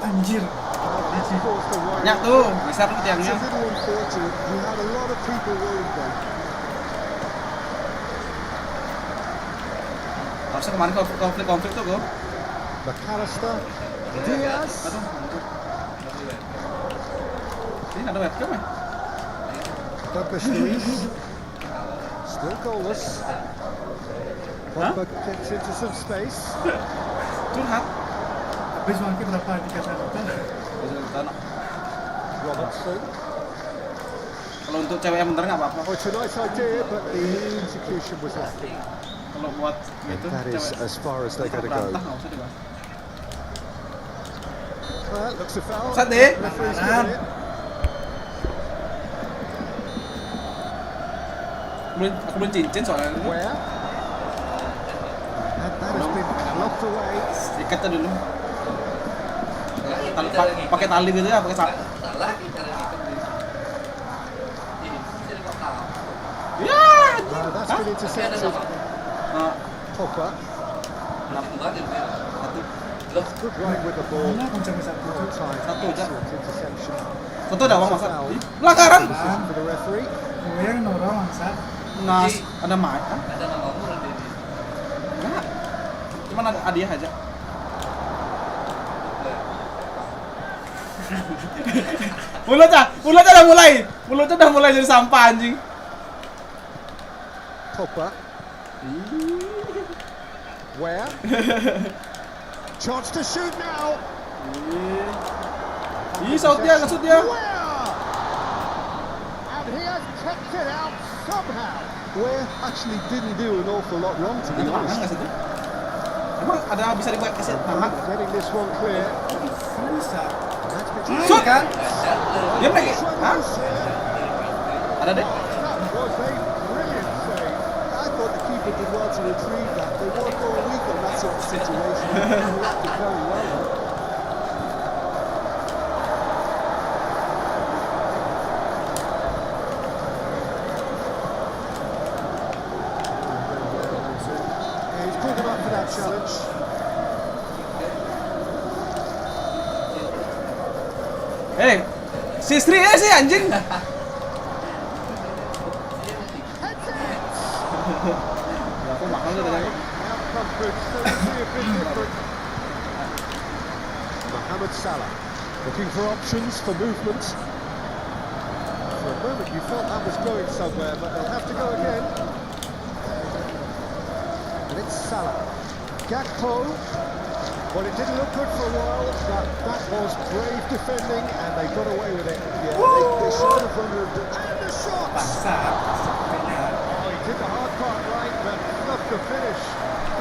Anjir. Banyak tuh, bisa tuh tiangnya. Harusnya kemarin konflik tuh gue. McAllister, Diaz. Ini ada webcam ya? Douglas Luiz. Still goalless. Pogba gets into some space. Curhat. Habis makin berapa dikata-kata? Robertson. Kalau untuk cewek yang bener nggak apa-apa. Oh, it's a nice idea, but the execution was lacking. Kalau buat gitu, That is as far as they're going to go. nggak usah dibahas. Well, looks a foul. Set deh. Referee's given it. Aku belum cincin soalnya. Where? And that has been locked away. Ikatnya dulu. Pakai tali gitu ya, pakai salah. Ya. That's been intercepted. Pogba. Good run with the ball. Mana kunci satu? Satu aja. Interception. Satu ada bang masa. Pelanggaran. For the referee. Yang normal mangsa. Nas, ada Mai kan? Ada namamu ada ini. Enggak. Cuman ada hadiah aja. Mulutnya udah mulai jadi sampah anjing. Pogba. Where? Chance to shoot now. Saut dia, ngesut dia. And he has kept it out somehow. Where actually didn't do an awful lot wrong, to be honest. Emang ada bisa dibuat kasih nama? Getting this one clear. Susah. Shoot kan? Dia lagi. Hah? Ada deh. That was a brilliant save. I thought the keeper did well to retrieve that. They work all week on that sort of situation. They reacted very well. He's good enough for that challenge. Si istri sih anjing. Aku mahal tuh tadi. Mohamed Salah looking for options for movement. For a moment you thought that was going somewhere, but they'll have to go again. And it's Salah. Gakpo. Well, it didn't look good for a while, but that was brave defending, and they got away with it. Yeah, they should have run and the shot! Oh, he did the hard part right, but not the finish.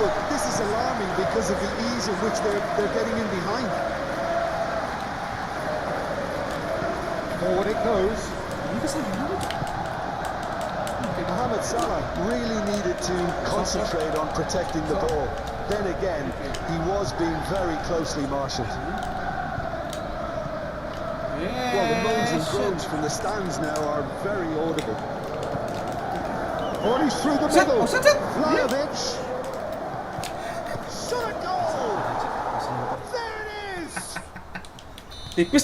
Look, this is alarming because of the ease in which they're getting in behind. Forward it goes. Mohamed Salah really needed to concentrate on protecting the ball. Then again, he was being very closely marshalled. Well, the moans and groans from the stands now are very audible. Oh, he's through the middle. Vlahovic. Shot a goal. There it is.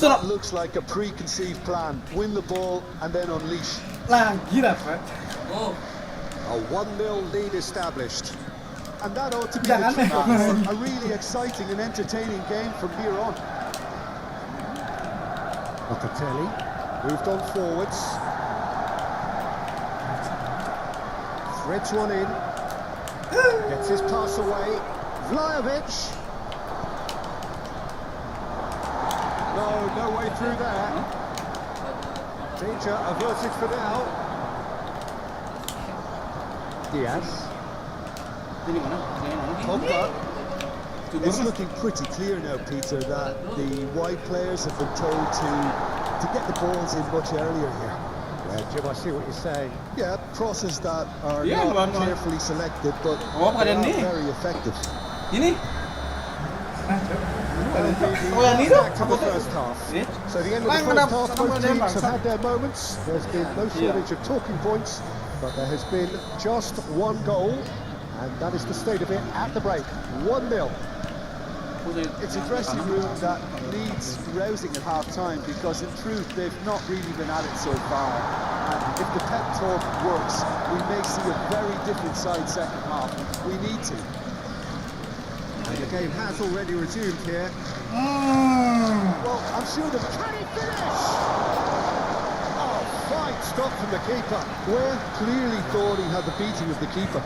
That looks like a preconceived plan. Win the ball and then unleash. Lagi dapat. A 1-0 lead established. And that ought to be the trigger for a really exciting and entertaining game from here on. Locatelli moved on forwards. Threads one in. Gets his pass away. Vlahovic. No way through there. Danger averted for now. Diaz. Pogba. It's looking pretty clear now, Peter, that the wide players have been told to get the balls in much earlier here. Yeah, Jim, I see what you're saying. Yeah, crosses that are not carefully selected, but they are very effective. Ini? Back to the first half. So the end of the first half, both teams have had their moments. There's been no shortage of talking points, but there has been just one goal. And that is the state of it at the break. 1-0. It's a dressing room that needs rousing at half-time because in truth they've not really been at it so far. And if the pep talk works, we may see a very different side second half. We need to. And the game has already resumed here. Well, I'm sure the... Can he finish? Oh, fine stop from the keeper. Where clearly thought he had the beating of the keeper.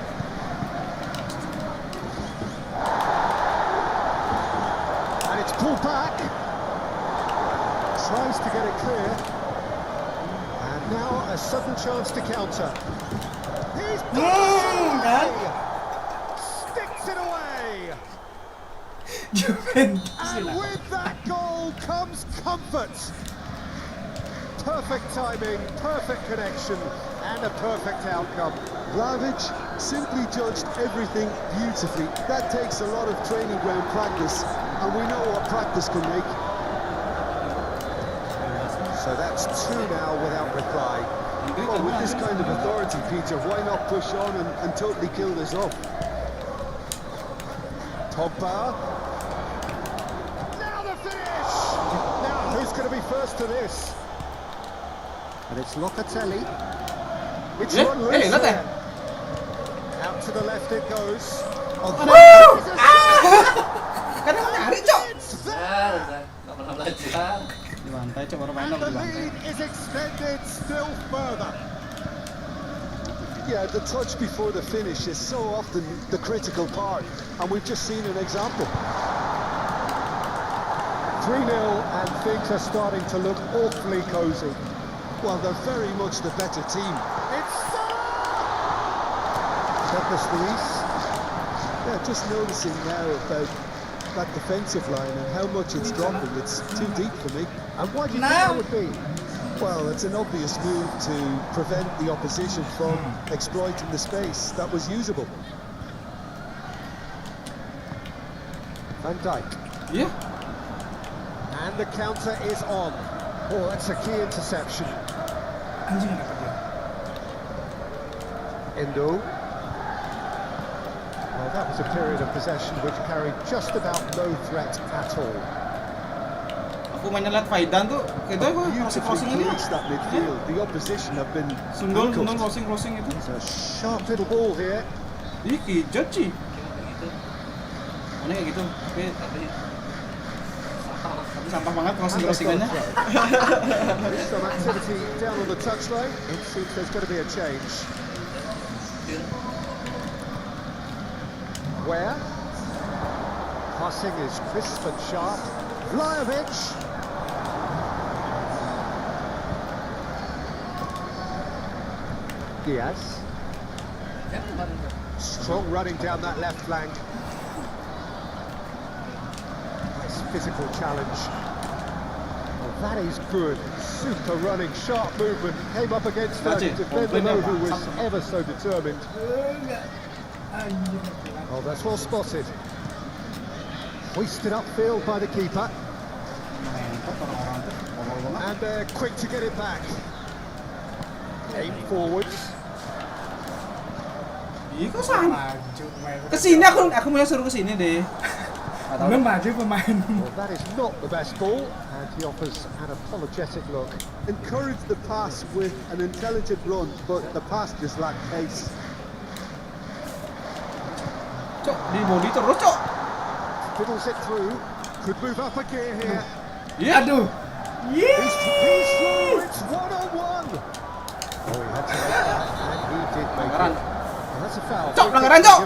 And it's pulled back. Tries to get it clear. And now a sudden chance to counter. He's done it! Sticks it away! And with that goal comes comfort. Perfect timing, perfect connection, and a perfect outcome. Vlahovic simply judged everything beautifully. That takes a lot of training ground practice, and we know what practice can make. So that's two now without reply. Well, with this kind of authority, Peter, why not push on and totally kill this off? Pogba. Now the finish! Now who's going to be first to this? And it's Locatelli. It's run loose there. Out to the left it goes. Oh, it's there! And the lead is extended still further. Yeah, the touch before the finish is so often the critical part, and we've just seen an example. 3-0 and things are starting to look awfully cosy. Well, they're very much the better team. It's Douglas Luiz. Yeah, just noticing now about that defensive line and how much it's dropping. It's too deep for me. And why do you think that would be? Well, it's an obvious move to prevent the opposition from exploiting the space that was usable. Van Dijk. Yeah. And the counter is on. Oh, that's a key interception. Endo. Well, that was a period of possession which carried just about no threat at all. Aku mainnya lihat Faidan tuh, kita gua crossing ini. That midfield. The opposition have been Sundul crossing itu. It's a sharp little ball here. Ih, kijat sih. Mana kayak gitu. Tapi sampah banget crossingannya. There's some activity down on the touchline. It seems there's going to be a change. Where? Passing is crisp and sharp. Vlahovic. Diaz. Strong running down that left flank. Nice physical challenge. Well, that is good. Super running, sharp movement. Came up against the defender who was ever so determined. Oh, that's well spotted. Hoisted upfield by the keeper. And they're quick to get it back. Aim forwards. Ih, kok sana? Kesini aku mau suruh kesini deh. Maju pemain. Well, that is not the best ball, and he offers an apologetic look. Encourage the pass with an intelligent run, but the pass just lacked pace. Cok, di body terus, Cok. Fiddles it through. Could move up a gear here. Iya. Aduh. He's through. It's 1-on-1. Oh, he had to make that, and he did make it. And that's a foul. Cok, pelanggaran, Cok.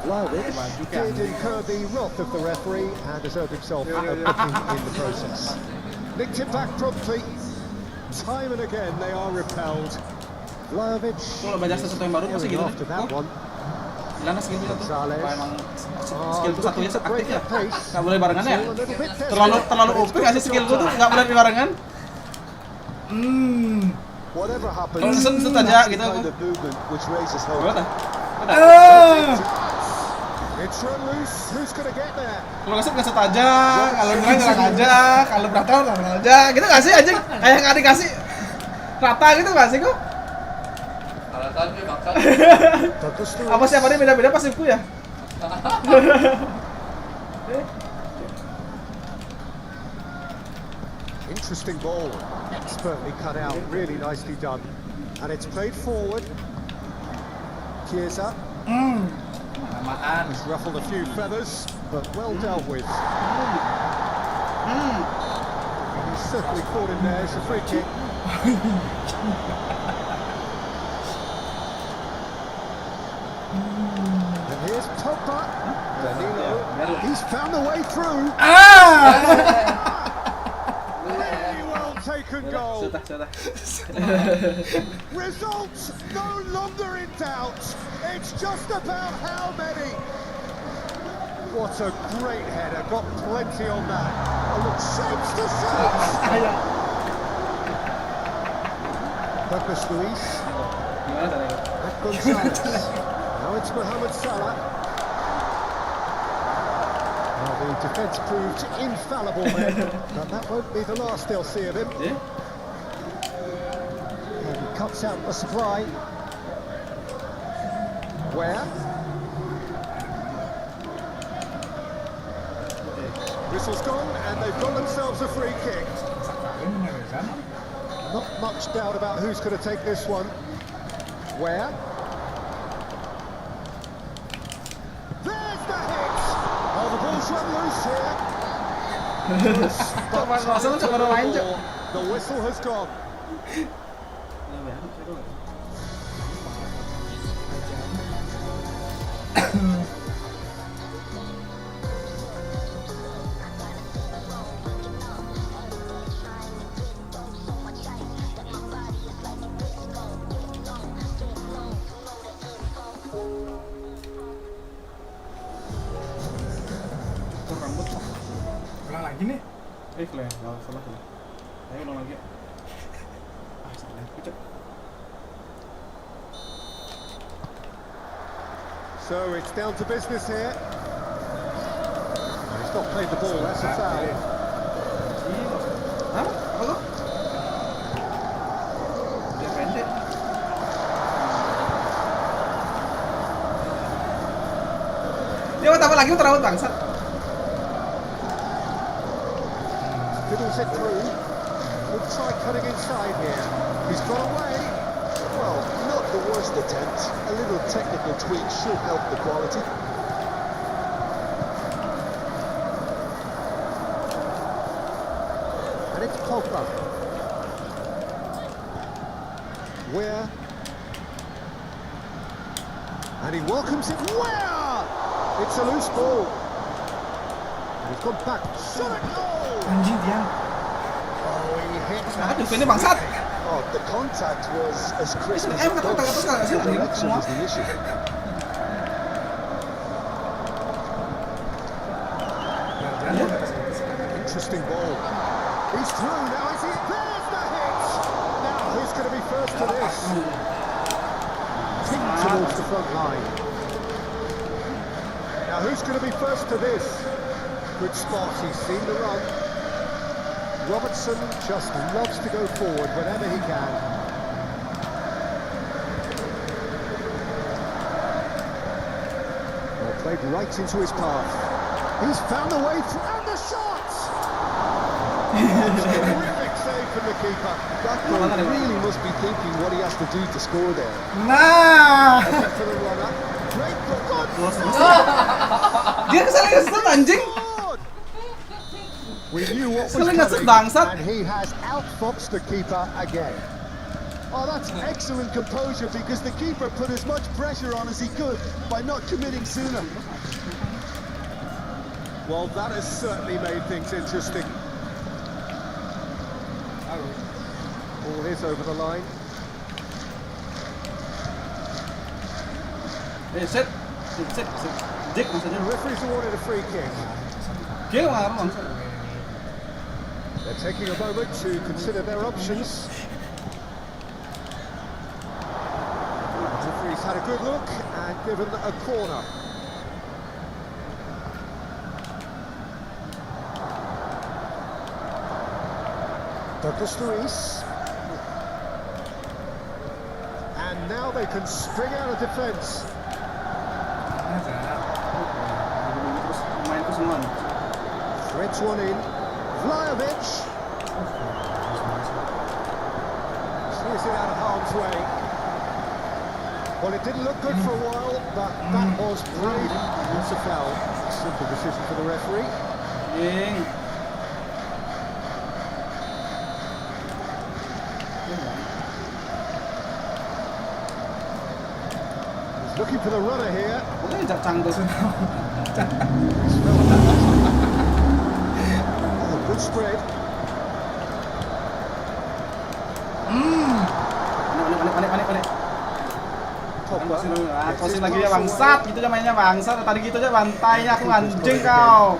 Vlahovic did incur the wrath of the referee and deserved himself a booking in the process. Nicked it back promptly. Time and again they are repelled. Vlahovic Kalau belajar sesuatu yang baru pasti gitu after that one. Gimana skill kita tuh? Apa emang skill tuh satunya aktif ya? Pace. Nggak boleh barengan ya? Terlalu OP nggak sih skill gue tuh? Nggak boleh barengan? Whatever happens, Kalau set aja gitu aku. which raises hope. Udah. It's run loose. Who's gonna get there? Kalau ngeset aja, kalau nyerang aja, kalau berangkat aja, gitu nggak sih anjing? Kayak nggak dikasih rata gitu nggak sih kok? Alatan dia makan. Apa sih apa dia beda-beda pasifku ya? Interesting ball, expertly cut out, really nicely done. And it's played forward. Chiesa Lamaan. has ruffled a few feathers, but well dealt with. He's certainly caught him there. It's a free kick. And here's Pogba. Danilo. He's found a way through. Really well taken goal. Sudah. Results no longer in doubt. It's just about how many. What a great header. Got plenty on that. Oh, look, shapes to shapes. Douglas Luiz. Gimana tadi? And Gonzalez. Now it's Mohamed Salah. Well, the defence proved infallible there, but that won't be the last they'll see of him. Yeah. And he cuts out the supply. Where? Whistle's gone, and they've got themselves a free kick. Not much doubt about who's going to take this one. Where? There's the hit! Oh, the ball's run loose here. The whistle has gone. Ulang lagi nih. Salah. Ayo ulang lagi. Salah. Pucuk. So it's down to business here. He's not played the ball, that's a foul. Apa tuh? Dia pendek. Dia mau tambah lagi terawat bangsat. Fiddles it through. We'll try cutting inside here. He's got away. Well, not the worst attempt. A little technical tweak should help the quality. And it's Pogba. Where? And he welcomes it. Where? It's a loose ball. And he's gone back. Shot it goal! Anjing dia. Oh, he hits that. Aduh, ini bangsat. Oh, the contact was as crisp as Kata it was. sekarang sih The direction was the issue. Interesting ball. He's through now. Is he? There's the hit. Now who's going to be first to this? Tipped towards the front line. Now who's going to be first to this? Good spot. He's seen the run. Robertson just loves to go forward whenever he can. Well, played right into his path. He's found a way through, and the shot! Terrific save from the keeper. Gakpo really must be thinking what he has to do to score there. Nah. Effort for the runner. Great for Dia kesel anjing. We knew what was Saling ngasih coming, bangsat. and he has outfoxed the keeper again. Oh, that's excellent composure because the keeper put as much pressure on as he could by not committing sooner. Well, that has certainly made things interesting. Ball is over the line. Set. Dik maksudnya. The referee's awarded a free kick. Dia marah bangsat. They're taking a moment to consider their options. The referee's had a good look and given a corner. Douglas Luiz. And now they can string out a defence. semua. Threads one in. Vlahovic. Clears it out of harm's way. Well, it didn't look good for a while, but that was brave. That's a foul. Simple decision for the referee. Ding. He's looking for the runner here. Boleh jak canggung. Oh, good spread. Panik. Pogba. Crossing lagi ya bangsat, gitu aja mainnya bangsat. Tadi gitu aja bantainya aku anjing kau.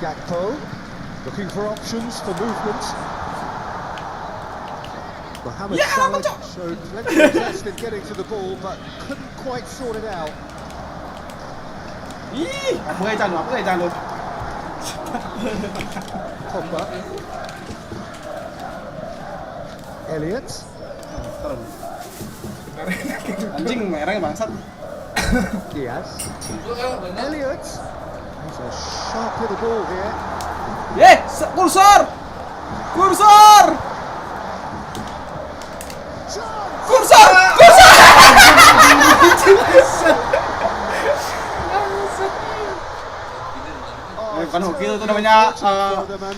Gakpo looking for options for movement. Mohamed Salah showed plenty of interest in getting to the ball, but couldn't quite sort it out. Ih, apa gaya lu? Pogba. Elliot. Anjing merahnya bangsat. Diaz. Elliot. He's a sharp little ball here. Kursor! Kan hoki itu namanya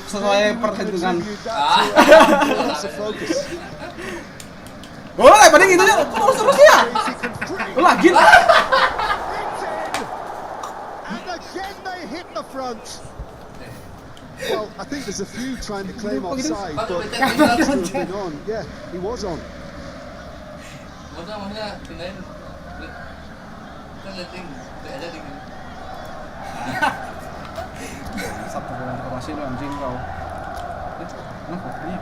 sesuai perhitungan. Oh, paling gitu ya. Terus ya. Lagi. And again they hit the front. Well, I think there's a few trying to claim offside, but that's still been on. Yeah, he was on. Maksudnya pindahin kan letting aja tinggi. Satu informasi lu anjing kau. Kenapa? Ini.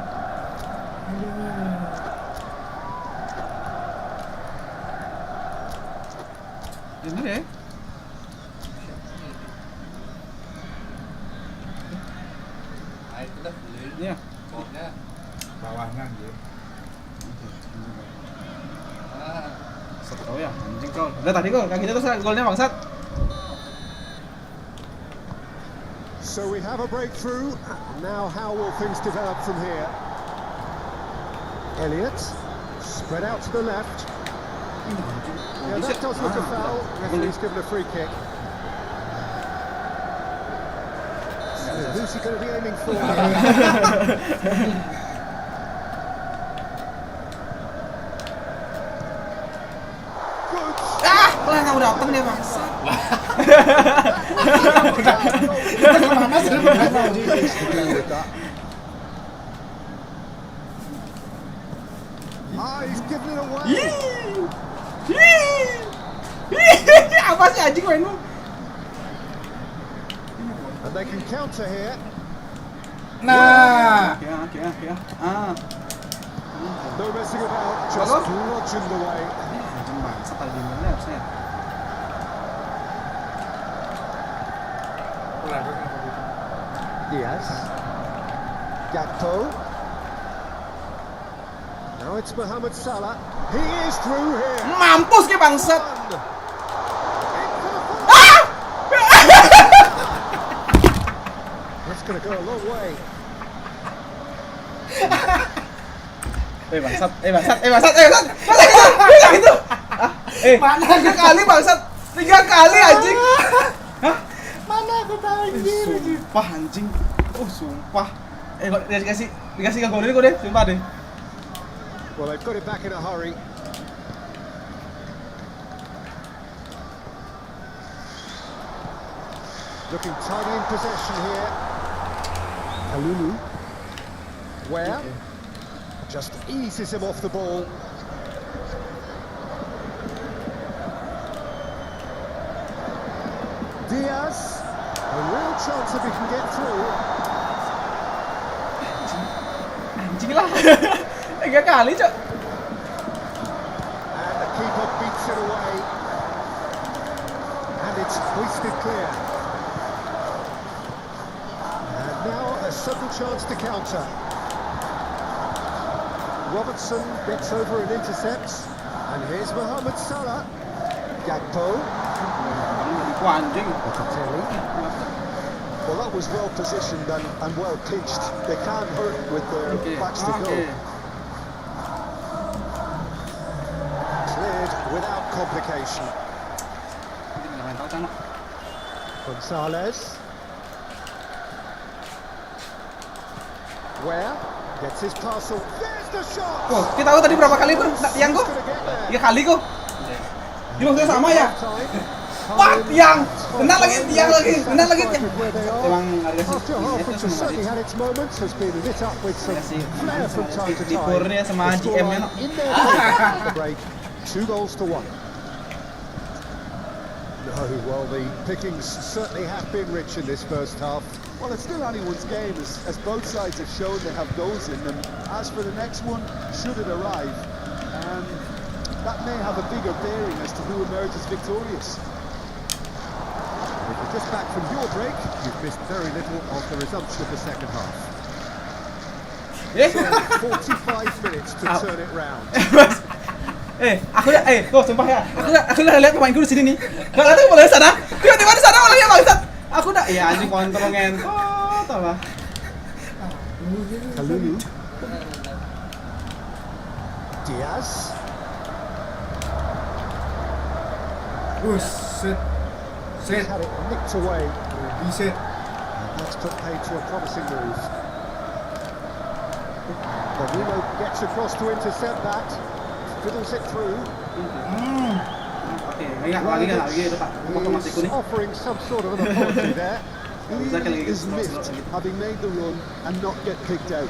Ini deh. Itu dah beli. Iya. Bawahnya. Bawahnya dia. Satu tahu ya, anjing kau. Udah tadi kau, kayak gitu terus golnya bangsat. So we have a breakthrough. Now how will things develop from here? Elliot, spread out to the left. Yeah, that does look a foul. Referee's given a free kick. So who's he going to be aiming for? Good. Lah enggak udah datang dia bangsat. Kemana sih? He's given it away. Apa sih anjing mainmu? And they can counter here. Nah, Ya. No messing about, just Bagus. bludgeoned away. Anjing bangsat tadi mana harusnya. Diaz. Gakpo. Now it's Mohamed Salah. He is through here. Mampus ke bangsat. That's going to go a long way. Bangsat. Itu. Mana 3 kali bangsat. 3 kali anjing. Hah? mana aku tahu anjir. Sumpah anjing. Oh, sumpah. Kok dikasih ke gol ini kok deh, sumpah deh. Well, they've got it back in a hurry. Looking tidy in possession here. Kalulu. Where? Just eases him off the ball. Diaz. A real chance if he can get through. Anjing lah. 3 kali, Cok. And the keeper beats it away. And it's hoisted clear. And now a sudden chance to counter. Robertson gets over and intercepts. And here's Mohamed Salah. Gakpo. Anjing. Balotelli. Well, that was well positioned and well pitched. They can't hurt with their backs to goal. Cleared without complication. Gonzalez. Where? Gets his parcel. There's the shot! Oh, kita tahu tadi berapa kali tuh tiang kok? 3 kali kok. Maksudnya sama ya? Wah, tiang! Kena lagi, tiang lagi, kena lagi tiang. Emang After half, which has certainly had its moments, has been lit up with some flair from time to time. Dikurnya sama GM-nya. In their break, 2-1. No, well, the pickings certainly have been rich in this first half. Well, it's still anyone's game, as both sides have shown they have goals in them. As for the next one, should it arrive, that may have a bigger bearing as to who emerges victorious. If you're just back from your break, you've missed very little of the resumption of the second half. 45 minutes to turn it round. Tuh sumpah ya, aku udah lihat pemainku di sini nih. Gak ngerti boleh sana, tiba-tiba di sana orangnya bangsat. Aku udah, ya anjing kontrol ngentot apa? Kalulu. Diaz. Buset. Set. Had it nicked away. Buset. And that's put paid to a promising move. Danilo gets across to intercept that. Fiddles it through. He's offering some sort of an apology there. He is miffed, having made the run and not get picked out.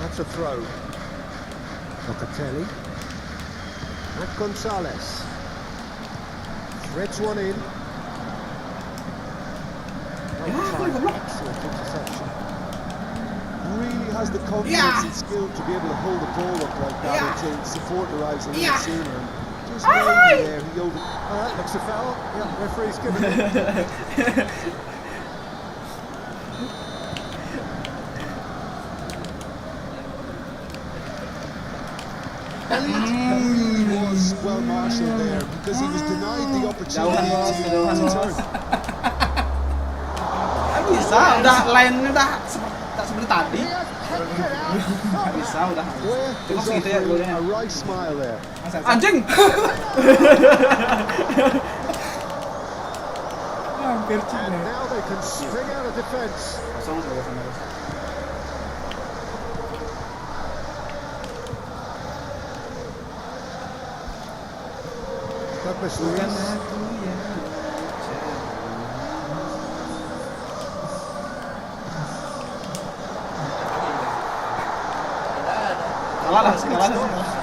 That's a throw. Balotelli. And Gonzalez. Threads one in. Excellent interception. Really has the confidence and skill to be able to hold the ball up like that until support arrives a little sooner. And just waiting there, he over. All right, looks a foul. Yeah, referee's given it. Elliot was well marshalled there because he was denied the opportunity to turn. Bisa, udah lainnya udah seperti tadi. Bisa, udah. Cuma segitu ya golnya. A right smile there. Anjing. Hampir And cina. now they can string out a defence. Douglas Luiz.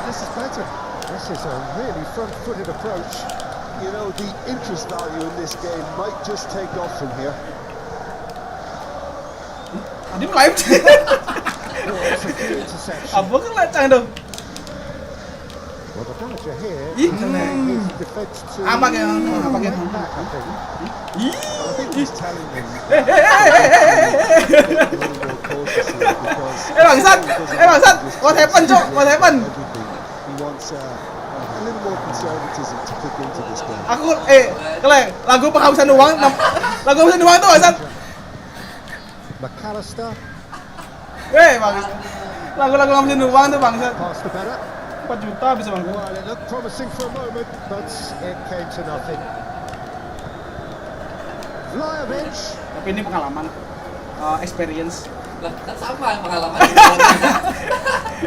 This is better. This is a really front-footed approach. You know, the interest value in this game might just take off from here. Tadi live. Oh, it's a good interception. Apa kan lecang dong? Well, the manager here Ih. is taking his defence to Apa kayak? Apa kayak? back, I think. I think he's telling them Hey. a little more cautiously because Bangsat, what happened, Cok? What happened? everything. He wants a little more conservatism to kick into this game. Aku, keleng, lagu penghabisan uang, lagu penghabisan uang itu bangsat. McAllister Bangsat. Lagu-lagu penghabisan uang tuh bangsat. past the better. 4 juta bisa bang. Well, it looked promising for a moment, but it came to nothing. Vlahovic. Tapi ini pengalaman, experience. Lah, kan sama pengalaman.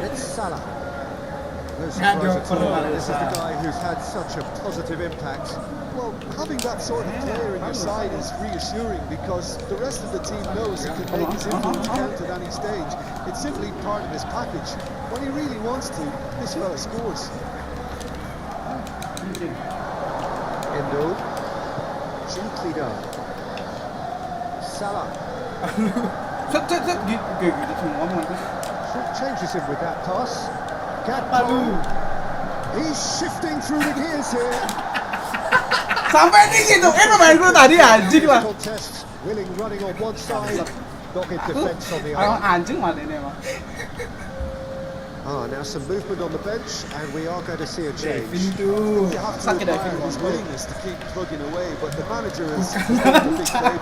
It's Salah. No Yeah, surprise at all. Joe, This is the guy who's had such a positive impact. Well, having that sort of player in your side is reassuring because the rest of the team knows he can make his influence count at any stage. It's simply part of his package. When he really wants to, this fella scores. Endo. Gently done. Salah. Set, gitu semua pemainku. Changes him with that pass. Gakpo. He's shifting through the gears here. Sampai di gitu, pemainku tadi anjing lah. Contest, Willing running on one side, dogged Aku defence on the orang other. anjing mana ini emang. Now some movement on the bench, and we are going to see a change. Pintu. You have to Sakit dah, admire Phil. his willingness to keep plugging away, but the manager has made a big save.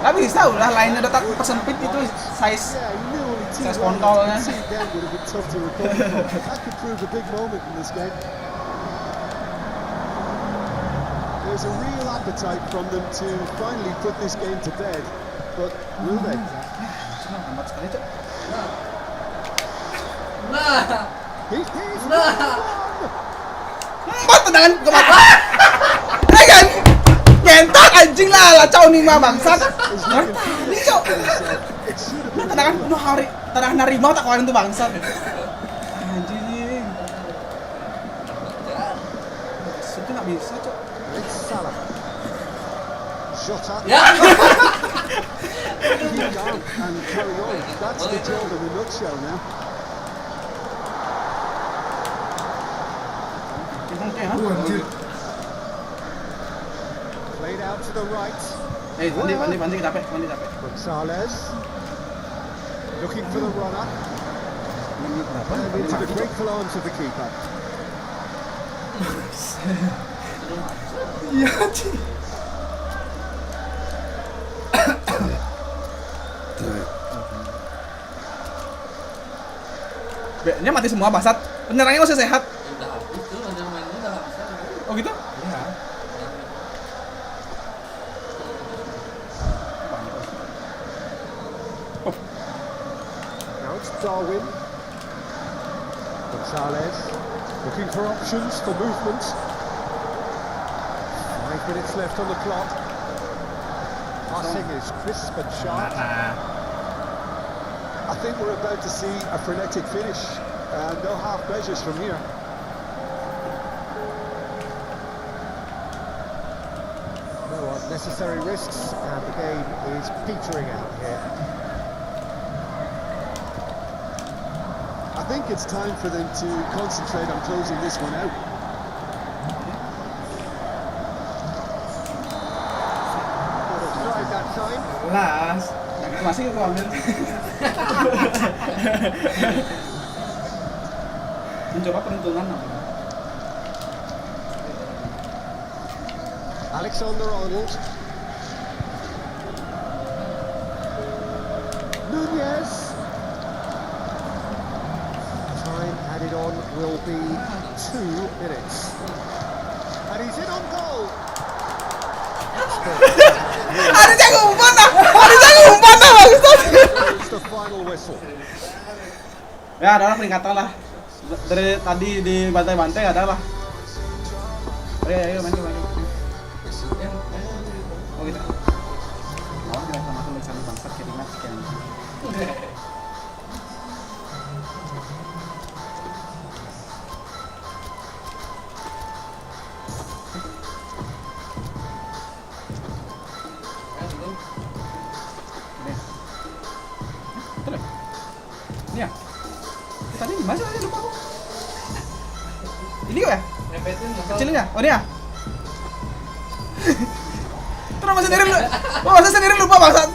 Nggak bisa udah lainnya udah tak persempit itu size. Yeah, he knew only two That's runs. kontol, eh? See again would have been tough to recover from. That could prove a big moment in this game. There's a real appetite from them to finally put this game to bed, but will they? Lambat sekali tuh. Nah, He's nah. Empat tendangan ke mata. Kan? Ngentot anjing lah cau nih mah bangsat. Ini cau. Tendangan penuh hari, tendangan harimau tak kawarin tuh bangsat. Anjing. Sudah nggak bisa cau. It's Salah. Jota. Ya. Keep calm and carry on. That's the job in a nutshell now. Anjir. Played out to the right. Mandi capek. Gonzalez. Looking for the runner. And into the grateful arms of the keeper. Iya anjir. Ini mati semua bangsat. Penyerangnya masih sehat. Udah habis tuh, ada mainnya udah habis kan. Oh gitu? Iya. Now it's Darwin. Gonzalez. Looking for options for movement. 5 minutes left on the clock. Passing is crisp and sharp. I think we're about to see a frenetic finish. No half measures from here. No unnecessary risks, and the game is petering out here. I think it's time for them to concentrate on closing this one out. Tried that time. Las. Masih aku ambil. Mencoba peruntungan namanya. Alexander-Arnold. Nunez. Time added on will be 2 minutes. And he's in on goal. Ada jago umpan dah bangsat. It's the final whistle. Ya adalah peringatan lah. Dari tadi di Bantai-Bantai adalah. Ayo main. Oh gitu. Oh kita sama tulisan bangsat keringat sekian. Ini ya? Tadi di mana lupa aku? Ini kok ya? Repetin nggak Kecilin ya? Oh ini ya? Terus masa sendiri lupa bangsat.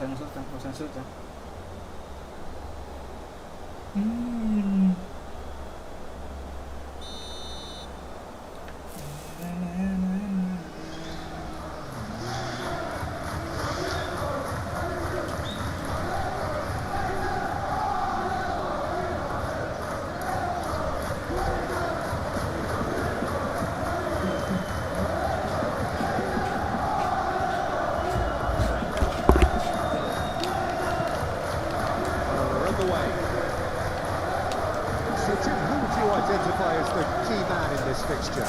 Nggak usah nyusut. We're underway. So Tim, who would you identify as the key man in this fixture?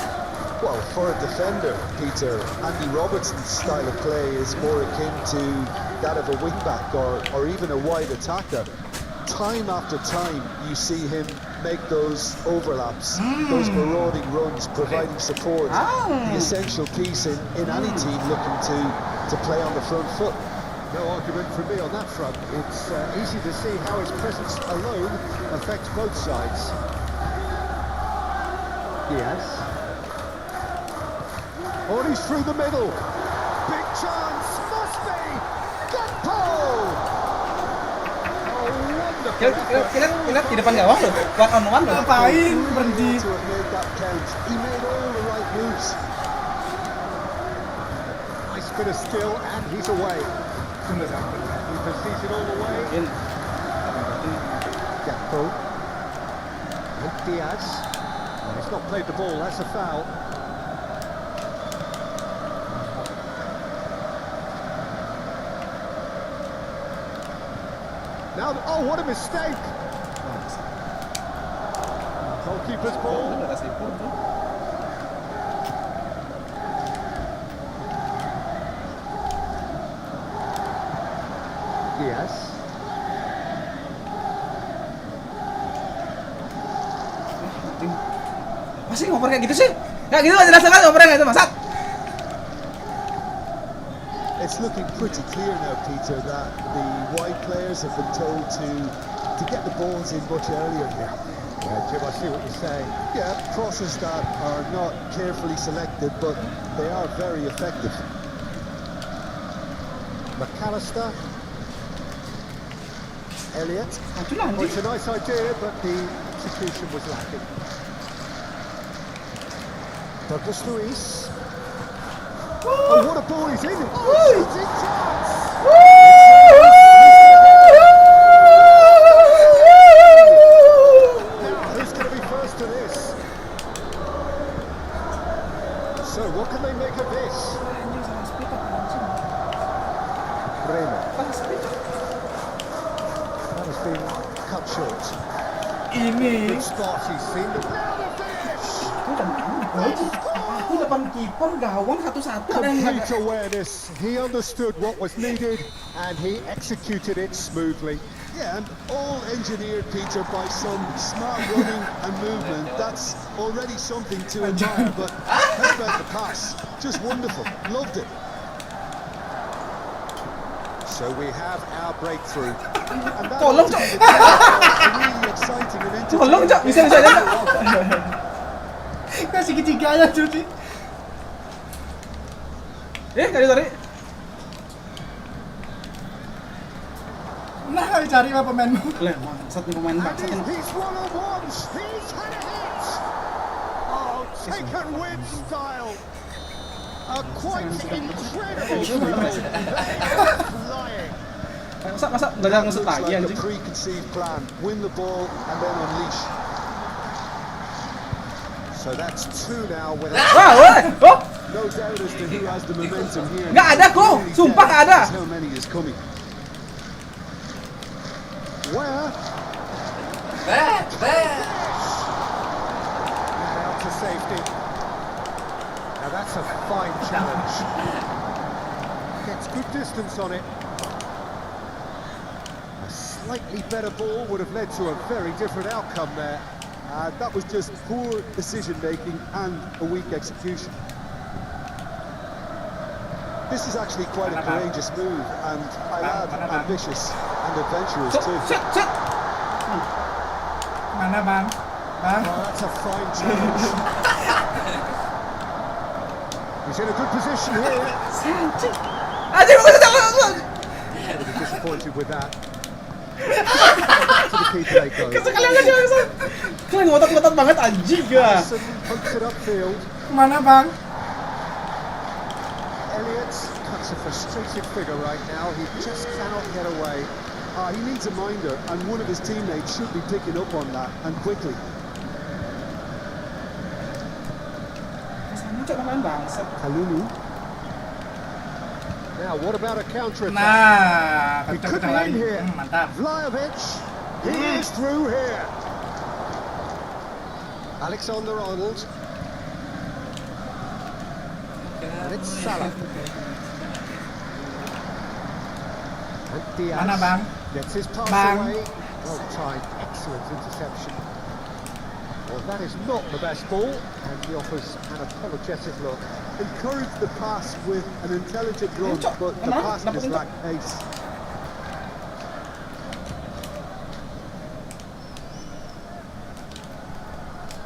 Well, for a defender, Peter, Andy Robertson's style of play is more akin to that of a wing-back or even a wide attacker. Time after time, you see him make those overlaps, those marauding runs, providing support, the essential piece in any team looking to play on the front foot. No argument from me on that front. It's easy to see how his presence alone affects both sides. Diaz. Oh, he's through the middle. Big chance. Must be. Gakpo. Oh, wonderful Lihat di depan gawang loh, one on one loh. Ngapain berhenti? To have made that count. He made all the right moves. Nice bit of skill, and he's away. Tunda sampai. He proceeds it all the way. In. Gakpo. And Diaz. Oh, he's not played the ball, that's a foul. Now, oh, what a mistake! Goalkeeper's ball. Diaz. Masih ngoper kayak gitu sih? Nggak gitu, jelas banget ngopernya kayak itu, Mas. It's looking pretty clear now, Peter, that the wide players have been told to get the balls in much earlier here. Yeah, Jim, I see what you're saying. Yeah, crosses that are not carefully selected, but they are very effective. McAllister. Elliott. Itulah Well, it's anjing. a nice idea, but the execution was lacking. Douglas Luiz. Oh, what a ball he's in! Shooting chance! Now, who's going to be first to this? So, what can they make of this? Anjing salah speed up, anjing. Bremer. Salah speed up. That has been cut short. Ini Good spot, he's seen the... Now the finish! Aku depan kiper gawang satu-satu ada yang Complete awareness. He understood what was needed and he executed it smoothly. Yeah, and all engineered, Peter, by some smart running and movement. That's already something to admire, but how about the pass? Just wonderful. Loved it. So we have our breakthrough. And that Tolong, Cok. really exciting and Tolong, Cok, entertaining. bisa aja. kan segitiganya cuci. Sorry. Nah, kali cari mah pemainmu. Lah, bangsat nih pemain And bangsat ini. he's one-on-ones. He's had a hit. Oh, taken with style. A quite incredible throw. Flying. Masa nggak ada ngesut Looks lagi like a anjing. preconceived plan. Win the ball and then unleash. So that's two now with Wah, woi. Oh, No doubt as to who has the momentum here. nggak ada kok. Sumpah nggak ada. How many is coming? where There! and out to safety. Now that's a fine challenge. Gets good distance on it. A slightly better ball would have led to a very different outcome there. That was just poor decision making and a weak execution. This is actually quite a courageous move, and I add ambitious and adventurous too. Set. Mana bang? Bang? Oh, that's a fine challenge. He's in a good position here. Anjing, Would be disappointed with that. Back to the keeper they go. sekalian aja bangsat. Kalian ngotot-ngotot banget anjing ya. Alisson punts it upfield. Mana bang? Elliott cuts a frustrated figure right now. He just cannot get away. He needs a minder, and one of his teammates should be picking up on that, and quickly. Sama cok pemain bangsat. Kalulu. Now, what about a counter attack? Nah, He kencang could be lagi. in here. Mantap. Vlahovic, he is through here. Alexander-Arnold. And it's Salah. And Diaz Mana bang? gets his pass Bang. away. Well timed, excellent interception. Well, that is not the best ball, and he offers an apologetic look. Encourage the pass with an intelligent run, Cok, but the kenapa? pass Kenapa just itu? lacked pace.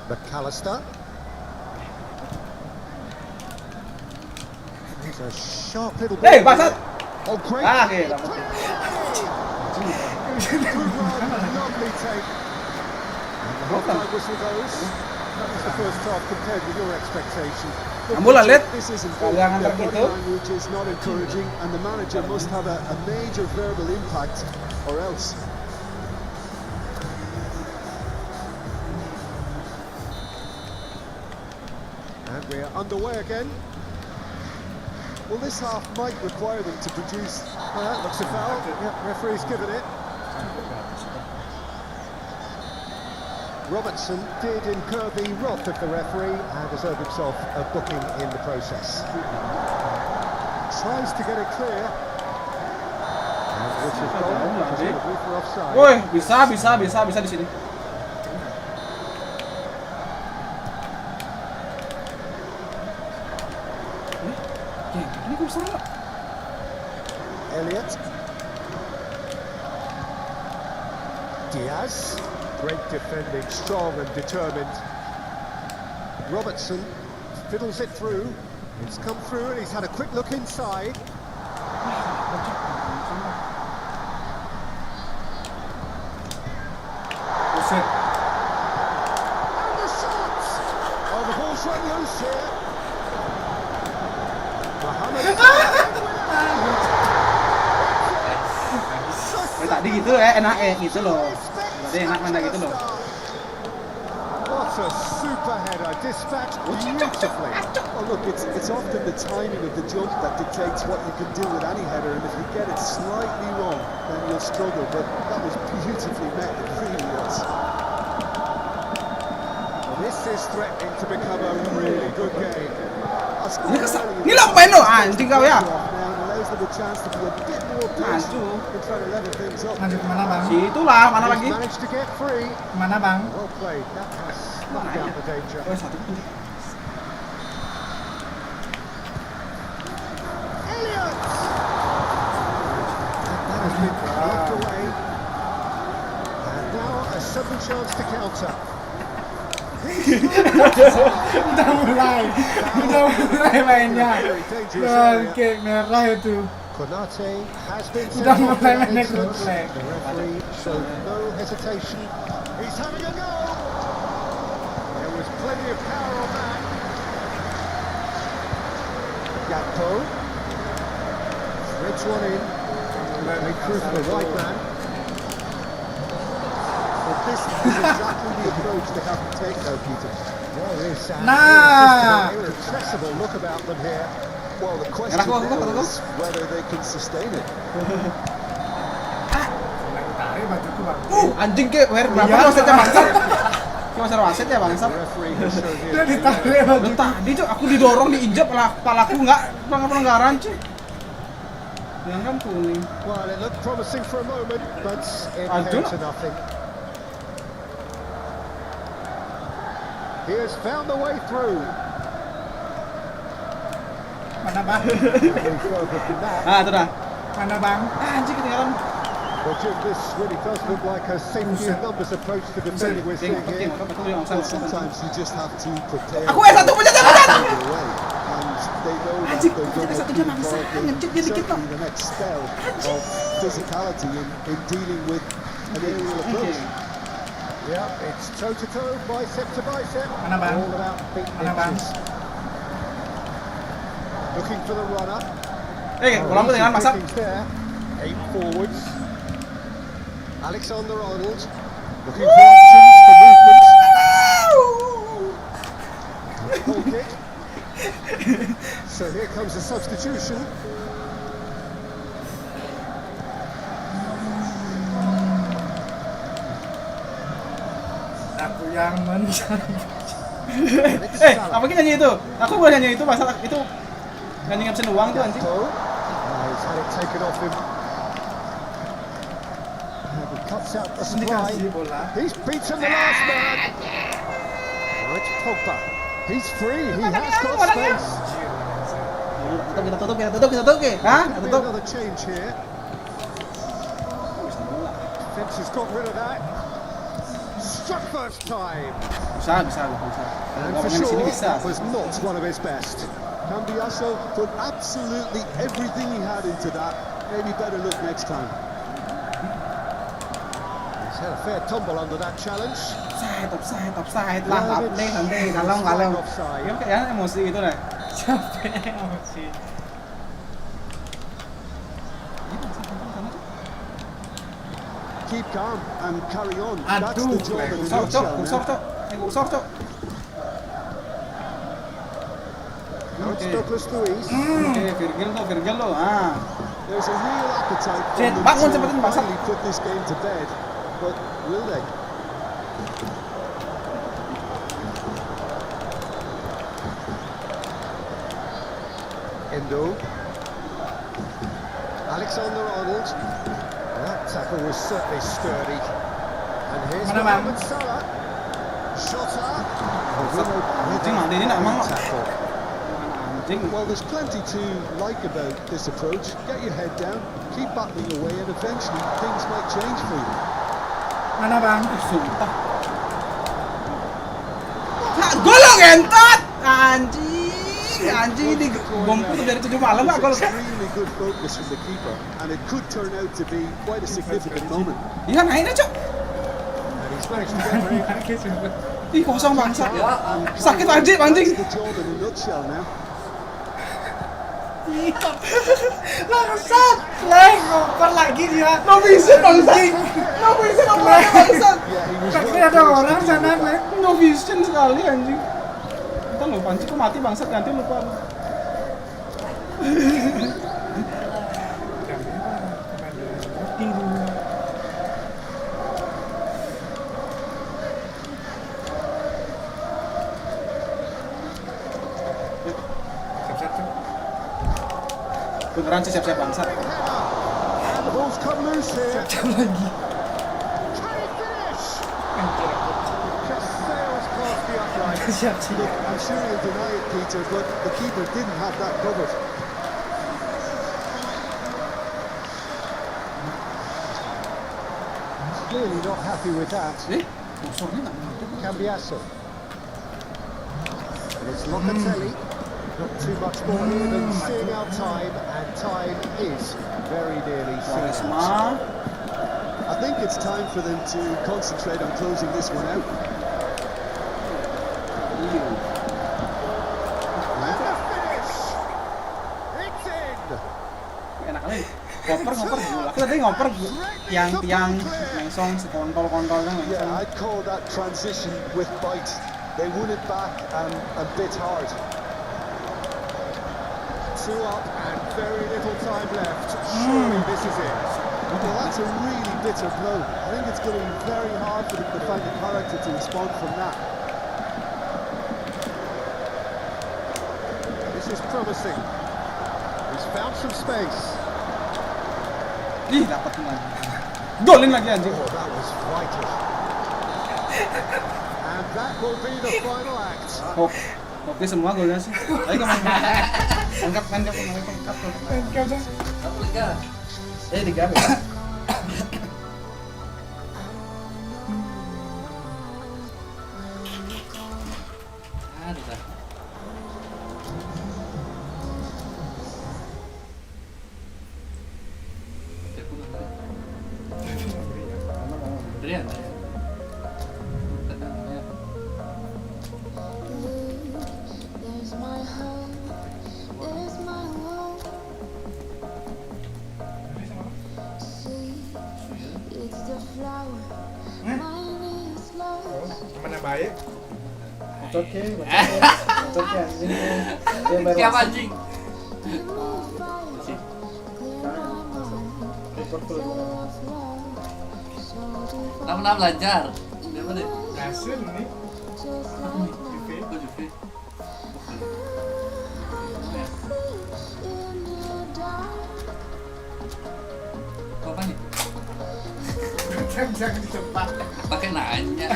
McAllister. It's a sharp little Hey, ball. bangsat. Oh, great. Ah, oke, dapat. Good run, lovely take. And the half-time whistle goes. That was the first half compared with your expectation. Look, Ambil lah, lihat. this isn't Kalau good. yang Their antar body gitu. language is not encouraging, and the manager must have a major verbal impact, or else. And we're underway again. Well, this half might require them to produce. Looks a foul. Yep, referee's given it. Robertson did incur the wrath of the referee and deserved himself a booking in the process. Tries to get it clear. And which is gone, presumably for offside. Woi, bisa di sini. Ini kok salah? Elliott. Diaz. Great defending, strong and determined. Robertson fiddles it through. It's come through and he's had a quick look inside. Buset. And the shot! Oh, the ball's run loose here. Mohamed. Tadi gitu enak gitu loh. Tadi enak mana gitu loh. What a super header, dispatched beautifully. Oh look, it's often the timing of the jump that dictates what you can do with any header, and if you get it slightly wrong, then you'll struggle, but that was beautifully met, it really was. Well, this is threatening to become a really good game. Ini lah main lo anjing kau ya. Allows them a chance to be a bit more patient and try to level things up. Lanjut kemana bang? Situlah, mana lagi? He's managed to get free. Kemana bang? Well played. That has snuffed out the danger. Oh, satu. Elliott! That has been blocked away. And now a sudden chance to counter. Udah mulai mainnya. Very dangerous area. Oke, merah itu. Konate has been sent Udah off mulai for that mainnya incident. Konate. The referee showed no hesitation. He's having a go. There was plenty of power on that. Gakpo. Threads one in. Made through for the right man. Well, this is exactly the approach they have to take though, Peter. Well, there's Nah. an irrepressible look about them here. Well, the question now is whether they can sustain it. Tarik bajuku bang. Anjing ke, berapa Iya. wasitnya bangsat? Cuma wasit ya bangsat. The referee has shown Dia here. ditarik Lu bajuku. tadi tuh aku didorong diinjak kepalaku nggak pelanggaran cuy. Yang kan kuning. Well, it looked promising for a moment, but it Aduh. came to nothing. He has found a way through. Mana bang? Any further than that. Ah, itu dah. Mana bang? Anjing ketinggalan. Well, Jim, this really does look like a safety in numbers approach to defending we're seeing here. Well, sometimes you just have to prepare. Aku satu punya away, and they know that Anjing, they're going to satu be jam bangsa. involved in Ngencet dia dikit, certainly the next spell of physicality in dealing with an aerial approach. Yeah, it's toe-to-toe, bicep to bicep. Mana bang? All about feet Mana bang? inches. Looking for the runner. Kalau aku ketinggalan masak. Pickings there. Aim forwards. Alexander-Arnold looking for options for movement. Goal kick. So here comes a substitution. Aku yang mencari. Apa kita nyanyi itu? Aku boleh nyanyi itu masalah itu nyanyi ngabisin uang tuh anjing. Gakpo. He's had it taken off him. And he cuts out the supply. Dikasih bola. He's beaten the last man. Right, Pogba. He's free. He has got space. Kita tutup ke? Hah? Could be Tutup. another change here. Finch has got rid of that. Struck first time. Bisa. And Kalau for main di sini sure, bisa. that was not one of his best. Cambiaso put absolutely everything he had into that. Maybe better look next time. He's had a fair tumble under that challenge. Offside lah, update nanti kalau. Offside. Ya kayaknya emosi gitu deh. Capek amat sih. Keep calm and carry on. That's Aduh, the job in a Kursor, Cok. nutshell now. Kursor, Cok. Now it's Douglas Luiz. Oke, Virgil lo. Ah. There's a real appetite for Jet, them bangun to cepetin, bangsa. finally put this game to bed, but will they? Endo. Alexander-Arnold. That tackle was certainly sturdy. And here's Mana, Bang? Mohamed Salah. Shota. Anjing mati ini emang. Tackle. Anjing. Well, there's plenty to like about this approach. Get your head down, keep battling away, and eventually things might change for you. Mana bang? Sumpah. Nah, gol lo ngentot. Anjing di bom itu dari 7 malam enggak gol kan? Extremely good focus from the keeper, and it could turn out to be quite a significant moment. Iya, main aja. And he's managed to get very Ih, kosong bangsa. Sakit anjing. That's the job in a nutshell now. Bangsat, leng ngoper lagi dia. No vision bangsat. No vision bangsat. Yeah, he was Tapi ada orang sana leng. No vision sekali anjing. Kita lo pancing kok mati bangsat ganti lupa. Beneran sih siap-siap bangsat. And the ball's come loose here. Jam lagi. Can he finish? Just sails past the upright. Siap sih. Look, I'm sure you'll deny it, Peter, but the keeper didn't have that covered. Clearly not happy with that. Musuhnya nggak masuk. Cambiaso. And it's Locatelli. Not too much more here than seeing our time, and time is very nearly seen out. Quaresma. I think it's time for them to concentrate on closing this one out. And the finish! It's in! Enak kali. Ngoper. Aku tadi ngoper yang langsung sekontol-kontol kan Yeah, langsung. I'd call that transition with bite. They won it back and bit hard. 2 up and very little time left. Surely this is it. Well, that's a really bitter blow. I think it's going to be very hard for them to find the character to respond from that. This is promising. He's found some space. Ih, dapat lagi. Golin lagi anjing. Oh, that was vital. And that will be the final act. Oke semua golnya sih. Ayo main kap tuh. Lengkap dah. Tiga. There's my home, there's my home. See, it's the flower, mine is love. Mana baik? Oke anjing. Dia baru Siapa anjing? Clear my mind, full of love. So divine, 66 lancar. Dia mana? Hasil nih. just like TV. Kok Juve? fish in the dark. Kok apa nih? Jangan dicepat. Pakai nanya.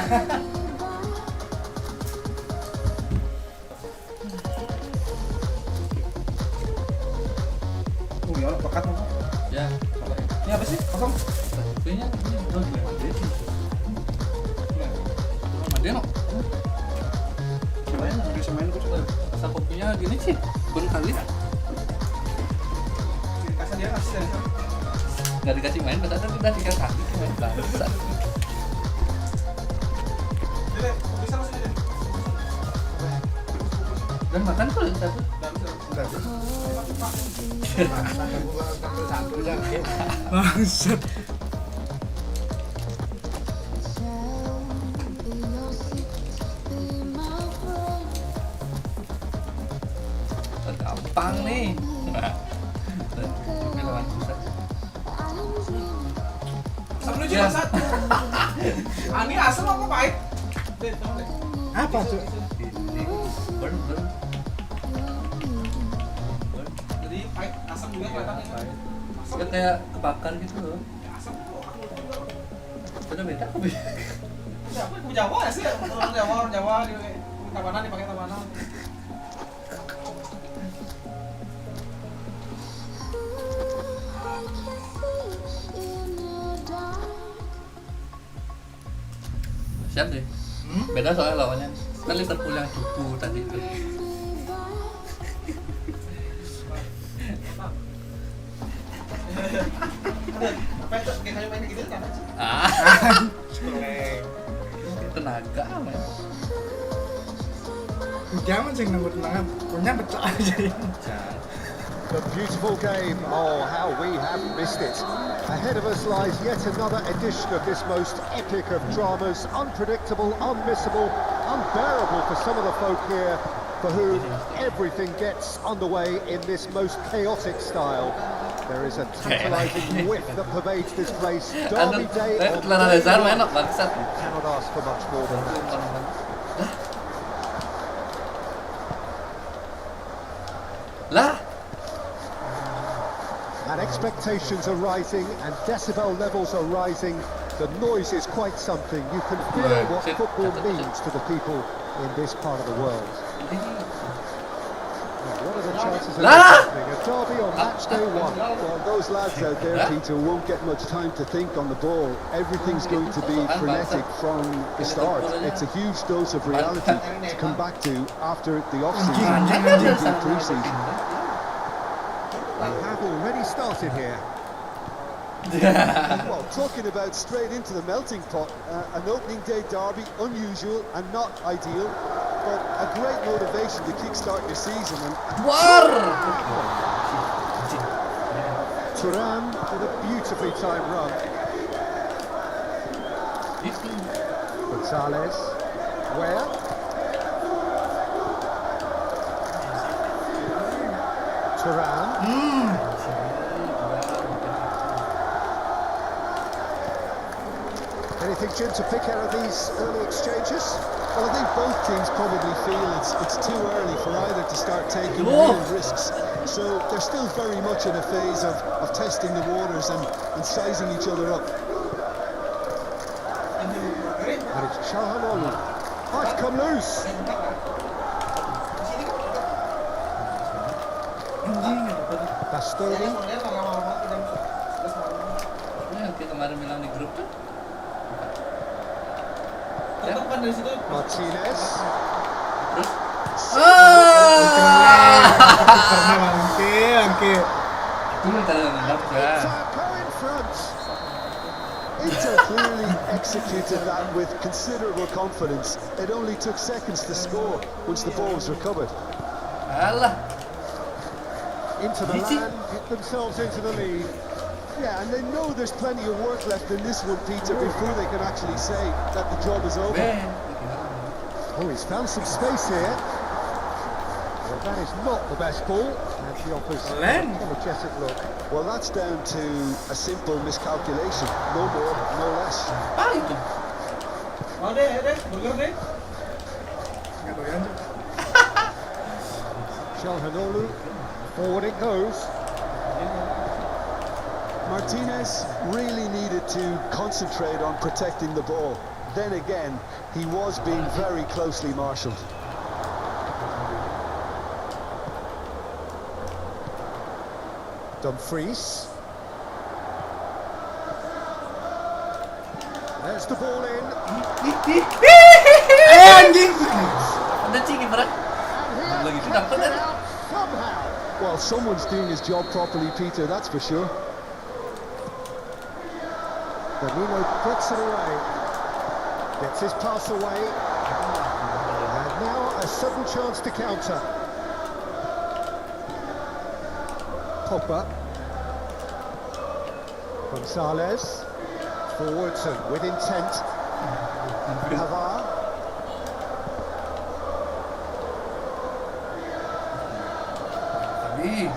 Oh ya, pekat apa? Ya. Ini apa sih? Kosong. Kayaknya ini udah Made. Made no. Bisa main kok coba. Rasa kopinya gini sih. Baru kali Kasih dia kasih. nggak dikasih main, padahal kan udah dikasih kaki main bangsa. Dede, bisa masuk Dede. Dan makan tuh satu. Bangsat. Gampang nih. Ini lawan susah. Sebelum dia masak. Ani asam apa pahit? Dede, tolong deh. Apa tuh? Ini burn. Jadi pahit, asam juga kelihatannya. Asam. Ya kayak kebakar gitu loh. Asam tuh aku Bener beda kopi. Siapa yang Jawa ya sih? Orang Jawa di tabanan dipakai tabanan. Siap deh. Beda soalnya lawannya. Kan Liverpool yang cupu tadi itu. Apa itu? Kayak kayu main gitu kan? Ah. Tenaga men. Jangan sih nunggu tenangan, punya pecah aja ya. The beautiful game. Oh, how we have missed it. Ahead of us lies yet another edition of this most epic of dramas. Unpredictable, unmissable, unbearable for some of the folk here, for whom everything gets underway in this most chaotic style. There is a tantalizing whiff that pervades this place. Derby day on Celana day dasar one. enak bangsat. Cannot ask for much more than that. Lah, And expectations are rising and decibel levels are rising. The noise is quite something. You can feel Right. what football means to the people in this part of the world. What are the chances of this happening? A derby on match day one. Well, those lads out there, Peter, won't get much time to think on the ball. Everything's going to be frenetic from the start. It's a huge dose of reality to come back to after the off-season and the pre-season. They have already started here. Well, talking about straight into the melting pot, an opening day derby, unusual and not ideal, but a great motivation to kickstart your season. And war. Turan with a beautifully timed run. Gonzalez. Where? Turan. Anything, Jim, to pick out of these early exchanges? well, I think both teams probably feel it's too early for either to start taking Oh. real risks. So they're still very much in a phase of testing the waters and sizing each other up. And it's Chahanolu. Oh, it's come loose. Bastoni. Yang kita kemarin bilang di grup tuh. Tetap kan dari situ. Martinez. Terus Karena bangke. itu minta nendang ya. Go in front. Inter clearly executed that with considerable confidence. It only took seconds to score once the ball was recovered. Alah. Into the land, get themselves into the lead. Yeah, and they know there's plenty of work left in this one, Peter, before they can actually say that the job is over. Ben. Oh, he's found some space here. Well, that is not the best ball. And he offers an Len. apologetic look. Well, that's down to a simple miscalculation. No more, no less. Apa itu? Oh deh, burger deh. Nggak doyan tuh. Chahanolu. Forward it goes. Martinez really needed to concentrate on protecting the ball. Then again, he was being very closely marshalled. Dumfries. There's the ball in. Anjing. Ada cing berat. Lagi itu dapat kan? somehow. Well, someone's doing his job properly, Peter, that's for sure. Danilo puts it away. Gets his pass away. And now a sudden chance to counter. Pogba. Gonzalez. Forwards and with intent. Pavard. Tapi,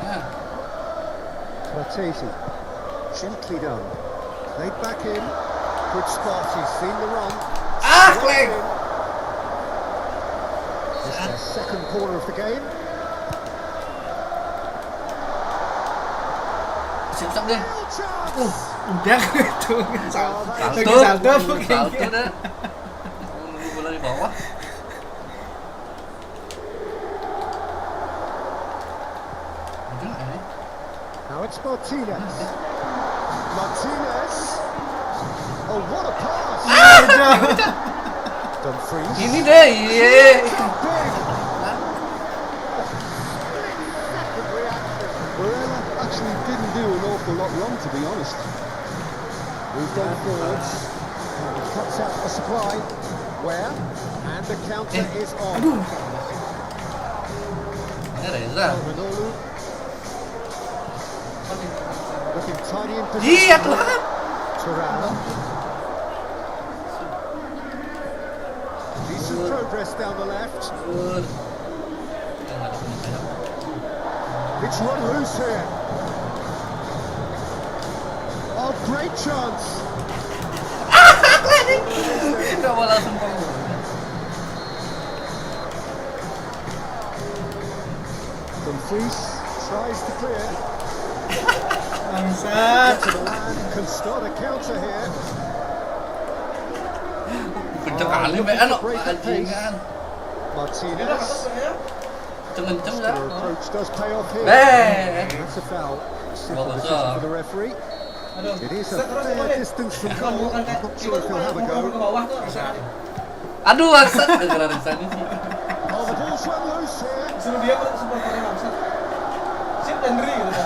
ya. Martesi. Gently done. Laid back in. Good spot. He's seen the run. Kleng. This is the second corner of the game. Siap-siap deh. Real chance. Udah gitu. Oh, Lagi Salto. salto apa Salto kayaknya? dah. Nunggu bola di bawah. Udah nggak ini? Now it's Martinez. Martinez. Oh, what a pass! Dumfries. Ini deh, iya. Big. Barella actually didn't do an awful lot wrong, to be honest. Moved on forwards. And he cuts out the supply. Where? And the counter is on. Ini Reza. Manolo. Looking tiny in Iya position. Tuhan. Thuram. Decent progress down the left. Nggak ada penyelesaian. It's run loose here. Oh, great chance. Nggak mau langsung ngomong. Dumfries tries to clear. Bangsat. To the land, can start a counter here. Kenceng kali, BN loh. Anjingan. Martinez. Kenceng-kenceng The dah. approach does pay off here. That's a foul. Simple Well, decision so- for the referee. It is a fair distance from goal. I'm not sure if he'll have a go. Aduh, maksud dengeran Reza ini sih. Oh, the ball's run loose here. Suruh dia supporternya bangsat. Sip dan Dri gitu.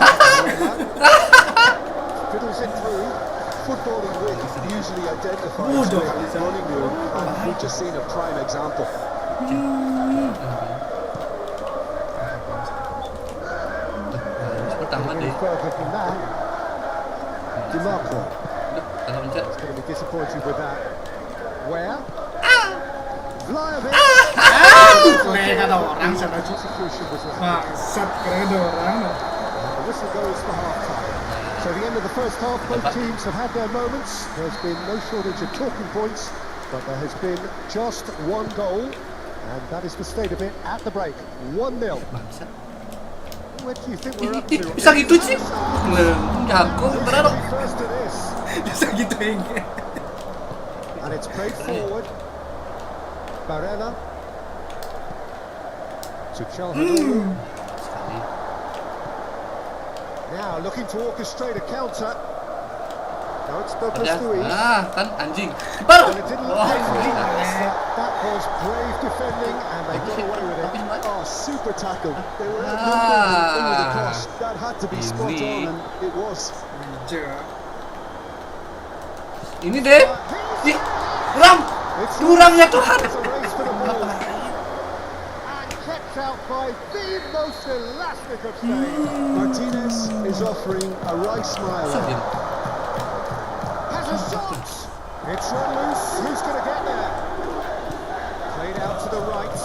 Fiddles it through. Footballing width usually identifies with his running room, and we've just seen a prime example. Pertama Any deh. further than that, DiMarco Aduh, salah pencet. is going to be disappointed with that. Where? Vlahovic. Kayak kata orang sana cuy. Execution was lacking. Bangsat, keren ada orang. And the whistle goes for half-time. So the end of the first half, both teams have had their moments. There's been no shortage of talking points, but there has been just one goal, and that is the state of it at the break. 1-0. Bangsat. What do you think we're up Ih, to? bisa gitu sih. Jago, bener dong. First to this, Bisa gitu ya. and it's played forward. Barella to Calhanoglu. Sekali. Now looking to orchestrate a counter. Now it's Udah. Berpestui. Ah, kan anjing. Kiper. And it didn't look Wah, like anjing. that was brave defending, and they got away with it. Oh, super tackle. They were able Ah. to with the cross. That had to be spot Ini. on, and it was. Ini deh. Ih, Ram. It's Durang ya Tuhan. It's a race for the ball. And kept out by the most elastic of saves. Martinez is offering a right smile. Masa dia? Has a shot. It's run loose. Who's going to get there? Played out to the right.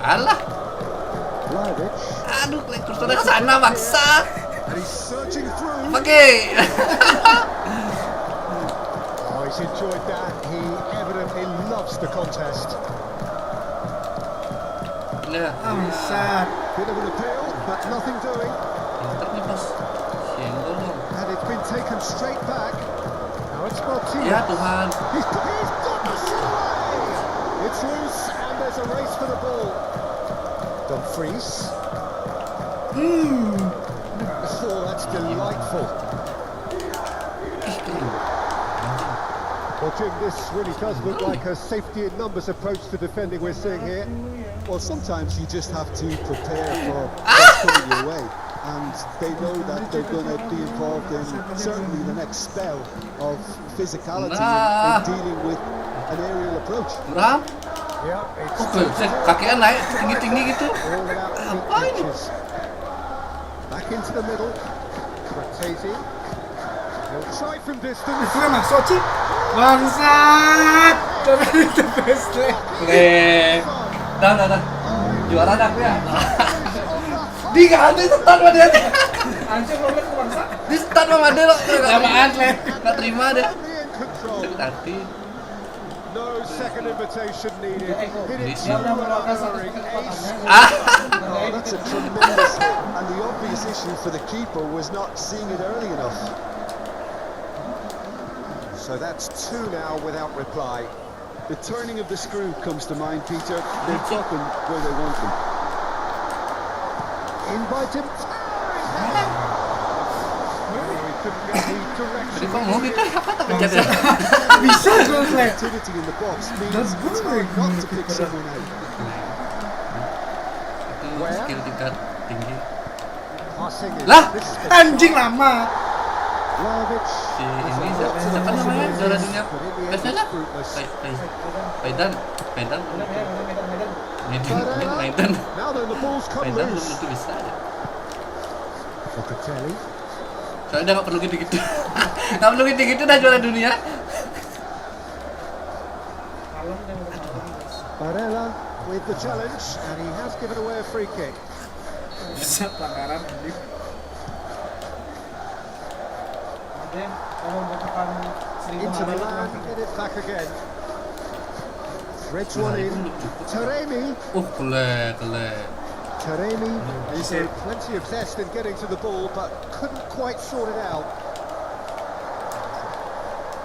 Alah. Vlahovic. Aduh, kursornya ke sana maksa. And he's searching through. Pakai. Oh, he's enjoyed that. He evidently loves the contest. Nah, Bangsat. Bit of an appeal, but nothing doing. pinter nih bos. Sienggol dong. And it's been taken straight back. Now it's Ya Martinez. Tuhan. He's got the shot away. It's loose, and there's a race for the ball. Dumfries. Oh, that's delightful. Well, Jim, this really does look like a safety in numbers approach to defending we're seeing here. Well, sometimes you just have to prepare for what's coming your way. And they know that they're going to be involved in certainly the next spell of physicality in dealing with an aerial approach. Kurang. Yeah, it's Kakinya naik tinggi-tinggi gitu. all about Apa the ini? pitches. Back into the middle. Cortese. He'll try from distance. Itu kan masuk Ci. Bangsat. Coba itu best leg. Dah. Juara dah aku ya. Diganti setan sama dia. Anjir lo liat ke bangsat. Di setan sama dia loh. Lamaan leh. Nggak terima dia. Totally in control. Sakit hati. No second invitation needed. Hit it Edisi. through and unerring. Ace. Oh, that's a tremendous hit. And the obvious issue for the keeper was not seeing it early enough. So that's two now without reply. The turning of the screw comes to mind, Peter. They've got them where they want them. Invite him. He couldn't get the Jadi direction. kok mau gitu apa tak pencet ya? Bisa gol leg. Activity in the box means That's it's good. hard not to pick someone out. Itu skill tingkat tinggi. Passing is Lah, this is Anjing lama. Vlahovic. Si ini siapa namanya juara dunia biasanya lah Medan Now then, the ball's come belum loose. tentu bisa ya. Locatelli. Soalnya dia nggak perlu gitu-gitu. Nggak perlu gitu-gitu dah juara dunia. Barella with the challenge, and he has given away a free kick. Bisa pelanggaran anjing. Into Milan, get it back again. Threads one in. Taremi. Kele. Taremi showed plenty of zest in getting to the ball, but couldn't quite sort it out.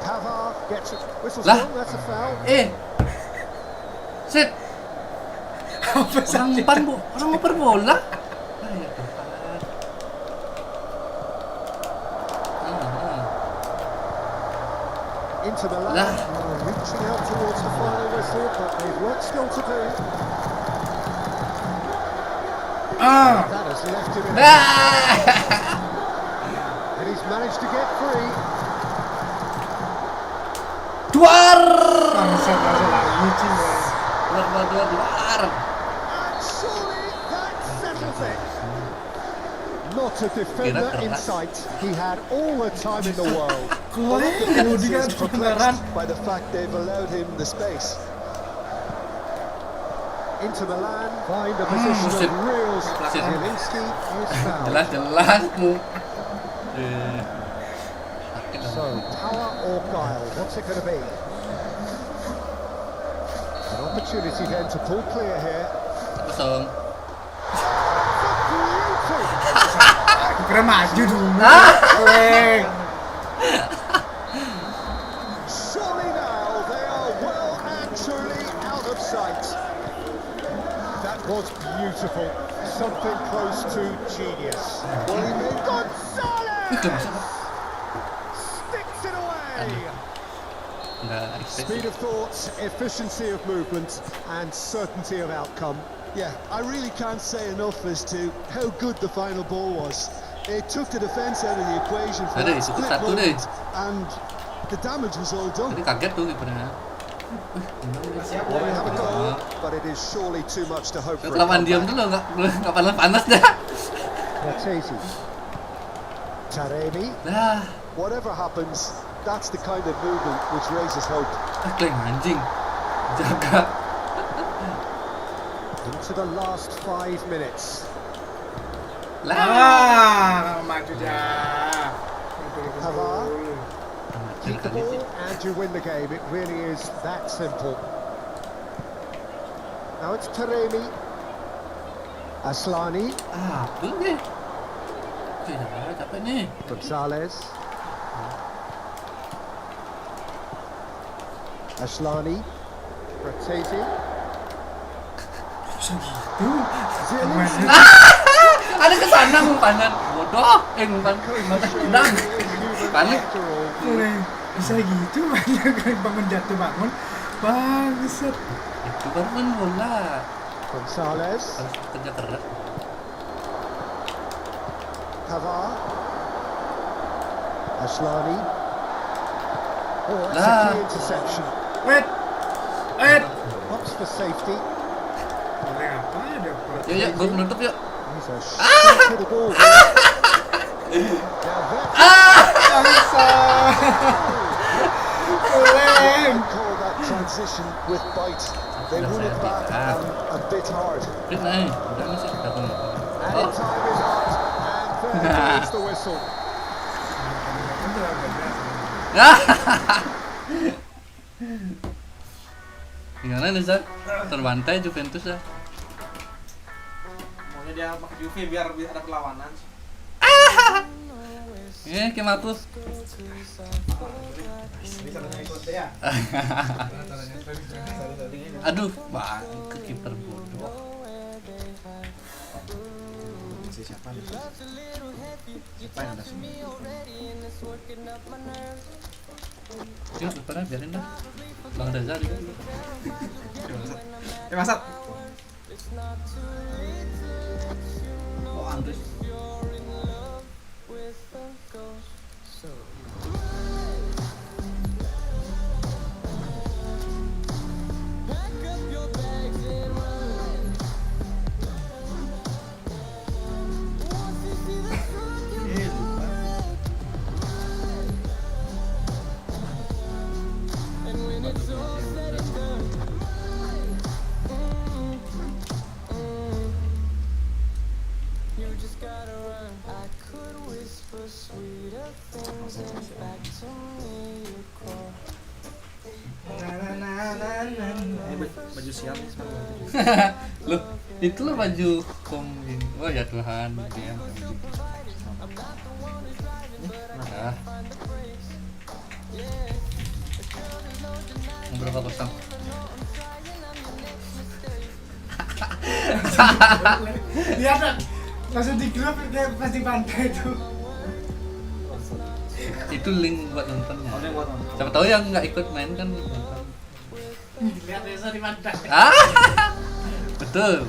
Pavard gets it. Whistle's Lah. wrong, that's a foul. Set. Apa sih? Orang ngoper bola. Ah, ya Tuhan. Into Milan, Lah. reaching out towards the final whistle, but they've work still to do. Ah. That has left him in a Ah! and he's managed to get free. Duar. Bangsat masuk lagi Ci. Duar. And surely that settles it. Not a defender in sight. He had all the time in the world. Keluar Defense dia is pelanggaran. perplexed by the fact they've allowed him the space. Into Milan, find a position Shit. of real Shit. Zielinski is fouled. Jelas mu. So, power or guile, what's it going to be? An opportunity then to pull clear here. Kosong. Beauty! Kira maju dulu. Leg. Surely now they are well and truly out of sight. That was beautiful. Something close to genius. Well, he made Gonzalez! Sticks it away! Enggak Speed of thought, efficiency of movement, and certainty of outcome. Yeah, I really can't say enough as to how good the final ball was. It took the defence out of the equation for Ada, that itu split satu moment, and the damage was all done. Tadi kaget tuh kipernya. Well, they have a goal, but it is surely too much to hope for a Lawan diam comeback. dulu nggak panas dah. Cortese. Taremi. Dah, Whatever happens, that's the kind of movement which raises hope. kleng anjing. Jaga. Into the last 5 minutes. Lah. Ah, maju dah. Pavard. Keep the Kali ball sih. and you win the game. It really is that simple. Now it's Taremi. Aslani. Belum deh. Capek nih. Gonzalez. Aslani. Cortese. Zielinski. Ada ke sana umpannya. Bodoh. Umpan. Tendang. Panik. After all, Leg. Bisa gitu banyak bangun jatuh bangun. Bangsat. Itu baru main bola. Gonzalez, Harus kerja keras. Pavard, Ashlani. Oh, that's Lah. a key interception. Wait. Opts for safety. Boleh apa ada Pak? Yuk, gue menutup yuk. He's a shot to the ball. Now Bangsat. Keren. Call that transition with bite. They run it back a bit hard. Fit naik. Udah masih kita punya. and time is out, and there goes the whistle. Gimana nih Zak? Terbantai Juventus ya? Maunya dia pakai Juve biar ada perlawanan. Kayak matus. Aduh, bang, ke kiper bodoh. Siapa nih? Siapa yang ada sini? Yuk, depannya biarin dah. Bang Reza juga. Masat. Oh, Andres. Baju sial nih sekarang. Loh, itulah baju koming. Oh ya Tuhan, dia. Ah. Berapa kosong? Lihat kan? Langsung di grup kayak pasti pantai itu. Itu link buat nontonnya. Oh, dia buat nonton. Siapa tahu yang nggak ikut main kan nonton. Lihat Reza di pantai. Ah, betul.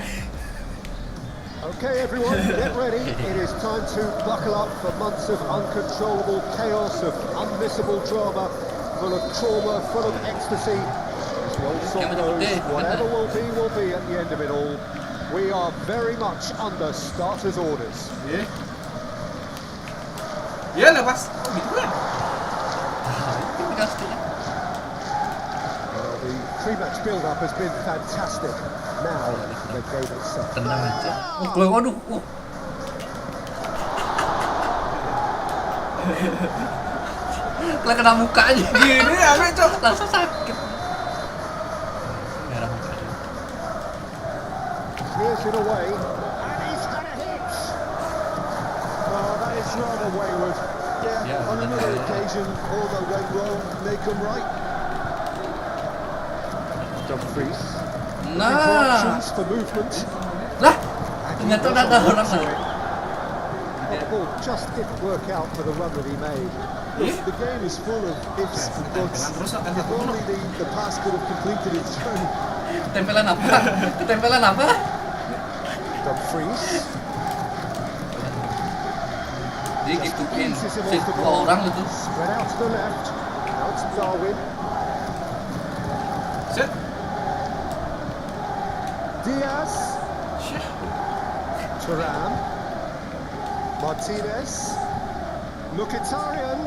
Okay, everyone, get ready. It is time to buckle up for months of uncontrollable chaos, of unmissable drama, full of trauma, full of ecstasy. As the old song goes, whatever will be at the end of it all. We are very much under starters' orders. Iya lepas. Oh, gitu kan? Well, the pre-match build-up has been fantastic. Now the game itself. Tenang aja. Waduh. Kalau kena muka aja. Gini ya, Cok. Langsung sakit. Merah muka. Clears it away, and he's got a hit. Oh, that is rather wayward. Yeah, on another occasion, all that went wrong may come right. Dumfries. Nah, Options for movement. lah. Ternyata udah ada orang Well, lain. the ball just didn't work out for the run that he made. Look, the game is full of ifs and buts. If only the pass could have completed its journey. Ketempelan apa? Ketempelan apa? Dumfries. Dia gituin. Si dua orang itu. Spread out to the left. Out to Darwin. Set. Diaz. Thuram. Martinez. Mkhitaryan.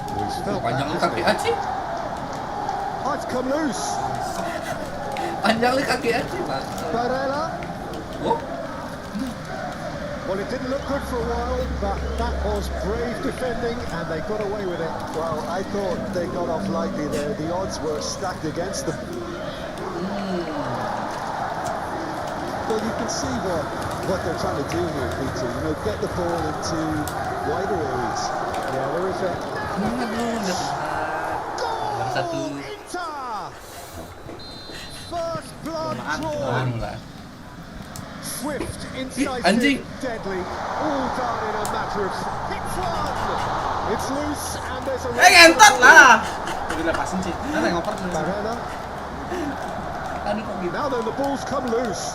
He's felt Panjang lu that, kaki hasn't he? aci. Oh, it's come loose. Panjang lu kaki aci, Bang. Barella. Oh, Well, it didn't look good for a while, but that was brave defending, and they got away with it. Well, I thought they got off lightly there. The odds were stacked against them. Well, you can see what they're trying to do here, Peter. You know, get the ball into wider areas. Yeah, there is a aduh, udah baru satu. Inter. First blood drawn. Baru lah. Swift, anjing. incisive, deadly. All done in a matter of... Hits one! It's loose and there's a Ngentot lah. Udah dilepasin sih. Ada yang ngoper terus. Barella. Aduh kok gitu. Now then, the ball's come loose.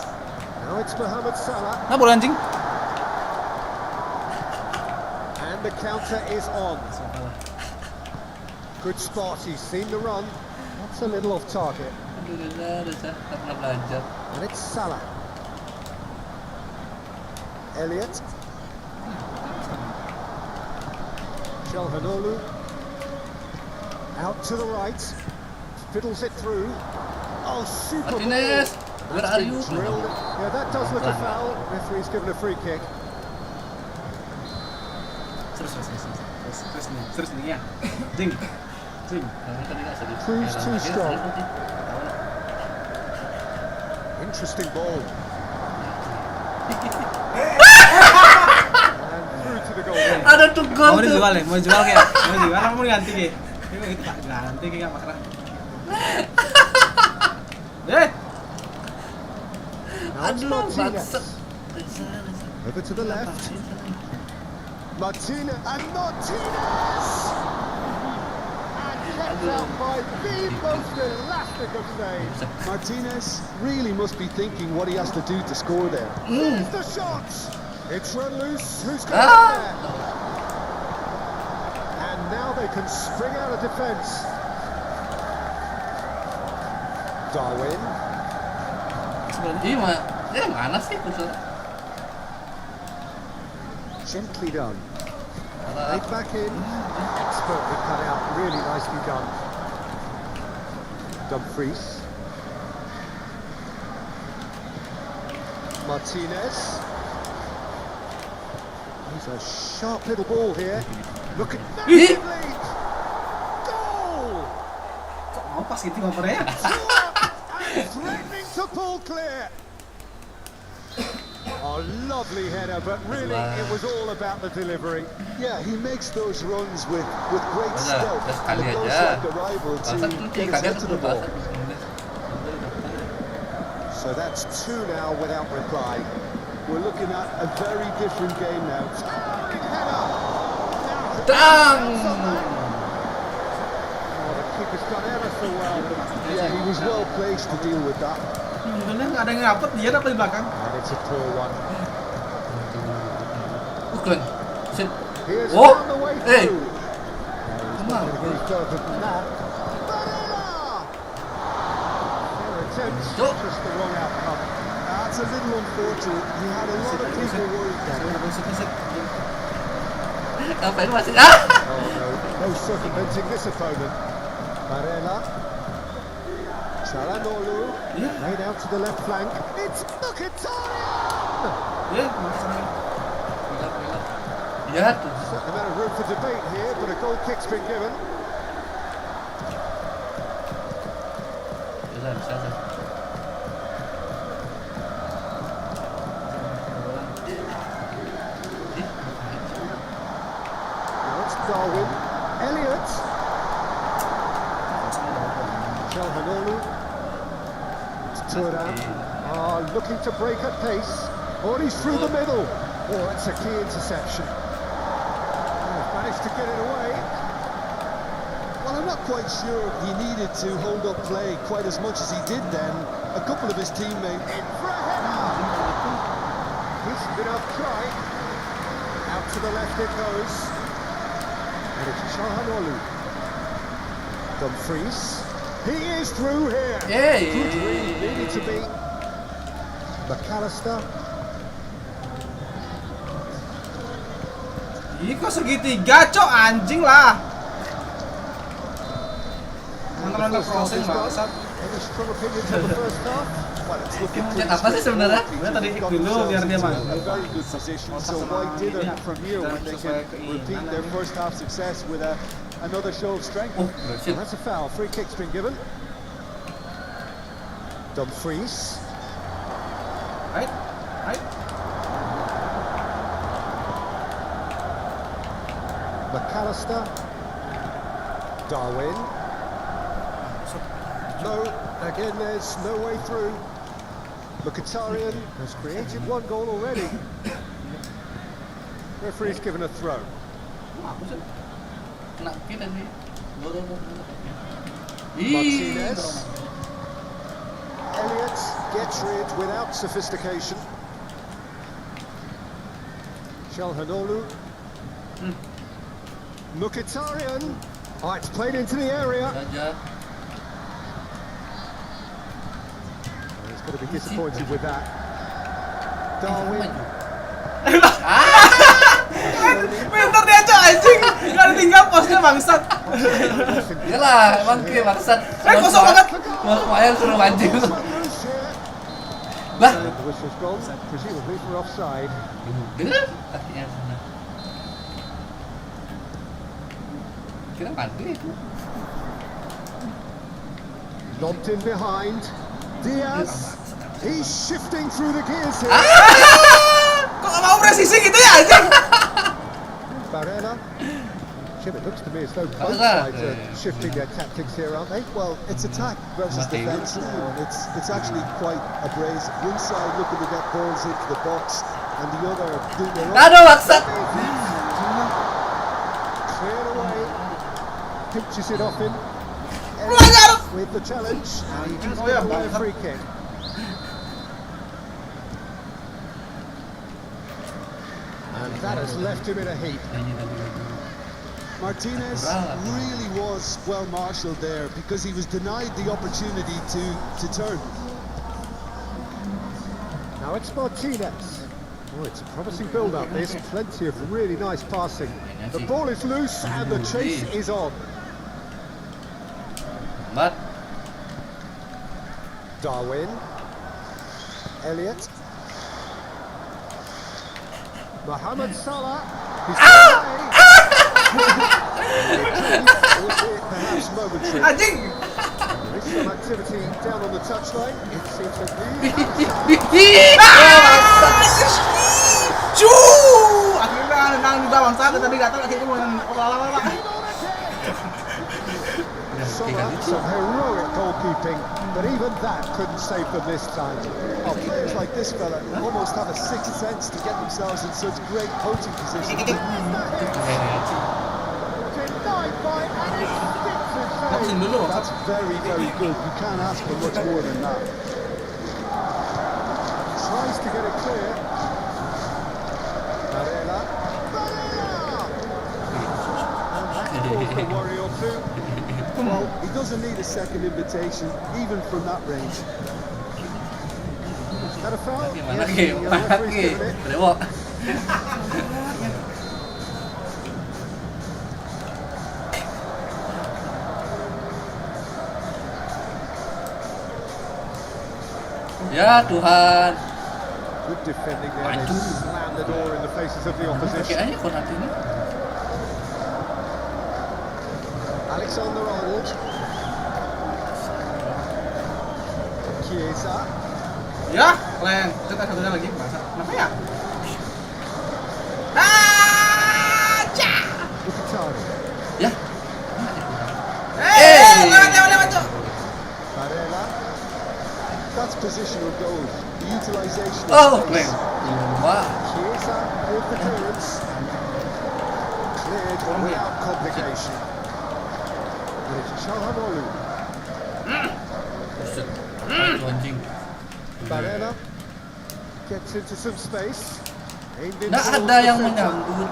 Now it's Mohamed Salah. Nah, bola anjing. And the counter is on. Good spot, he's seen the run. That's a little off target. Alhamdulillah, udah saya tak pernah belajar. And it's Salah. Elliot. Calhanoglu. Out to the right. Fiddles it through. Oh, super Martinez, ball. where are you? Drilled. Yeah, that does look a foul. Referee's given a free kick. Terus nih ya. Jing. Proves too strong. Interesting ball. And through to the goal. Ada tuh gol Mau tuh. dijual ya? Mau dijual kayak? Mau dijual apa mau diganti kayak? Ini itu tak ganti kayak masalah. Now it's Aduh, Martinez. bangsat. Over to the left. Martinez and Martinez! And kept out by the most elastic of saves. Martinez really must be thinking what he has to do to score there. Here's the shot! It's run loose. Who's got it there? And now they can spring out of defence. Darwin. Iya, mana sih kusur? Gently done. Right back in. Expertly cut out. Really nicely done. Dumfries. Martinez. He's a sharp little ball here. Look at that lead. Goal! Kok mau pas gitu ngopernya? And threatening to pull clear. A lovely header, but really it was all about the delivery. Yeah, he makes those runs with great Udah, stealth. udah sekali And it goes aja. like the rival to Bangsat tuh get his kaget head to tuh the ball. bangsat. So that's two now without reply. We're looking at a very different game now. Dang! Oh, the keeper's done ever so well. Yeah, he was well placed to deal with that. Sebenarnya nggak ada yang dapet, dia dapat di belakang. And it's a poor one. Bukan. Shit. Here's Oh, found the way hey. through. He's not going to go further than that. Barella! Their attempts, Oh. just the wrong outcome. That's a little unfortunate. He had a lot of people worried there. Ngapain masih? Oh no, no circumventing this opponent. Barella. Calhanoglu. Laid out to the left flank. It's Mkhitaryan! Iya, maksudnya. Ya tuh. Certain amount of room for debate here, but a goal kick's been given. Bisa. Now it's Darwin. Elliot. Calhanoglu. It's Turan. Looking to break at pace. Oh, he's through the middle. Oh, that's a key interception. Oh, managed to get it away. Well, I'm not quite sure he needed to hold up play quite as much as he did then. A couple of his teammates. In for a header. Decent enough try. Out to the left it goes. And it's Calhanoglu. Dumfries. He is through here. Yeay. Needed to be. McAllister. Ih, kok segitiga, cok, anjing lah. Mana crossing bangsat. Any strong opinions on the first half? Well, it's looking Cek apa sih sebenarnya? Gue tadi kick dulu biar dia a masuk. very good position. So why dither from here when they can repeat their first half success with another show of strength? Oh, shit. Well, that's a foul. Free kick's been given. Dumfries. Right. McAllister. Darwin. No, again there's no way through. Mkhitaryan has created one goal already. Referee's given a throw. Apa sih? kena kita nih. Martinez. Elliott gets rid without sophistication. Çalhanoğlu. Mkhitaryan. Oh, it's played into the area. Saja. He's going to be disappointed with that. Darwin. Pintar dia Cok anjing. Enggak ditinggal posnya bangsat. Iyalah, emang ke maksud. Kosong banget. Mau main suruh mancing. Lah, The whistle's gone, presumably for offside. dengar kakinya sana. Kira mati itu. Lobbed in behind. Diaz. He's shifting through the gears here. Kok nggak mau presisi gitu ya anjing? Barella. Jim, it looks to me as though both Barella. sides are shifting their tactics here, aren't they? Well, it's attack versus Mati. defence now, and it's actually quite abrasive. One side looking to get balls into the box, and the other doing their own. Aduh, maksud. Cleared away. Pinches it off him. Pelanggar. With the challenge. And he does Oh, yeah, get a bang. free kick. And that has left him in a heap. Martinez really was well marshalled there because he was denied the opportunity to turn. Now it's Martinez. Oh, it's a promising build-up. There's plenty of really nice passing. The ball is loose and the chase is on. Mat. Darwin. Elliott. Mohamed Salah. He's Perhaps momentary. Anjing. There's some activity down on the touchline. It seems to be. Cu. Akhirnya nendang juga bangsat tadi datang akhirnya mau lala. Salah, some heroic goalkeeping, but even that couldn't save them this time. Oh, players like this fella almost have a sixth sense to get themselves in such great coaching positions. Denied by an instinctive Vaksin save. dulu. That's very, very good. You can't ask for much more than that. Tries to get it clear. Barella. And that caused a worry or two. Well, he doesn't need a second invitation, even from that range. Is that a foul? Gimana Yes, ke? the Mana referee's ke? given it. Brewok. Ya Tuhan. Good defending there. They Aduh. slam the door in the faces of the Pakai opposition. aja Konate ini. Alexander-Arnold. Chiesa. Ya, kalian cetak satunya lagi bangsat. Kenapa ya? Mkhitaryan. Ya. Lewat Cok. Barella. That's positional goal. The utilisation of Oh, space. keren. Wah. Chiesa with the clearance. Cleared without complication. And it's Çalhanoğlu. Buset. Itu anjing. Barella gets into some space. Aimed in Nggak towards ada the yang centre. menyambut.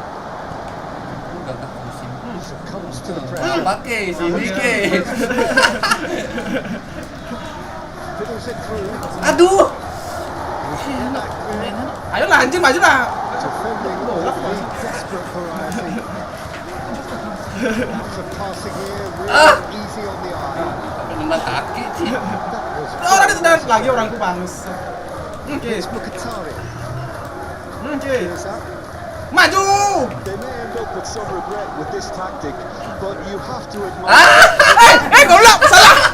Udah tak pusing. Succumbs to the Ah, pressure. pakai sini ke. Fiddles it through. Aduh. Ayolah anjing maju lah. Defending of the desperate variety. Lots of passing here, really easy on the eye. Kena kaki sih. That was Orang ditendang lagi orangku bangus. Oke. Here's Mkhitaryan. Oke. Chiesa. Maju. They may end up with some regret with this tactic, but you have to admire. Goblok,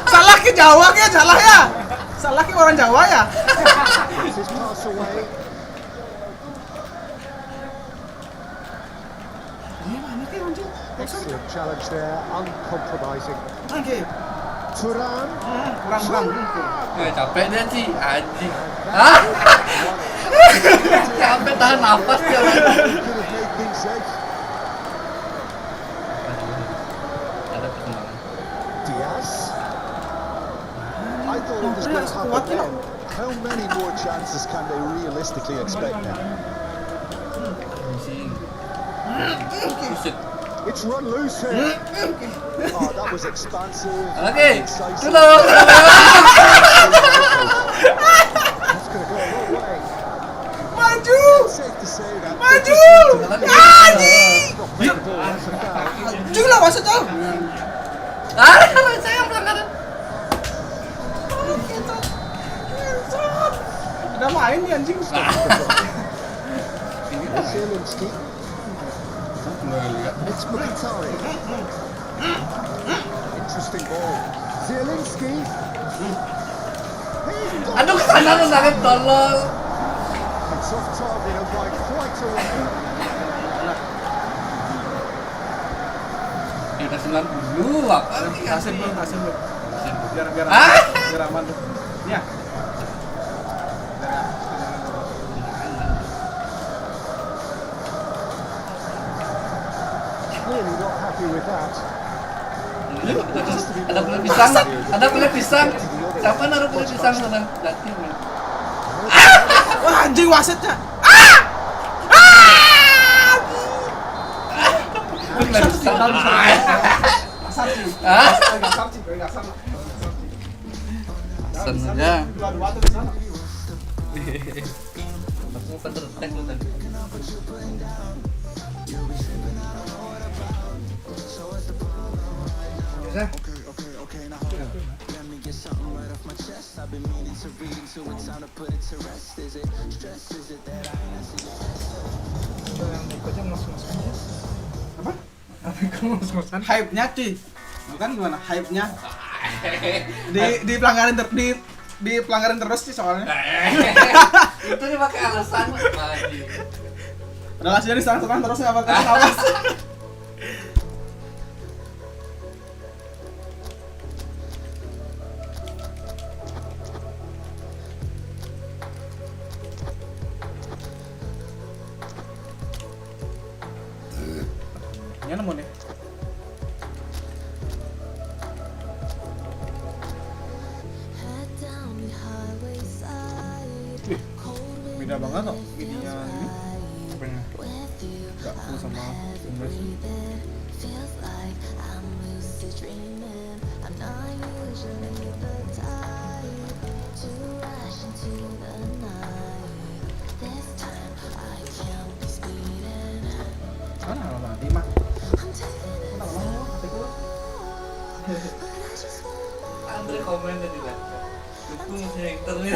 salah ke Jawa ke salah ya? Salah ke orang Jawa ya? Gets his pass away. Gimana ke anjing? Excellent challenge there, uncompromising. Oke. Turan. Kurang. Capek dia sih anjing. Hah? Capek tahan nafas dia. Could have made things safe. nggak sekuat ya. How many more chances can they realistically expect now? Buset. It's run loose here. Oh, that was expansive. Oke, incisive. tutup. That's going to go a long way. Maju. It's safe to say that. Maju. Not the ball, that's a foul. Maju lah maksudnya. Saya pelanggaran. Udah main nih anjing. Zielinski. It's Mkhitaryan. Interesting ball. Zielinski. Aduh, kesana lu nangis tolol. It's off target and by quite a way. Ya udah 90 apa nih? Kasih belum. Biar Ah! biar aman tuh. Ya. Clearly not happy with that. Ada kulit pisang, ada kulit pisang. Siapa naruh kulit pisang sana? Datin. Wah anjing wasitnya. Sengaja. Aku pentertek lu tadi. Bisa? Hype-nya cuy. Bukan gimana? Hype-nya. Di pelanggaran di pelanggaran terus sih soalnya. Itu dia pakai alasan lagi. Udah lah jadi serang terus enggak bakal awas. Ya nemu nih. Beda banget kok ininya ini. Apanya? Gak full sama Gomez. Mana lama lima? Andre komen tadi lah. Dukung si Hector nih.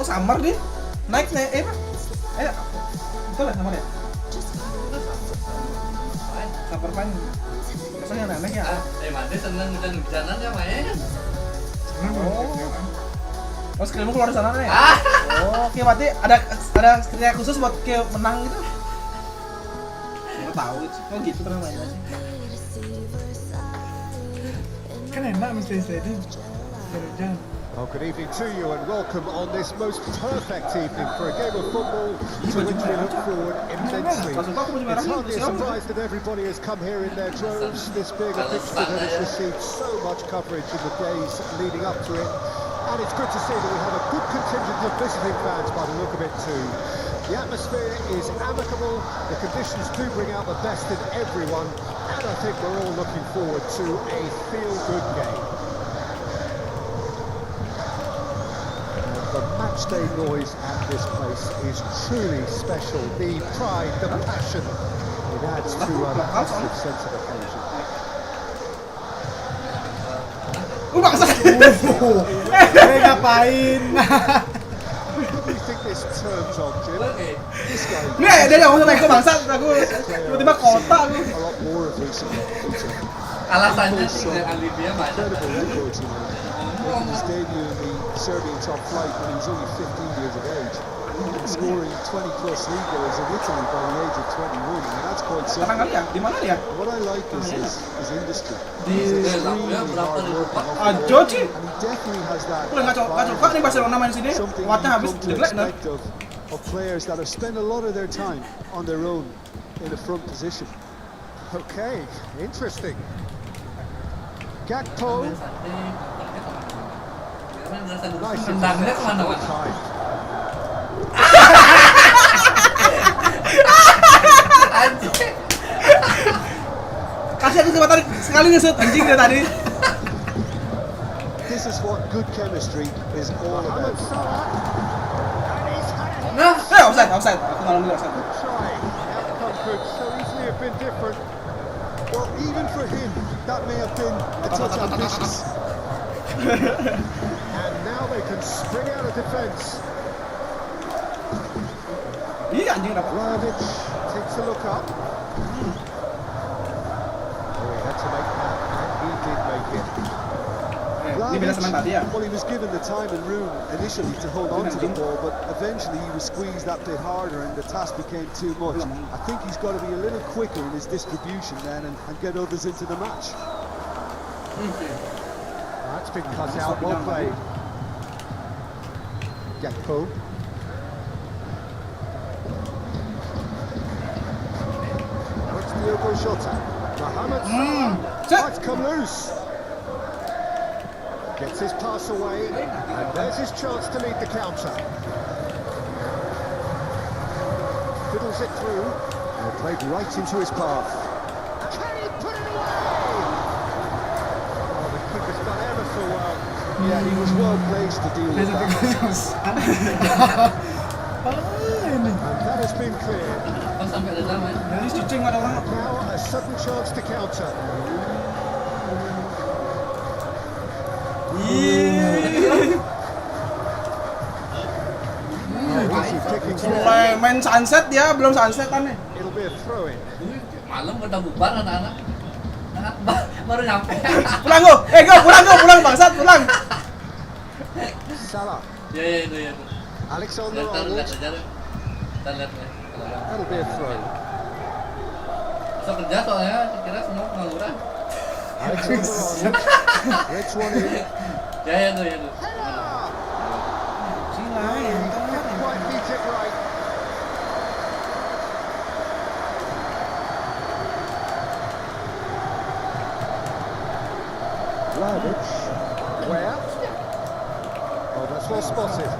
Oh samar dia. Naik nih, Pak. Betul lah samar ya? Samar pan. Rasanya aneh ya. Mande seneng hujan-hujanan ya main. Oh, skillmu keluar sana nih. Ah. Oh, oke berarti ada kriteria khusus buat kayak menang gitu. Enggak tahu sih. Oh gitu pernah main aja. Kan enak mesti steady. Hujan. Oh, good evening to you and welcome on this most perfect evening for a game of football to which we look forward immensely. It's hardly a surprise that everybody has come here in their droves, this being a fixture that has received so much coverage in the days leading up to it. And it's good to see that we have a good contingent of visiting fans by the look of it too. The atmosphere is amicable, the conditions do bring out the best in everyone, and I think we're all looking forward to a feel-good game. The matchday noise at this place is truly special. The pride, the passion, it adds to a positive sense of occasion. Bangsa. Ngapain? We think this turns on, Jim. This game. Nih, dia ngomong sama aku bangsa, aku tiba-tiba kota aku. A lot more of recent. Alasannya sih dengan Libya banyak. Incredible records, you know. He's debuted in the Serbian top flight when he was only 15 years of age. Scoring 20 plus league goals in Italy by the age of 21. I mean, that's quite Kapan something. kali ya? Di mana dia? What I like is his industry. Di Extremely hard working. Ajo sih. And he definitely has that. Udah nggak cocok nih Barcelona main sini. Something Kuatnya habis you've come to jelek dah. expect of of players that have spent a lot of their time on their own in a front position. Okay, interesting. Gakpo, nice Tendangnya interception on kemana-mana. time. Anjing. Kasih kesempatan sekali ngesut anjing dari tadi. This is what good chemistry is all Mohamed about. Salah, and he's had a Nah, Offside. Aku malam dulu offside. try. Outcome could so easily have been different. Well, even for him, that may have been a touch ambitious. And now they can spring out of defence. Iya anjing dapat. Vlahovic takes a look up. Oh, he had to make that, and he did make it. Ini beda sama yang tadi ya. Well, he was given the time and room initially to hold on to the ball, but eventually he was squeezed that bit harder and the task became too much. I think he's got to be a little quicker in his distribution then and get others into the match. That's been cut out, well played. Gakpo. Now it's Diogo Jota. Mohamed Salah might come loose. Gets his pass away, and there's his chance to lead the counter. Fiddles it through. And played right into his path. Can he put it away? Oh, the keeper's done ever so well. Yeah, he was well placed to deal with that. And that has been clear. pas sampai ada zaman. Ini cicing ada orang. Now a sudden chance to counter. Edisi picking Mulai main sunset dia belum sunset kan nih. It'll be a throw in. Malam udah bubar anak-anak. Baru nyampe. Pulang go. Pulang bangsat, pulang. Salah. Ya itu ya. Alexander Lihat Arnold. aja deh. Kita lihat ya. That'll be a throw. Bisa kerja soalnya kira semua pengangguran. Alexander Arnold. Reds one in. Ya itu ya itu. Didn't quite beat it right. Vlahovic. Where? Oh, that's well spotted.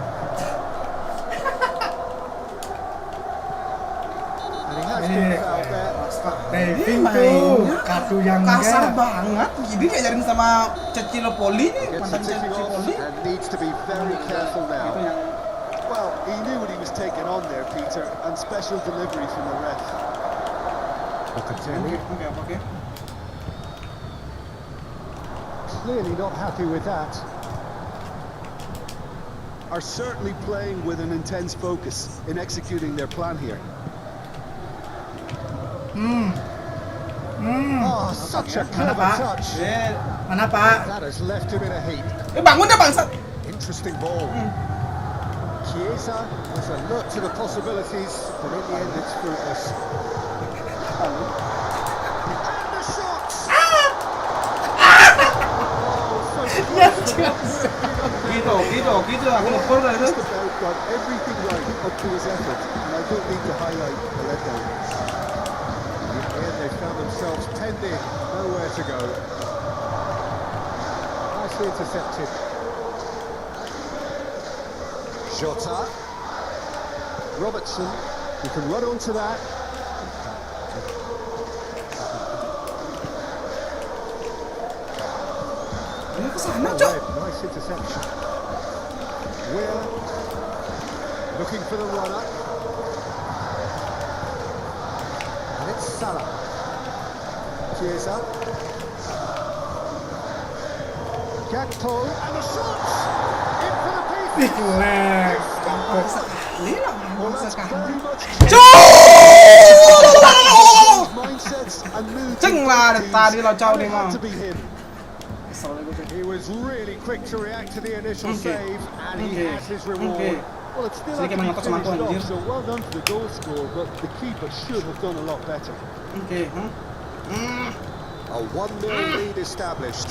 And he has been fouled there. Diving tuh, kartu yang Kasar enggak. banget. Jadi diajarin sama Cecilo Poli nih, Gets mantan the tipping Cecilo off Poli. and needs to be very careful Itu now. yang Well, he knew what he was taking on there, Peter, and special delivery from the ref. oke. Clearly not happy with that. Are certainly playing with an intense focus in executing their plan here. Oh, such a Mana clever Pak? touch. Mana Pak? That has left him in a heap. Bangun deh bangsat. Interesting ball. Chiesa was alert to the possibilities, but in the end it's fruitless. And the shots! Oh, so close. Gitu aku ngepur dari Just itu. about got everything right up to his effort, and I don't need to highlight the letdowns. In the end they found themselves penned in, nowhere to go. Nicely intercepted. Jota. Robertson, You can run onto that. Ini kesana oh, cok. nice interception. Weir looking for the runner. And it's Salah. Chiesa. Gakpo and the shots! In for the pieces! Big leg. Ini lah Well, bangsa that's sekarang. very much mindsets and moods. Ceng lah dari tadi lo cau And nih it had mah. to be him. He was really quick to react to the initial Okay. save, and he Okay. has his reward. Okay. Well, it's still Sedikit had to be mengotot sama finished tuan, off, anjir. so well done for the goal score, but the keeper should have done a lot better. Oke. A 1-0 lead established.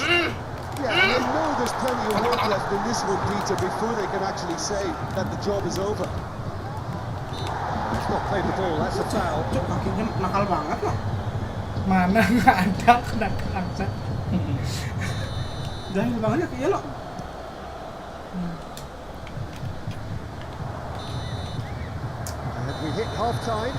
Yeah, and they know there's plenty of work left in this one, Peter, before they can actually say that the job is over. not played the ball, that's a foul. Cuk, kakinya nakal banget loh. Mana nggak ada kena langsung. Jahil banget ya kayak lo. And we hit half-time,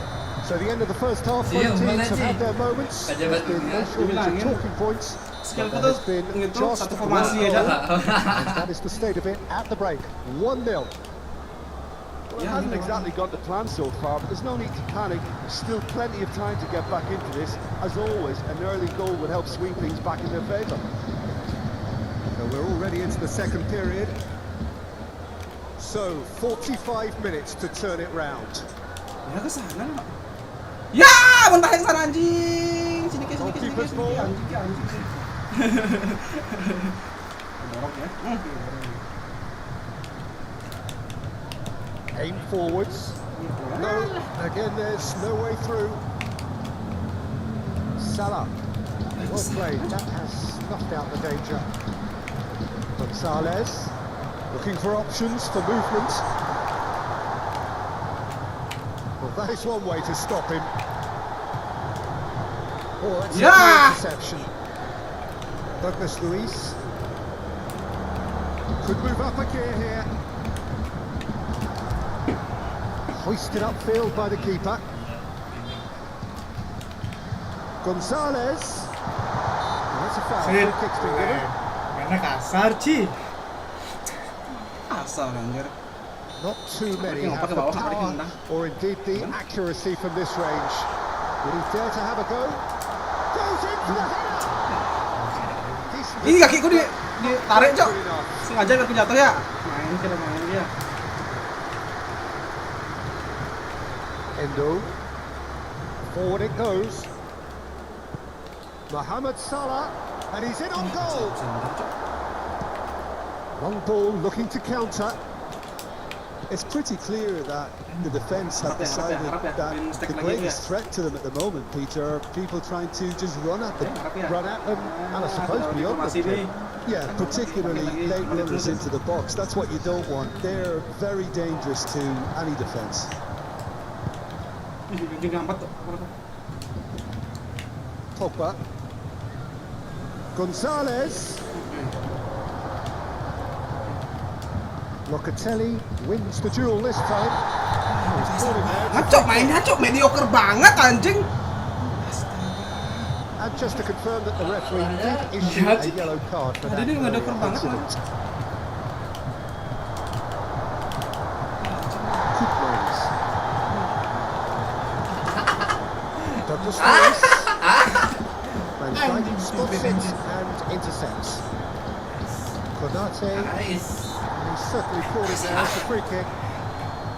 so the end of the first half, Iya, both teams mana have sih? had their moments. Pejabat There's been no dunia. shortage of Dibilangin. talking points. Skillku But tuh there has been gitu just satu formasi one aja. goal. And that is the state of it at the break. 1-0. Well, it hasn't exactly gone to plan so far, but there's no need to panic. Still plenty of time to get back into this. As always, an early goal would help swing things back in their favour. So we're already into the second period. So 45 minutes to turn it round. Ya ke sana lo. Ya, mentah yang sana anjing. Sini ke sini ke sini ke Goalkeeper's sini. ball. Anjing. Dorong ya. Aim forwards. No, again there's no way through. Salah. Well played, that has snuffed out the danger. Gonzalez looking for options for movement. Well, that is one way to stop him. Oh, that's a Yeah! clear interception. Douglas Luiz could move up a gear here. Hoisted upfield by the keeper. Gonzalez. Oh, that's a foul. Sip. Free kick's been given. Karena kasar, Ci. Asal anjir. Not too many Pakai have the bawah, power pakai tendang. or indeed the accuracy from this range. Will he dare to have a go? Goes in for the header! Decent Ini kakiku ditarik, Cok. Good enough. Sengaja biar aku jatuh ya. Main kira main dia. Endo. Forward it goes. Mohamed Salah, and he's in on goal. Long ball looking to counter. It's pretty clear that the defence have decided that the greatest threat to them at the moment, Peter, are people trying to just run at them. Run at them, and I suppose beyond them. Yeah, particularly late runners into the box. That's what you don't want. They're very dangerous to any defence. Pogba. Gonzalez. Locatelli wins the duel this time. Ngacok mainnya, Cok. Mediocre banget anjing. And just to confirm that the referee did issue a yellow card for that. Tadi dia mediocre banget lah. Good plays. Douglas Luiz. Van Dijk spots it and intercepts. Konate. Nice. He's certainly caught it there as a free kick.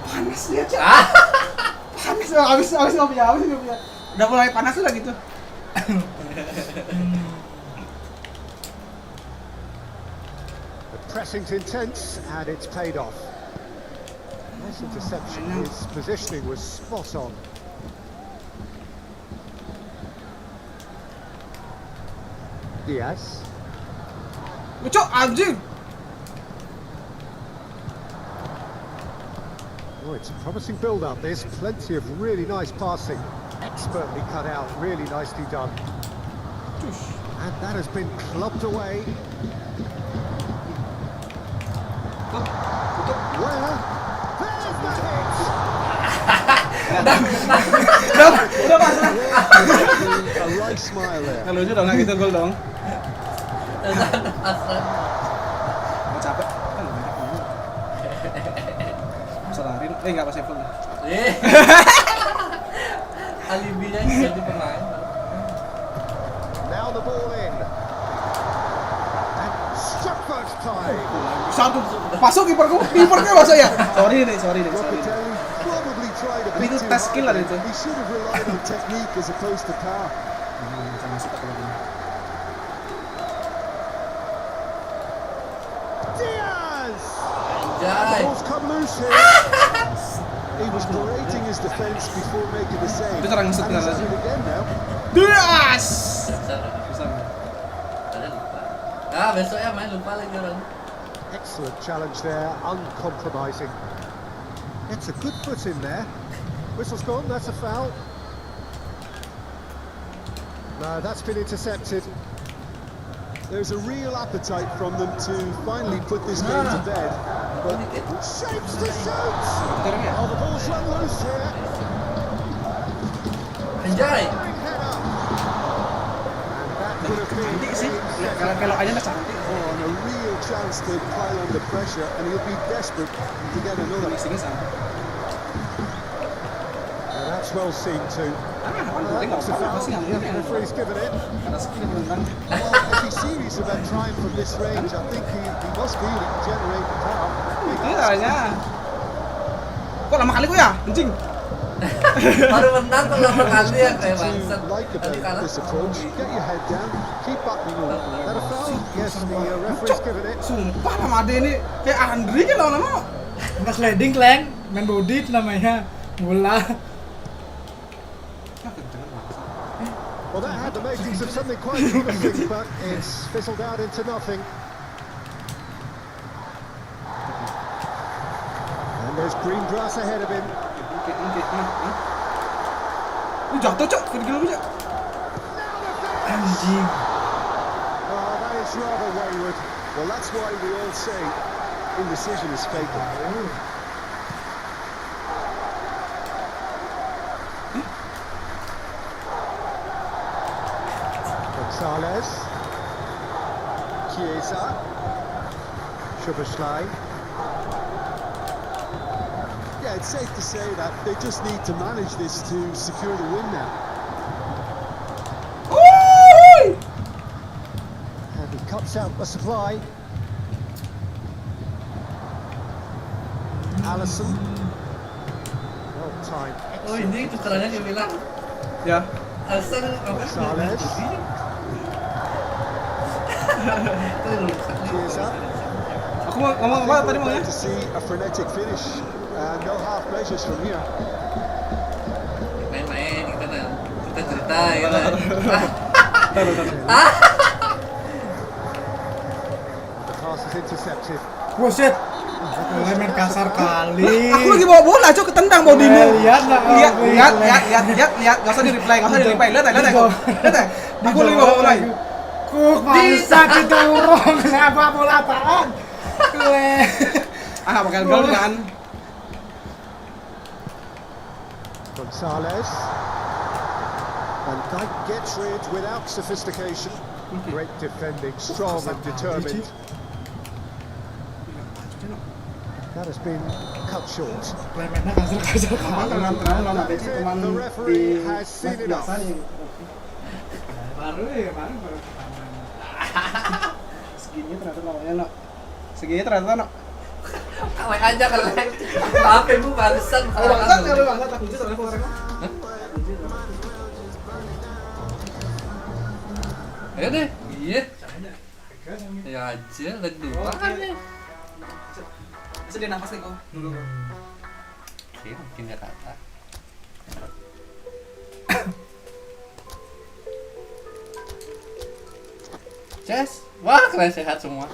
Panas dia, Cok. Panas. Habis nggak punya. Udah mulai panas udah gitu. The pressing's intense and it's paid off. Nice interception. His positioning was spot on. Diaz. Cok, anjing. Oh, it's a promising build-up. There's plenty of really nice passing. Expertly cut out, really nicely done. And that has been clubbed away. Where? There's the hit! Udah pasrah. A right smile there. Kalau lucu dong, nggak gitu gol dong. Mau capek? Kan nggak banyak ngomong. Bisa lari, nggak pas Apple. Alibinya jadi pemain. Now the ball in. And struck first time. Satu, masuk kipernya masuk ya. Sorry nih. Locatelli probably tried a bit Itu too tes skill lah hard. itu. He should have relied on technique as opposed to power. Bisa masuk ke lagi. Diaz! Anjay. Ball's come loose here. He was berating his defence before making the save. Itu serang And set he's benar at aja. it again now. Dias. Bisa lupa. Besok ya main lupa lagi orang. Excellent challenge there, uncompromising. Gets a good foot in there. Whistle's gone, that's a foul. No, that's been intercepted. There's a real appetite from them to finally put this game to bed. But shapes to shoot! Oh, the ball's run loose here. Anjay. Header. And that could have been Cantik sih. a Kalau belokannya nggak cantik. Oh, and a real chance to pile on the pressure, and he'll be desperate to get another. Mixingnya sama. And that's well seen too. Tengok apa sih ngambil The referee's given it. karena skill tentang. Well, if he's serious about trying from this range, I think he must feel he can generate the power. Ini caranya. Kok lama kali gue ya, anjing. Baru menang tuh lama kali ya kayak What bangsat. you like Tadi about kalah. this approach, get your head down, keep backing up. That a foul? Yes, the referee's given it. Sumpah nama Ade ini kayak Andri kan lama-lama. Udah sliding Kleng, main body itu namanya bola. Well, that had the makings of something quite promising, but it's fizzled out into nothing. And there's green grass ahead of him. Ini jatuh cok, gila lu cok. Anjing. Oh, that is rather wayward. Well, that's why we all say indecision is fatal. Gonzalez. Chiesa. Szoboszlai. Yeah, it's safe to say that they just need to manage this to secure the win now. And he cuts out a supply. Allison. Well timed. Oh ini tukerannya dia bilang. Ya. Alasan apa? Gonzalez. Chiesa. Aku mau ngomong apa tadi We're maunya? about to see a frenetic finish. No half measures from here. Main-main kita cerita gitu. The pass is intercepted. Buset. Mulai main kasar kali. Aku lagi bawa bola cok, ketendang bodimu. Lihat lah. Lihat. Gak usah di reply. Lihat ya. Aku lagi bawa bola. Kuk bisa didorong. Kenapa bola apaan? Kleng. Pakai gol kan. Gonzalez. And that gets rid without sophistication. Great defending, strong and determined. That has been cut short. Kleng mainnya kasar kali. The referee has seen enough. Baru pertama. Segini ternyata namanya no. Segini ternyata no. Kawan aja kalian. Maafin bu balasan. Bangsat aku kunci soalnya keluar. Ayo deh. Iya. Ya aja leg dua kan nih. Bisa dia nafas nih kok. Oke, mungkin gak kata. Ces, wah kalian sehat semua.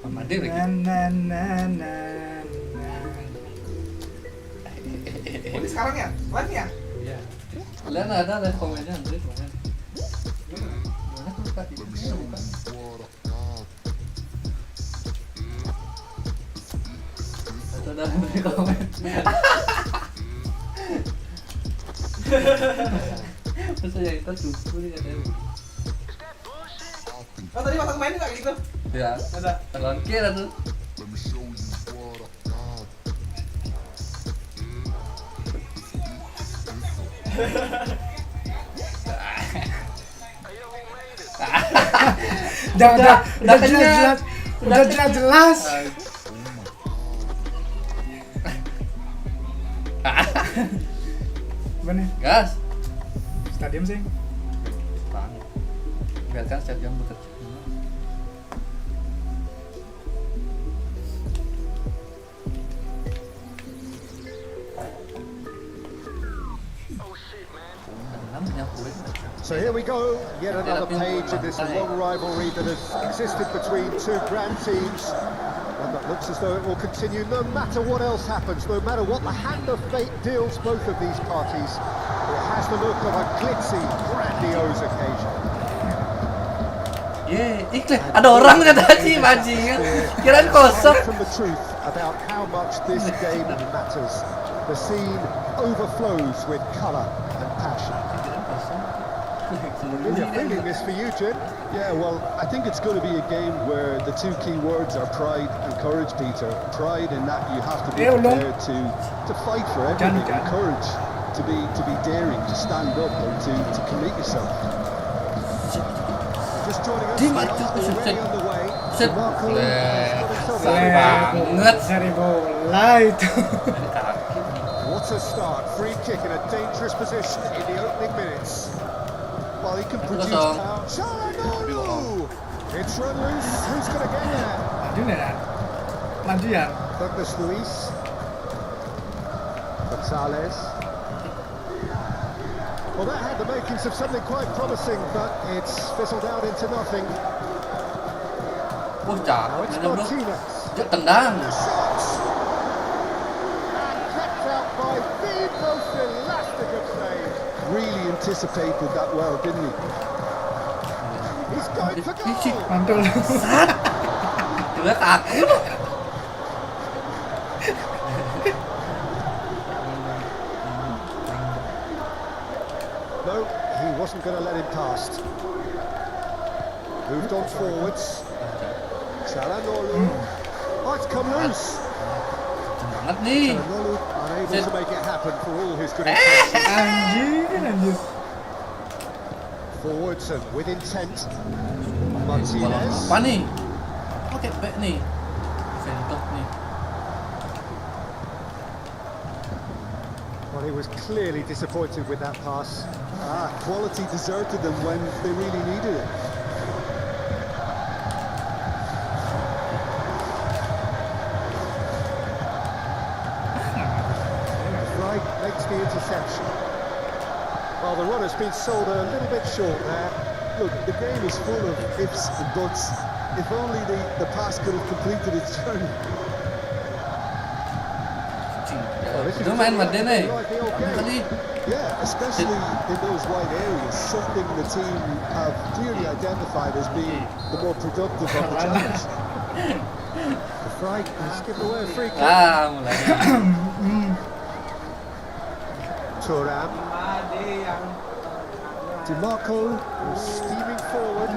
Mama dia lagi. Ini sekarang ya? Live ya? Iya. Kalian ada live komennya Andre komen. Mana tuh buka itu? Buka. Atau ada Andre komen. Masa yang itu cupu nih katanya. Oh tadi pas aku main nggak gitu? Ya, ada. Lawan kira tuh. Udah jelas. Bener. Gas. Stadium sih. Banget. Biarkan setiap jam bekerja. So here we go, yet another page in this long rivalry that has existed between two grand teams. One that looks as though it will continue no matter what else happens, no matter what the hand of fate deals both of these parties. It has the look of a glitzy, grandiose occasion. Ada orang kata sih bajingan. Kirain kosong. From the truth about how much this game matters. The scene overflows with colour and passion. You're feeling this for you, Jim? Yeah, well, I think it's going to be a game where the two key words are pride and courage, Peter. Pride in that you have to be prepared to fight for everything, and courage to be daring, to stand up and to commit yourself. Just joining us, already underway. Marco has got himself Banget. Dari bola itu. What a start. Free kick in a dangerous position in the opening minutes. Well, he can produce Kosong. power. Chalanolu! It's run loose. Who's going to get there? Maju ya. Douglas Luis. Gonzalez. Well, that had the makings of something quite promising, but it's fizzled out into nothing. Wah, Now it's cakep. Bro. Martinez. Dia tendang. The shots! And kept out by the most elastic of saves. Really anticipated that well, didn't he? He's going for Fisik. goal! Mantul. Juga takut. No, he wasn't going to let him past. Moved on forwards. Chalanolu. Oh, it's come loose. Banget nih. Chalanolu unable to make it happen for all his good intentions. Anjir. Forwards and with intent. Bola Martinez. apa nih? Oke, baik nih. Sentuh nih. Well, he was clearly disappointed with that pass. Quality deserted them when they really needed it. Right, makes the interception. Well, the run has been sold a little bit short there. Look, the game is full of ifs and buts. If only the pass could have completed its journey. Well, this is Itu main Madden nih. like the old game. Tadi. Yeah, especially in those wide areas, something the team have clearly identified as being the more productive of the challenge. The Fright has given away a free kick. Mulai. Thuram. DiMarco steaming forward.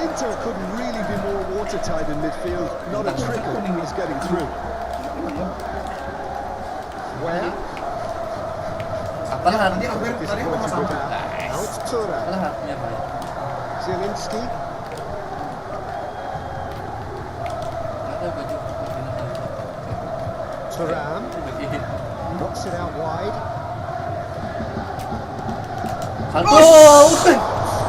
Inter couldn't really be more watertight in midfield. Not a trickle is getting through. Where? Apalah. Disappointed with that. Now it's Thuram. Apalah harusnya baik. Zielinski. Ada baju. Thuram. Knocks it out wide. Salto.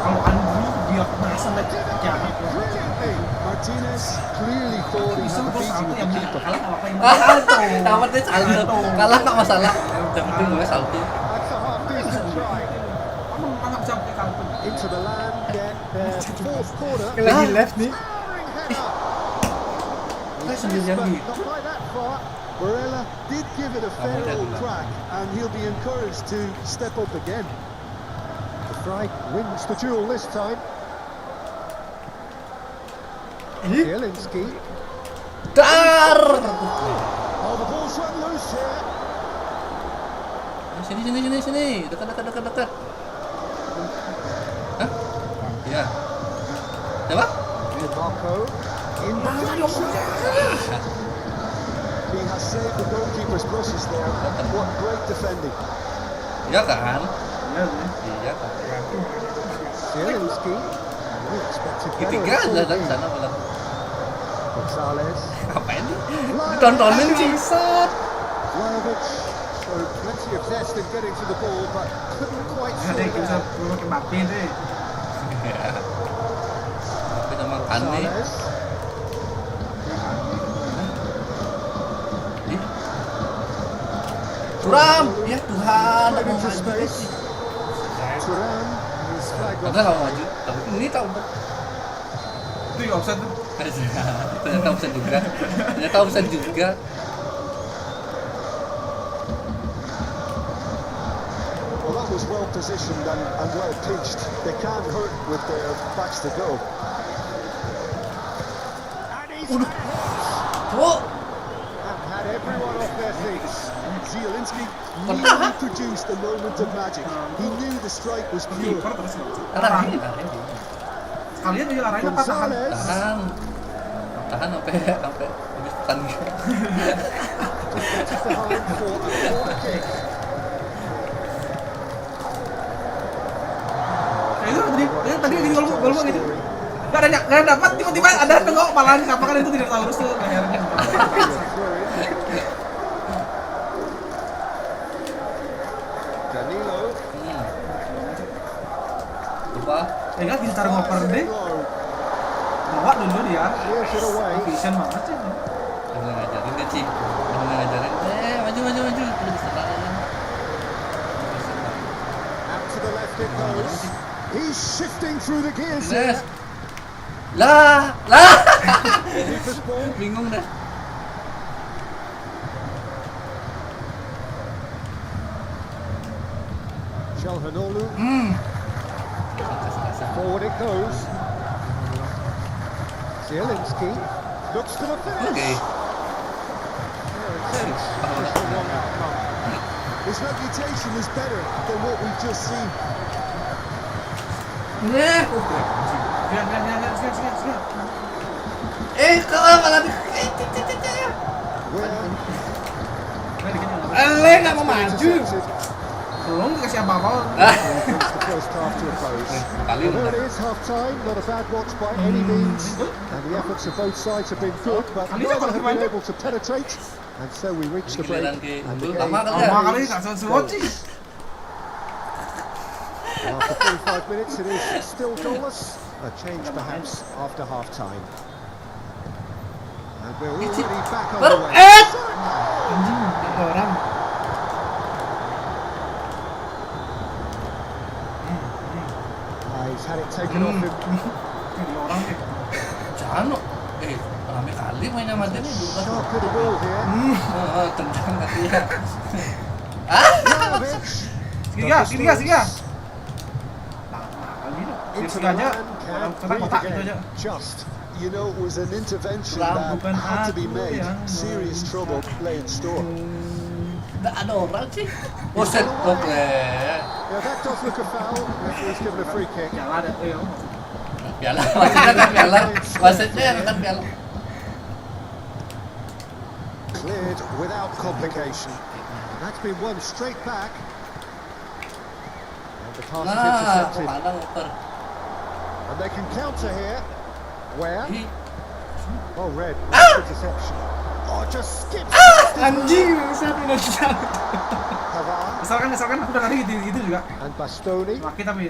Kalau Andri dia merasa lagi jahat. Brilliantly. Martinez clearly thought he had the beating of the keeper. Tamatnya salto. Kalah nggak masalah. Yang penting gue salto. That's a half-decent try. Into the land, get their fourth corner. Lagi left nih. Towering header. Sendirian But gitu. not by that far. Barella did give it a fair old crack, and he'll be encouraged to step up again. The Fright wins the duel this time. Zielinski. Dar. Oh, the ball's run loose here. Sini. Dekat. Hah? Iya. Siapa? DiMarco. In the He has saved the goalkeeper's brushes there. What great defending. Iya kan? Iya kan. Zielinski. We expected better. Ketiga ada dari sana malah. Gonzalez. Ngapain nih? Tontonin sih. Vlahovic showed plenty of zest in getting to the ball, but couldn't quite Ada see yang bisa it. perlu ke Mbappe deh. Tapi udah makan nih. Gonzalez. Suram. Ya Tuhan. Played into space. Duran, his flag off. Padahal kalau maju, tapi ini tahu kan? Itu juga offset tuh. Ternyata offset juga. Ternyata offset juga. Well, that was well positioned and well pitched. They can't hurt with their backs to go. And he's Oh, and had everyone off their feet. Zielinski really produced a moment of magic. He knew the strike was pure. Kiper terus. lari. Sekalian dia larinya apa tahan? Gonzalez Tahan sampai habis pertandingan. behind for a corner kick. Itu tadi gini gol gitu. Gak ada dapat tiba-tiba ada nengok malah siapa kan itu tidak tahu terus tuh lehernya. Danilo. Lupa. Tinggal bisa cara ngoper deh. Bawa dulu dia. Clears it away. Vision banget sih. Udah ngajarin dia sih. Udah ngajarin. Maju. Udah bisa lari. Out to the left it goes. He's shifting through the gears here. Lah. Keeper's ball. Bingung dah. Calhanoglu. Forward it goes. Zielinski looks to the finish. Oke. Just the wrong outcome. His reputation is better than what we've just seen. Lihat. Kalau malah Well, nggak mau maju. intercepted. Belum dikasih apa-apa. Brings the first half to a close. kali Well, there udah. it is, half time. Not a bad watch by any means. And the efforts of both sides have been good, but neither have been able to penetrate. And so we reach the break. Giliran ke And the unggul game lama kali Lama ya. kali nggak sesuatu sih. after 45 minutes, it is still goalless. A change perhaps after half time. And we're already back on the way. Anjing, ada orang. He's had it taken off him. Jadi orang sih. Jano. Rame kali mainnya sama dia nih. Sharp to the ball here. Tendang katanya. Vlahovic. Siga. Into Siga the aja. man, can't Kena breathe kotak gitu aja. again. Just. You know, it was an intervention Ram, that had to be made. bukan aku Serious yang trouble lay in store. Nggak ada orang sih. Buset, oke. Yeah, that does look a foul. Referee's given a free kick. Ya ada. Piala, wasitnya kan piala. Wasitnya yang kan piala. Cleared without complication. That's been won straight back. And the pass is Nah, intercepted. kemana muter? And they can counter here. Where? Ih, Oh, red. Interception. Oh, just skips. Anjing, saya Indonesia. Pavard Misalkan aku udah tadi gitu juga. and Bastoni. Maki tapi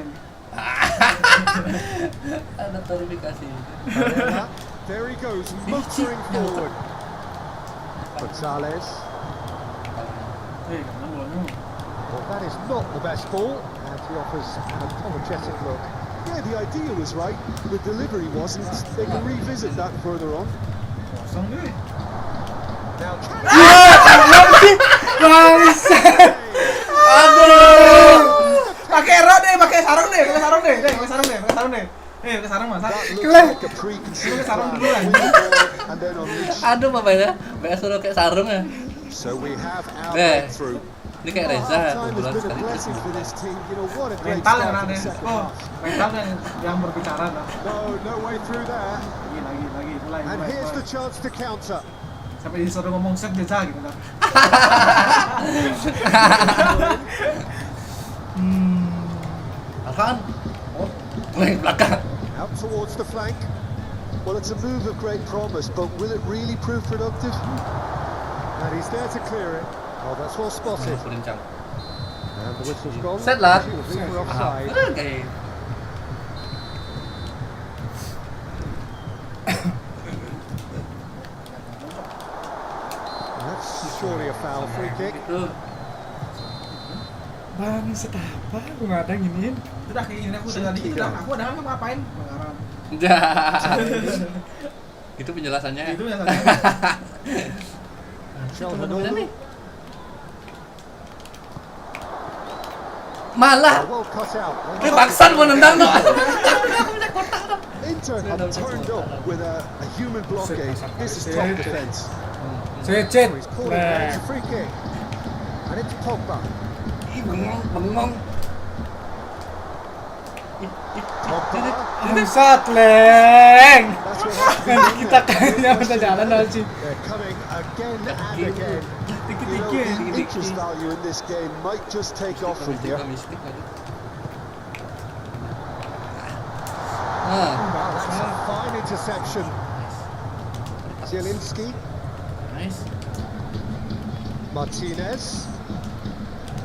ada klarifikasi. Barella. There he goes, motoring forward. Gonzalez. karena bolanya. Well, that is not the best ball, and he offers an apologetic look. Yeah, the idea was right. The delivery wasn't. They can revisit that further on. Kosong deh. Now, Bangsat. Aduh. Pakai sarung deh. Pakai sarung Mas. That looks Keren. like a preconceived Kita sarung plan. dulu, Win the ball and then unleash. Aduh bapaknya, bapak suruh kayak sarung ya. So we have our Eh. breakthrough. Ini kayak Reza, Half-time has kebetulan been a sekali blessing for this team. You know what a great Mental yang start for ada. the second Oh, half. mental yang berbicara dah. no way through there. Lagi mulai. And here's the chance to counter. Sampai disuruh ngomong set biasa gitu kan. Apaan? Oh, main belakang. Out towards the flank. Well, it's a move of great promise, but will it really prove productive? And he's there to clear it. Oh, that's well spotted. Berincang. And the whistle's gone. Set lah. Presumably for offside. Kayak That's surely a foul free kick. gitu. Bang, apa? Aku nggak ada giniin. Udah kayak gini aku udah tadi udah aku udah ngapain? Pengarang. Itu penjelasannya. Itu yang tadi. Mana nih? Malah Well cut out. bangsat mau nendang no. Inter have turned up with a human blockade. This is top defence. Cecet. He's called it, but it's a free kick. And it's Pogba. Ih, bengong. Bangsat, Leng. That's what happens. Kan kita kayaknya udah jalan sih. They're coming again and again. You know, the interest value in this game might just take off from here. Ah, Wow, that's a fine interception. Zielinski, nice. Martinez.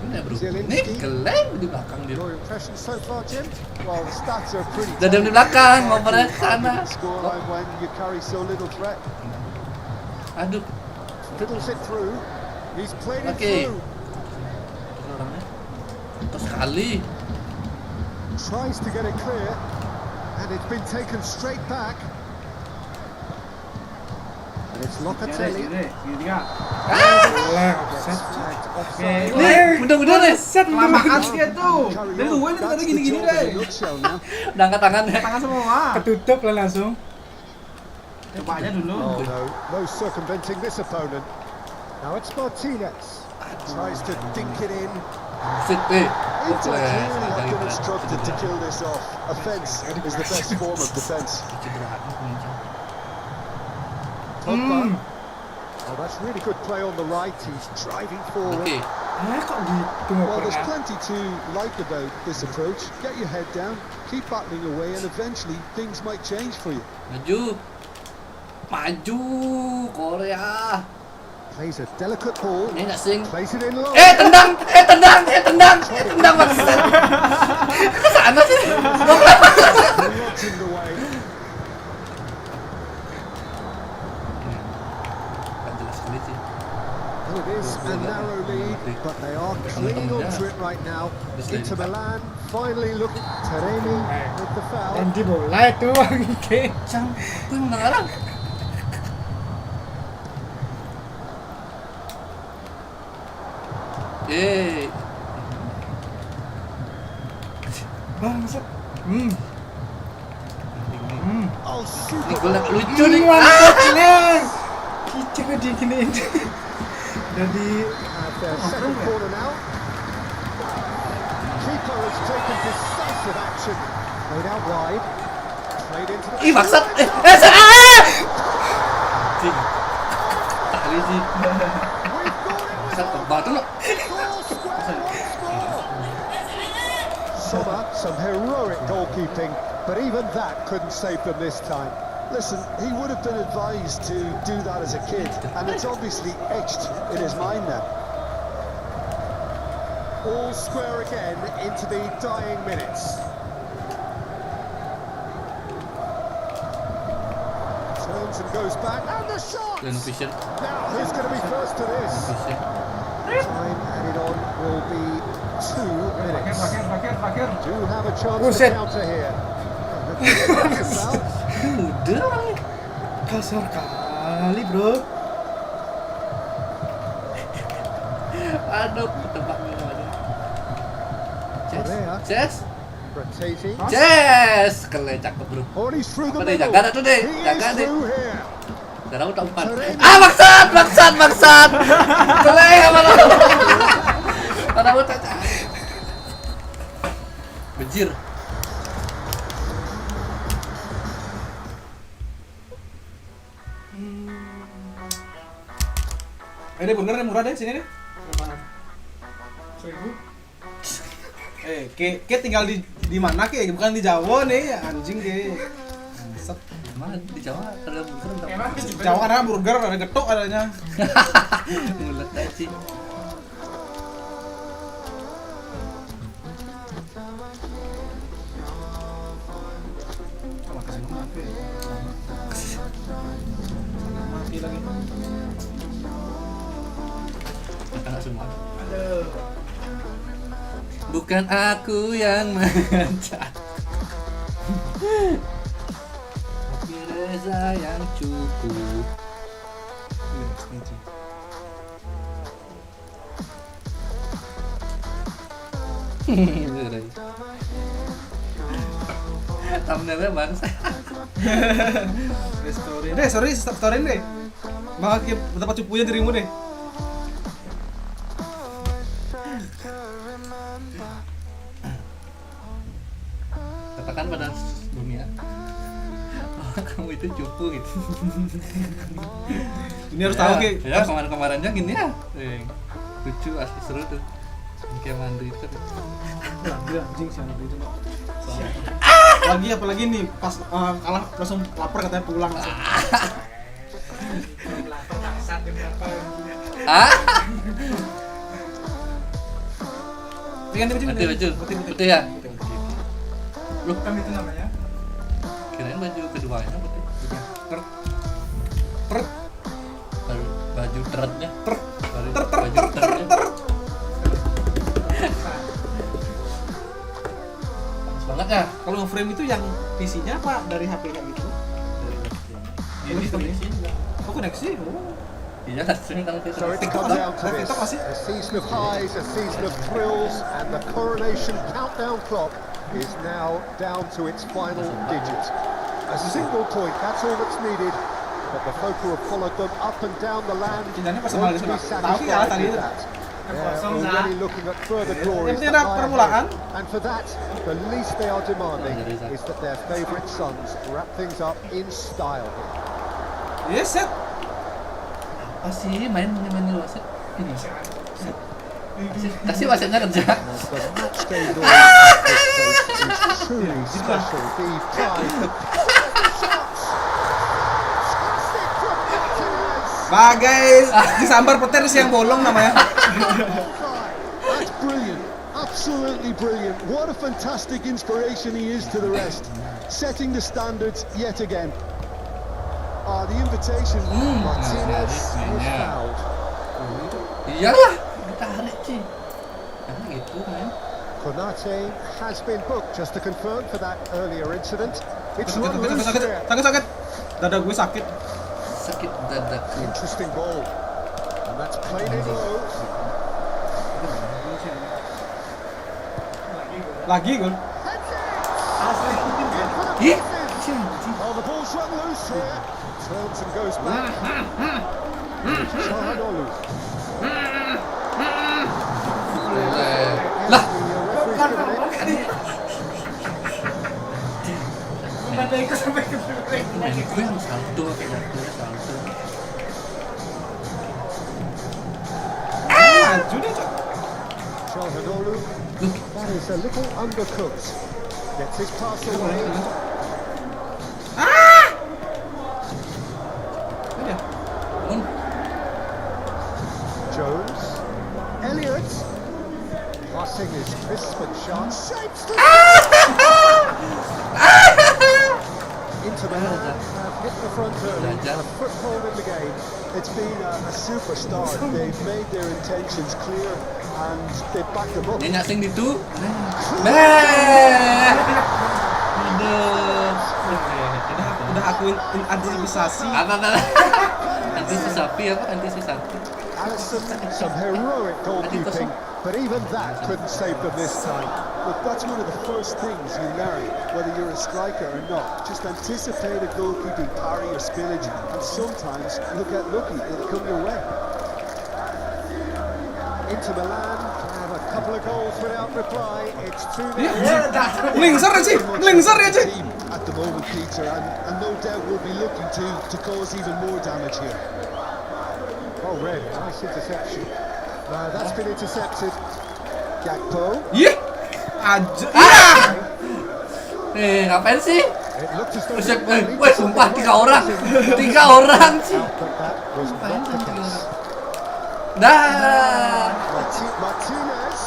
Ini bro. Ini keleng di belakang dia. Your impression so far, Jim? Well, the stats are pretty. Dadam di belakang, mau pada sana. Scoreline when you carry so little threat. Aduh, Fiddles it through. He's played it Oke. through. orangnya. Terus sekali. Tries to get it clear. And it's been taken straight back. And it's Locatelli. Segitiga. Leng, offset. Offside. Nih, mudah-mudahan ya. Kelamaan sih itu. Dari tungguin itu tadi gini-gini deh. Nutshell now. Udah angkat tangannya. Tangan semua. Ketutup lah langsung. Coba aja dulu. Oh no circumventing this opponent. Now it's Martinez. Tries to dink it in. Sit, Inter clearly have been instructed to kill this off. Offence is the best form of defence. Pogba. Oh, that's really good play on the right. He's driving forward. Oke. Kok gitu nggak Well, there's pernah. plenty to like about this approach. Get your head down, keep battling away, and eventually things might change for you. Maju Korea. Plays a delicate ball. Ini nggak sing. Plays it in low. Tendang maksudnya. Ke sana sih. Rods in the way. Kan jelas sekali sih. Well, it is a narrow lead, but they are clinging on to it right now. Inter Milan finally looking. Taremi with the foul. Dan di bola itu Bang Ike. Cang, aku yang menang orang. Yeay. Bangsat. Oh, Ini super. gol lucu nih. Mantap, Leng. Kicik kok diginiin. Jadi Have their second corner now. Keeper has taken decisive action. Played out wide. Played into the. Ih, maksud. Sing. Tali sih. Maksud batu lo. Sommer, some heroic goalkeeping, but even that couldn't save them this time. Listen, he would have been advised to do that as a kid, and it's obviously etched in his mind now. All square again into the dying minutes. Turns and goes back, and the shot! Dan vision. Now who's going to be first to this? Vision. Time added on will be 2 minutes. Terakhir. Do have a chance Buset. to counter here. Udah orangnya. kasar kali, Bro. Aduh, ketebak nih namanya. Korea. Ces. Rotating. Ces. Keren cakep, Bro. Oh, he's through the Apa deh, middle. jaga tuh deh, He jaga is deh. through here. Sekarang udah 4. Maksat. Keren apa lo? Pada udah. Bejir. Deh burger deh murah deh sini deh. 1000. Ke tinggal di mana ke? Bukan di Jawa nih, anjing ke. Set. Mana di Jawa ada burger enggak? Jawa kan ada burger, ada getuk adanya. Mulut aja sih. Mati lagi. Makan semua. Aduh. Bukan aku yang mengajak. Tapi Reza yang cukup. Thumbnailnya bangsa. Story deh. Maka betapa cupunya dirimu deh. Katakan pada dunia bahwa kamu itu cupu gitu. Ini harus tahu Ki. Ya kemarin-kemarinnya gini ya. Lucu asli seru tuh. Kayak mandi itu. Lagi anjing sih itu. Apalagi nih pas kalah langsung lapar katanya pulang. Putih ya? Loh, kan itu namanya. Kirain baju keduanya putih. Per Baju teretnya. ter. Banget ya? Kalau nge-frame itu yang PC-nya apa dari HP kayak gitu? Ini koneksi juga. Oh, koneksi. Iya, sering kalau So it comes down to this, a season of highs, a season of thrills, and the coronation countdown clock is now down to its final digit. A single point, that's all that's needed, but the Foco have followed them up and down the land, won't be satisfied with that. They're already looking at further glories that lie ahead, and for that, the least they are demanding is that their favourite sons wrap things up in style. Yes, set. Apa sih main wasit? Ini. Kasih wasitnya kerja. The match day noise at this place is truly special. The pride, the shots. Fantastic from Martinez. Bagai disambar petir siang bolong namanya. That's brilliant. Absolutely brilliant. What a fantastic inspiration he is to the rest. Setting the standards yet again. The invitation. Martinez was fouled. Iyalah, ditarik sih. Karena gitu kan. Konate has been booked, just to confirm, for that earlier incident. It's not loose there. Sakit. Dada gue sakit. Sakit dada. Interesting ball. And that's played in low. Lagi gol. Ih, Oh, the ball's run loose here. Turns and goes back. Shahanolu. lah. Ada ikut sampai ke Main gue yang salto kayak jatuhnya salto. Maju deh, Cok. Shahanolu. That is a little undercooked. Gets his pass away. Jones. Elliott. Passing is crisp and sharp. Shapes the into the hand. Have hit the front early. A foothold in the game. It's been a superstar. They've made their intentions clear and they've backed them up. Dia nyasing itu. Nah. Aduh. Udah aku antisipasi. Apa? Antisipasi apa? Antisipasi. Alisson, some heroic goalkeeping, but even that couldn't save them this time. Look, that's one of the first things you learn, whether you're a striker or not. Just anticipate a goalkeeping parry or spillage, and sometimes you'll get lucky, it'll come your way. Into Milan, have a couple of goals without reply. It's 2-0. Ngelingser ya, Ci. Team at the moment, Peter, and no doubt we'll be looking to cause even more damage here. Oh, Red, nice interception. That's been intercepted. Gakpo. Iya. Aja. Ngapain sih? It looked as though Buset, woi, sumpah 3 orang sih. but that was not the case. Dah. Martinez.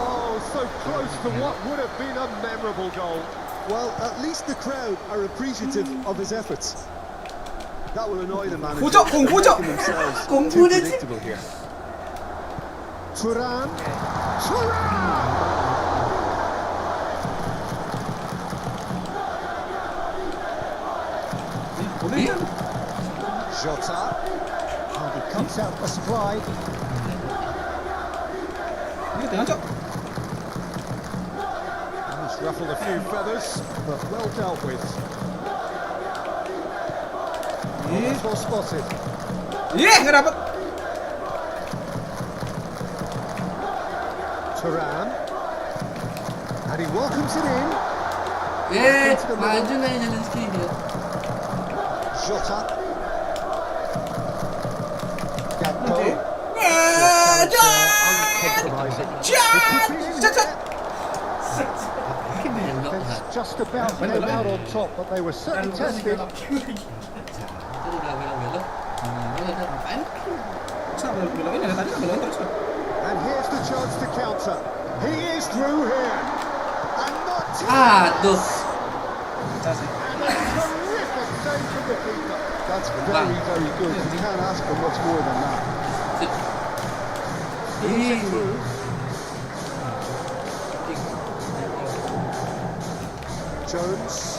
Oh, so close to what would have been a memorable goal. Well, at least the crowd are appreciative of his efforts. That will annoy the manager. Kungfu, Cok. Themselves Kungfu too dia, Ci. predictable here. Turan. Turan! Jota. And he comes out for supply. Ini tengah, Cok. He's ruffled a few feathers, but well dealt with. Well spotted. Nggak dapet. Turan. And he welcomes it in. Maju nih Zelensky dia. Jota. Gakpo. Uncompromising. Just about came out on top, but they were certainly tested. Itu udah belok-belok. Ngapain? Kenapa belok ini? Tadi kan belok terus, Cok. And here's the chance to counter. He is through here. And not Aduh. and a terrific save from the keeper. That's very, very good. You can't ask for much more than that. Through. Jones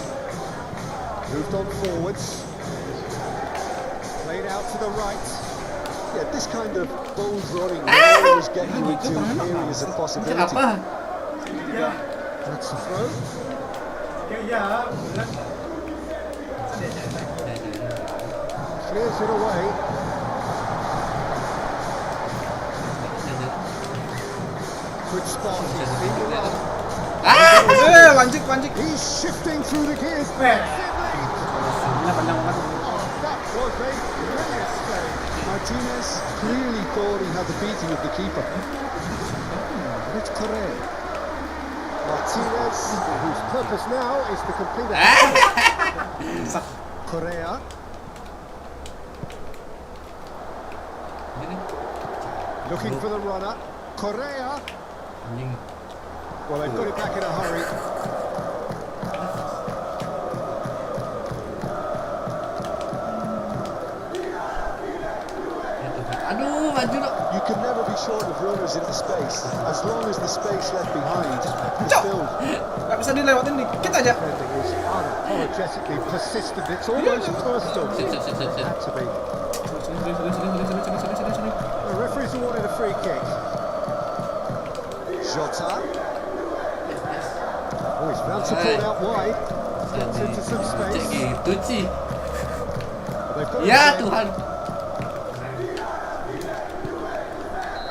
moved on forwards. Played out to the right. Yeah, this kind of bold running will always get you into areas of possibility. Apa? That's the throw. Clears it away. Good spot. In the run. Wancik. He's shifting through the gears. Ini panjang banget. That was a brilliant save. Martinez clearly thought he had the beating of the keeper. It's Correa. Martinez, whose purpose now is to complete a Correa. Looking for the runner. Correa. Anjing. Well, they've got it back in a hurry. Aduh, maju dong. You can never be short of runners into space, as long as the space left behind is filled. Nggak bisa dilewatin dikit aja. Defending is unapologetically persistent. It's almost personal. Sit. Had to be. Sini. The referee's awarded a free kick. Jota. Oh, he's found support out wide. Gets into some Cek space. gitu sih. They've got it Ya again. Tuhan.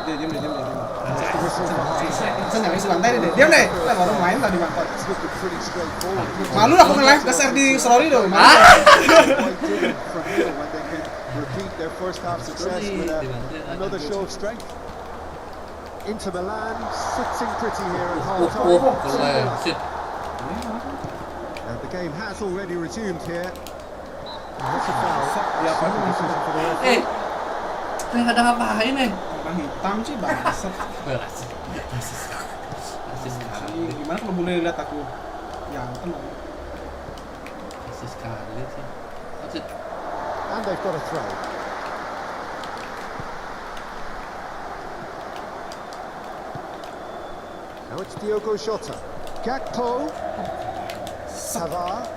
Diam. That's the whistle for half. Saya nggak bisa bantai deh. Diam deh. Kita baru main tadi bantai. It's looking pretty straightforward. Malu aku nge-live nge-share di story dong. Malu. Quite different from here when they can repeat their first half success with another show of strength. Inter Milan sitting pretty here at half time. Boleh. Sit. And the game has already resumed here. And that's a foul. Ya apa ini? Decision for the referee. Nggak ada ngapain nih. Bang hitam sih bangsat. Rasis sekali. Gimana kalau boleh lihat aku? Yang tenang. Rasis sekali sih. Sit. And they've got a throw. Now it's Diogo Jota. Gakpo. Savar.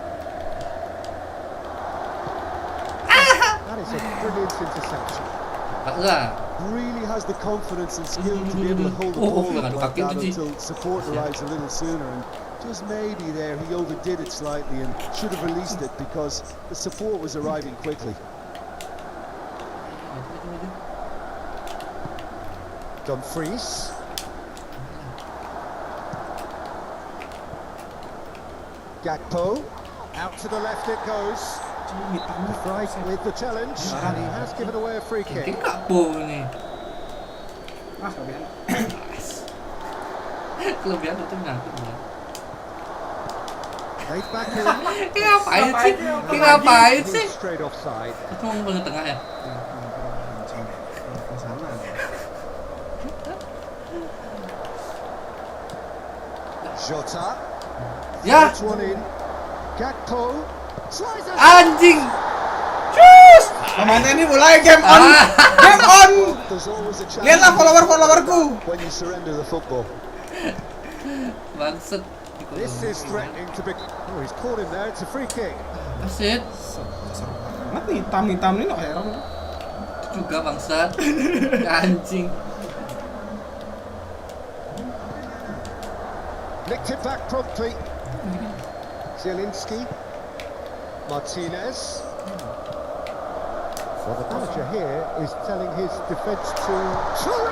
That is a brilliant interception. Enggak. Really has the confidence and skill to be able to hold the ball ngadu like kaki that itu sih. until support arrives a little sooner. And just maybe there he overdid it slightly and should have released it because the support was arriving quickly. Dumfries. Gakpo. Out to the left it goes. Right with the challenge. And he has given away a free Mungkin kick. Kakpo nih. Ah, kelebihan. Kelebihan itu ngaku. Laid back in. Ngapain sih? Ngapain sih? Straight offside. Itu mau ke tengah ya? Jota. Ya, Puts one in. Gakpo. Slices. anjing. Cus. Pemain TNI mulai game on. Game on. There's always a chance Lihatlah follower-followerku. when you surrender the football. Bangsat. This is threatening to be. Oh, he's caught him there. It's a free kick. Asyik. Banget nih, hitam-hitam nih, no heran. Itu juga bangsat. Anjing. Nicked it back promptly. Zielinski. Martinez. Well, the manager here is telling his defence to Thuram!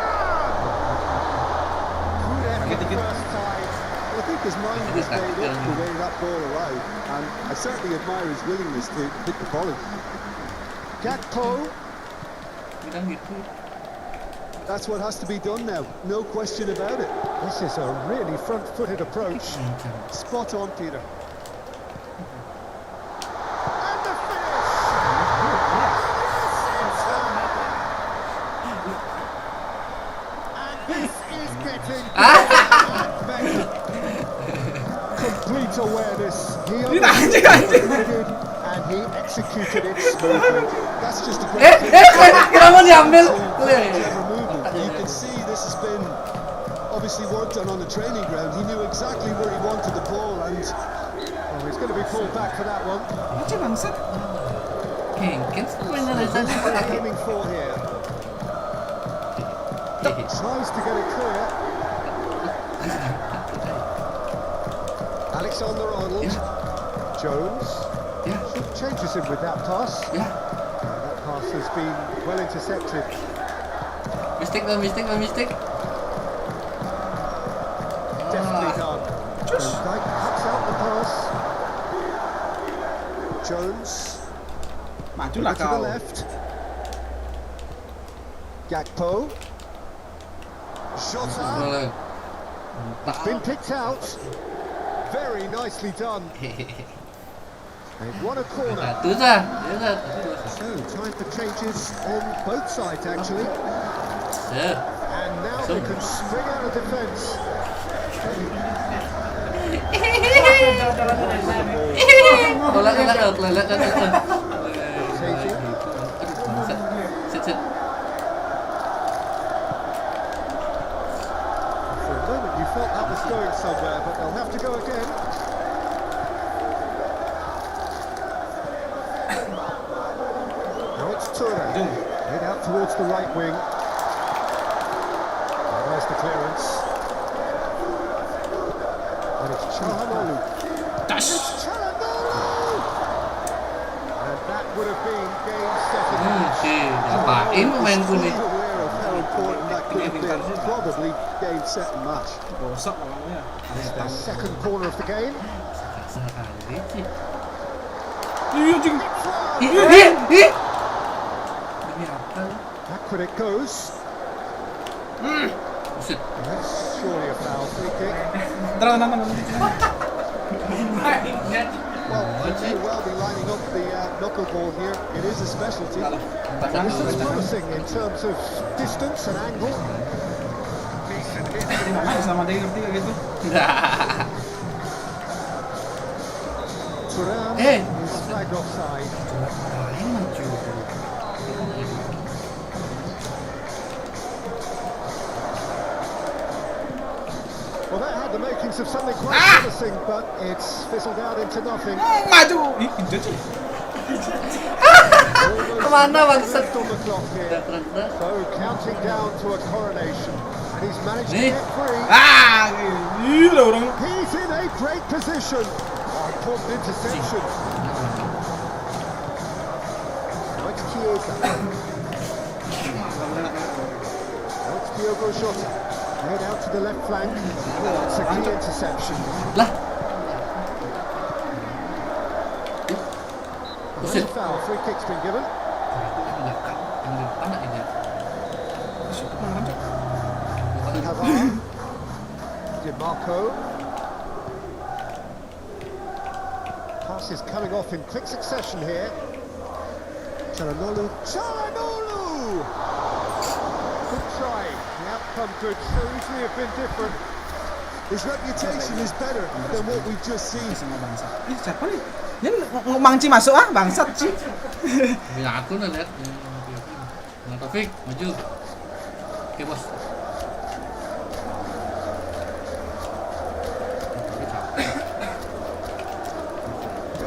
Good effort first time. I think his mind was made up the way that ball arrived, and I certainly admire his willingness to hit the volley. Gakpo. Bilang gitu. That's what has to be done now, no question about it. This is a really front-footed approach. Spot on, Peter. And the finish! And this is getting better. Complete awareness. He Anjing. and he executed it smoothly. That's just a great Kenapa diambil? clever movement. You can see this has been obviously worked on the training ground. He knew exactly where he wanted the ball, and Oh, he's going to be pulled back for that one. Anjing bangsat. Kengken semuanya rasanya. What are they aiming for here? Tries to get it clear. Alexander-Arnold. Jones. Ya, Changes him with that pass. ya. That pass has been well intercepted. Mistake. Definitely done. Van Dijk cuts out the pass. Jones. Majulah To the kau. left. Gakpo. Shota. Boleh. Been picked out. Very nicely done. They've won a corner. Satu sah. So, time for changes on both sides, actually. Ya. And now they can spring out of defence. Lelet. Taking. Sit. For a moment, you felt that was going somewhere, but they'll have to go again. Now it's Thuram. Head out towards the right wing. And there's the clearance. And it's Çalhanoğlu. Çalhanoğlu! And that would have been game, set and match. Ngapain pemainku nih? aware of how important that could have been. Probably game, set, and match. Bosak orangnya. The second corner of the game. Kasar kali sih. Iya anjing. Ih. Demi apa lu? Back when it goes. Buset. That's surely a foul. Free kick. Tenang. Well, he may well be lining up the knuckleball here. It is a specialty. This looks promising in terms of distance and angle. Sama dia ngerti kayak gitu. Thuram Eh. is flagged offside. Ngapain maju? Well, that had the makings of something quite promising, but it's fizzled out into nothing. Maju. Ih, jadi. Kemana bangsat? Left on the clock here. So counting down to a coronation, and he's managed to Nih. get free. Ah, gila orang. He's in a great position. Oh, important interception. Now it's Chiesa. Now it's Diogo Jota. Head out to the left flank. It's a key interception. Lah. That's a foul. Free kick's been given. Anak ini. Hazard. DiMarco. Pass is coming off in quick succession here. Çalhanoğlu. Good try. The outcome could so easily have been different. His reputation is better than what we've just seen. Sama bangsat. Siapa nih? Dia ngomangci masuk bangsat sih. Bilang aku udah lihat. Nah, Taufik, maju. Oke, bos.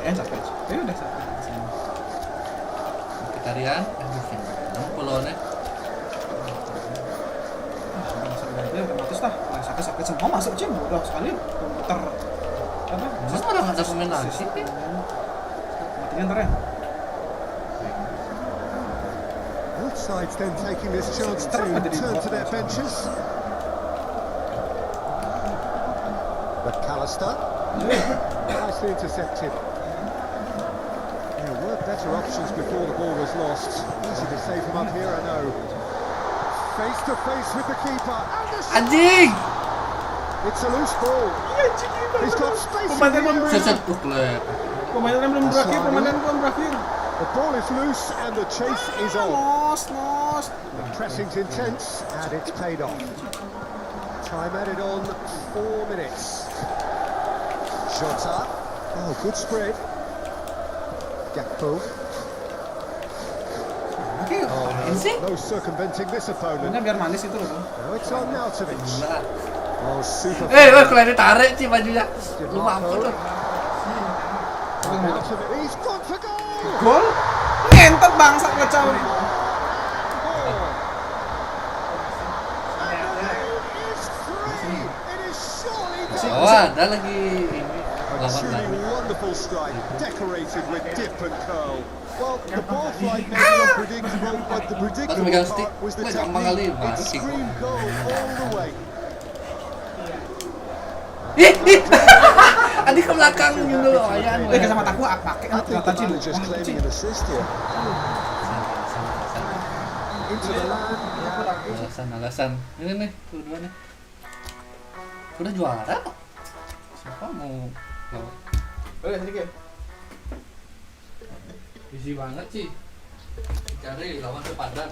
Capek. Ya udah capek. Kitarian, kamu pulaunya. Ya udah matus dah. Sakit semua masuk sih. Udah sekali putar. Apa? Masa udah nggak ada pemain lagi sih? Matinya ntar ya. Both sides then taking this chance to turn to their benches. McAllister, nicely intercepted. There were better options before the ball was lost. Easy to save him up here, I know. Face to face with the keeper. Anjing! It's a loose ball. He's got space. Set klep. Pemainan belum berakhir. The ball is loose and the chase is on. Nos. The pressing's intense and it's paid off. Time added on 4 minutes. Jota. Oh, good spread. Gakpo. Oh, no circumventing this opponent. Biar manis itu loh. Now it's on Nautovic. Oh, super. Kalau ditarik sih bajunya. Lu mampu tuh. Nautovic. He's gone for goal. Gol? Ngentot bangsat kacau. Oh, ada lagi ini. A truly wonderful strike, decorated with dip and curl. Well, the ball flight may be unpredictable, but the predictable part was the technique. It screamed goal all the way. Adik ke belakang gitu loh, ayam. Sama taku pakai I think the manager's claiming an assist here. Into the land. Alasan. Ini nih, dua nih. Udah juara kok. Siapa mau lawan? Sedikit. Busy banget sih. Cari lawan sepadan.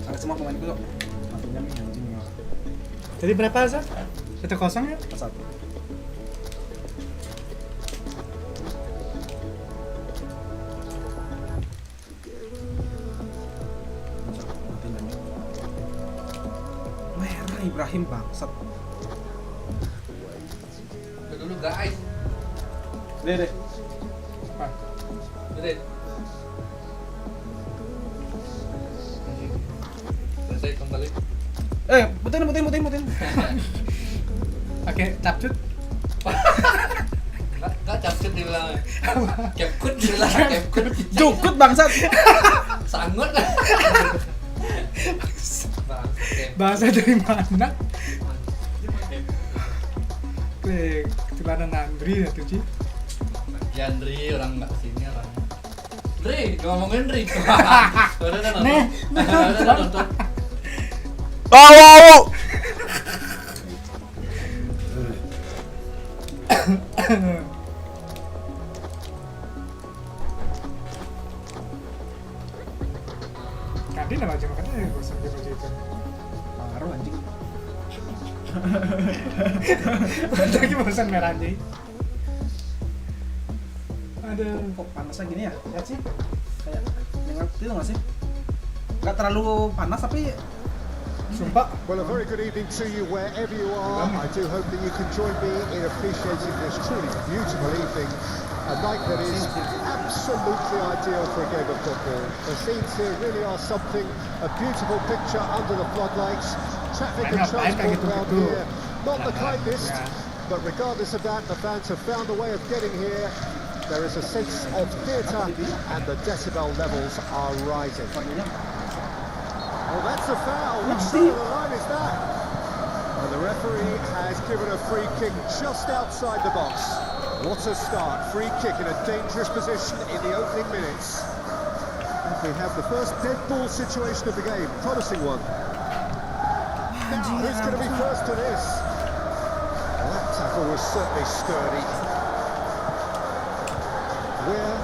Ada semua pemain dulu. Matinya nih anjing. Jadi berapa Zat? 1-0 ya? 1. Merah Ibrahim bangsat. Dulu guys. Deh. Apa? Deh. Selesai kembali. Mutin. Pakai capcut. Kak capcut dibilang. Capcut dibilang capcut. Jukut bangsat. Sangut. Bahasa dari mana? Celana Nandri atau Ci? Ya Andri orang nggak sini orang. Dri, ngomongin Dri. Udah nonton. Wow. Kantin apa aja makannya bosan dia baju itu. Baru anjing. Lagi bosan merah anjing. Aduh, Kok panasnya gini ya? Lihat sih. Kayak ngerti tuh nggak sih? Nggak terlalu panas tapi sumpah. Well, a very good evening to you wherever you are. I do hope that you can join me in appreciating this truly beautiful evening. A night that is absolutely ideal for a game of football. The scenes here really are something, a beautiful picture under the floodlights. Traffic and transport around here, not the kindest, but regardless of that, the fans have found a way of getting here. There is a sense of theatre and the decibel levels are rising. Well, that's a foul. Which side of the line is that? And the referee has given a free kick just outside the box. What a start. Free kick in a dangerous position in the opening minutes. And we have the first dead ball situation of the game. Promising one. Now, who's going to be first to this? Well, that tackle was certainly sturdy. Where?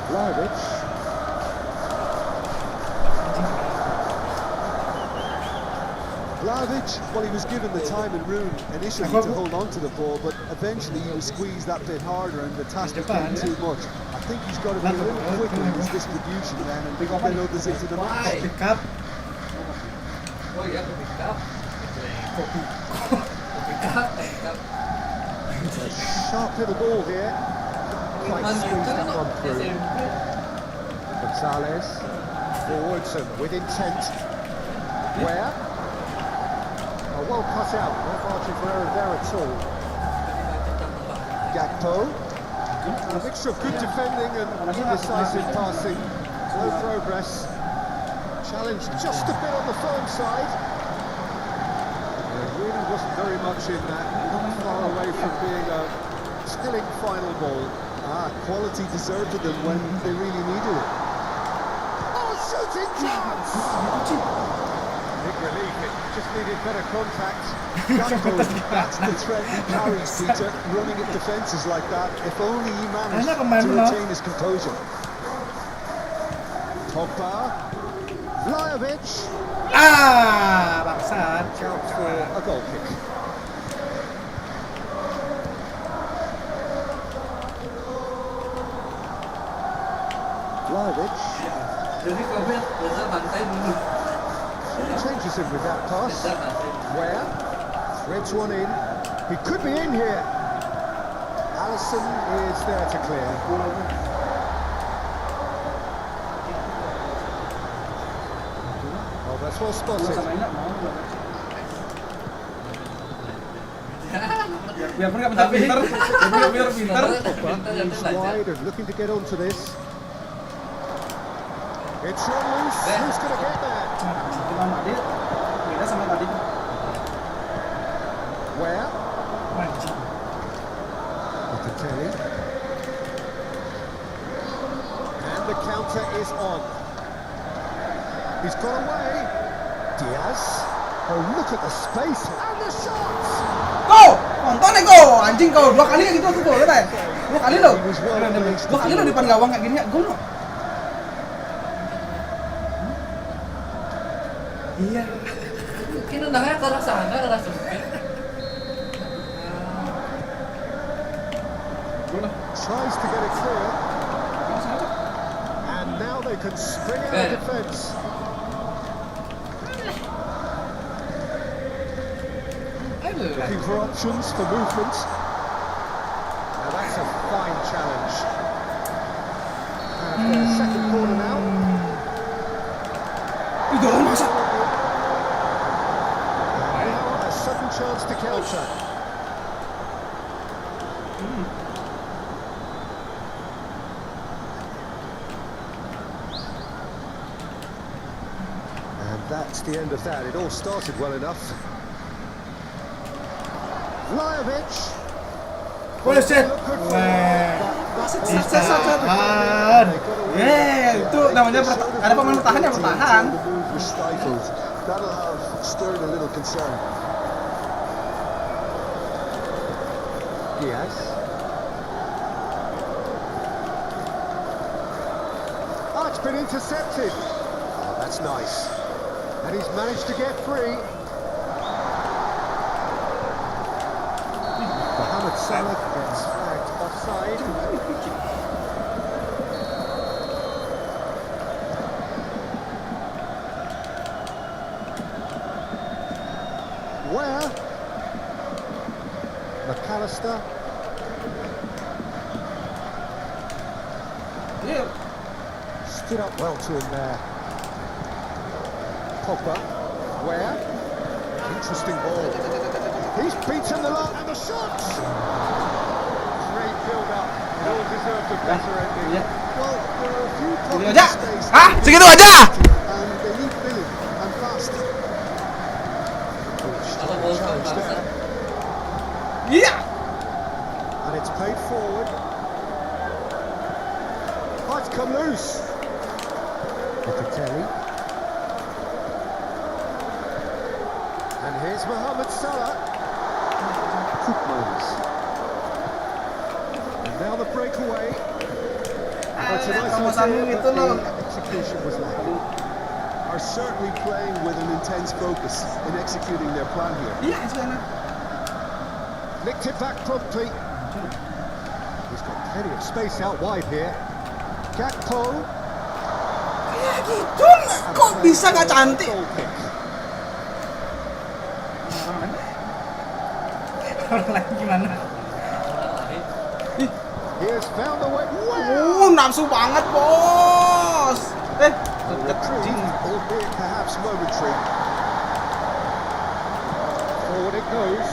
Vlahovic. Vlahovic, well, he was given the time and room initially to hold on to the ball, but eventually he was squeezed that bit harder and the task became too much. I think he's got to be a little quicker in his distribution then and get others into the match. Pick up. Oh iya, pick up. Pick up. A sharp little ball here. Quite squeezed that one through. Gonzalez forwards and with intent. Where? Oh, well cut out. No margin for error there at all. Gakpo. A mixture of good defending and decisive passing. Slow progress. Challenge just a bit on the firm side. There really wasn't very much in that. Not far away from being a stilling final ball. Quality deserted them when they really needed it. Oh, shooting chance! Big relief, it just needed better contact. That's the threat he carries, Peter, running at defences like that. If only he managed to retain his composure. Pogba, Vlahovic. Bangsat. Count for a goal kick. Vlahovic Jadi kau lihat, biasa bantai dulu. changes him with that pass. Where? Threads one in. He could be in here. Allison is there to clear. Oh, that's well spotted. Biar mereka bentar pinter. Biar pinter. Moves wide and looking to get onto this. It's run loose. Who's going to get there? Cuma dia beda sama tadi. Where? Mancing. Balotelli. And the counter is on. He's got away. Diaz. Oh, look at the space and the shots. Go! Nonton nih go! Anjing kau 2 kali gitu tuh gol, kan? 2 kali lo. He was well placed. 2 kali lo di depan gawang kayak gini ya, gol lo. Iya. Mungkin nendangnya ke arah sana, ke arah sempit. Tries to get it clear. And now they can spring out of defence. Looking for options for movement. Now that's a fine challenge. And their second corner now. Dorong masa. Now a sudden chance to counter. And that's the end of that. It all started well enough. Vlahovic. Bullshit. Itu namanya ada pemain bertahan yang bertahan. The move was stifled. That'll have stirred a little concern. Diaz. Oh, it's been intercepted. Oh, that's nice. And he's managed to get free. Mohamed Salah gets flagged offside. Where? McAllister. Iya. Stood up well to him there. Pogba. Where? Interesting ball. He's beaten the lot and the shots! Great build-up. It all deserved a better ending. Iya. Well, there are a few Segitu pockets aja. of space. Hah? Segitu aja. And they need filling, and fast. Kalau bola Challenge bangsa. there. Iya. And it's played forward. Oh, it's come loose. Balotelli. And here's Mohamed Salah. Quick moves. And now the breakaway. It's a nice Kamu sambung idea, itu but lo. the execution was lacking. Are certainly playing with an intense focus in executing their plan here. Iya, sana. Nicked it back promptly. He's got plenty of space out wide here. Gakpo. Ya gitu, kok bisa nggak cantik? Goal kick. Orang lain gimana? He has found a way. Wow! Nafsu banget, bos. Retrieve, albeit perhaps momentary. Forward it goes.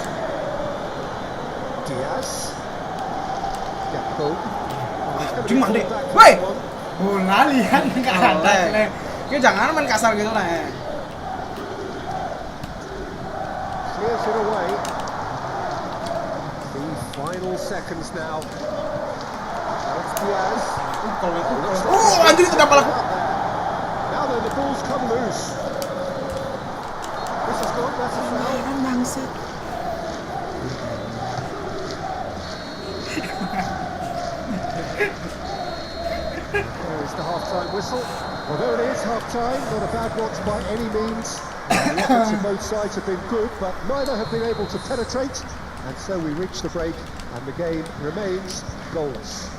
Diaz. Gakpo. He's going to be Cuma deh. pulled back for Woi! that one. Bola lihat nggak ada. Le. Ya jangan main kasar gitu lah. Clears it away. The final seconds now. That's Diaz. Anjir itu dapat aku. Now then, the ball's come loose. This is good, that's a foul. Bangsat. There is the half-time whistle. Well, there it is, half-time. Not a bad watch by any means. The efforts of both sides have been good, but neither have been able to penetrate. And so we reach the break, and the game remains goalless.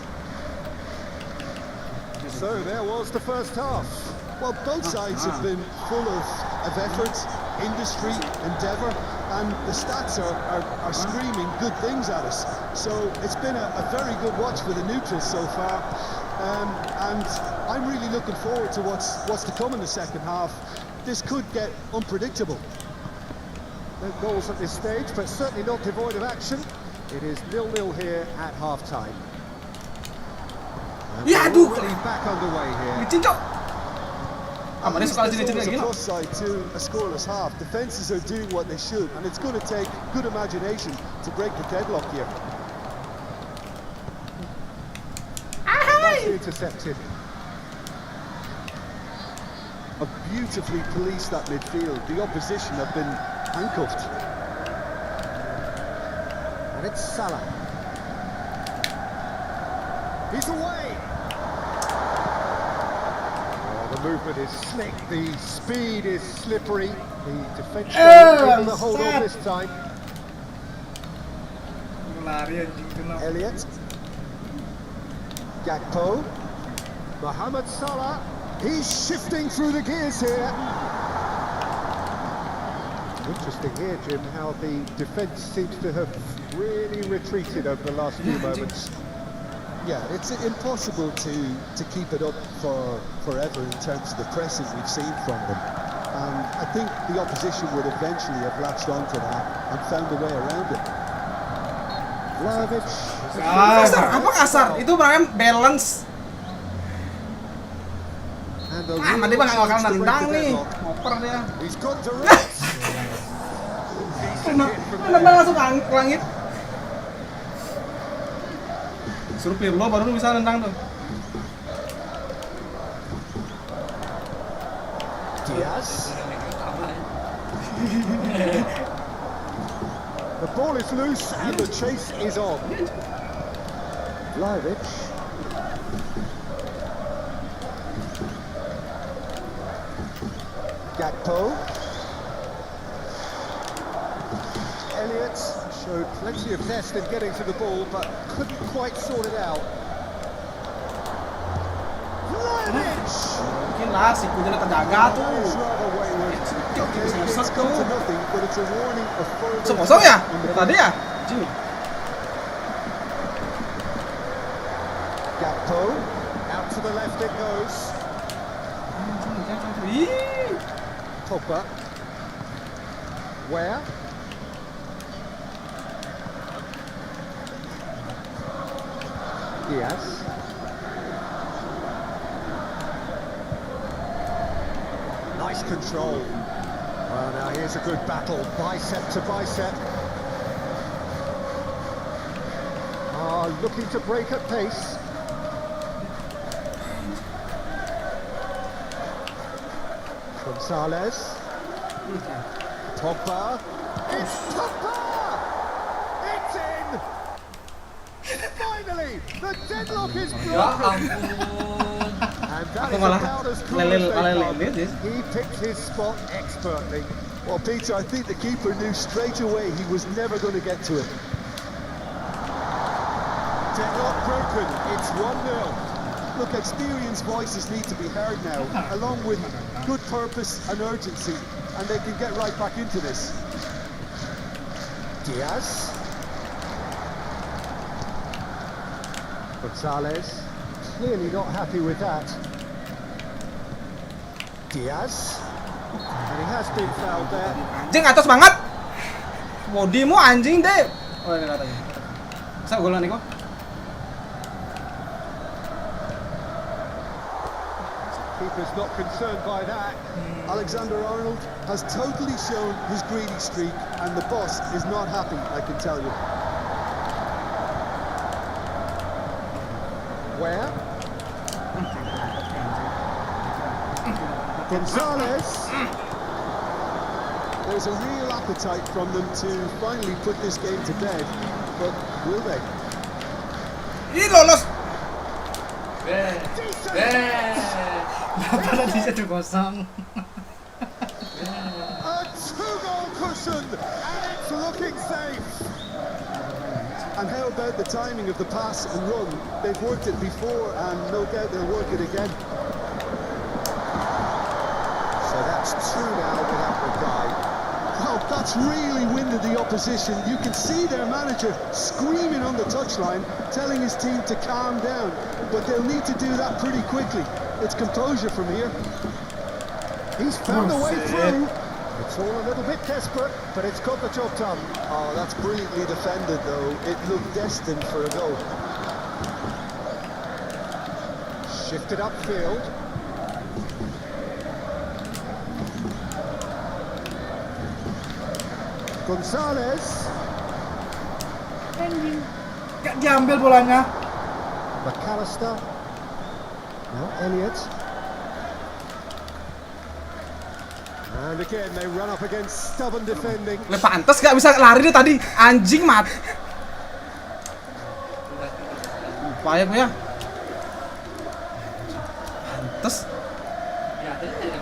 So there was the first half. Well, both sides have been full of effort, industry, endeavour, and the stats are screaming good things at us. So it's been a very good watch for the neutrals so far, and I'm really looking forward to what's to come in the second half. This could get unpredictable. No goals at this stage, but certainly not devoid of action. It is 0-0 here at half-time. And Ya, we're aduh. already back underway here. Licin, Cok. Ah, mana At least suka there's licin-licin always kayak a gini. plus side to a scoreless half. Defences are doing what they should, and it's going to take good imagination to break the deadlock here. Nicely intercepted. Have beautifully policed that midfield. The opposition have been handcuffed. And it's Salah. He's away. Oh, the movement is slick. The speed is slippery. The defence able to hold on this time. Lari anjing kena. Elliott. Gakpo. Mohamed Salah. He's shifting through the gears here. Interesting here, Jim, how the defence seems to have really retreated over the last few moments. Yeah, it's impossible to keep it up for forever in terms of the pressing we've seen from them. And I think the opposition would eventually have latched onto that and found a way around it. Vlahovic. Kasar, apa kasar? Itu namanya balance. And a Ah, real nanti bang nggak bakal chance to break nendang the nih. deadlock. Ngoper dia. He's got direct. Nendang langsung ke langit. Suruh Pirlo baru lu bisa nendang tuh. Diaz. The ball is loose and the chase is on. Vlahovic. Gakpo. Elliott showed plenty of zest in getting to the ball, but couldn't quite sort it out. Vlahovic! Mungkin lah si kuda terjaga tuh. It's rather wayward. It's come to nothing, but it's a warning of further... Kosong ya? Tadi ya? Gakpo. Out to the left it goes. Ih. Pogba. Where? Diaz. Nice control. Well, now here's a good battle, bicep to bicep. Looking to break at pace. Gonzalez. Pogba. It's Pogba! It's in! Finally, the deadlock is Ya broken. ampun. And that Aku is malah about as cool as they lele come. sih. He picked his spot expertly. Well, Peter, I think the keeper knew straight away he was never going to get to it. Deadlock broken. It's 1-0. Look, experienced voices need to be heard now, along with good purpose and urgency, and they can get right back into this. Diaz. Gonzalez. Clearly not happy with that. Diaz. And he has been fouled there. Anjing atas banget. Bodimu anjing deh. Oh ini katanya. Saya golan nih kok. Keeper's not concerned by that. Alexander-Arnold has totally shown his greedy streak, and the boss is not happy, I can tell you. Where? Gonzalez. There's a real appetite from them to finally put this game to bed, but will they? Ih lolos. Kenapa tadi 1-0? A two-goal cushion, and it's looking safe. And how about the timing of the pass and run? They've worked it before, and no doubt they'll work it again. So that's two now without reply. Oh, that's really winded the opposition. You can see their manager screaming on the touchline, telling his team to calm down. But they'll need to do that pretty quickly. It's composure from here. He's found a way through. It's all a little bit desperate, but it's got the job done. Oh, that's brilliantly defended, though. It looked destined for a goal. Shifted upfield. Gonzalez. Anjing. Gak diambil bolanya. McAllister. Now Elliott. And again they run up against stubborn defending. Le pantas gak bisa lari dia tadi. Anjing mat. Upaya gue ya. Pantas. Ya, tadi ada.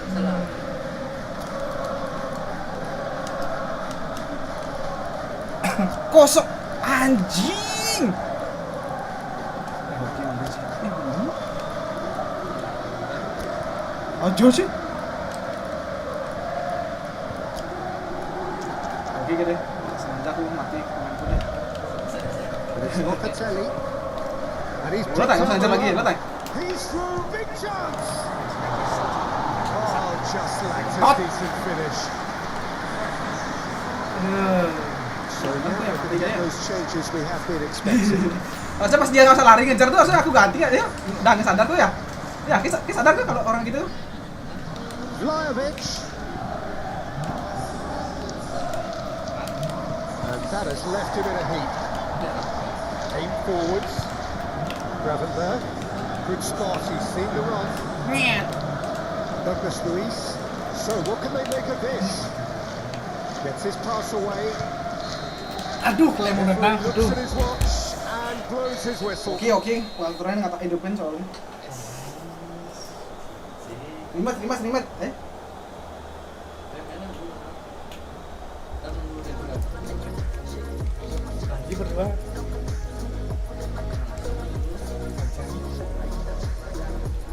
Salah. Kosong. Anjing. Aja sih. Oke deh. Semenjak aku mati pemainku deh. But it's Locatelli. And he's Lo tanya sengaja lagi ya, lo tanya. He's through, big chance. Oh, just lacked a Hot. decent finish. So now we're going to get those changes we have been expecting. Harusnya pas dia nggak usah lari ngejar tuh, harusnya aku ganti ya. Dia udah nggak sadar tuh ya. Ya, kita sadar tuh kalau orang gitu. Vlahovic. And that has left him in a heap. Aim forwards. Gravenberg. Good spot, he's seen the run. Douglas Luiz. So what can they make of this? Gets his pass away. Aduh, klaim udah Referee nang. looks Aduh. at his watch and blows his whistle. Oke, aturannya nggak tak hidupin soalnya. Limat. Lagi berdua.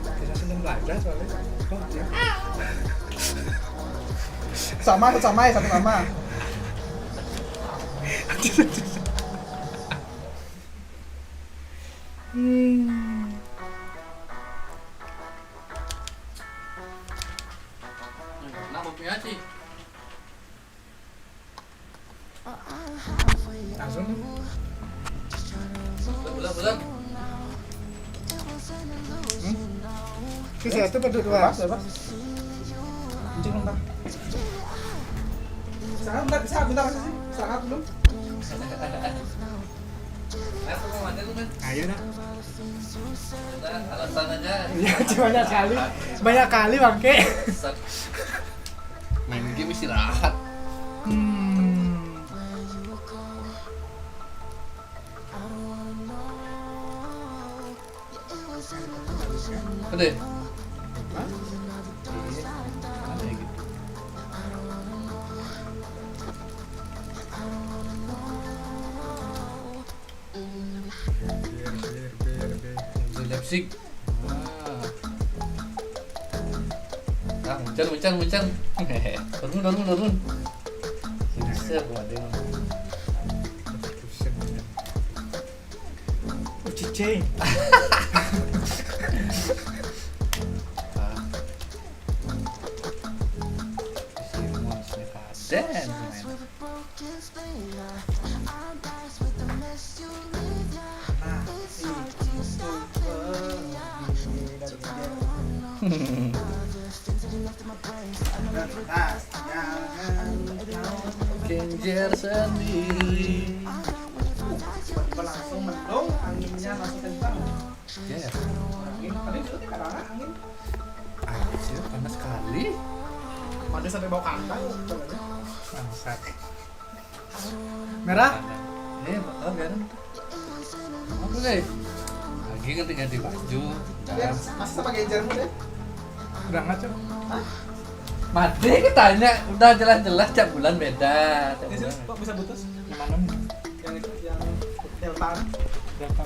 Kita seneng belajar soalnya. Oh, dia. Sama ya, satu sama. Kenapa punya sih? Langsung nih. Bulan. Ke satu pada dua. Bebas. Anjing bentar. Bentar sih. Sangat belum. Aku mau mandi lu kan? Ayo dah. Udah, alasan aja. Iya, banyak kali bangke. Alasan. Main game istirahat. Gede. Hah? Iya. Ada yang gitu. Di Leipzig. Muncang. Turun. Bisa gua tengok. Cice. Dan Kenjer sendiri. Tiba-tiba langsung mendung, anginnya langsung kencang. Yes. Angin, tadi dulu kan ada angin. Anjir, panas sekali. Ada sampai bau kandang. Bangsat. Merah? Bakal biarin. Apa deh? Lagi ganti baju. Ya, masih sama genjermu deh. Udah ngaco. Mati tanya, udah jelas-jelas tiap bulan beda. Tiap Ini sih bulan. kok bisa putus? Yang mana? Yang itu, yang delta. Delta.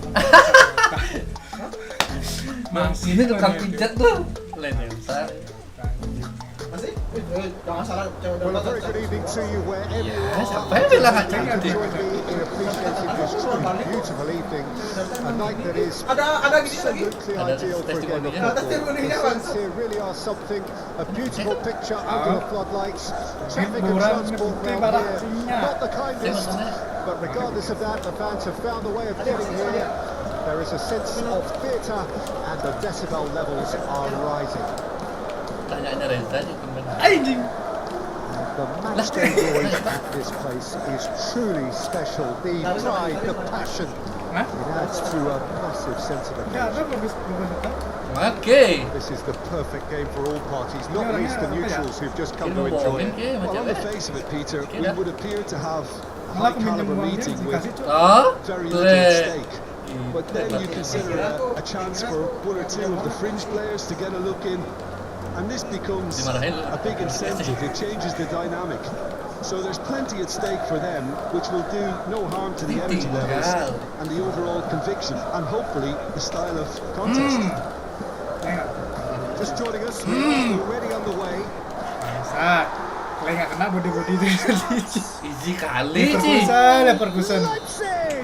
Mang ini tukang pijat tuh. Lensa. Masih? Jangan salah, cewek Well, a delta. very good evening to you wherever you Yes, are. apa yang bilang aja Thank you ganti? for joining me in appreciating this truly beautiful evening. A night that is Ada gini lagi. absolutely Ada ideal for a game of testimoninya. Ada football. testimoninya, The Bang. scenes here really are something. A beautiful picture under the floodlights. Traffic and Hiburan transport putih round barat here, singa. not the kindest. But regardless of that, the fans have found a way of getting here. There is a sense of theatre and the decibel levels are rising. Tanyaannya Reza nih gimana? Anjing. The match day noise at this place is truly special. The pride, the passion, Hah? it adds to a massive sense of Enggak ada occasion. bagus itu. Oke. This is the perfect game for all parties, not Yeah, least the yeah, neutrals who've just come Ini to enjoy ngomongin it. ke Well, macam on the mana? face of it, Peter, we Kira. would appear to have Malah high aku minjem caliber uangnya meeting with dikasih cuk. Oh, very little at boleh. stake. But then you consider a chance for one or two of the fringe players to get a look in, and this becomes Dimarahin lu. a big incentive. It changes the dynamic. So there's plenty at stake for them, which will do no harm to the energy levels Tinggal. and the overall conviction, and hopefully the style of contest. Just joining us, we're already underway. Bangsat. Kalian nggak kena body itu tadi. Easy kali sih. Perkusan. Leipzig!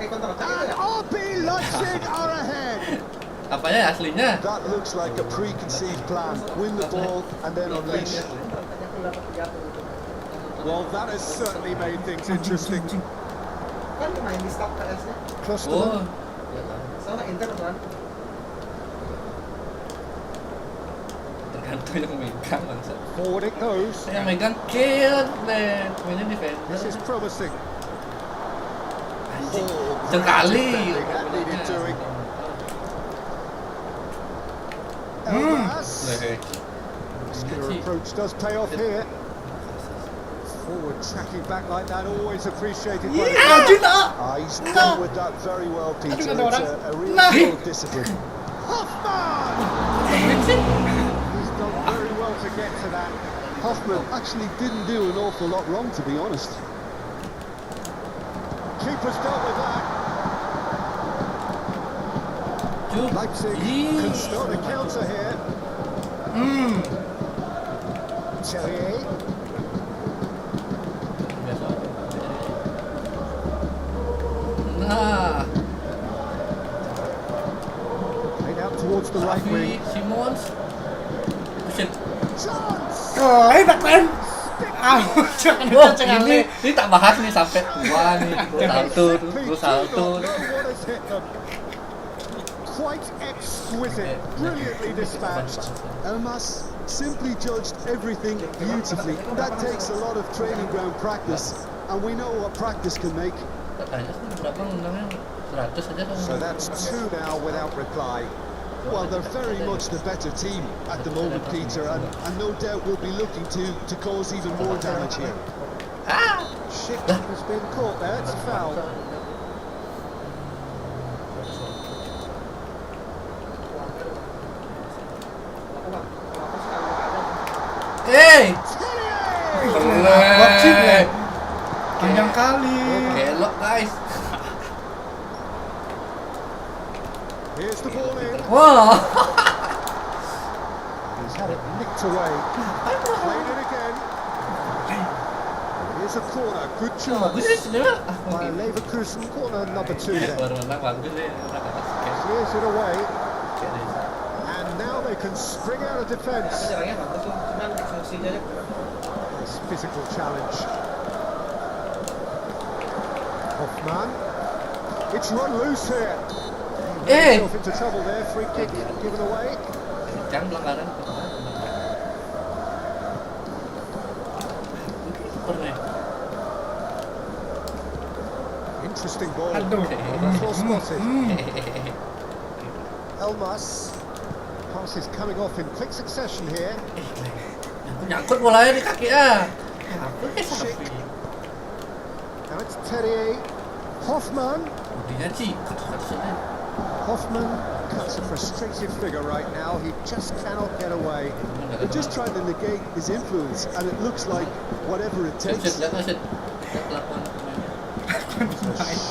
Kontra-attack And itu ya? RB Leipzig are ahead. Apanya aslinya? That looks like a preconceived plan. Win the ball and then unleash. Well, that has certainly made things interesting. Kan main di stop PS-nya. Close to Oh, them. Soalnya Inter kan. tergantung yang megang bangsa. Forward it goes. Yang megang kill man. Mainnya defender. This is promising. Anjing. Oh, Sekali. defending that needed doing. Elmas. Muscular approach does pay off here. Forward tracking back like that, always appreciated by the Anjing ah. He's dealt with that very well, Peter. It's ada orang. a real Nah. show of discipline. Hoffman! He's done very well to get to that. Hoffman actually didn't do an awful lot wrong, to be honest. Keeper's dealt with that. Cuk. Leipzig Ih. can start a counter here. Terrier. Nah, Played out towards the right wing. Afi, Simons. Buset. Chance! Kalian tak kalian. Ah, jangan Wah, jangan ini tak bahas nih sampai tua nih. Terus salto. Do not know what has hit them. Quite exquisite, brilliantly dispatched. Elmas simply judged everything beautifully. That takes a lot of training ground practice, and we know what practice can make. Katanya sih berapa undangnya? 100 aja kan. So that's two now without reply. Well, they're very much the better team at the moment, Peter, and no doubt will be looking to cause even more damage here. Schick has been caught there, it's a foul. Keren. Panjang kali. Belok guys. Here's the ball in. Wah. He's had it nicked away. Playing it again. Here's a corner. Good Bagus chance sih sebenarnya. by Leverkusen. Corner number 2 there. Baru menang bagus sih. Clears it away. And now they can spring out of defence. This physical challenge. Hoffman. It's run loose here. He ran himself into trouble there. Free kick given away. Jangan pelanggaran. Interesting ball. Aduh. That's well spotted. Elmas. Pass is coming off in quick succession here. Nyangkut bolanya di kaki Apa Schick. Now it's Terrier. Hoffman. Udah sih. Hoffman cuts a frustrated figure right now. He just cannot get away. They're just trying to negate his influence, and it looks like whatever it takes. Lihat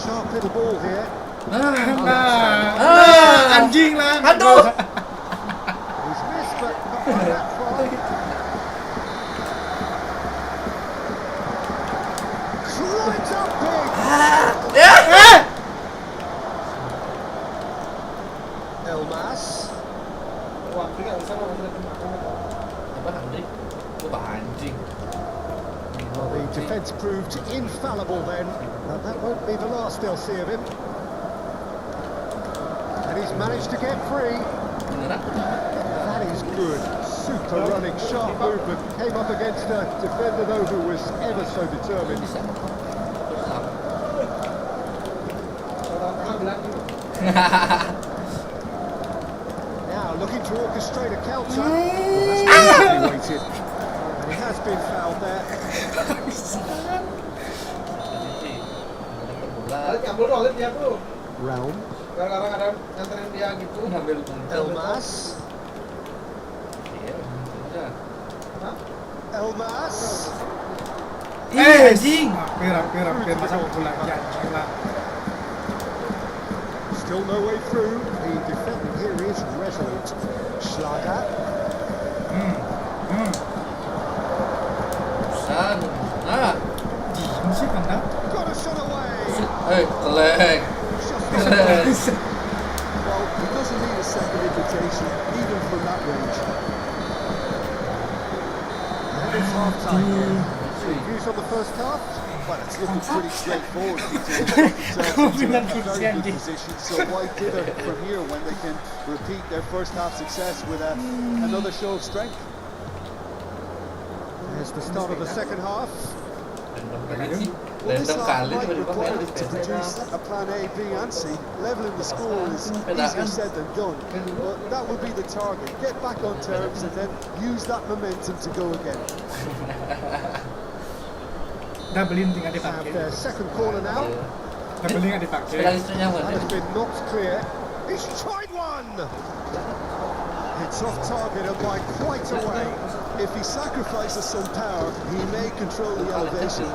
Sharp little ball here. Anjing lah. Aduh. He's missed, but not by that far. Right up big. Elmas. Apa anjing? Apa anjing? Well, the defence proved infallible then, but that won't be the last they'll see of him. And he's managed to get free. Beneran? That is good. Super running, sharp movement. Came up against a defender though who was ever so determined. Bisa. Now looking to orchestrate a counter. Well, that's been waited. And he has been fouled there. Realm. Elmas. Elmas. Anjing. Hampir masa bola anjing lah. Still no way through. The defending here is resolute. Schlager. Busan. Diem sih kan dah. Got a shot away. Kelek. Well, he doesn't need a second invitation, even from that range. And it's half time here. Views on the first half? Well, it's looking pretty straightforward. Themselves into a very good position. So why dither from here when they can repeat their first half success with another show of strength? Here's the start of the second half. Well, this Random half kali might tiba-tiba require main them to defense. produce a plan A, B, and C. Leveling the score is easier said than done, but that would be the target. Get back on terms and then use that momentum to go again. Double-in tinggal Have dipakai. their second corner now. Double-in nggak dipakai. Spesialisnya That mana? has been knocked clear. He's tried one! It's off target and by quite a way. If he sacrifices some power, he may control the elevation.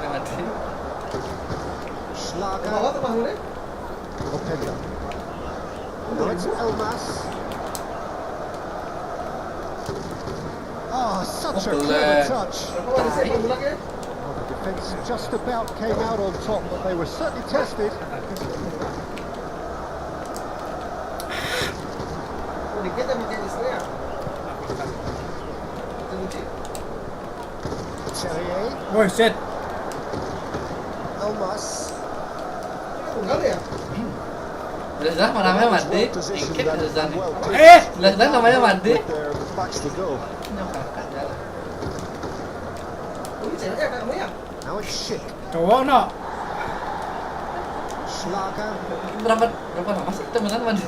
Schlager. Openda. Now it's Elmas. Ah, such a clever touch. Well, the defence just about came out on top, but they were certainly tested. Terrier. Woi, set. Elmas. Jelas namanya Mandi. Well positioned Dikit and jelas. well Jelas namanya Mandi. with their backs to go. Now it's Schick. Cowok no. Schlager. Berapa lama sih temenan Mandi?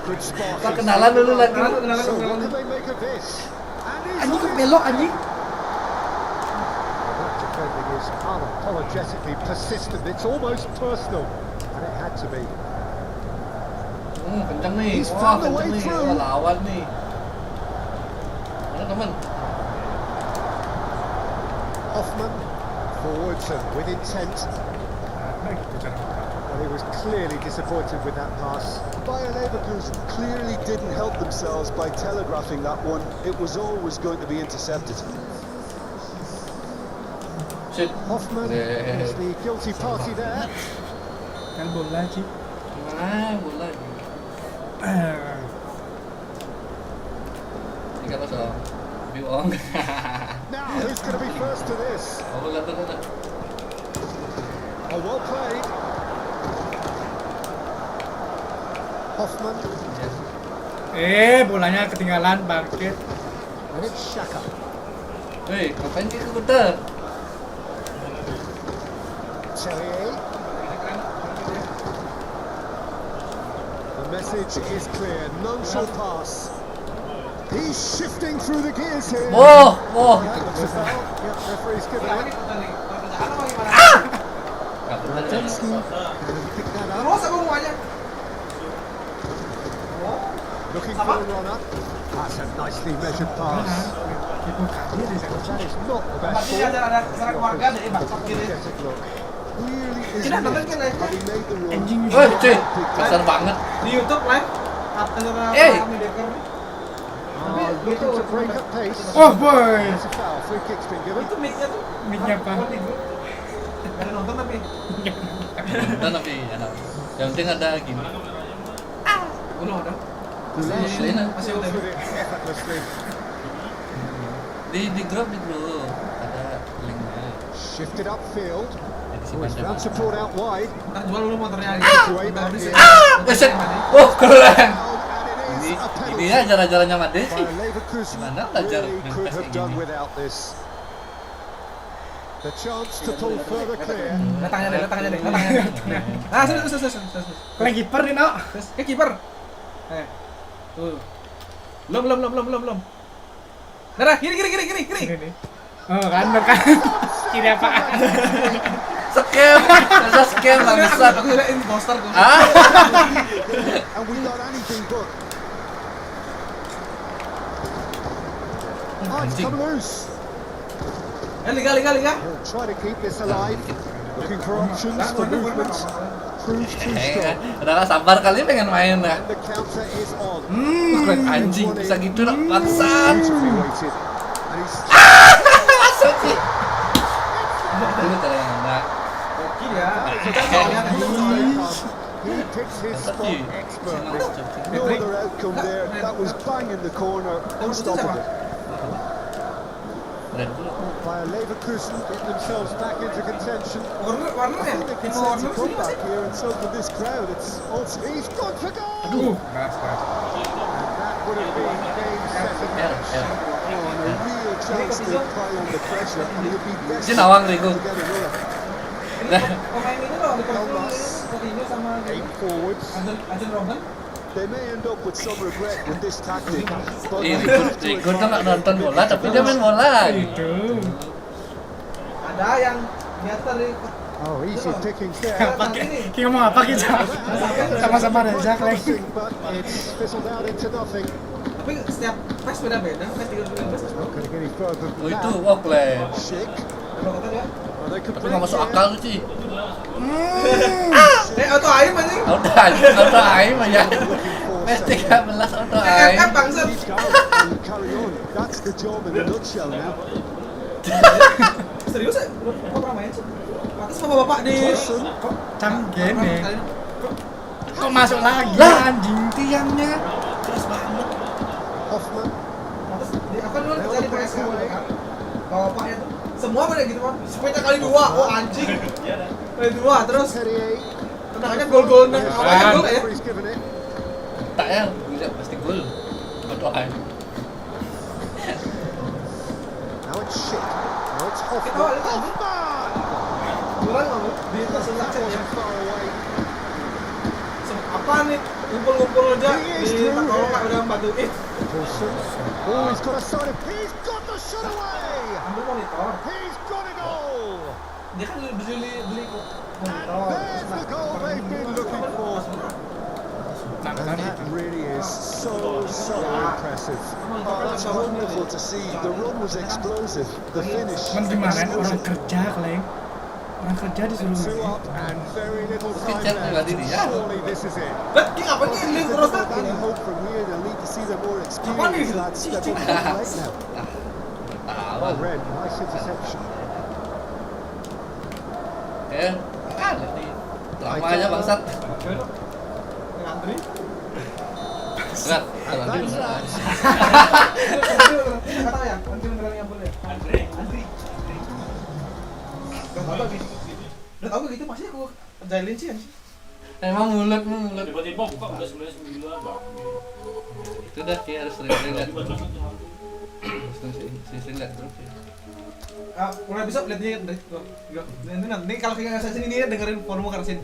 Good spot. Kita kenalan dulu lagi. So what can they make of this? And he's Anjing on it. belok anjing. Well, that defending is unapologetically persistent. It's almost personal. And it had to be. Kenceng nih. He's Wah, found the kenceng way nih. through. Wah, lawan nih. teman. Hoffman forwards and with intent. Nah, gitu cara makan. Well, he was clearly disappointed with that pass. Bayer Leverkusen clearly didn't help themselves by telegraphing that one. It was always going to be intercepted. Shit. Hoffman is the guilty party there. Kan bola sih. Mana bola? Ini kan kosong. Biong. Now, who's going to be first to this? Oh, bola tuh. Oh, well played. Hoffman, Bolanya ketinggalan bangkit. and it's Xhaka. Hei, ngapain kita putar? Terrier. The message is clear. None shall pass. He's shifting through the gears here. Oh. Yeah, looks a foul. Yep, referee's given it. Edisi can pick that up. Looking for a runner. That's a nicely measured pass. Ibu kadir di sana. That is not the best ball. Energetic look. Clearly isn't it, but he made the run. Anjing Wah, cuy, kasar banget. Di YouTube live antara Eh. kami Dekker. Looking to break up pace. Oh boy. It's a foul. Free kick's been given. Itu mic-nya tuh. Mic-nya apa? Gak ada nonton tapi. Nonton tapi enak. Yang penting ada gini. Belum ada. Masih Masih udah. With it effortlessly. di grup itu ada linknya. Shifted upfield. Edisi Oh, he's found Bantai-Bantai. support out wide. Ntar jual dulu motornya. Way back here. Set. Oh, keren. And Ini it is a penalty. ini aja jalan-jalannya sama Desi. Bayer Leverkusen Gimana belajar really main could PES have kayak done gini? without this. The chance to pull further clear. Datangnya deh. Ah, terus. Kalian kiper nih, no? Terus, kiper. Tuh. Belum. Darah, kiri. Ini nih. Oh kan, kan. Kiri apaan? Scam, masa scam bangsat. Aku kira imposter tuh. And we got anything but. Oh, it's Anjing. come loose. Liga. He'll try to keep this alive. Looking for options for movement. Proves too strong. Udah sabar kali pengen main ya. And the counter is on. Keren anjing bisa gitu lah bangsat. Beautifully weighted. And he's Masuk sih. Dulu ternyata. Oke dia. he picks his spot expertly. No Patrick. other outcome there. That was bang in the corner. Unstoppable. Keren dulu. Bayer Leverkusen get themselves back into contention. Warner I ya? think they can Tim sense a Warner sini comeback masih. here, and so can this crowd. It's also he's gone for goal. Keras. And that would have been game setting match. Oh, and a real chance to pile on the pressure, and he'll be best Sini awang nih to gue. get another. Pemain ini loh di kontrol Coutinho sama Eight forwards. Anjen Robben. They may end up with some regret with this tactic, but Ih, they have to Rigo tuh nggak nonton bola tapi dia main bola. Itu. Ada yang di atas dari Oh, easy pickings there. Apa kita ngomong apa kita? Sama-sama Reza lagi. Promising, but it's fizzled out into nothing. tapi setiap PES beda-beda. PES 3 Not going to get any further Oh than itu that. Walkland. shake. Kalau kata dia, Oh, they could Tapi break nggak masuk here. akal tuh sih. auto aim anjing. Auto aim aja. Mes 13 auto aim. Kan bangsat. Keep going and carry on. That's the job in a nutshell now. Serius ya? Lu pernah main sih? Pantes bapak-bapak di Kok gini? Kali ini. Kok masuk lagi Lah. anjing tiangnya? Keras banget. Hoffman. Pantes di apa dulu kerja di PS kan? Bapak-bapaknya tuh semua pada gitu kan. Sepeda kali 2. Oh anjing. Kali 2 terus Terrier. tendangannya gol-gol nih. Awalnya gol ya. Referee's given it. Tak ya, bisa pasti gol. Auto aim. Now it's Schick. Now it's Kita Hoffman. awalnya tadi kurang nggak di atas That ya. wasn't far away. Apa nih? Ngumpul-ngumpul aja di kalau Pak udah bantuin. Wilson. Oh, he's got a side of. He's got the shot away. Ambil monitor. He's got a goal. Dia kan beli monitor. There's the goal they've been looking for. And that really is so impressive. Oh, that's wonderful to see. The run was explosive. The finish Men gimana orang exquisite. kerja kalian? Orang kerja disuruh Two up and very little time Kejar left. diri ya. Surely this is it. Lah, ki apa ki ini terus If kan? there's any hope from here, they'll need to see the more nih? experienced lads step up to the plate now. Tahu. Well read, nice interception. Ada di lama aja bangsat. Ngantri. Berat, jalan dulu. Kata ya, antri beneran yang boleh. Antri. Udah tau gitu pasti aku jailin sih anjing. Emang mulut. Tiba-tiba buka udah 99 bang. Itu dah kayak harus sering lihat. Sering lihat terus ya. Mulai besok lihat dia nanti kalau kayak saya sini nih dengerin volume karasin.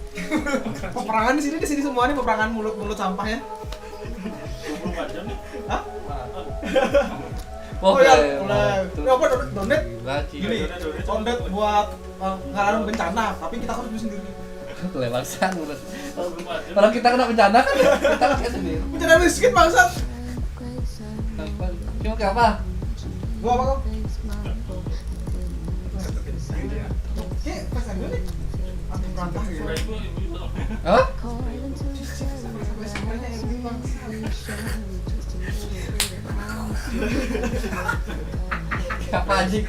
Peperangan di sini semua nih peperangan mulut sampah ya. 24 jam nih. Hah? Oh Ya apa donet Lagi. gini, donet buat ngalahin bencana, tapi kita harus beli sendiri. Kelewasan mulut. 24 jam. Kalau kita kena bencana kan kita kayak sendiri. Bencana miskin bangsat. Cuma kayak apa? Gua apa kau? Kayak pas gue nih. Aku perantah gitu. Apa? Apa anjing?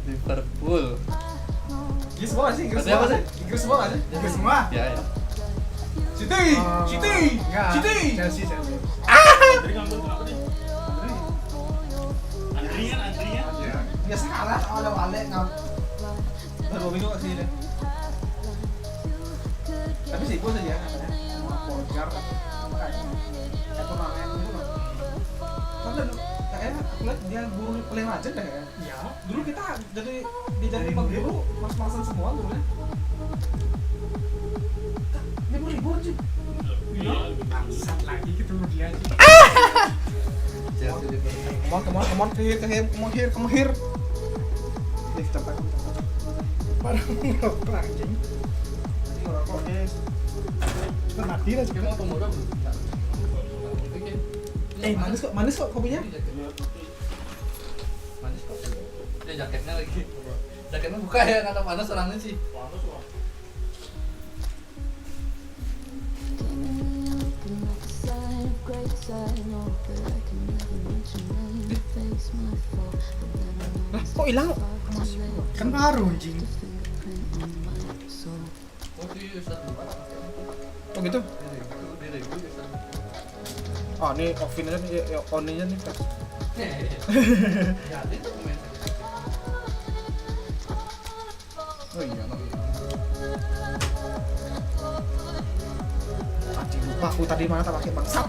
Liverpool. Inggris semua nggak sih? Inggris Ada apa semua sih? Inggris semua nggak sih? Inggris semua. Ya ya. City! Enggak. City! Chelsea. Andri ngambek kenapa nih? Andrian. Biasa kalah kalau ada Wale ngam. Udah 2 minggu nggak sih deh. Tapi sih gue saja katanya. Portugal kan. Kayak turnamen gitu kan. Karena kayaknya aku lihat dia guru paling rajin deh kayaknya. Ya. Dulu kita jadi pengguru mas-masan semua dulu kan. Dia beribu aja. Iya. Bangsat lagi gitu loh dia sih. Chelsea Liverpool. Come on, come here. Nih, cepat. Baru ngerokok anjing. Ini ngerokok guys. Kita mati lah sekarang. Mau pemuda belum? Manis kok kopinya. Manis kok. Ya jaketnya lagi. Jaketnya buka ya, kata panas orangnya sih. Panas wah. Kok hilang? Kan baru anjing. Oh iya, Ustaz. Oh gitu. Di review Ustaz. Oh, ini offin aja nih, on-nya nih. Ya, itu komen. Oh iya, anjing lupa aku tadi mana tak pakai bangsat.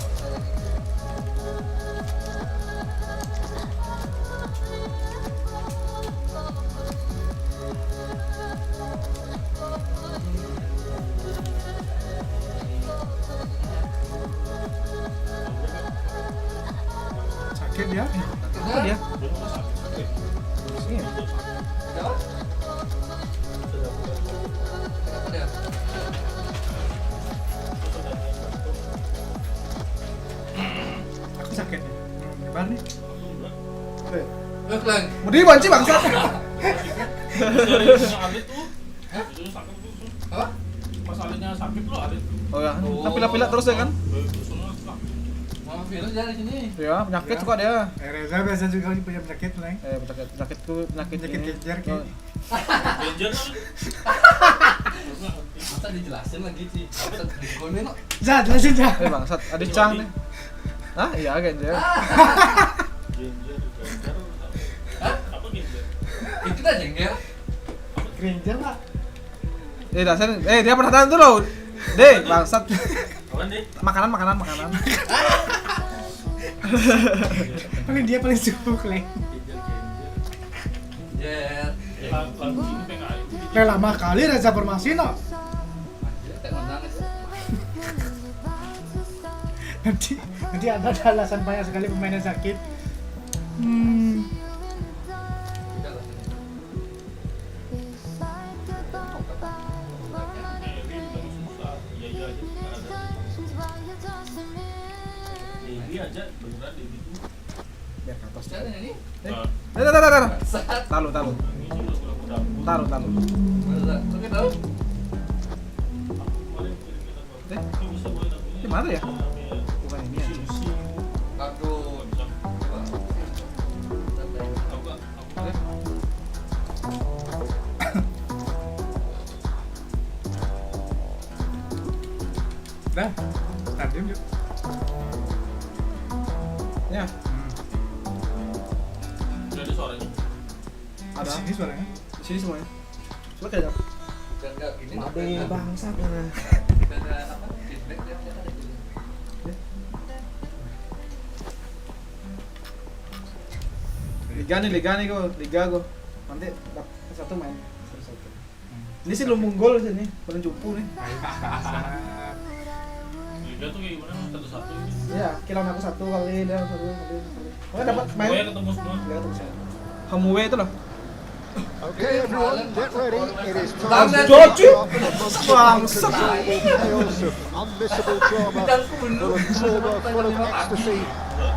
Sakit dia. Apa dia? Sini. Apa? Apa dia? Aku sakit nih. Nyebar nih. Look lang. Mau dibanci bangsat. Dari Alit tuh. Itu sakit tuh. Apa? Pas Alitnya sakit tuh Alit. Oh ya, pilih-pilih terus ya kan? Mama virus dari sini. Ya, penyakit suka dia. Reza biasa juga punya penyakit lain. Penyakit tuh penyakit ini. Kejar Oh, Danger kan? Masa dijelasin lagi sih. Masa digonin kok. Za, jelasin Za. bangsat, ada cang nih. Hah? Iya genjer. Danger. Apa danger? Itu dah jengkel. Granger lah. Dasar. Dia pernah tahan tuh loh. Deh, bangsat. Apaan deh? Makanan. Paling dia paling suka lain. Jer. Lagu ini PKI. Udah lama kali Reza Formasi no. Anjir, tak nangis. Nanti ada alasan banyak sekali pemainnya sakit. Tidak lah. Debbie aja beneran Debbie tuh. Biar ke atas. Cara ini. Taruh. Saat. Taruh. Ini juga lagu dapur. Taruh. Oke tahu. Kemarin kirim-kirim lagu. Eh? Ini bisa boleh lagunya. Di mana ya? Namanya Bukan ini ya. Susi. Aduh. Tahu nggak? Dah, stadium yuk. Ya, Udah ada suaranya. ada. Di sini suaranya. Di sini semuanya. Coba kayak Enggak gini. Ade bangsat. Kita ada apa? Feedback dia ada gitu. Liga nih gue. Nanti satu main. Satu. Ini sih lumbung gol sini, paling cupu nih. Liga tuh kayak gimana? Satu-satu ini. Iya, kilang aku satu kali dia satu kali. Pokoknya dapat main. Pokoknya ketemu semua. Liga terus. Hamwe itu loh. Okay, everyone, get ready. It is time Bangsa, to Joci. start the most Bangsa. uncontrollable chaos of unmissable drama, full of trauma, full of ecstasy.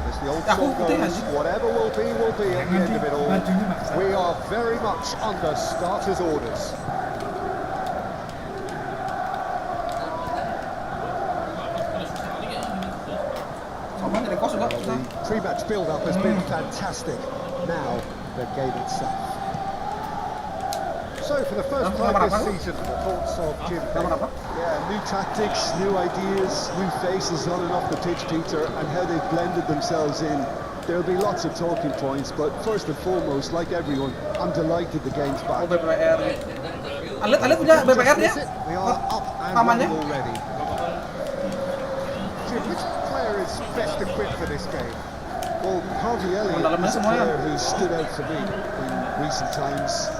As the old Aku song putih goes, aja. whatever will be at the end of it all. Bajunya maksa. We are very much under starters' orders. Sama dari kos juga. The pre-match build-up has been fantastic. Now, the game itself. So, for the first time this season, the thoughts of Jim Payne. Apa? Yeah, new tactics, new ideas, new faces on and off the pitch, Peter, and how they've blended themselves in. There'll be lots of talking points, but first and foremost, like everyone, I'm delighted the game's Oh, back. BPR. Alit punya BPR dia? We are up and Pamannya? running already. Jim, which player is best equipped for this game? Well, Harvey Elliott Dalamnya is a semuanya. player who stood out for me in recent times.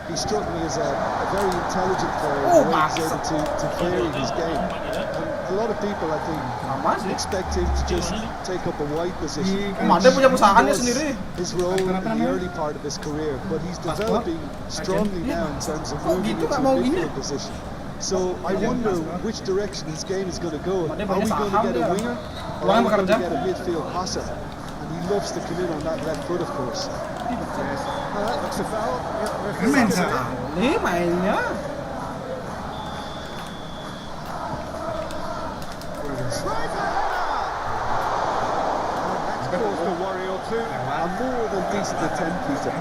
He struck me as a very intelligent player, Oh, the way he's Max. able to vary his game. And a lot of people, I think, Sama sih. expect him to just take up a wide position. Mande punya perusahaannya Was sendiri. his role in the early part of his career, but he's developing strongly now in terms of Kok moving gitu, into nggak a mau gini? midfield position. So I wonder which direction his game is going to go. Dia Are punya we going to saham get a dia. winger, or Orangnya are we going bekerja. to get a midfield passer? And he loves to come in on that left foot, of course. Yes. Well, that looks a foul. Yeah, referee's Main given it. Ini mainnya. Tries a header! And that's caused a worry or two. A more than decent attempt, Peter.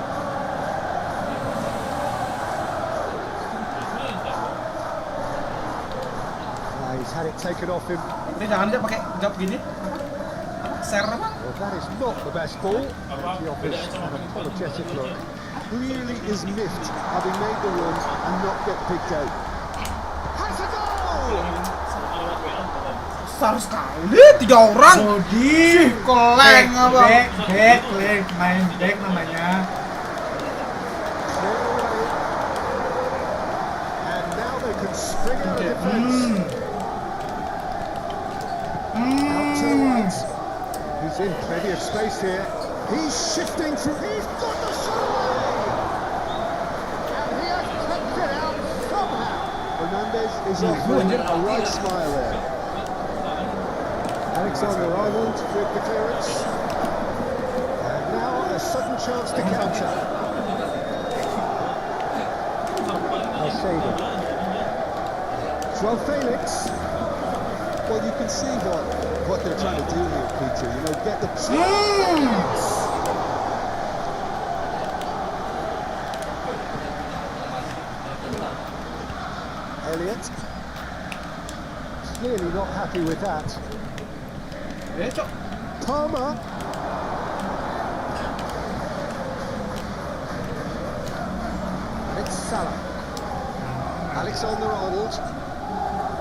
He's had it taken off him. Ini jangan dia pakai gap gini. Share apa? Well, that is not the best ball. Apa? The office Bedanya sama an Pickford. apologetic look. Clearly is miffed having made the run and not get picked out. Has a goal! Besar sekali, 3 orang. Bodi. Keleng apa? Back, main back namanya. Clear away. And now they can spring out of defence. Out to the right. He's in plenty of space here. He's shifting through. He's got the shot away! And he has kept it out somehow. Fernandez is offering a right smile there. Alexander-Arnold with the clearance. And now a sudden chance to counter. Al-Shada. Joao Felix. Well, you can see what they're trying to do here, Peter. You know, get the... Elliott. Clearly not happy with that. Palmer. And it's Salah. Alexander-Arnold.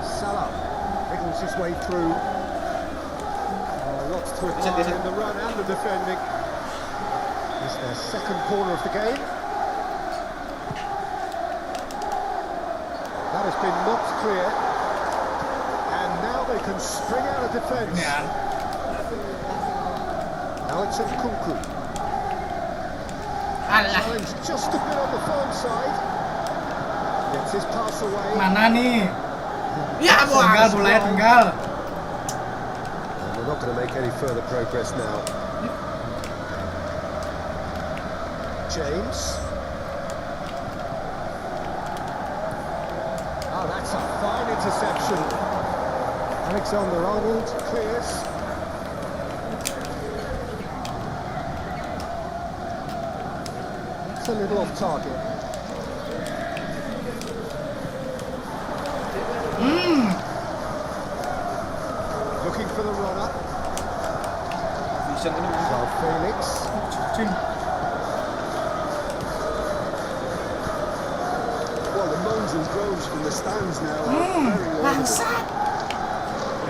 Salah wriggles his way through. Lots to admire in the run and the defending. It's their second corner of the game. That has been knocked clear. And now they can spring out of defence. Now it's Nkunku. Challenge just a bit on the firm side. Gets his pass away. Mana nih? Ya, Tinggal bolanya tinggal. And the They're not going to make any further progress now. James. Oh, that's a fine interception. Alexander-Arnold clears. It's a little off target. Looking for the runner. Vision ini mana? João Felix. Cing. Well, the moans and groans from the stands now are very audible.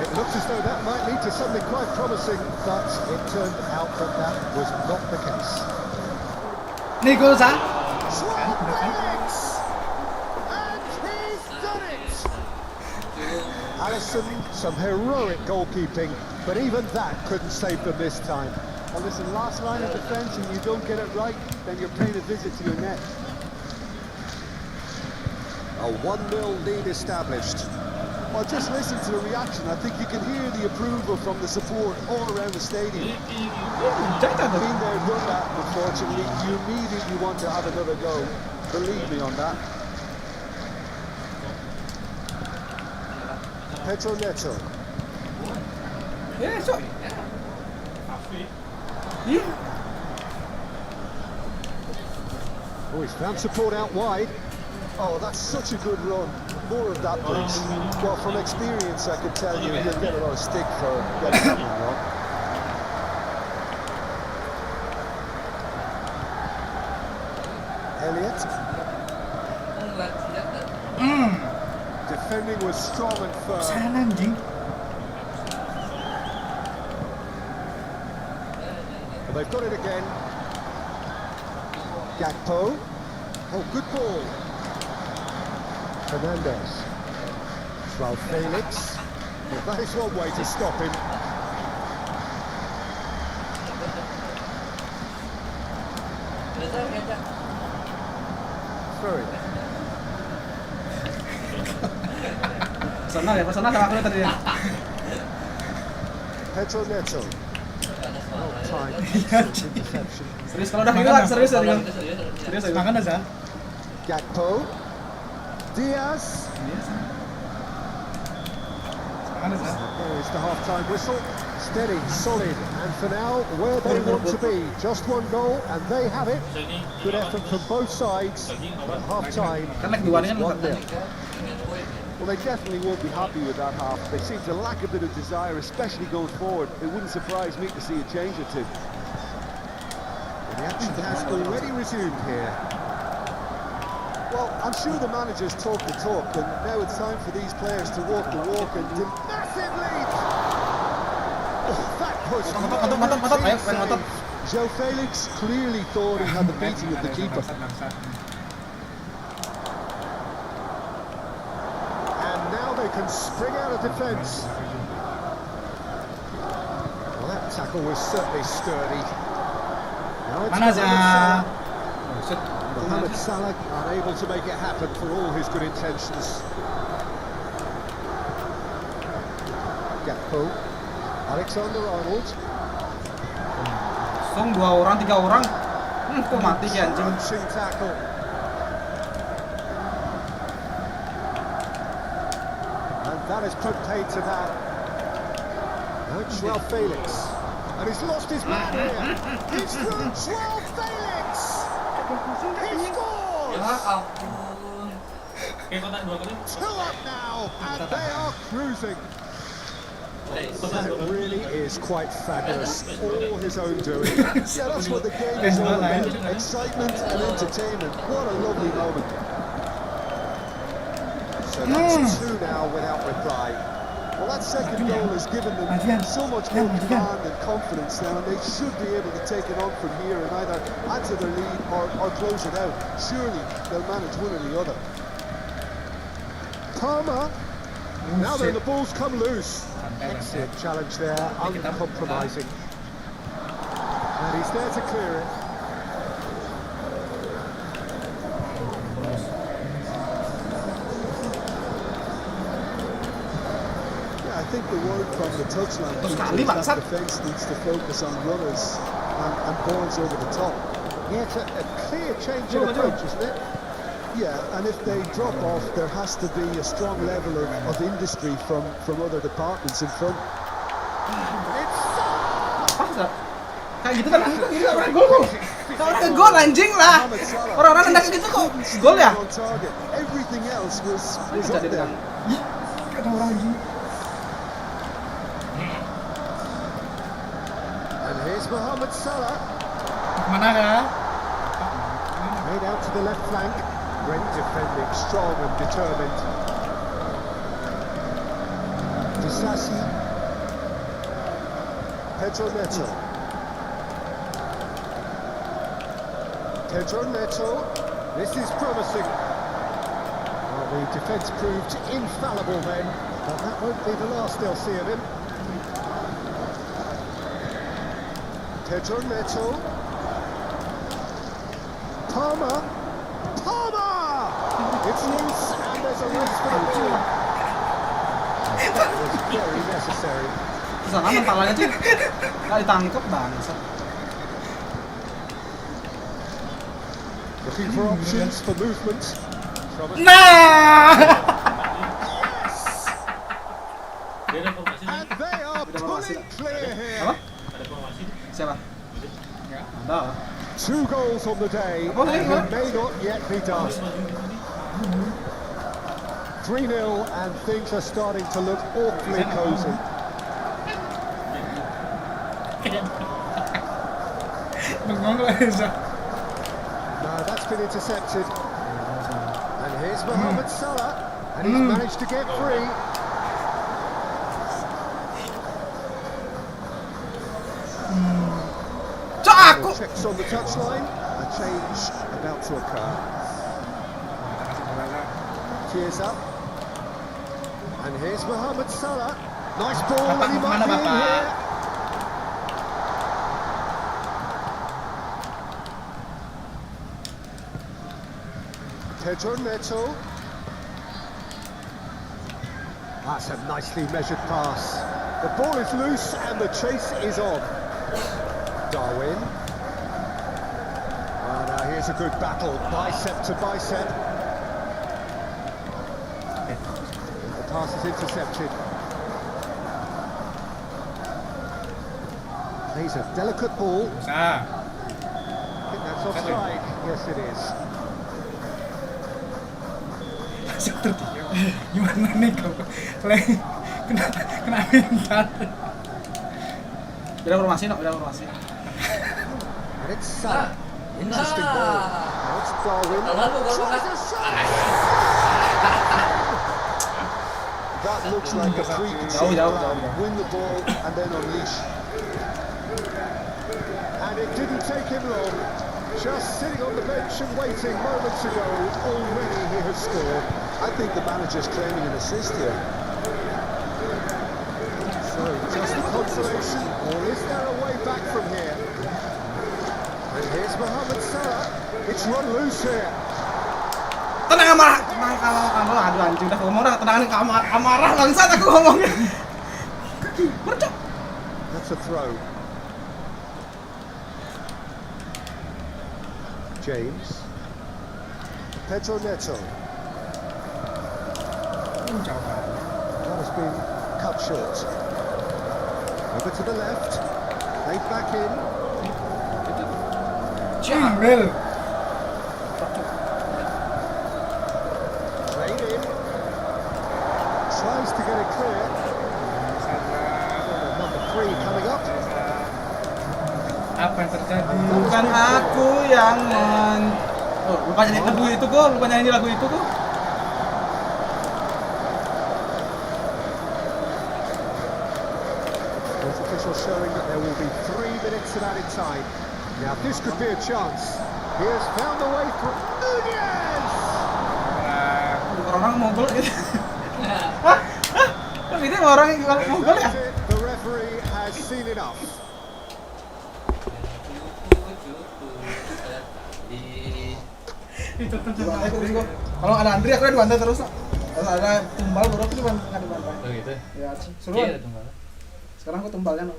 It looked as though that might lead to something quite promising, but it turned out that that was not the case. Nih gol sah. João Felix! And he's done it! Alisson, some heroic goalkeeping, but even that couldn't save them this time. Well, listen, last line of defence, and you don't get it right, then you're paying a visit to your net. A 1-0 lead established. Well, just listen to the reaction. I think you can hear the approval from the support all around the stadium. Jangan tu. Been there, done that, unfortunately. You immediately want to have another go. Believe me on that. Pedro Neto. Ya, sok. Iya. Oh, he's found support out wide. Oh, that's such a good run. More of that, please. Well, from experience, I could tell you he'll get a lot of stick for getting that one wrong. Elliott. Defending was strong and firm. Sana anjing. Well, they've got it again. Gakpo. Oh, good ball. Fernandez. João Felix. Well, that is one way to stop him. Through it. Sana ya, sana sama aku tadi. Pedro Neto. Well timed. Interception. Serius kalau udah gila, serius ya. Serius ya. Makan aja. Gakpo. Diaz. Makan aja. There is the half-time whistle. Steady, solid, and for now, where they want to be. Just one goal, and they have it. Good effort from both sides. But half-time Kan lagi dua kan 1-0. Well, they definitely won't be happy with that half. They seem to lack a bit of desire, especially going forward. It wouldn't surprise me to see a change or two. The action has already resumed here. Well, I'm sure the managers talk the talk, and now it's time for these players to walk the walk and do massive lead. Oh, that was Mantap, ayo, main mantap. João Felix clearly thought he had the beating of the keeper. And now they can spring out of defence. Well, that tackle was certainly sturdy. Now it's Mana aja. Mohamed Salah unable to make it happen for all his good intentions. Gakpo, Alexander-Arnold. Song 2 orang, 3 orang. Kok mati ya anjing. Crunching tackle. And that has put paid to that. Now it's João Felix. And he's lost his man here. He's through João Felix. He scores! Kayak kotak 2 kali. 2 up now, and they are cruising. That really is quite fabulous. All his own doing. Yeah, that's what the game is all about. Excitement and entertainment. What a lovely moment. So that's 2 now without reply. Well, that second goal has given them so much more command and confidence now, and they should be able to take it on from here and either add to their lead or close it out. Surely they'll manage one or the other. Palmer. Now then, the ball's come loose. Excellent challenge there, uncompromising. And he's there to clear it. Yeah, I think the word from the touchline. Terus Peter, kali, is that bangsat. defense needs to focus on runners and balls over the top. Yeah, it's a clear change in approach, isn't it? Yeah, and if they drop off, there has to be a strong level of industry from other departments in front. Pas gak? Kayak gitu kan orang gol. Orang gol anjing lah. Orang-orang nendang gitu kok gol ya? On target. Everything else was up Jadi there. dengan ada orang anjing. And here's Mohamed Salah, Kemana kah? made out to the left flank. Great defending, strong and determined. Disasi. Pedro Neto. Pedro Neto, this is promising. Well, the defence proved infallible then, but that won't be the last they'll see of him. Pedro Neto. Palmer! It's loose and there's a race for the ball. That was very necessary. Sana mentalnya tuh nggak ditangkap bangsa. Looking for options for movement. Nah. Dia ada formasi nih. And they are pulling clear here. Apa? Ada formasi. Siapa? Ada. 2 goals on the day, Oh, and yeah. it may not yet be done. 3-0 and things are starting to look awfully cosy. Bengong lah Reza. No, that's been intercepted. And here's Mohamed Salah, and he's managed to get free. Cak aku. Checks on the touchline. A change about to occur. Tears up. And here's Mohamed Salah. Nice ball, and he might Mana be in Bapak? here. Pedro Neto. That's a nicely measured pass. The ball is loose and the chase is on. Darwin. Oh, now here's a good battle, bicep to bicep. The pass is intercepted. Plays a delicate ball. Bisa. I think that's offside. Yes, it is. Gimana nih kalau kena mental? Beda formasi, no, beda formasi. And it's Salah. Interesting ball. Now it's Darwin. Tries a shot. That looks like a preconceived plan. Win the ball and then unleash. And it didn't take him long. Just sitting on the bench and waiting moments ago, already he has scored. I think the manager's claiming an assist here. So just a consolation, or is there a way back from here? And here's Mohamed Salah. It's run loose here. Tenang amarah. Tenang kalau aduh anjing udah ngomong dah tenangin amarah bangsat aku ngomongnya. Bercok. That's a throw. James. Pedro Neto. That has been cut short. Over to the left. They back in. Bel. Played in. Tries to get it clear. Number 3 coming up. Apa yang terjadi? Bukan aku yang lupa nyanyi lagu itu kok, lupa nyanyi lagu itu kok. Those officials showing that there will be 3 minutes of added time. Now this could be a chance. He has found a way through. Nunez! Orang Mongol gitu. Hah? Kok ini orang Mongol ya? That's it. The referee has seen enough. Kalau ada Andri aku udah dibantai terus. Kalau ada tumbal baru aku nggak dibantai. Oh gitu. Ya seru Iya, kan? ada tumbal. Sekarang aku tumbalnya no.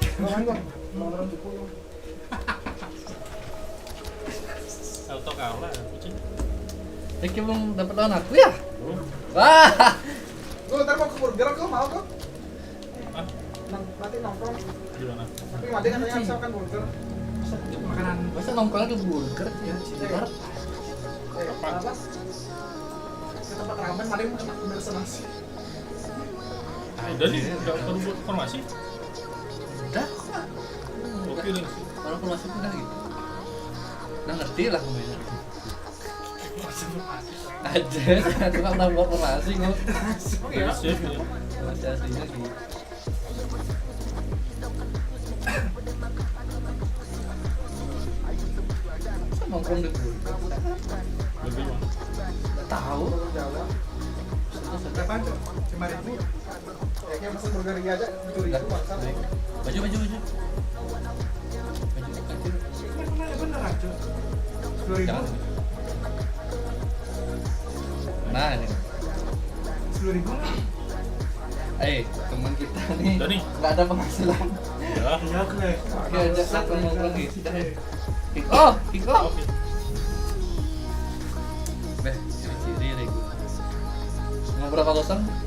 Sekarang gua orang cukup. Auto kalah kucing. Ricky belum dapat lawan aku ya? Wah. Gua ntar mau ke burger kok mau kok. Ah, Nanti nongkrong. di mana? Tapi Made katanya harus makan burger. Makanan Masa nongkrong di burger ya? Cibar. Apa? Ke tempat ramen Made mau pemirsa nasi. Udah nih, udah perlu formasi. Udah. Oke nih. Kalau formasi udah gitu. Udah ngerti lah pemainnya. Aja, cuma udah buat formasi kok. Udah save ya. Formasi aslinya gitu. Masa nongkrong di burger? Lebih mah. Tahu. Berapa aja? 5.000. Kayaknya pesan burger ini aja 7.000 bangsa. Baju. Baju kecil. bener aja. 10.000. Jangan. Nah ini. 10.000 lah. Teman kita nih Udah nih. nggak ada penghasilan. Ya. Ya aku ya. Oke, ajak nongkrong gitu dah. Kick off. Oke. Beh, ciri-ciri deh gue. Mau berapa kosong? Santai.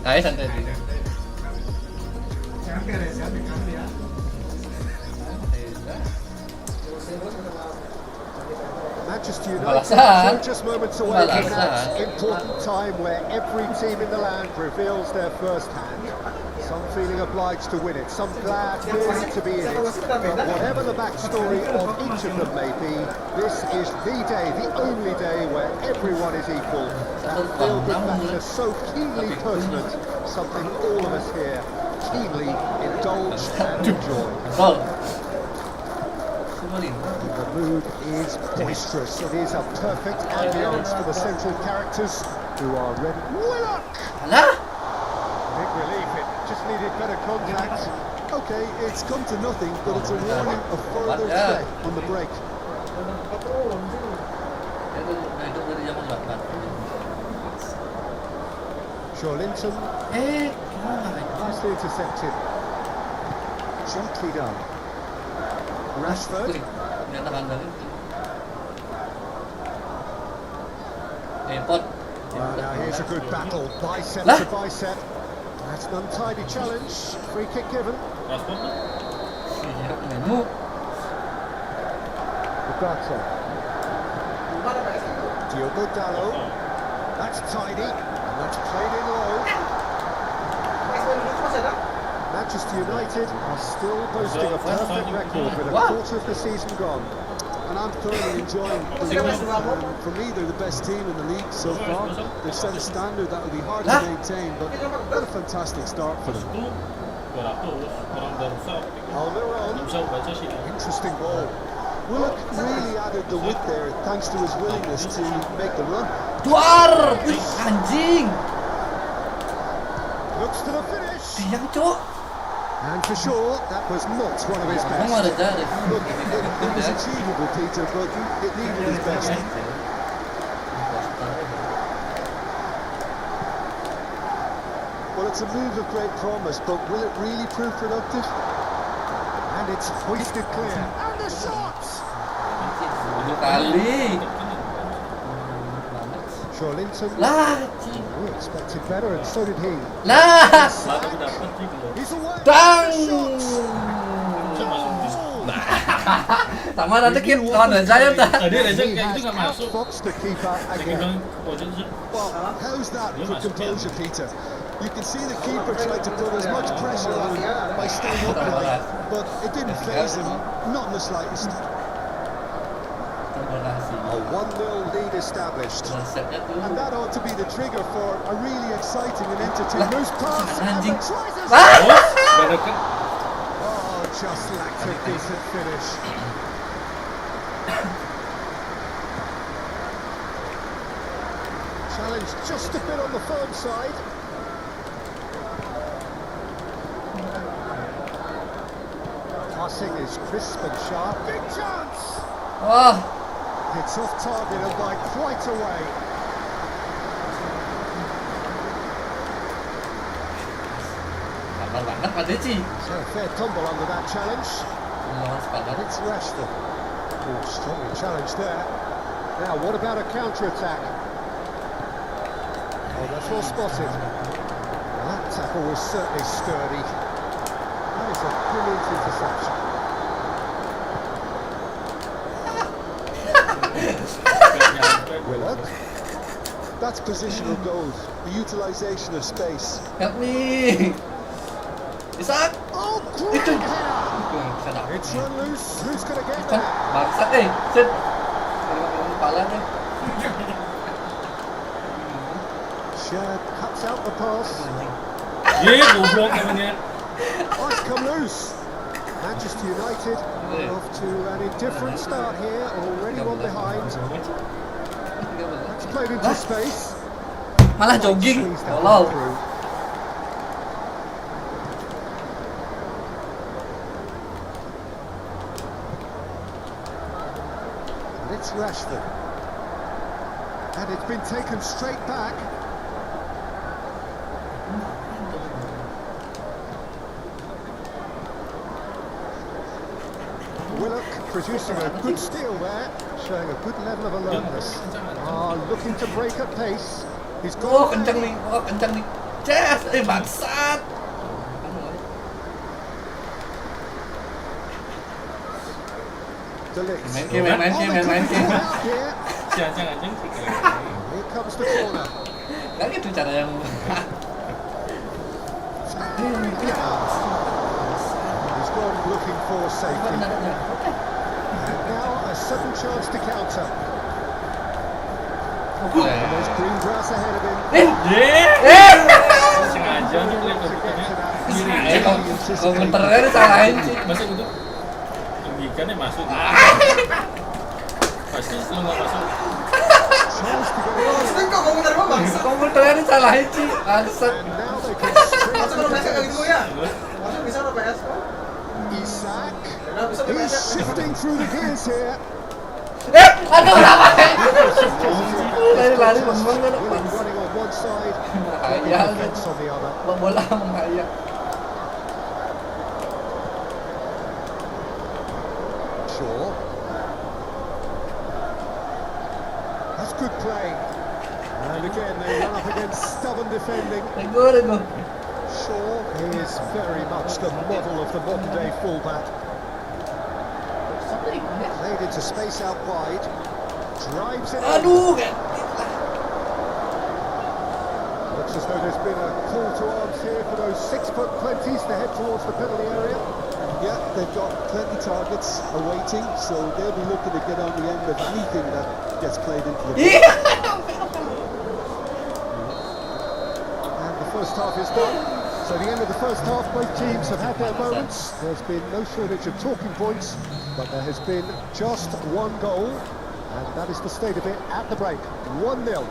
Ayo santai dulu. Jangan beres ya, jangan ya. Manchester United Balasan. are just moments away from that Balasan. important time where every team in the land reveals their first hand. Some feeling obliged to win it, some glad merely to be in it. But whatever the backstory of each of them may be, this is the day, the only day where everyone is equal. That feel-good factor so keenly pertinent, something all of us here keenly indulge and enjoy. Gol. Semua The mood is boisterous. It is a perfect ambience for the central characters who are ready. Willock! Alah. Big relief. It just needed better contact. Okay, it's come to nothing, but it's a warning of further Yeah. threat on the break. Itu dari zaman 8. Linton Gimana itu? nicely intercepted. Gently done. Rashford. Dia tahan-tahan. Pot. Well, now here's a good battle, bicep Lah. to bicep. That's an untidy challenge. Free kick given. Transport tuh. Iya, pemainmu. Roberto. Diogo Dallo. That's tidy. And that's played in low. Manchester United are still boasting a perfect record with a quarter of the season gone. And I'm thoroughly enjoying the win. For me, they're the best team in the league so far. They've set a standard that will be hard to maintain, but what a fantastic start for them. Itu 200 orang udah rusak. Almiron. Nggak bisa baca sih. Interesting ball. Willock really added the width there thanks to his willingness to make the run. Duar! Wih, anjing! Looks to the finish. Diam, Cok! And for sure, that was not one of his Kamu best. ada jari. Look, it was achievable, Peter, but it needed his best. Well, it's a move of great promise, but will it really prove productive? And it's hoisted clear. And the shot! 7 kali. Linton. Lah, anjing. We expected better, and so did he. Lah! Setelah aku dapat sih belum. He's away. Dang! Bisa masuk di. Sama nanti kita lawan saya dah. Tadi Reza He kayak has gitu nggak masuk. outfoxed the keeper Saya again. bilang pojok sih. Well, how's that for composure, Peter? You can see the keeper tried to put as much pressure on by staying upright, but it didn't faze him, not in the slightest. Terima kasih. A 1-0 lead established. Resepnya tuh. And that ought to be the trigger for a really exciting and entertaining Loose pass. And Anjing. the tries us. Ah! Gak deket. Oh, just lacked a decent finish. Challenge just a bit on the firm side. Passing is crisp and sharp. Big chance! Wah, It's off target and by quite a way. Sabar banget Pak Deci. So a fair tumble under that challenge. Lawan sepadan. And it's Rashford. Oh, strongly challenged there. Now, what about a counter-attack? Oh, that's well spotted. Well, that tackle was certainly sturdy. That is a brilliant interception. Willock. That's positional goals, the utilisation of space. Help me. Isak. Oh, Itu. great header! Bisa dapat. It's run loose. Who's going to get Kan there? bangsat set. Kepala deh. Shad cuts out the pass. Goblok namanya. Oh, it's come loose. Manchester United are off to an indifferent start here, already one behind. It's played into space. Malah jogging. Squeezed that Tolol. one through. And it's Rashford. And it's been taken straight back. Willock producing a good steal there, showing a good level of alertness. Looking to break at pace. He's Oh, got kencang nih. Oh, kencang nih. Ces, bangsat. De Ligt. Main game. Oh, they could be out here. Jangan anjing. Here comes the corner. Kan itu cara yang He's gone looking for safety. And now a sudden chance to counter. And there's green grass ahead of him. Sengaja nih play To get to that. kalau ngeternya disalahin sih. Masa gitu? Tinggikan ya masuk. Pasti lu nggak masuk. Chance to get it on. Maksudnya kok komentar gua bangsa? Komentarnya disalahin sih. Bangsat. And now they can string Masuk it ke PS kayak gitu together. ya? Masuk bisa ke PS kok? Isak. Nah, bisa ke He's PS. shifting through the gears here. Aduh, ngapain? Lari-lari bengong kan. William running on one side, Menghayal. defense on the other. Bola menghayal. Shaw. That's good play. And again, they run up against stubborn defending. Rego. Shaw is very much the model of the modern day fullback. Played into space out wide. Drives it in. Aduh, Looks as though there's been a call to arms here for those 6-foot plenties to head towards the penalty area. Yeah, they've got plenty targets awaiting, so they'll be looking to get on the end of anything that gets played into the box. And the first half is done. So the end of the first half, both teams have had their moments. There's been no shortage of talking points, but there has been just one goal, and that is the state of it at the break. 1-0.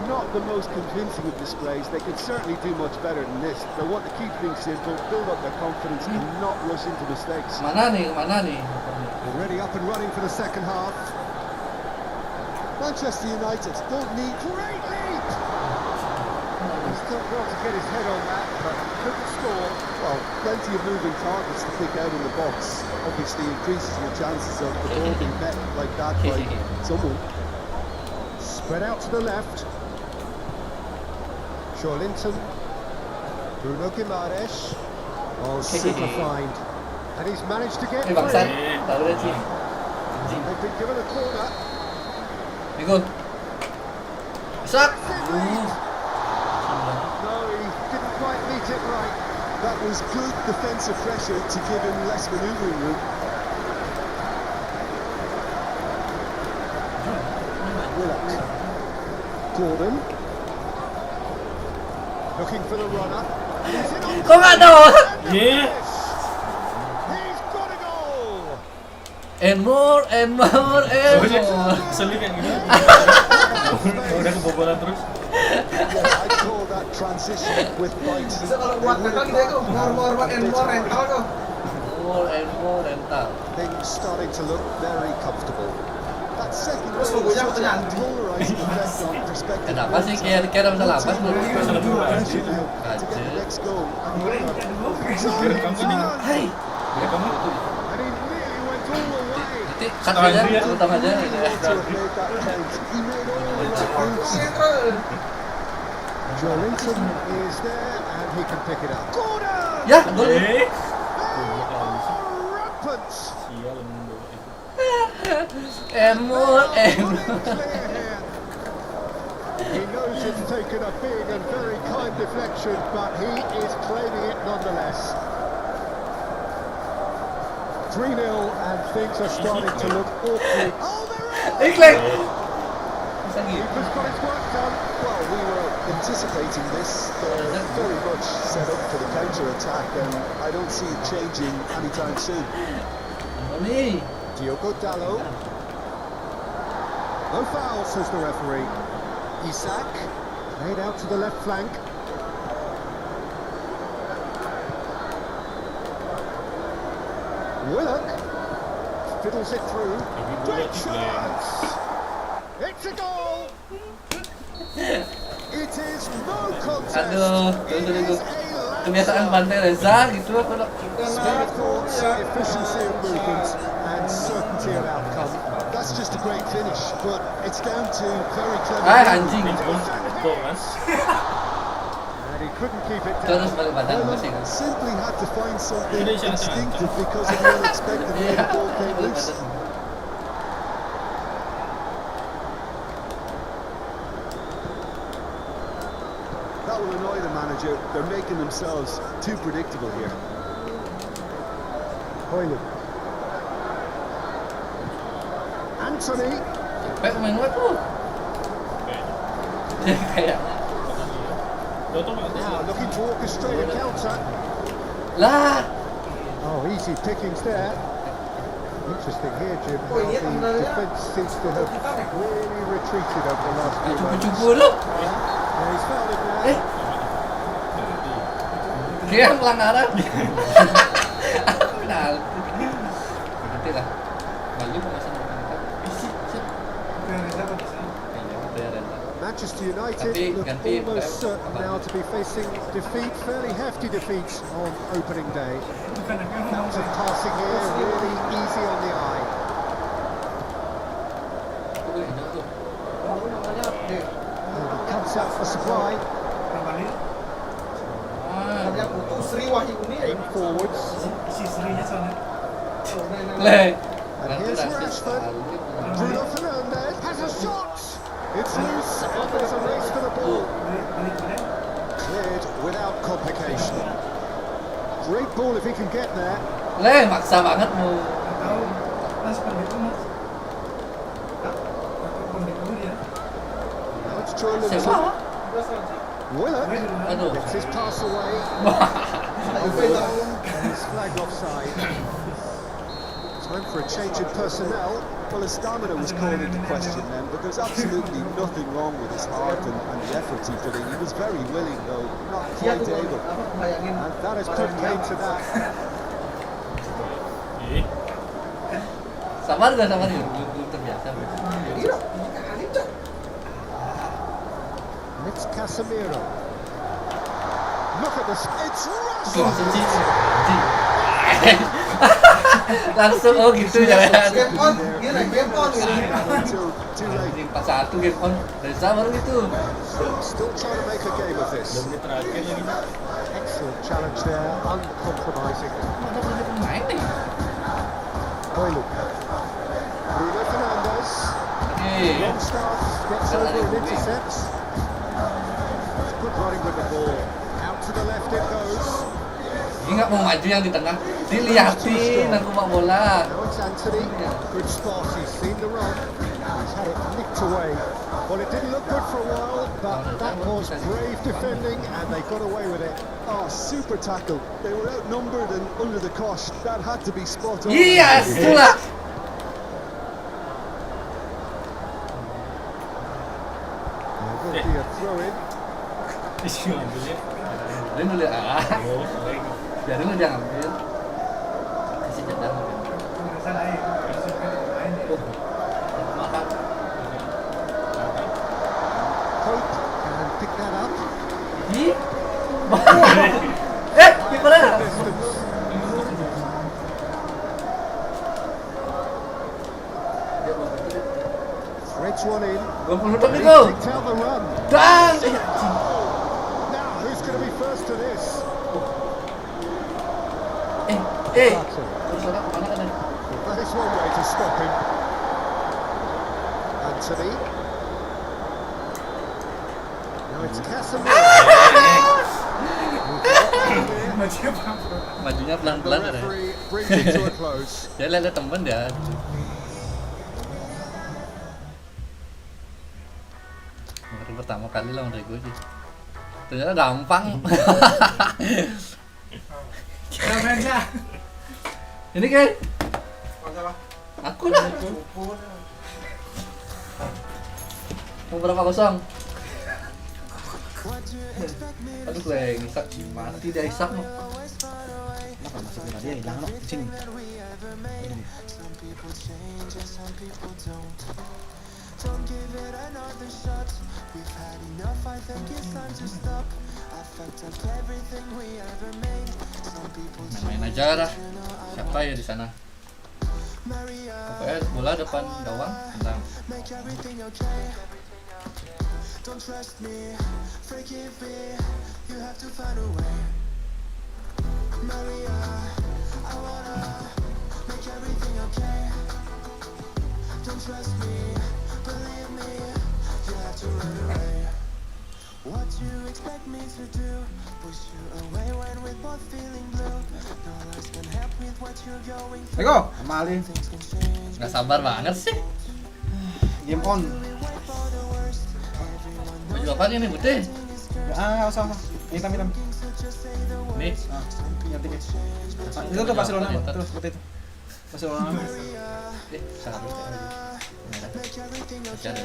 Not the most convincing of displays. They can certainly do much better than this. They want to keep things simple, build up their confidence, and not rush into mistakes. Mana nih? Already up and running for the second half. Manchester United don't need Great leap! He's done well to get his head on that, but couldn't score. well, plenty of moving targets to pick out in the box. Obviously increases your chances of the ball being met like that by someone. Spread out to the left. Linton, Bruno Guimaraes. Oh, super find. And he's managed to get Bangsat. free. Tahu dah sih. They've been given a corner. Rego. Isak. No, he didn't quite meet it right. That was good defensive pressure to give him less manoeuvring room. Willett. Gordon. Looking for the runner. And he's in on Kok nggak ada? Yeah. He's got a goal! And more. Keselin kan gitu. Udah kebobolan terus. Yeah, I call that transition with bite. Bisa kalau buat nakal gitu ya kok. More rental tuh. More rental. Things starting to look very comfortable. That second Terus goal logonya has such fotonya a anjing. polarizing effect on perspective. Kenapa sih kayak ada masalah apa sih? Masalah berubah. Pressure now to get the next goal. And the other. Direkam kan ini? Hai. Direkam kan? And he nearly went all the way. Nanti cut aja, utang aja. He ought to have made that count. He made all the right moves. Jolinton is there and he can pick it up. Corner! Ya, gol. Rampant! Sial emang bola itu. Emul. Clear here. He knows it's taken a big and very kind deflection, but he is claiming it nonetheless. 3-0 and things are starting to look awfully. Oh, they're in! Iklan. Bisa gitu. Keeper's got his work done. Well, we were anticipating this. They're very much set up for the counter-attack, and I don't see it changing anytime soon. Nih. Diogo Dallo. No foul, says the referee. Isak laid out to the left flank. Willock fiddles it through. Great chance! It's a goal! It is no contest. Aduh, It tunggu. is a Kebiasaan Bantai Reza gitu kalau Speed of thoughts, efficiency of movement, and certainty of outcome. That's just a great finish, but it's down to very clever. anjing. Gol kan? And he couldn't keep it Terus down. balik badan masing. Simply had to find something Ini siapa? instinctive because of the unexpected way the ball came loose. That will annoy the manager. They're making themselves too predictable here. Hoyland. Anthony. Kayak pemain luar tuh. Kayak Toto nggak Now tahu. looking to orchestrate a counter. lah. Oh, easy pickings there. Interesting here, Jim. Oh, How iya, the sebenarnya. defence seems to have really retreated over the last few moments. Cupu-cupu lu. Yeah, he's fouled it now. Eh. Dia pelanggaran. Penalti. Nanti lah. Balik kok masih nonton. Manchester United Ganti- look ganti almost Pep. certain now to be facing defeat, fairly hefty defeat on opening day. Lots of passing here, really easy on the eye. And he comes out for supply, Namanya Putu Sri Wahyuni. aim forwards. Leh. And here's Rashford. Bruno Fernandes has a shot. It's loose and there's a race for the ball. Cleared without complication. Great ball if he can get there. Leh, maksa banget mau. Now it's Troy Siapa? Linton. Willock Aduh. gets his pass away. Juve tahu. And he's flagged offside. Time for a change in personnel. Well, his stamina was called into question then, but there's absolutely nothing wrong with his heart and the effort he put in. He was very willing, though not Iya quite tuh, able. apa bayangin. And that has put paid to that. Ih, Sabar gak sabar ya? Belum terbiasa. Iya, kali cok. And it's Casemiro. Look at this. It's Tuh, Rashford. langsung sih. Langsung oh gitu ya. Game on, gila game on gitu. Until too late. Anjing 4-1 game on. Reza baru gitu. Still trying to make a game of this. 2 menit terakhir lagi. Excellent challenge there, uncompromising. Ada banyak pemain nih. Hoyland. Bruno Fernandes. Oke. Longstaff gets over and intercepts. It's good running with the ball. Out to the left it goes. Ini nggak mau maju yang di tengah. Dilihatin aku mau bola. Now it's Anthony. Good spot. He's seen the run. He's had it nicked away. Well, it didn't look good for a while, but that was brave defending, and they got away with it. Oh, super tackle. They were outnumbered and under the cosh. That had to be spot on. Iya, itulah. There will be a throw in. Isi ambilnya. Biarin dulu ya. Oh, baik. Biarin dulu dia ngambil. Kasih jeda. Oh, mahal sih? Kipernya. Threads one in. Gol penutup nih He gol. picked out the run. Dan. Now, who's going to be first to this? Terus mana kan? That is one way to stop him. Anthony. Now it's Casemiro. Majunya The pelan-pelan ada. referee brings it to a close. Dia lihat temen dia. Baru pertama kali lawan Rego sih. Ternyata gampang. Kamennya. Ini kan Masalah. aku lah. Mau berapa kosong? Aduh gue Isak mati dia Isak no. Kenapa masuk ke dia hilang no? Sini. Main aja lah. Siapa ya di sana? Pokoknya bola depan gawang, tendang. Eko, amalin. Nggak sabar banget sih. Game on. Baju apa nih putih? Usah. Hitam. Nih. Ganti guys. Itu tuh Barcelona, tuh seperti itu. Barcelona. Saru. Masih ada.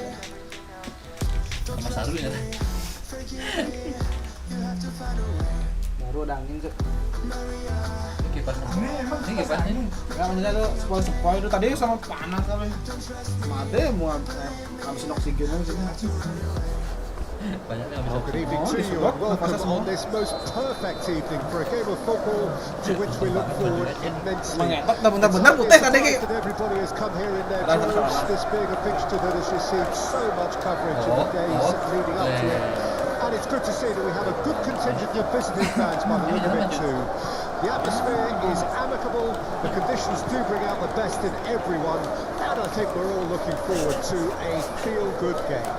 Sama Saru ya. Baru ada angin tuh. Ini kipas. Ini kipas ini. Ya maksudnya tuh sepoi itu tadi sama panas kali. Mati mau habisin oksigen aja sini. Banyak yang Oh, bisa. good evening to you and welcome on this most perfect evening for a game of football to which we look forward immensely. Mengetot bener-bener putih tadi kayak. And everybody has come here in their droves, this being a fixture that has received so much coverage in the days leading up to it. And it's good to see that we have a good contingent of visiting fans by the look of it too. The atmosphere is amicable, the conditions do bring out the best in everyone, and I think we're all looking forward to a feel-good game.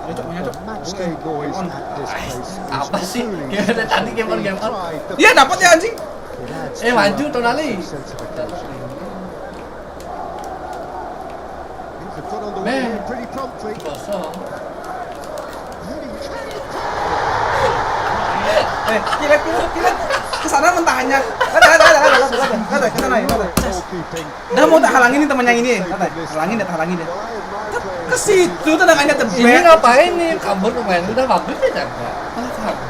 Itu The match day noise at this place Apa is sih? truly Kayak dari tadi game on. pride that Iya dapat ya anjing. it adds Maju to Tonali. our sense of occasion. Things have got underway Man. here pretty promptly. Kosong. Kilat kesana mentahannya. Ada kesana ya. Goalkeeping. Dah mau tak halangin nih temannya ini. Halangin ya. Well, I admire players. Ke situ tendangannya Ini tebet. ngapain nih? Kabur pemain udah bagus ya jaga. Malah kabur.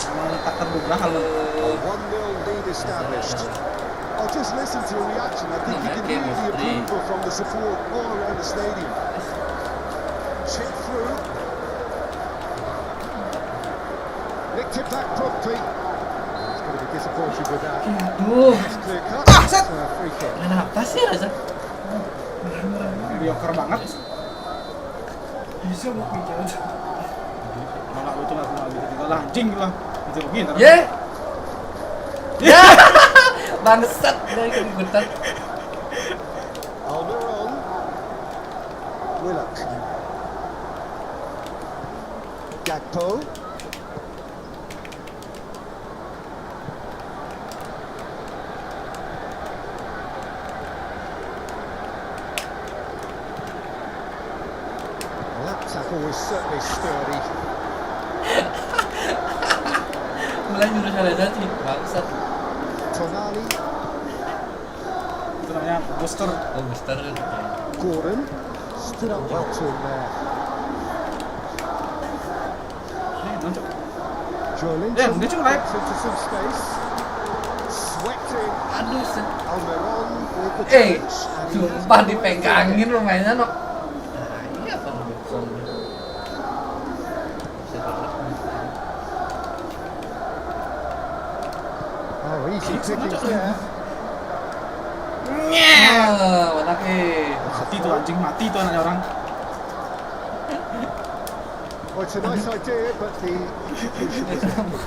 Emang tak terduga kalau A 1-0 lead established. Oh, just listen to the reaction. I think you can hear the approval from the support all around the stadium. Chip through. Nicked it back promptly. He's going to be disappointed with that. Aduh. It's clear cut. set. Free kick. Kenapa sih Reza? mediocre banget. Bisa buat mikir aja. Malah itu lah gitu lah anjing lah. Itu begini. Ye. Ya. Bangsat dari keributan. Almiron. Willock. Gakpo. Well, that tackle was certainly sturdy. Mulai nyuruh Reza sih. Bangsat. Tonali. Itu namanya booster. Oh, Mister. Gordon. Stood up well to him there. Nonton. Joelinton dia cuma naik. gets into some space. Sweating. Aduh, Almiron with the eh, touch. And he has sumpah no dipegangin idea. pemainnya no. Nah, iya apa Easy pickings there. Manake. Mati tuh anjing, mati tuh anaknya orang. Well, it's a nice idea, but the execution was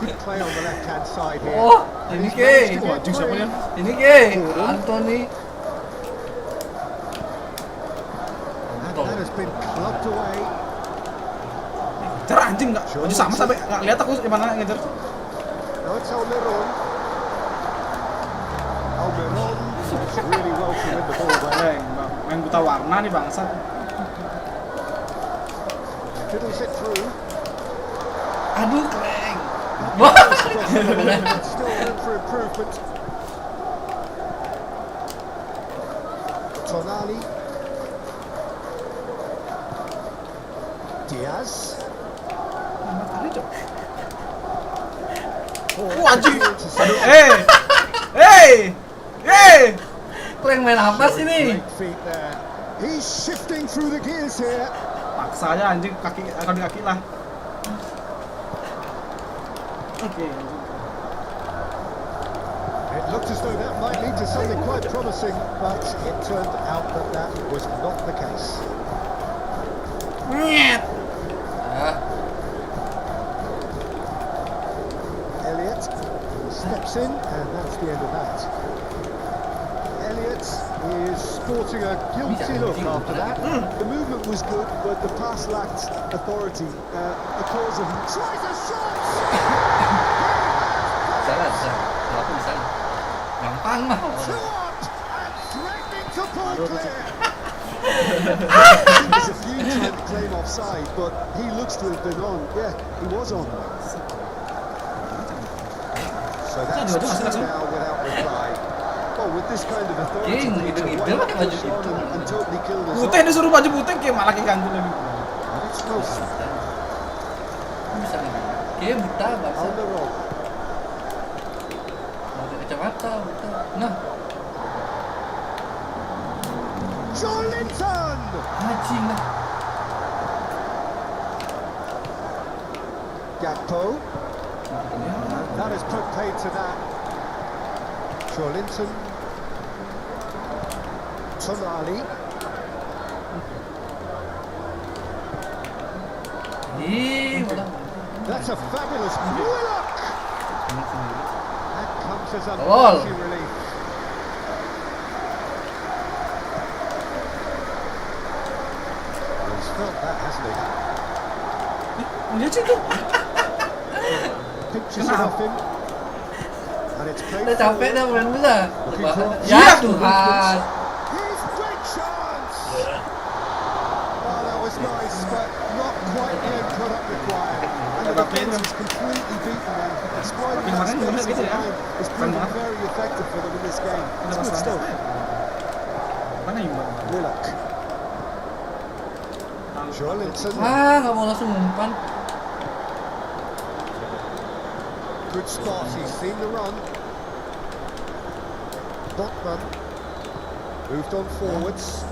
good play on the left-hand side here. Oh, And ini he's ke. managed to get Anjing siapa free. dia? Ini ke. Anthony. And that has been clubbed away. Cara anjing nggak? Anjing sama sampai nggak lihat aku gimana ngejar. Now it's Almiron. Almiron is really well to win the ball there. Main buta warna nih bangsat. Fiddles it through. Aduh, keren. But still room for improvement. Tonali. Diaz. Anjing. Aduh, hey. Keren main apa sih nih? Great feet there. He's shifting through the gears here. Paksa aja anjing kaki lah. Oke. It looked as though that might lead to something quite promising, but it turned out that that was not the case. Ah, Elliot steps in, and that's the end of that. Elliot is sporting a guilty look after that. The movement was good, but the pass lacked authority. The cause of tries a shot. salah. Kalau aku bisa. Gampang mah. Two up and threatening to pull clear. There's a few tried to claim offside, but he looks to have been on. Yeah, he was on. So that's two now without reply. Oh, with this kind of authority, King, Peter, itu why lah not baju push on itu. and totally kill this Putih off? disuruh baju putih kayak malah kayak ganggu lagi. And it's Wilson Bisa nih. Kayak buta on bangsa. the roll. Mau pakai kacamata, buta. Nah, John Linton! anjing lah. Gakpo. And that is put paid to that. Linton. Tonali. That's a fabulous look! That comes as a Oh. mighty relief. He's felt that, hasn't he? Dia situ. Pictures it off him. And it's played Udah capek dah main bola. Iya, Ya tuh. Tuhan. Here's great chance! Oh, that was nice, but not quite the end product required. And the defense is completely beaten now. Exploiting that space in behind is proving very effective for them in this game. It's good stuff. Mana yang bang? Willock. Linton. Nggak mau langsung umpan. Good spot. He's seen the run. Botman moved on forwards.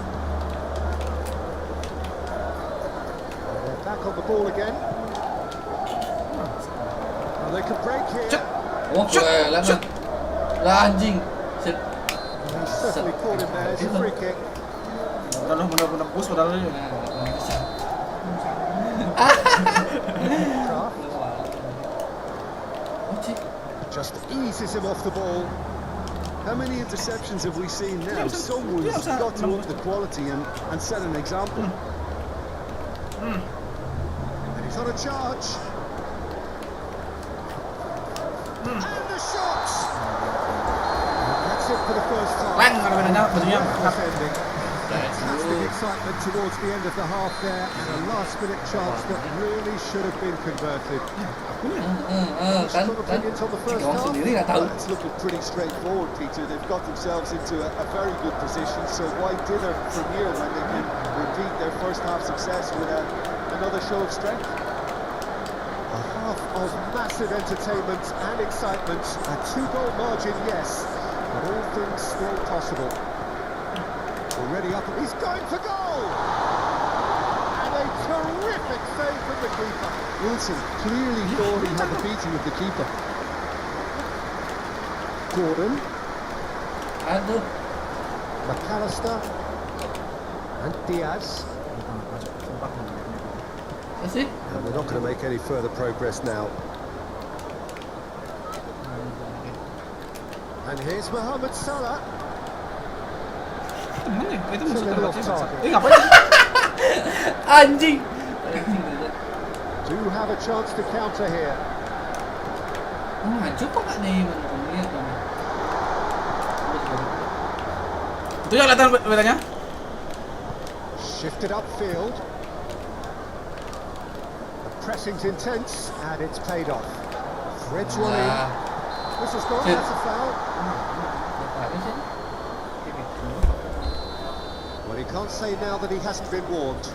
And they're back on the ball again. Well, they could break here. Oh, lah anjing. Shit. He certainly caught him there. It's a free kick. Benar bus padahal. Just eases him off the ball. How many interceptions have we seen now? Someone's got to up the quality and set an example. And he's on a charge. And the shot! That's it for the first time. Lang, ada bedanya bajunya. Defending. Fantastic excitement towards the end of the half there, and a last-minute chance that really should have been converted. Strong opinions on the first Gawang half. sendiri nggak tahu. Well, it's looking pretty straightforward, Peter. They've got themselves into a very good position, so why dither from here when they can repeat their first half success with another show of strength? A half of massive entertainment and excitement. A 2-goal margin, yes, but all things still possible. Already up, and he's going for goal! And a terrific save from the keeper. Wilson clearly thought he had the beating of the keeper. Gordon, Aduh. McAllister, and Diaz. Apa sih? And they're not going to make any further progress now. And here's Mohamed Salah. Temen ya? Itu It's a musuh little off terbatas. target. Ngapain sih? Anjing. Do have a chance to counter here. Maju kok nggak nih menurut kamu? Itu yang kelihatan bedanya? Shifted upfield. The pressing's intense and it's paid off. Fred's running. Nah, This has gone. Shit. That's a foul. apa sih? Well, he can't say now that he hasn't been warned.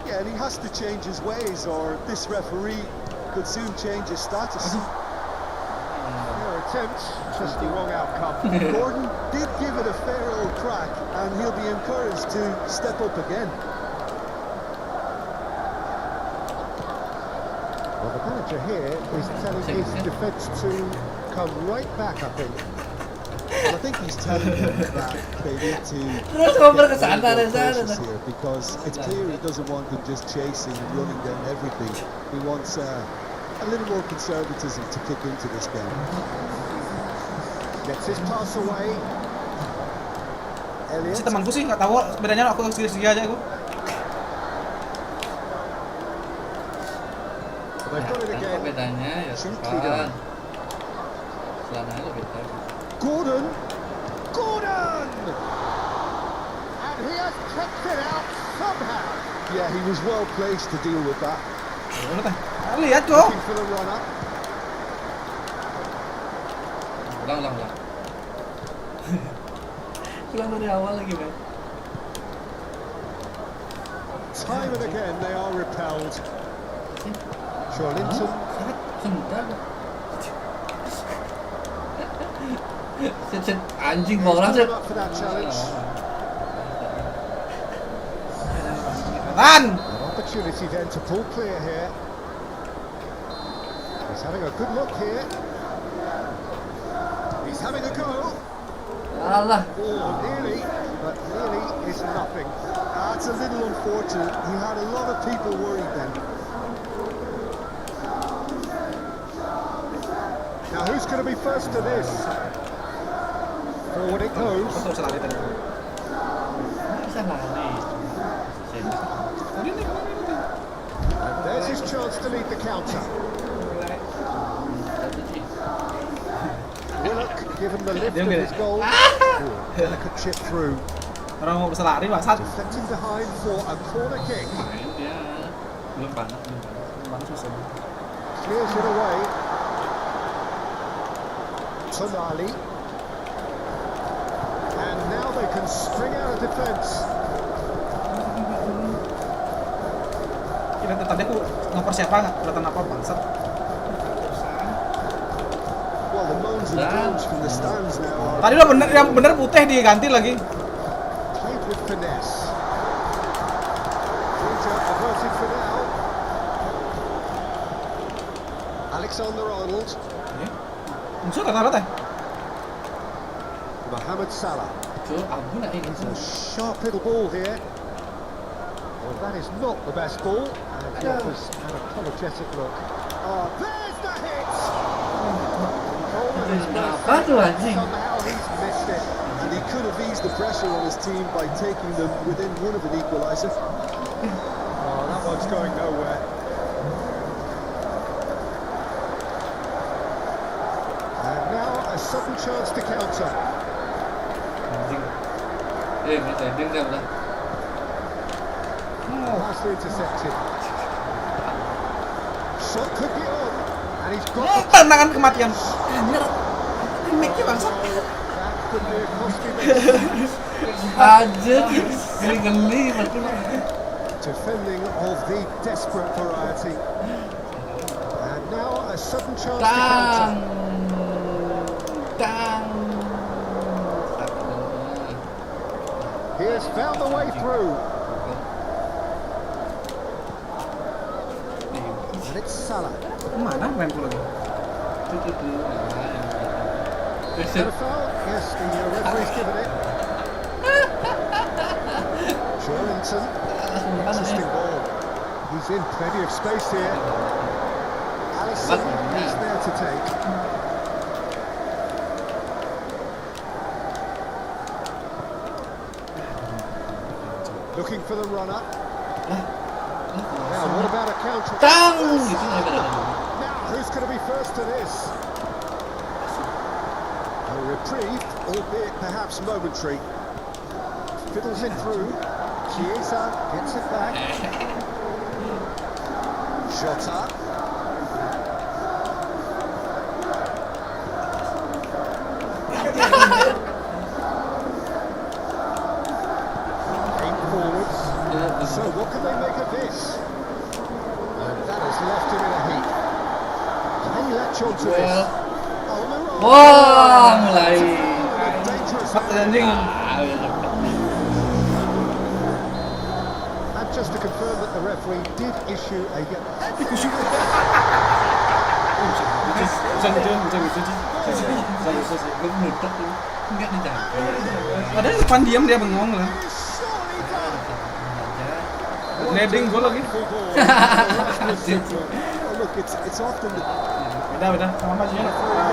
Yeah, and he has to change his ways, or this referee could soon change his status. Their attempt, just the wrong outcome. Gordon did give it a fair old crack, and he'll be encouraged to step up again. Well, the manager here is telling his defence to come right back, I think. Well, I think he's telling them that they need to Terus ngobrol ke get sana rid dan of sana. process here, because it's clear he doesn't want them just chasing and running down everything. He wants a little more conservatism to kick into this game. Gets his pass away. Si Elliot. temanku sih nggak tahu bedanya, aku segi-segi aja aku. They've got it Apa again. bedanya ya? Simply Kan. done. Celananya lebih beda. Gordon. Gordon! And he has kept it out somehow. Yeah, he was well placed to deal with that. Udah teh. Lihat tuh. Looking for the runner. Ulang. Ulang dari awal lagi, men. Time and again they are repelled. Joelinton. Sebentar. Set anjing bola He's set. come up for that challenge. Kan. An opportunity then to pull clear here. He's having a good look here. He's having a go. Alah. Oh, nearly, but nearly is nothing. That's a little unfortunate. He had a lot of people worried then. Now who's going to be first to this? Forward it goes. Betul salah tadi. Bisa lari. Tadi nih. And there's his chance to lead the counter. Willock given the lift of his goal. Oh, delicate chip through. Orang mau bisa lari, Pak. Deflecting behind for a corner kick. Main dia. Belum panas. Mana susah. Clears it away. Tonali. And now they can string out a defence. Kita tadi aku ngepersiapan nggak kelihatan apa bangsat. Well, the moans and groans from the stands now are... Tadi udah bener, yang bener putih diganti lagi. Played with finesse. Peter averted for now. Alexander-Arnold. Musuh kata apa teh? Mohamed Salah. Tuh, ampun lah ini. It's a sharp little ball here. Well, that is not the best ball. And he offers an apologetic look. Oh, there's the hit! Coleman is Apa tuh anjing? somehow he's missed it. And he could have eased the pressure on his team by taking them within one of an equaliser. Oh, that one's going nowhere. And now a sudden chance to counter. Anjing. Main heading dah udah. Nicely intercepted. Shot could be on. And he's got the Tendangan kematian. Anjir. Remake-nya bangsat. that could be a costly miss. Anjir, geli betul. Defending of the desperate variety. And now a sudden chance to Tang. counter. Tang. He has found the way through. And it's Salah. Mana remku lagi? Is that a foul? Yes, the referee's given it. Joelinton, interesting ball. He's in plenty of space here. Allison is there to take. Looking for the runner. Now, what about a counter? Tang! Gitu nggak ada. Now, who's going to be first to this? A reprieve, albeit perhaps momentary. Fiddles it through. Chiesa gets it back. Jota. Aim forwards. So what can they make of this? And that has left him in a heap. Can he latch onto this? Almiron. Wah, mulai. Dangerous. Anjing. And just to confirm that the referee did issue a yellow. Gue menutup tuh. Enggak dijaga. Padahal depan diam dia bengong lah. Leading gol lagi. Oh, look, it's often the Udah, sama aja.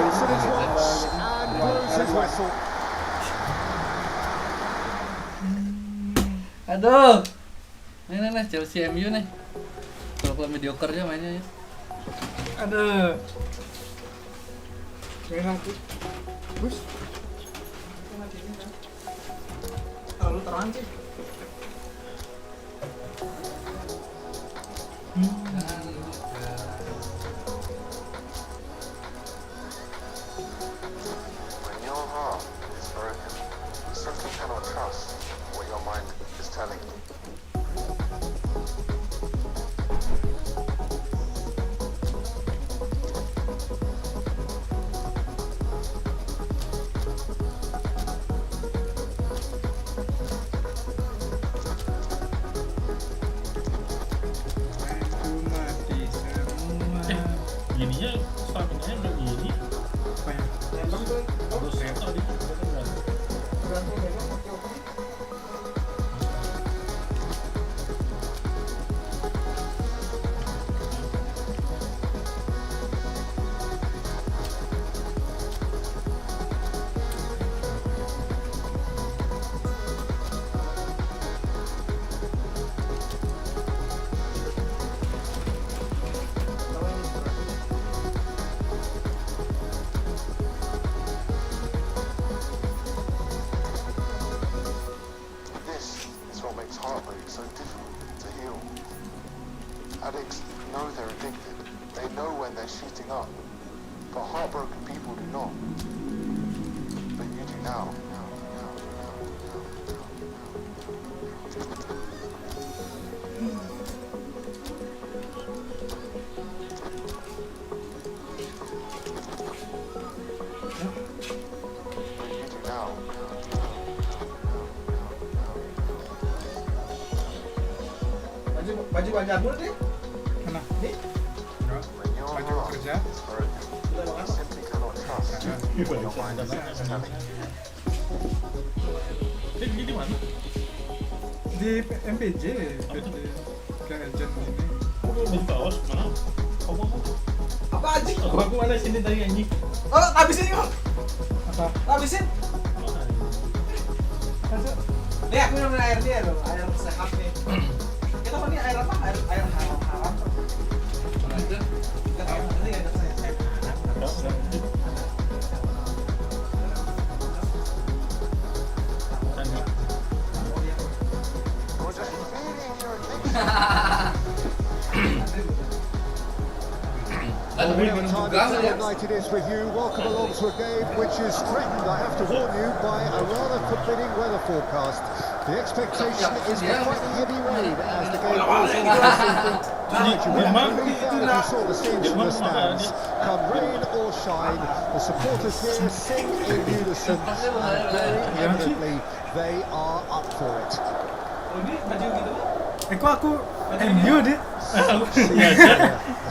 incident watch and blows his whistle. Aduh. Nih Chelsea MU nih. Kalau mediocre aja mainnya ya. Ada. Merah tuh. Bus. Lalu terang sih. When your heart is broken, you simply cannot trust what your mind is telling you. Gininya stamina-nya udah gini. Terus tadi This is what makes heartbreak so difficult to heal. Addicts know they're addicted. They know when they're shooting up. But heartbroken people do not. But you do now. But you do now. Baju banyak dulu deh. Mana? Nih. When your Baju heart kerja. is broken, you simply cannot trust what your mind is telling you. Ini di mana? Di MPJ kayak agent ini. Oh, belum tahu mana? Apa? Apa anjing? Aku mana sini tadi anjing? Oh, habisin yuk. Apa? Habisin. Nih aku minum air dia loh, air sehat nih. Kita apa nih air apa? Air haram. Mana itu? Kita tahu nanti ada saya. Udah. Tadi. You're just feeling your addiction. Aduh, Whatever minum time juga of ya. night it is with you, welcome along to a game which is threatened, I have to warn you, by a rather forbidding weather forecast. The expectation is for quite heavy rain as the game goes on this evening. You would have believed that if you saw the scenes from the stands. Come rain or shine, the supporters here sing in unison, and very evidently they are up for it. Oh, ini baju gitu. Kok aku MU deh? A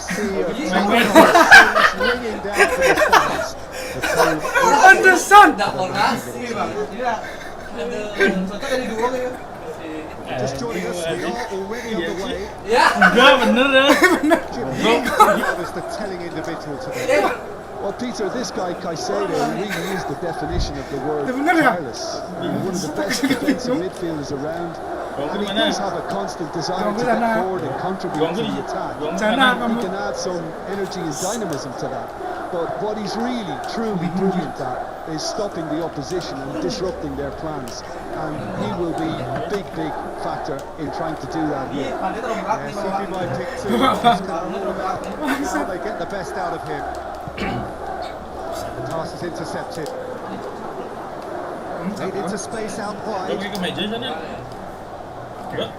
sea of singing down from the stands. On the sun. Nggak mau ngasih bang. Aduh, cocok jadi dua gitu. Just joining us, we are already on the way. Ya. Enggak bener ya. Jim was the telling individual today. Well, Peter, this guy Caicedo really is the definition of the word Bener ya? tireless. One of the best defensive midfielders around, and he does have a constant desire to get forward and contribute to the attack. Sana He kamu. can add some energy and dynamism to that. But what he's really, truly brilliant at is stopping the opposition and disrupting their plans. And he will be a big, big factor in trying to do that here. Pandai terlalu berat nih Yeah, Bang. CP might pick two. It's kind of all about how they get the best out of him. The pass is intercepted. Made into space out Udah wide. pergi ke meja sana. Enggak.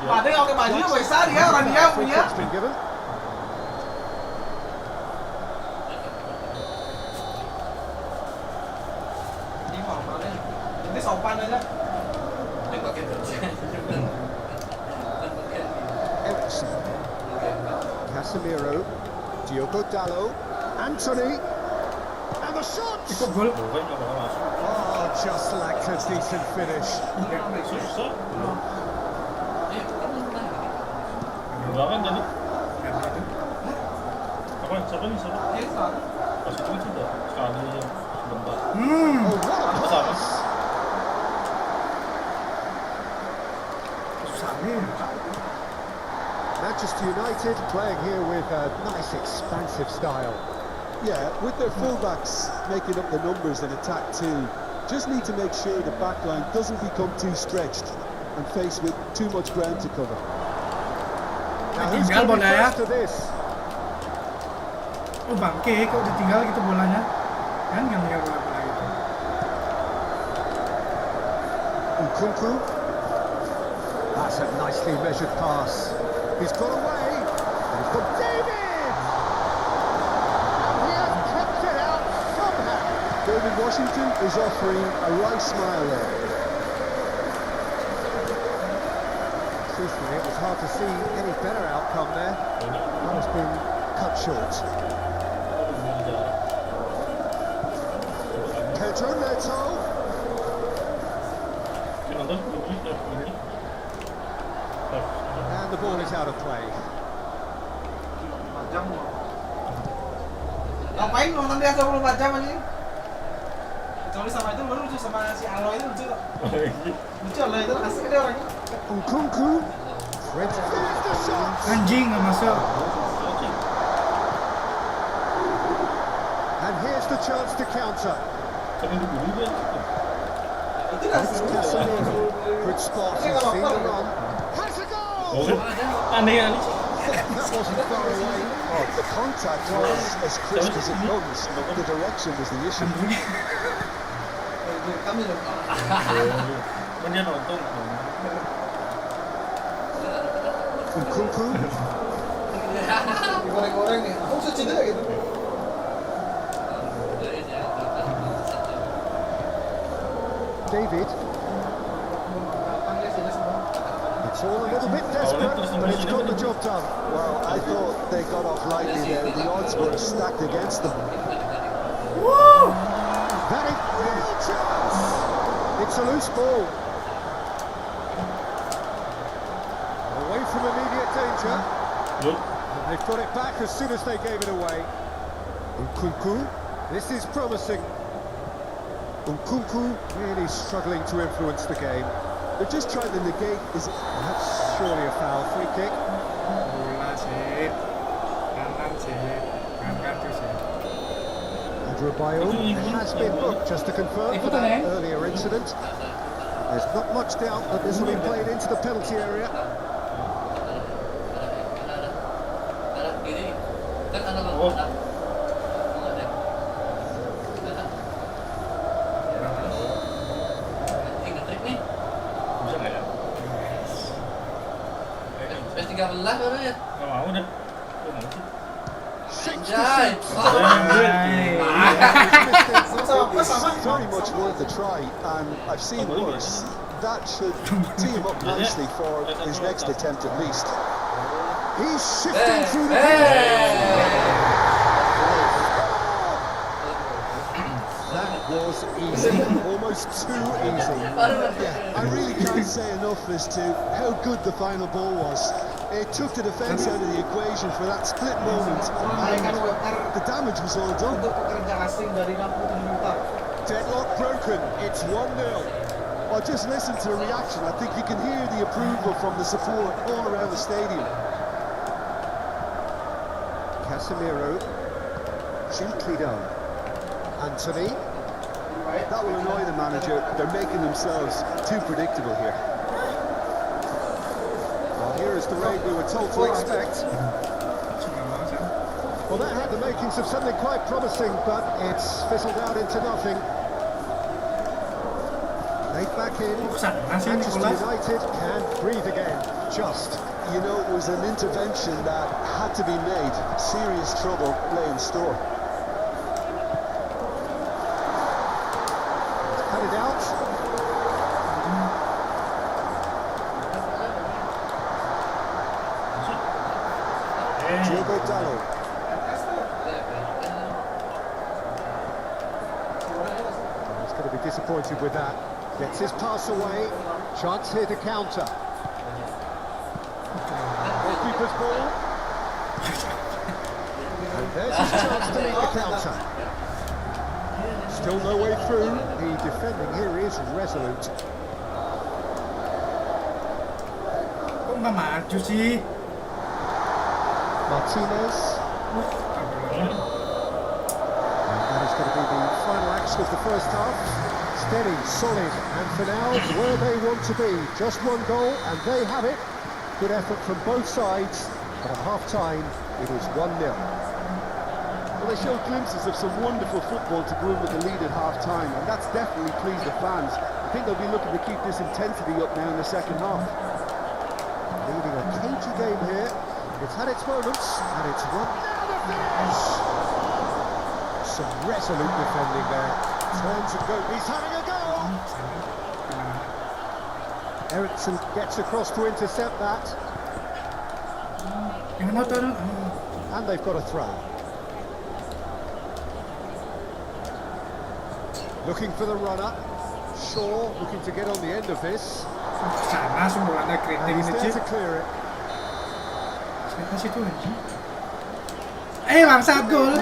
Pandai kalau pakai bajunya bisa dia orang dia Free punya. kick's been given. Ini mau Pandai. Ini sopan aja. Ini pakai kerja. Edisi. Casemiro. Diogo Dallo. Anthony. And the shot! Ikut gol. Bukan nggak bakal masuk. Oh, just lacked a decent finish. Susah. Enggak kan tadi? Apa? Siapa nih? Siapa? Pas itu kan sudah sekali sebentar. Oh, what a Apa? pass! Susah nih. Manchester United playing here with a nice expansive style. Yeah, with their fullbacks making up the numbers in attack too, just need to make sure the back line doesn't become too stretched and faced with too much ground to cover. Now who's Tinggal going to be bola ya. first to this? Oh bangke, kok ditinggal gitu bolanya? Kan nggak tinggal bola-bola gitu. Nkunku. That's a nicely measured pass. He's got away. And he's got David! And he has kept it out somehow. David Washington is offering a right smile there. Truthfully, it was hard to see any better outcome there. That has been cut short. Pedro Neto. Nonton? Ini. And the ball is out of play. Jam. Ngapain nonton dia 24 jam anjing? Kecuali sama itu baru lucu sama si Alo itu lucu tuh. Lucu Alo itu asik dia orangnya. Nkunku. Fred fires the shot. Anjing nggak masuk. And here's the chance to counter. Kan ini dulu kan. Itu kan It's Casemiro. Good spot. He's seen the run. Has a goal! Oh, aneh kali. That wasn't far away. Oh, the contact was as crisp as it comes. The direction was the issue. kami loh. Kan dia nonton. Nkunku. Digoreng-goreng nih. Aku suci dulu gitu. David. Panggil sini semua. It's all a little bit desperate, but it's got the job done. Well, I thought they got off lightly there. The odds were stacked against them. That is real chance. It's a loose ball. Away from immediate danger. Look. And they've got it back as soon as they gave it away. Nkunku. This is promising. Nkunku really struggling to influence the game. They're just trying to negate. Is it Perhaps surely a foul. Free kick. Bola sip. Kanan sip. Kanan tuh sip. Andrew Bayo has been booked, just to confirm, for that earlier incident. There's not much doubt that this will be played into the penalty area. Gini. Kan ada bang. Oh. Trik nih. Bisa nggak ya? PS13 baru ya. Nggak mau deh. Gue mau sih. Anjay. Sama-sama plus sama. very much worth a try, and I've seen worse. That should tee him up nicely for his next attempt at least. He's shifting through the field. That was easy, almost too easy. Yeah, I really can't say enough as to how good the final ball was. It took the defence out of the equation for that split moment, and the damage was all done. Untuk pekerja asing dari 67 juta. Deadlock broken, it's 1-0. Well, just listen to the reaction. I think you can hear the approval from the support all around the stadium. Casemiro, gently done. Anthony, That will annoy the manager. They're making themselves too predictable here. well, here is the raid we were told to expect. Well, that had the makings of something quite promising, but it's fizzled out into nothing. Late back in, Sana sih Manchester Nicolas. United can breathe again. Just. You know, it was an intervention that had to be made. Serious trouble lay in store. Cut it out. Diogo Dalot. He's going to be disappointed with that. Gets his pass away. Chance here to counter. Goalkeeper's ball. And there's his chance to make the counter. Still no way through. The defending here is resolute. Kok nggak maju sih? Martinez. And that is going to be the final action of the first half. Steady, solid, and for now, where they want to be. Just one goal, and they have it. Good effort from both sides, but at half-time, it is 1-0. Well, they showed glimpses of some wonderful football to go in with the lead at half-time, and that's definitely pleased the fans. I think they'll be looking to keep this intensity up now in the second half. Leading a cagey game here. It's had its moments, and it's one. Now the finish! Some resolute defending there. Turns and goes. He's having a go! Eriksson gets across to intercept that, Yang nonton. and they've got a throw. Looking for the runner. Shaw looking to get on the end of this. Sana sumbulannya And keriting he's ini there Cip. to clear it. Siapa sih itu anjing? Bangsat gol.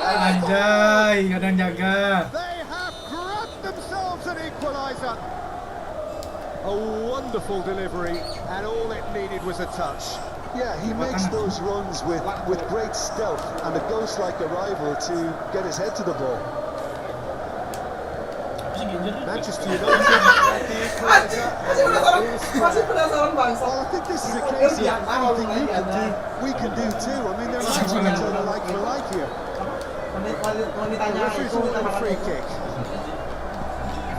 Anjay, kadang jaga. They have grabbed themselves an equaliser. A wonderful delivery, and all it needed was a touch. Yeah, he makes those runs with great stealth and a ghost-like arrival to get his head to the ball. Manchester United had the equaliser. Masih penasaran bangsa. Well, I think this is a case of anything you can do, we can do too. I mean, they're matching each other like for like here. Wanitanya Referee's itu ordering a free kick.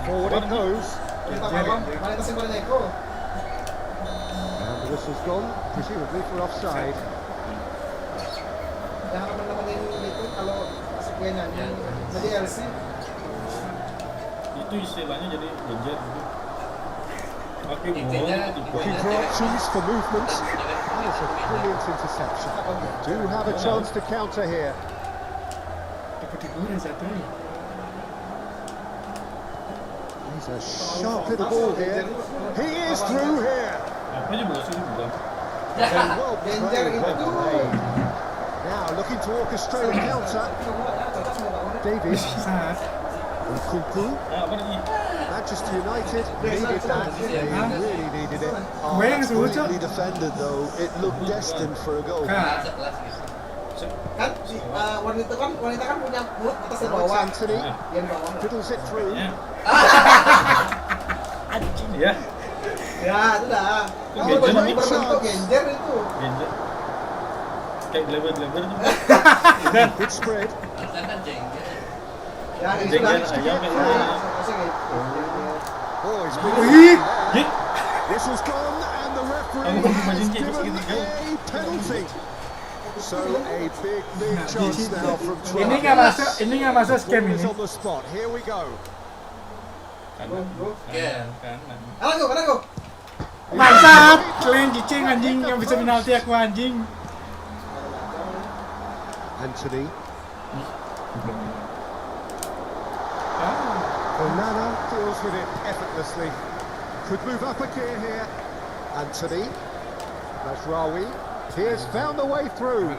Forward it goes. wanita simbolnya itu. And the whistle's gone, presumably for offside. Jangan teman-teman ini itu kalau si gue nyanyi jadi LC. Itu istilahnya jadi genjer gitu. Oke, Looking for options for movement. That's a brilliant interception. Do have a chance to counter here. Dapat digoreng satu nih. He's a sharp little ball here. He is through here. apa aja bolos ini bukan? Well played, well played. Now looking to orchestrate a counter. Davies. Saat. Nkunku. Apa lagi? Manchester United needed that. They really needed it. Gue yang sebut Cok. Brilliantly defended though, it looked destined for a goal. Kak. Kan si wanita kan punya mulut atas dan Now it's bawah. Anthony. Yang bawah. Fiddles it through. Ya. Ya, Ya, itu dah. Kalau Genjer baju nih. berbentuk genjer itu. genjer. Kayak gleber-gleber tuh. Good spread. Ya, itu Genjer dah. ayam kayak Ya, gini. fokusnya gitu. Oh, he's Wih. Jik. This has gone, and the referee Kamu has imagine kayak given gitu. a penalty. So a big chance now from Ini Trump. nggak masuk scam Ball is ini. on the spot. Here we go. Kanan. Kanan. Kanan. Kanan go. Bangsat, kalian cicing anjing yang bisa penalti aku anjing. Anthony. Onana deals with it effortlessly. Could move up a gear here. Anthony. Masraoui. He has found the way through.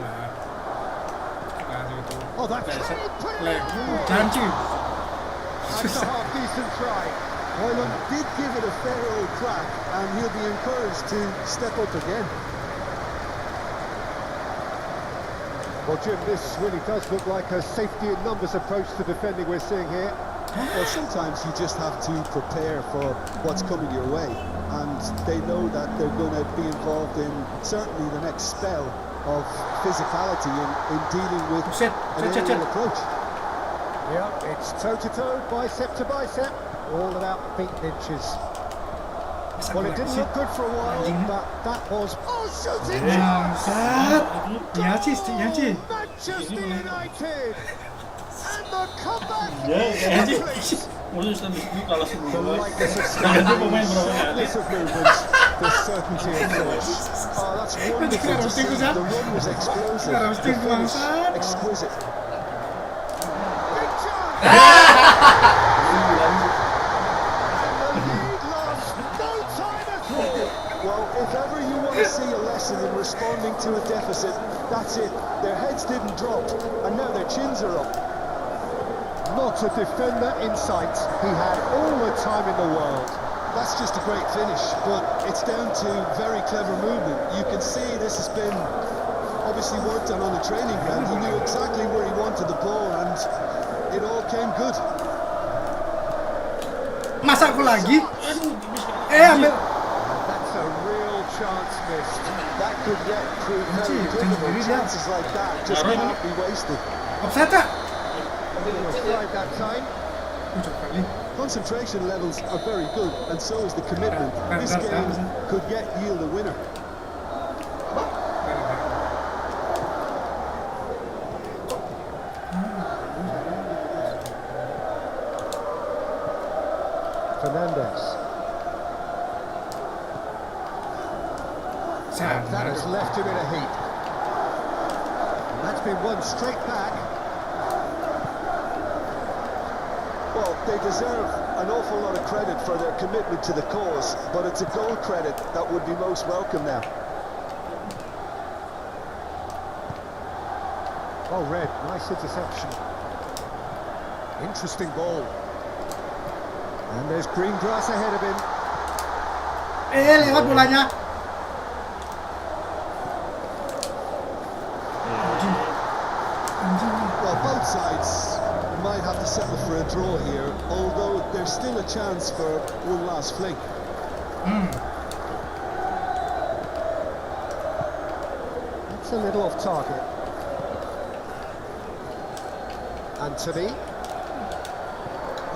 Oh, that's put it in. Jangan cuy. That's a half decent try. Ireland did give it a fair old crack, and he'll be encouraged to step up again. Well, Jim, this really does look like a safety in numbers approach to defending we're seeing here. Well, sometimes you just have to prepare for what's coming your way, and they know that they're going to be involved in certainly the next spell of physicality in dealing with Set, an set. aerial approach. Yeah, it's toe-to-toe, bicep to bicep, all about feet and inches. Well, it didn't look good for a while, but that was... Oh, shooting! Bangsat. Ya sih. Manchester United! And the comeback Ya, is complete! Maksudnya sampai itu kalah The semua. lightness of Nah, itu style, pemain the berapa kali? softness of movement, the certainty of finish. Oh, that's wonderful to see. The run was explosive. Sekarang The sting finish bangsat. exquisite. Big chance! And the lead lost no time at all! Well, if ever you want to see a lesson in responding to a deficit, that's it. Their heads didn't drop, and now their chins are up. Not a defender in sight. He had all the time in the world. That's just a great finish, but it's down to very clever movement. You can see this has been obviously worked on the training ground. He knew exactly where he wanted the ball, and it all came good. Masa aku lagi? Ambil. That's a real chance missed. That could yet prove very difficult. Chances like that just can't be wasted. Offside tak? Right that time. Concentration levels are very good, and so is the commitment. This game could yet yield a winner. Fernandez. That has left him in a heap. And that's been won straight back. Well, they deserve an awful lot of credit for their commitment to the cause, but it's a goal credit that would be most welcome now. Oh, Red, nice interception. Interesting ball. And there's green grass ahead of him. Lewat bolanya. Well, both sides might have to settle for a draw here, although there's still a chance for one last fling. That's a little off target. Anthony.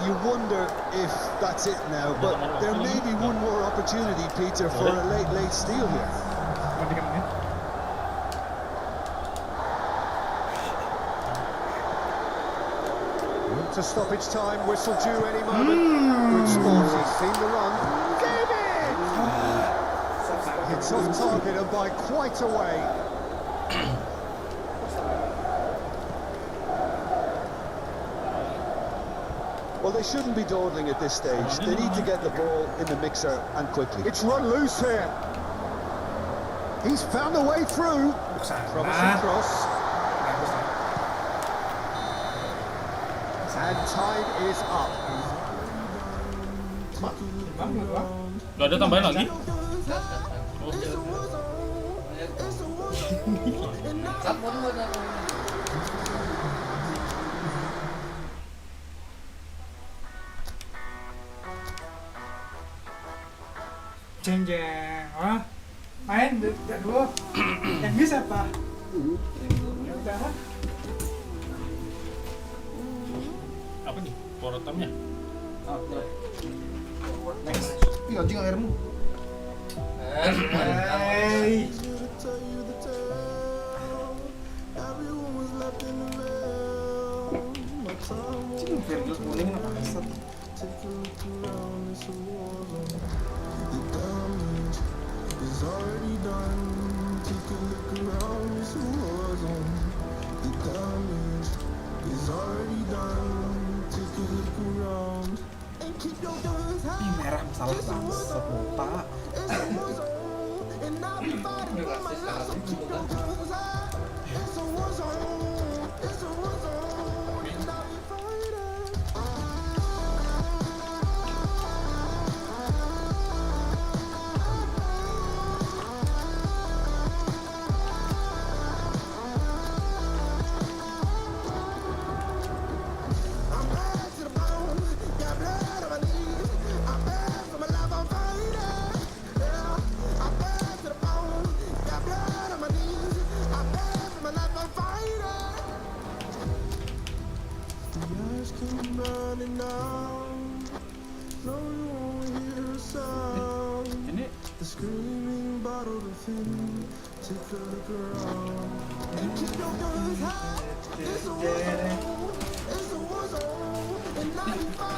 You wonder if that's it now, but there may be one more opportunity, Peter, for a late steal here. 3 menit. Into stoppage time, whistle due any moment. Good sport, he's seen the run. David! It's off target and by quite a way. Well, they shouldn't be dawdling at this stage. They need to get the ball in the mixer and quickly. It's run loose here. He's found a way through. Promising cross. And time is up. Gak ada tambahan lagi? Kapon mo na. Jeng jeng. Oh, main dulu. Yang bisa apa? Ya udah. Apa nih? Porotamnya? Next. Ih, anjing airmu. Hey. Anjing, Virgil kuning apa kesat. Ih, merah masalah bangsat lupa. Ini rasis karate gitu kan.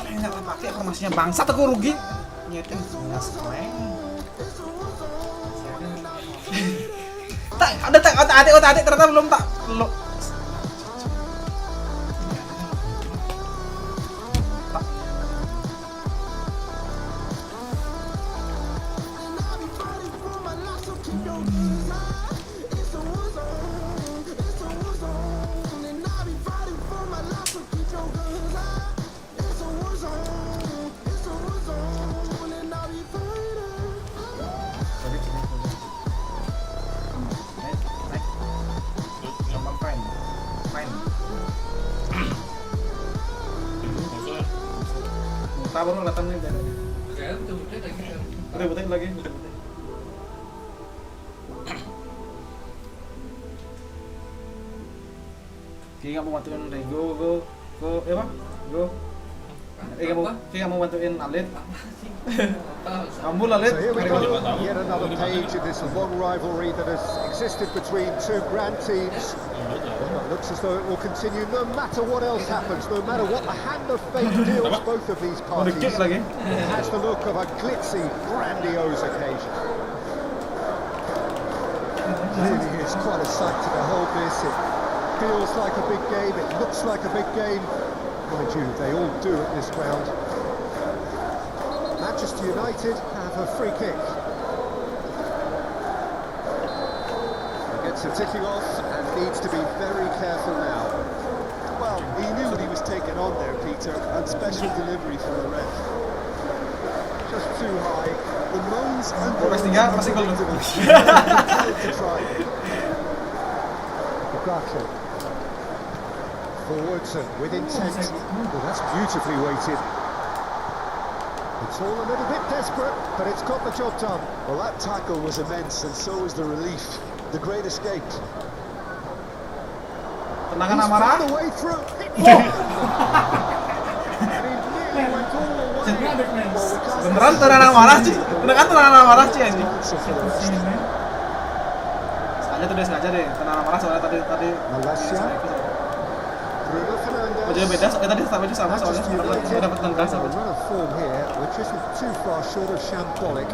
Ini nggak pakai formasinya bangsat, aku rugi nyetin nggak slang. Tak ada otak ternyata belum tak lo. Baru kelihatan nih dari. Kayak betul-betul lagi kan. Betul lagi. Kayaknya nggak mau bantuin deh, go, apa? Go. Kayaknya mau bantuin Alit. Kamu Alit. So here we go, yet another page in this long rivalry that has existed between two grand teams. Well, it looks as though it will continue no matter what else happens, no matter what the hand of fate deals both of these parties. It has the look of a glitzy, grandiose occasion. It really is quite a sight to behold this. It feels like a big game, it looks like a big game. Mind you, they all do at this ground. Manchester United have a free kick. He gets it ticking off and needs to be very careful now. Well, he knew what he was taking on there, Peter, and special delivery from the ref. Just too high. The moans and Masih gol. to try. Lukaku. Forwards and with intent. Well, that's beautifully weighted. It's all a little bit desperate, but it's got the job done. Well, that tackle was immense, and so was the relief. The great escape. Tendangan He's amarah. found the way through. And he nearly went all the way. Well, we can't Beneran tendangan amarah sih. Tendangan amarah sih anjing. answer for the rest. Sengaja deh. Tendangan amarah soalnya tadi. Malaysia. Bruno Oh, jadi beda. Tadi sama soalnya. Saya dapat tendang a sama. run of form here, which isn't too far short of shambolic.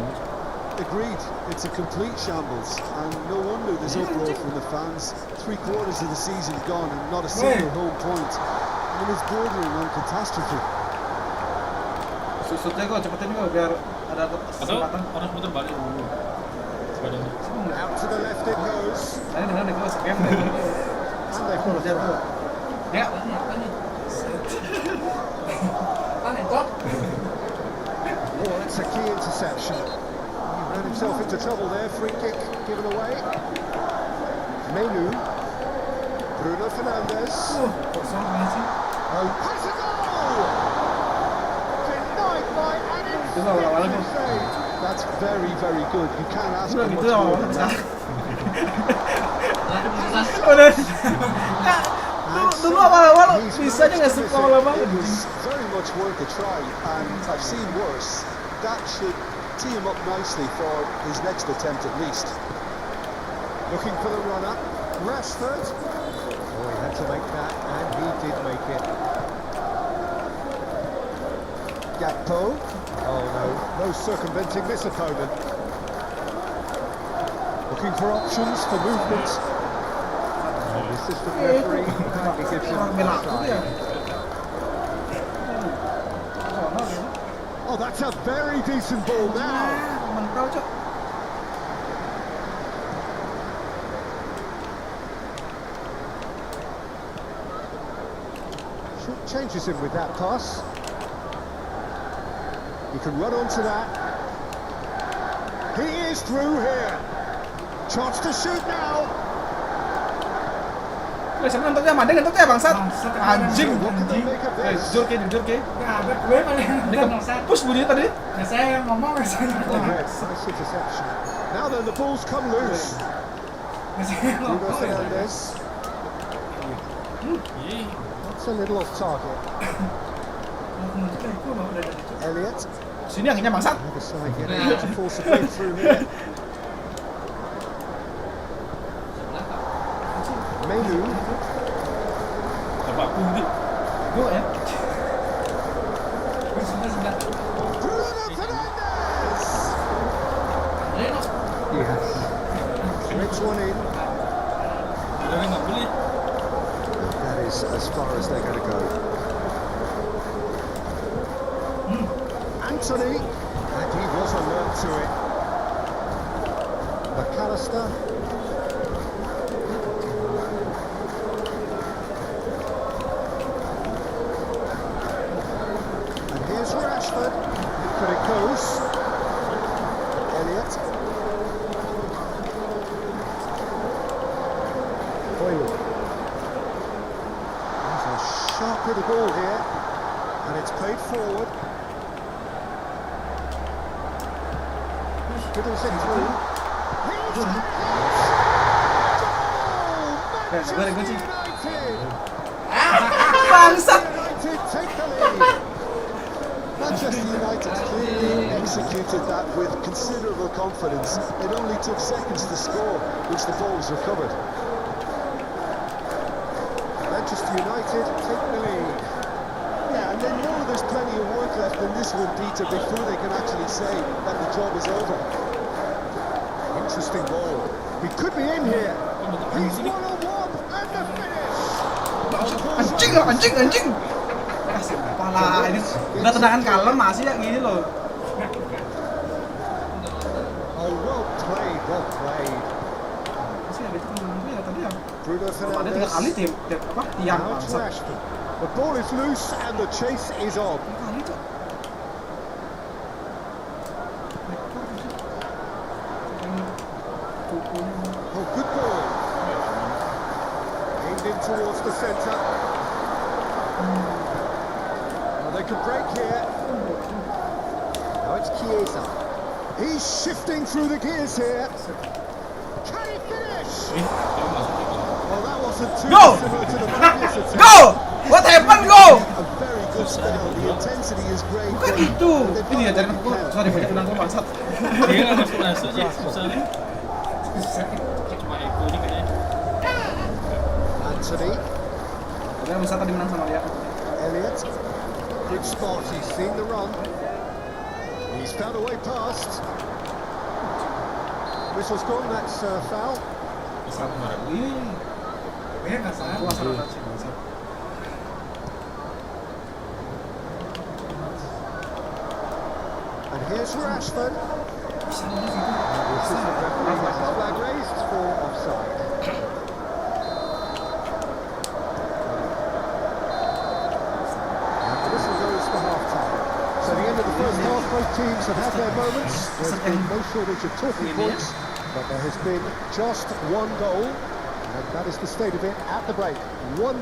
Agreed, it's a complete shambles, and no wonder there's uproar from the fans. 3/4 of the season gone and not a single home point. I mean, it's bordering on catastrophe. Susutnya kok cepetin kok biar ada Atau kesempatan. harus putar balik dulu. Sepedanya. Out to the left it goes. Tadi dengan nih gue scam And deh. they've got a throw. Ya. Oh, it's a key interception. He ran himself into trouble there. Free kick given away. Menu. Bruno Fernandes. Oh, has a goal! Denied by an infected save. That's very, very good. You can't ask for Gitu much more than that. Dulu awal-awal bisa aja nggak suka lama-lama. It was very much worth a try, and I've seen worse. That should tee him up nicely for his next attempt at least. Looking for the runner. Rashford. Oh, he had to make that, and he did make it. Gakpo. Oh no, no circumventing this opponent. Looking for options for movement. This assistant referee kindly gives him offside. Oh, that's a very decent ball now. Mental, Cok. Changes him with that pass. He can run onto that. He is through here. Chance to shoot now. Sebenarnya nentoknya mandeng nentoknya bangsat. Anjing. What can they make of this? Jujur ke. Nggak ada gue paling bangsat. Push bunyi tadi. Nggak saya yang ngomong, nggak saya yang ngomong. Nice interception. Now then, the ball's come loose. Nggak saya yang Bruno ngomong. Fernandes. That's a little off target. Elliot. Sini anginnya bangsat. Other side getting to force a breakthrough here. Menu. Coba kundi. Go ya. Sebelah. Bruno Fernandes. Yes. Threads one in. Udah nggak beli. That is as far as they're going to go. Anthony, and he was alert to it. McAllister. And here's Rashford. But it goes. Elliot. Boyle. There's a sharp hit of ball here. And it's played forward. Fiddles it through. Sebenarnya gue sih. United! Bangsat. United take the lead. Manchester United clearly executed that with considerable confidence. It only took seconds to score, which the ball was recovered. Manchester United take the lead. Yeah, and they know there's plenty of work left in this one, Peter, before they can actually say that the job is over. Interesting ball. He could be in here. He's one-on-one and the finish. Anjing. Kasih kepala ini. Udah tendangan kalem masih ya gini loh. Oh, well played. Masih ada itu tendangan gue ya tadi ya. Bruno Ada 3 Fernandes. kali tiang Now to bangsat. Rashford. The ball is loose and the chase is on. 3 kali, Cok. Oh, good ball. Aimed in towards the centre. Well, they can break here. Now it's Chiesa. He's shifting through the gears here. Can he finish? Well, that wasn't too Go! similar to the previous attempt. Go! What happened? Go! A very good spell. The intensity is great. Bukan but itu. they've Ini ya got jangan to aku make it susah dibaca tendangan bangsat. Dia nggak masuk sih, susah nih. Cuma Eko ini kayaknya. Anthony. Udah Musa tadi menang sama dia. Elliot. Good spot. He's seen the run. He's found a way past. Whistle's gone. That's foul. Gue nggak salah. Gua salah touch bangsat. And here's Rashford. The assistant referee has the flag raised for offside. And the whistle goes for half-time. So the end of the first half, both teams have had their moments. There's been no shortage of talking points, but there has been just one goal, and that is the state of it at the break. 1-0.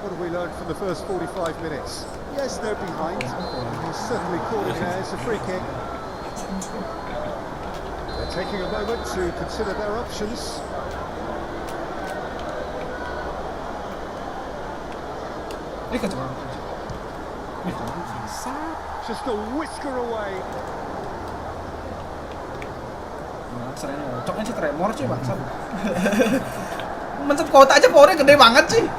What have we learned from the first 45 minutes? Yes, they're behind. He's certainly caught it there. It's a free kick. They're taking a moment to consider their options. Ini kecil. Just a whisker away. Nah, sering ngocoknya sih tremor sih bangsat. Mencet kota aja powernya gede banget sih.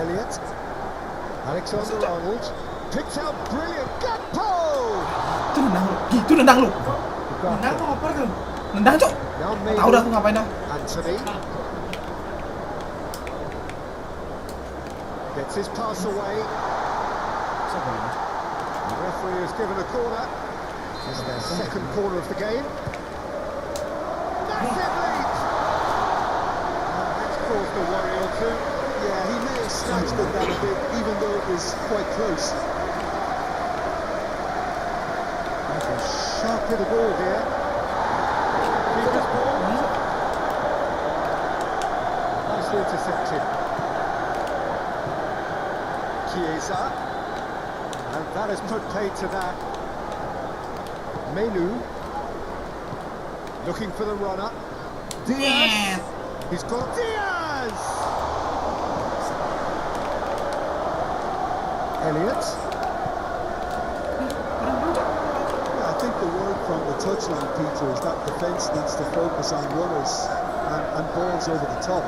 Elliot. Alexander-Arnold. Picked out brilliant. Gakpo! Itu nendang lu. Menang apa tuh? Nendang, Cok. Now Tahu dah aku ngapain dah. Anthony gets his pass away. The referee has given a corner. It's their second corner of the game. Massive lead! That's caused a worry or two. Yeah, he may have snatched at that a bit, even though it was quite close. That's a sharp hit of ball here. Keeper's ball. Nicely intercepted. Chiesa. And that has put paid to that. Menu. Looking for the runner. Diaz. He's got Diaz. Elliott. I think the word from the touchline, Peter, is that defence needs to focus on runners and balls over the top.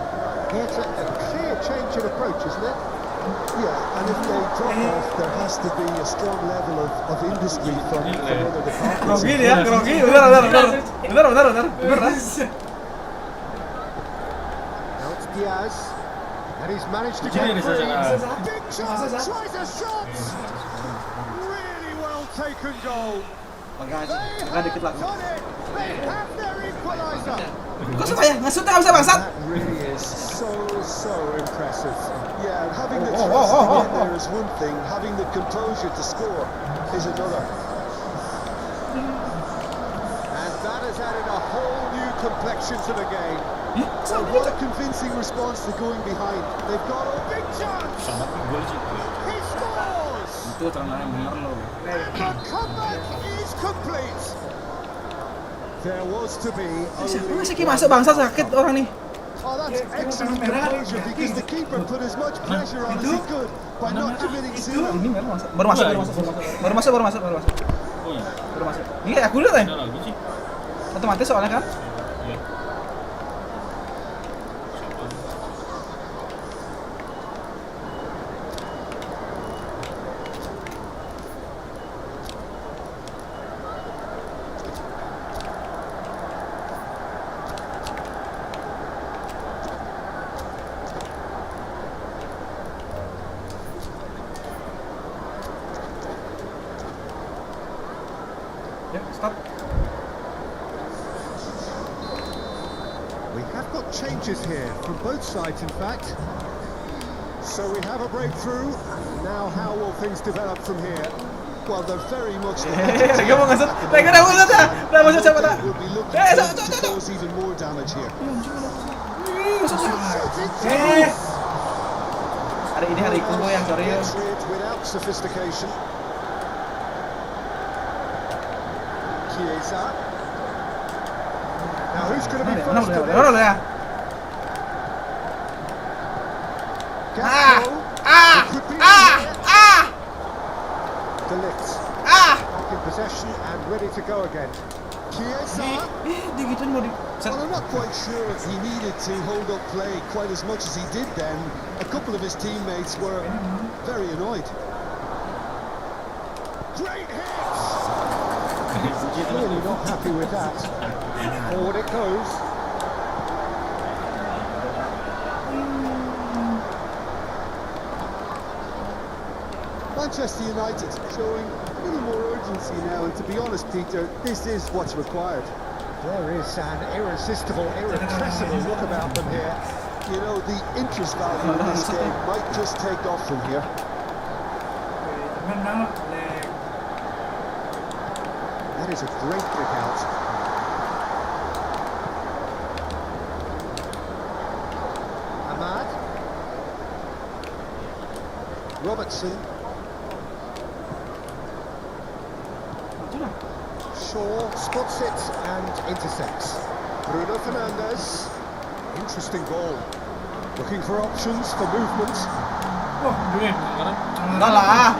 It's a clear change in approach, isn't it? Yeah, and if they drop off, there has to be a strong level of industry from other departments. Grogi dia, grogi. Benar. Now it's Diaz. And he's managed to Kecil get ni free. saja. Big chance, tries a shot. Really well taken goal. Agak dikit lagi. Done it. They have their equaliser. Kok sama ya? Ngasut nggak bisa bangsat. That really is so impressive. Yeah, having the Oh, trust oh, oh, to get oh. there is one thing, having the composure to score is another. And that has added a whole new complexion to the game. So what a convincing response to going behind. They've got a Big chance. Sama gol sih. He scores. Itu tendangan bener loh. And the comeback is complete. There was to be Siapa only ngasih Ki masuk bangsat sakit orang nih. Oh, that's excellent composure because the keeper put as much pressure on as he could by not committing zero. Ini baru masuk. Baru masuk. Oh iya. Baru masuk. Ini aku lihat ya. Ada lagi sih. Otomatis soalnya kan. Iya. Ya, start. We have got changes here from both sides, in fact. So we have a breakthrough. Now, how will things develop from here? Well, they're very much Mereka mau ngasut. Mereka udah masuk dah. Udah masuk siapa dah? will be looking to cause even more damage here. Hari ini hari kuno yang sorry. Gets rid without sophistication. Chiesa. Now, who's going to be Benar first to ya. this? Ah! Gakpo. It could be De Ligt. Back in possession and ready to go again. Chiesa. Digituin mau di. Well, I'm not quite sure if he needed to hold up play quite as much as he did then. A couple of his teammates were very annoyed. Great hit! Clearly not happy with that. Forward it goes. Manchester United showing a little more urgency now, and to be honest, Peter, this is what's required. There is an irresistible, irrepressible look about them here. You know, the interest value in this game might just take off from here. That is a great kick out. Ahmad. Robertson. Shaw spots it and intercepts. Bruno Fernandes. Interesting ball. Looking for options for movement. Enggak lah.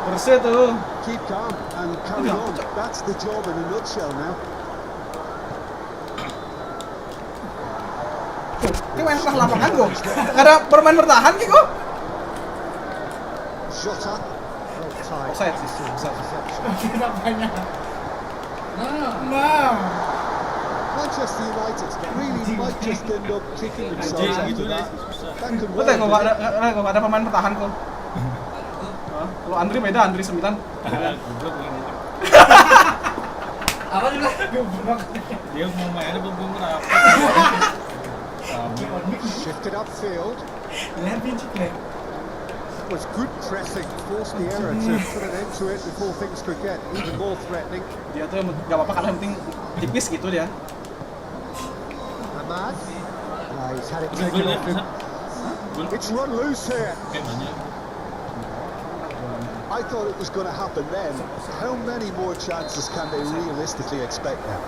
Bersih tuh. Keep calm and carry on. That's the job in a nutshell now. Ini main tengah lapangan kok. Nggak ada bermain bertahan nih kok. Jota. Well timed. Offside. Interception. Kenapanya? Nah, Nah. Manchester United really might just end up kicking themselves after that. That could Gue well tengok be. gak ada pemain bertahan kok. Kalau Andri beda, Andri 9. Goblok ini. Apa juga? Dia mau main ada belum berapa. Shifted upfield. Lihat pincik ya. Was good pressing, forced the error to put an end to it before things could get even more threatening. Dia tuh gak apa-apa karena yang penting tipis gitu dia. Ahmad. He's had it taken off him. It's run loose here. I thought it was going to happen then. How many more chances can they realistically expect now?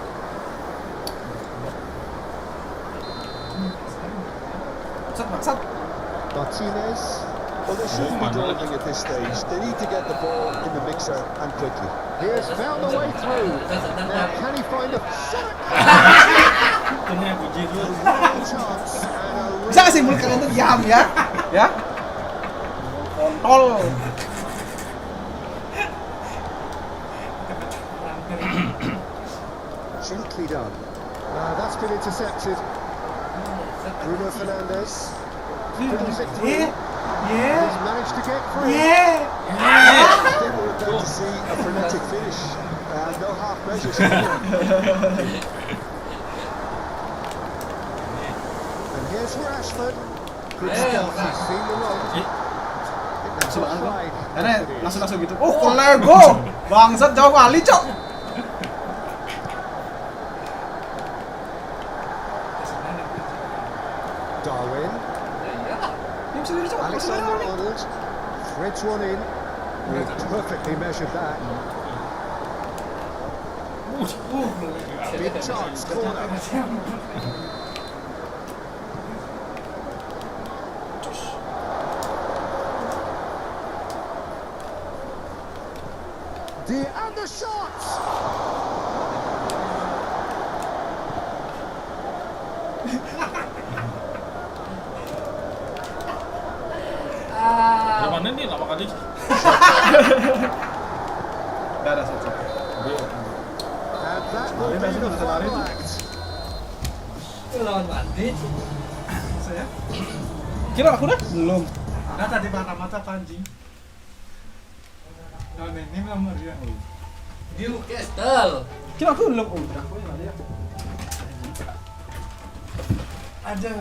Maksat. Martinez. Well, they shouldn't be dawdling at this stage. They need to get the ball in the mixer and quickly. He has found a way through. Now, can he find the shot? Tengah puji dulu. Chance and a Bisa gak sih mulut kalian tuh diam ya? Ya? Kontol. gently done. That's been intercepted. Bruno Fernandes. Dribbles it through. He's managed to get free. I think we're about to see a frenetic finish. No half measures here. And here's Rashford. Good stuff. He's seen the run. Karena langsung gitu. Oh, kolego. Bangsat jauh kali, Cok. Darwin. Alexander Arnold threads one in. He perfectly measured that. Big chance, corner. And the shot! Mana nih lama kali? Gak ada satu. And that will be the final act. Lawan Madrid. Saya? Kira aku dah? Belum. Nah tadi mata-mata pancing. Nah ini nomor dia. Newcastle. Kira aku belum. Oh, udah aku yang ada ya. Aja.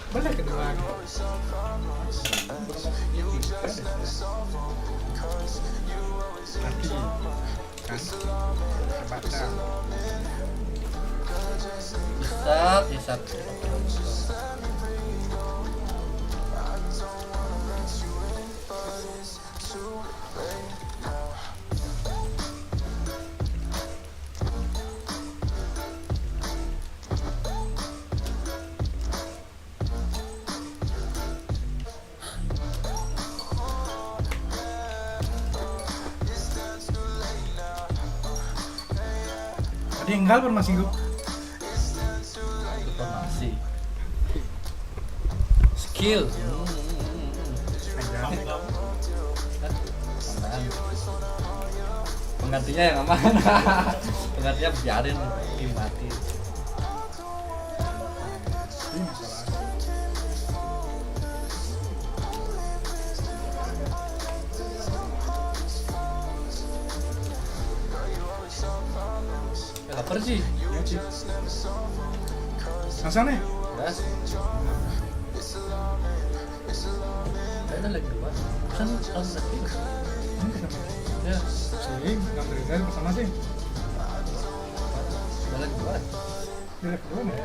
Boleh kedua. Nanti kan baca. Isap. Tinggal pun masih gue. Informasi. Skill. Penggantinya yang aman. Penggantinya biarin tim mati. Lapar sih. Langsung nih. Ya. Ada lagi dua. Kan tahun lagi. Ya. Sih, ngambil dari bersama sih. Ada lagi dua. Dari kedua nih.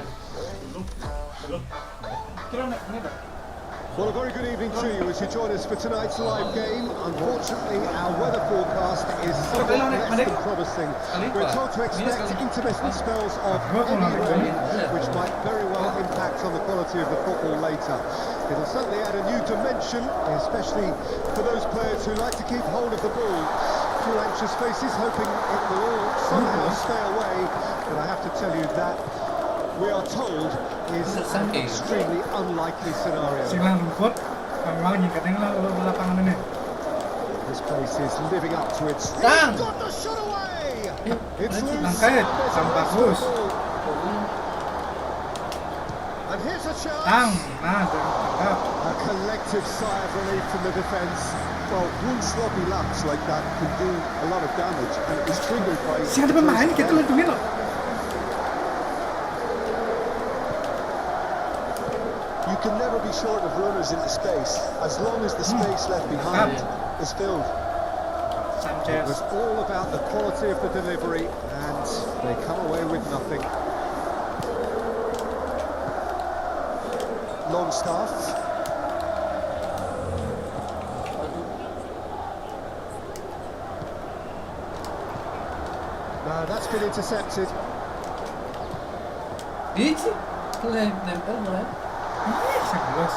Kira nih. Well, a very good evening to you as you join us for tonight's live game. Unfortunately, our weather forecast is somewhat less than promising. We're told to expect intermittent spells of heavy rain, which might very well impact on the quality of the football later. It'll certainly add a new dimension, especially for those players who like to keep hold of the ball. A few anxious faces hoping it will all somehow stay away, but I have to tell you that we are told is an extremely unlikely scenario. Silang rumput. Memang lagi katanya lapangan ini. This place is living up to its. Dang. Got the shot away. It's loose. Angkat, There's a sang race for the bagus. ball. And here's a chance. Tang, nah, tangkap. A collective sigh of relief from the defence. Well, one sloppy lapse like that can do a lot of damage, and it was triggered by... Sih ada pemain kita lentungin loh. You can never be short of runners into space, as long as the space left behind is filled. It Sanchez. was all about the quality of the delivery, and they come away with nothing. Longstaff. No, that's been intercepted. Edisi. Itu nempel mulai. Segelas.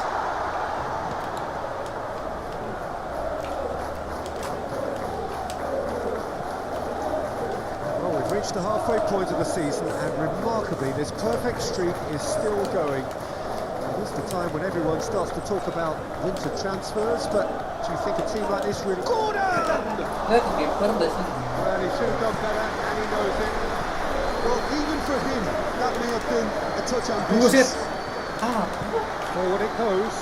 Well, we've reached the halfway point of the season, and remarkably, this perfect streak is still going. Now, this is the time when everyone starts to talk about winter transfers, but do you think a team like this really... Gordon! Lihat kiper dah sih. Well, he should have done better, and he knows it. Well, even for him, that may have been a touch Tunggu Sid. ambitious. Forward it goes.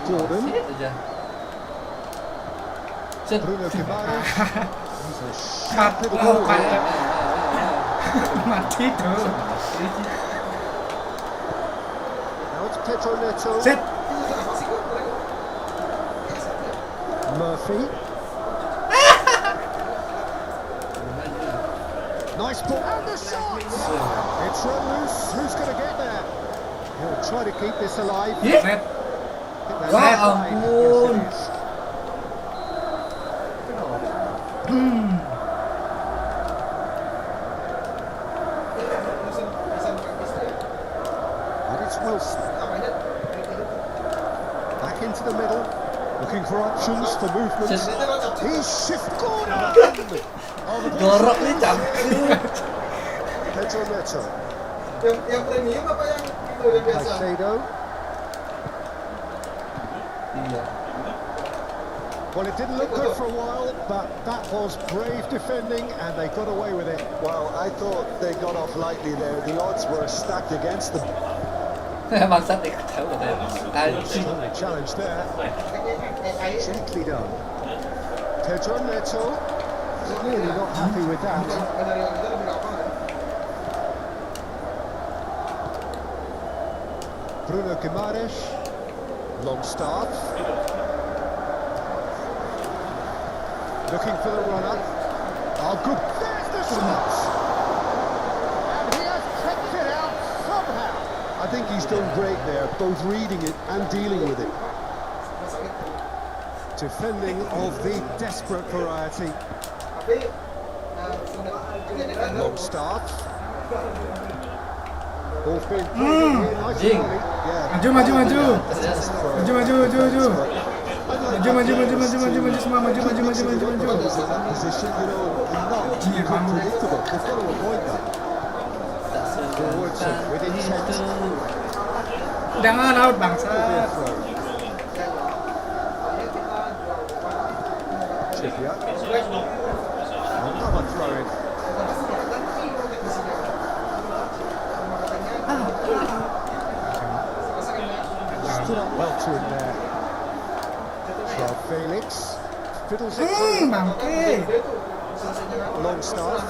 Gordon. Sit aja. Set. Bruno Guimaraes. He's a Cut. sharp little Oh, ball. cut. Mati tuh. Now it's Pedro Neto. Set. Murphy. Nice ball. And the shot! It's run loose. Who's going to get there? He'll try to keep this alive. Set. Ya ampun. And it's Wilson. Back into the middle. Looking for options for movement. He's shift Gordon! Dorok nih campur. Pedro Neto. Yang premium apa yang itu yang biasa? Caicedo. Iya. Well, it didn't look good for a while, but that was brave defending, and they got away with it. Well, I thought they got off lightly there. The odds were stacked against them. Bangsat ikut tahu katanya. Anjing. Challenge there. Gently done. Pedro Neto. Clearly not happy with that. Bruno Guimaraes. Longstaff. Looking for the runner. Oh, good. There's the shot. And he has kept it out somehow. I think he's done great there, both reading it and dealing with it. Defending of the desperate variety. Longstaff. Ball's been played in here nice Jing. and early. Yeah. Maju, maju, maju. Terus. Maju. Maju semua, maju. Brothers in that position, you know, and not too unpredictable. They've got to avoid that. Forwards with intent. Jangan out Could be a bangsat. throw. Trippier. Another throw in. Stood up well to him there. Joao Felix. Fiddles it through. Bangke. Longstaff.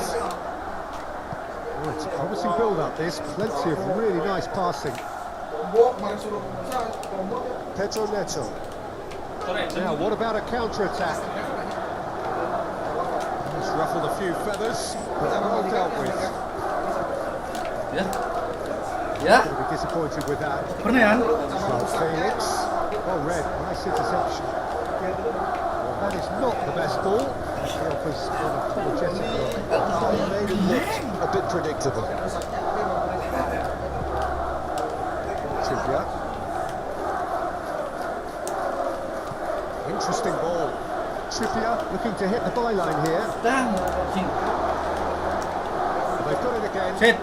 Oh, it's a promising build-up this. Plenty of really nice passing. Pedro Neto. Now, what about a counter-attack? He's ruffled a few feathers, but well dealt with. Ya. Ya. Going to be disappointed with that. Pernah ya? Joao Felix. Well read. Nice interception. Well, that is not the best ball. He offers one apologetic look. He made it look a bit predictable. Trippier. Interesting ball. Trippier looking to hit the byline here. Anjing. They've got it again. Sit.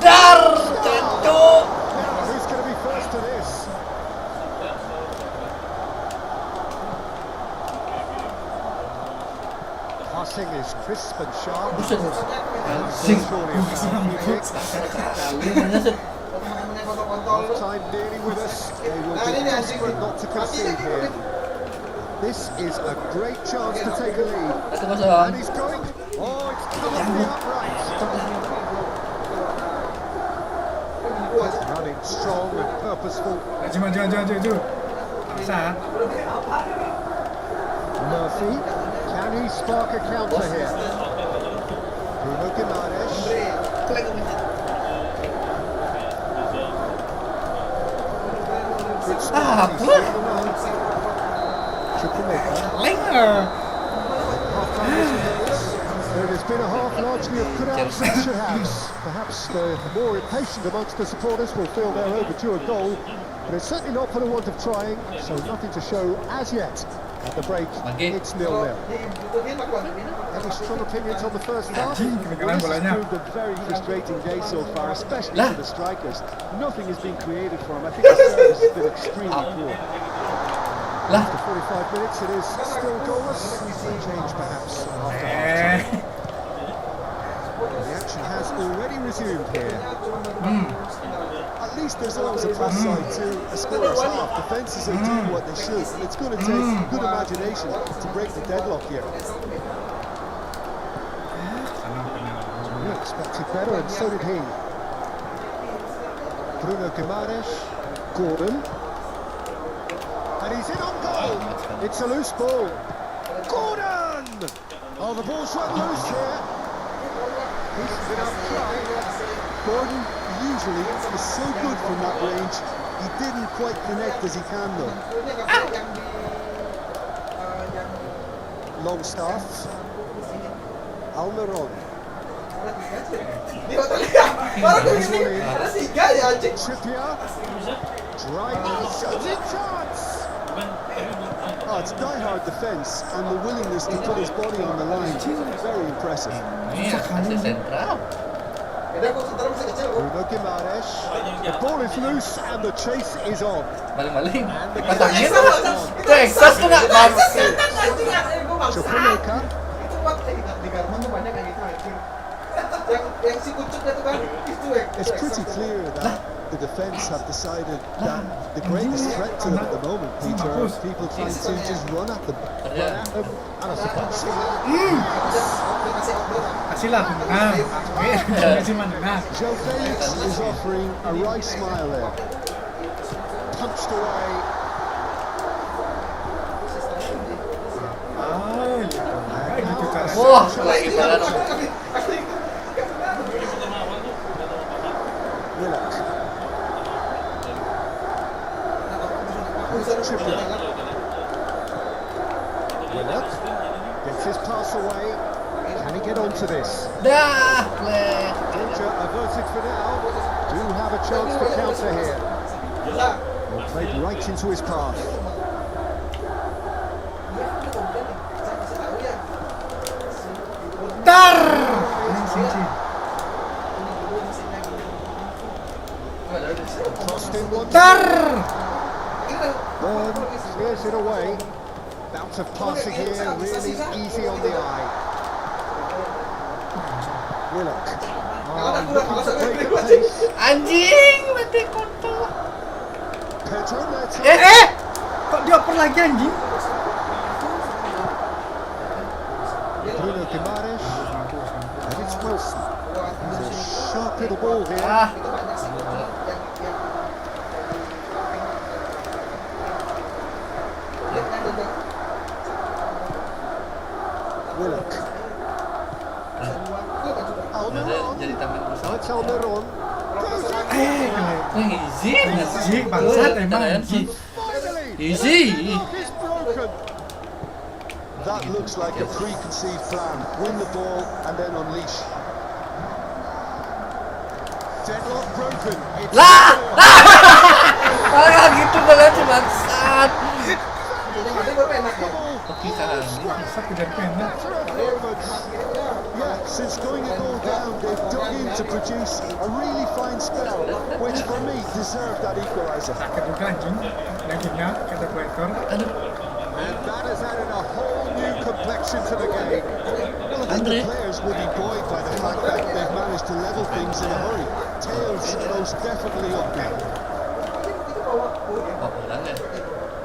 Dar, cacok. Now, who's going to be first to this? Pass passing is crisp and sharp. Buset. Surely a foul kick. Half time nearly with us. They will be desperate not to concede here. This is a great chance to take a lead. And he's going. Oh, it's come off the upright. Running strong and purposeful. Maju. Saat. Murphy, can he spark a counter here? Bruno Guimaraes. Good start, he's still on the run. Chukwuemeka. Half-time whistle goes. There has been a half largely of crowd pressure house. Perhaps the more impatient amongst the supporters will feel they're overdue a goal, but it's certainly not for the want of trying, so nothing to show as yet. At the break, it's 0-0. Any strong opinions on the first half? Well, this has proved a very frustrating day so far, especially for the strikers. Nothing has been created for them. I think the service has been extremely poor. After 45 minutes, it is still goalless. A change perhaps after half-time. The action has already resumed here. At least there's always a plus side to a scoreless half. Defences are doing what they should. It's going to take good imagination to break the deadlock here. We expected better, and so did he. Bruno Guimaraes, Gordon, and he's in on goal. It's a loose ball. Gordon! Oh, the ball's run loose here. He's been up try. Gordon usually is so good from that range. He didn't quite connect as he can though. Longstaff. Almiron. Trippier. Driving shooting chance. Oh, it's die-hard defence and the willingness to put his body on the line. Very impressive. Bruno Guimaraes. The ball is loose and the chase is on. Maling-maling. And the Katanya chase is on. Texas tuh nggak Chukwuemeka. It's pretty clear that the defence have decided that the greatest threat to them at the moment, Peter, are people trying to just run at them. And I suppose Kasih lah. Joe Felix is offering a wry smile there. Punched away. Wah, lagi parah. Willock. Trippier. Willock gets his pass away. Can he get onto this? Dah, Danger averted for now. Do have a chance to counter here. Well, played right into his path. Crossed in one. Burn clears it away. Bounce of passing here, really easy on the eye. Willock. Looking to break the pace. anjing, mati kotor. Pedro Neto. Kok dioper lagi anjing? Bruno Guimaraes. And it's Wilson. It's a sharp little ball here. Willock. Almiron. Jadi taman pesawat. It's Almiron. Easy, Anjing, bangsat emang anjing. Finally, Easy. the deadlock is broken. That looks like a preconceived plan. Win the ball and then unleash. Deadlock broken. It's Lah! Kayak gitu banget bangsat. Oke kan. Yeah, since going a goal down, they've dug in to produce a really fine spell, which for me deserved that equaliser. Sakit juga anjing. Dagingnya kata ekor. And that has added a whole new complexion to the game. Well, I think the players will be buoyed by the fact that they've managed to level things in a hurry. Tails most definitely up now.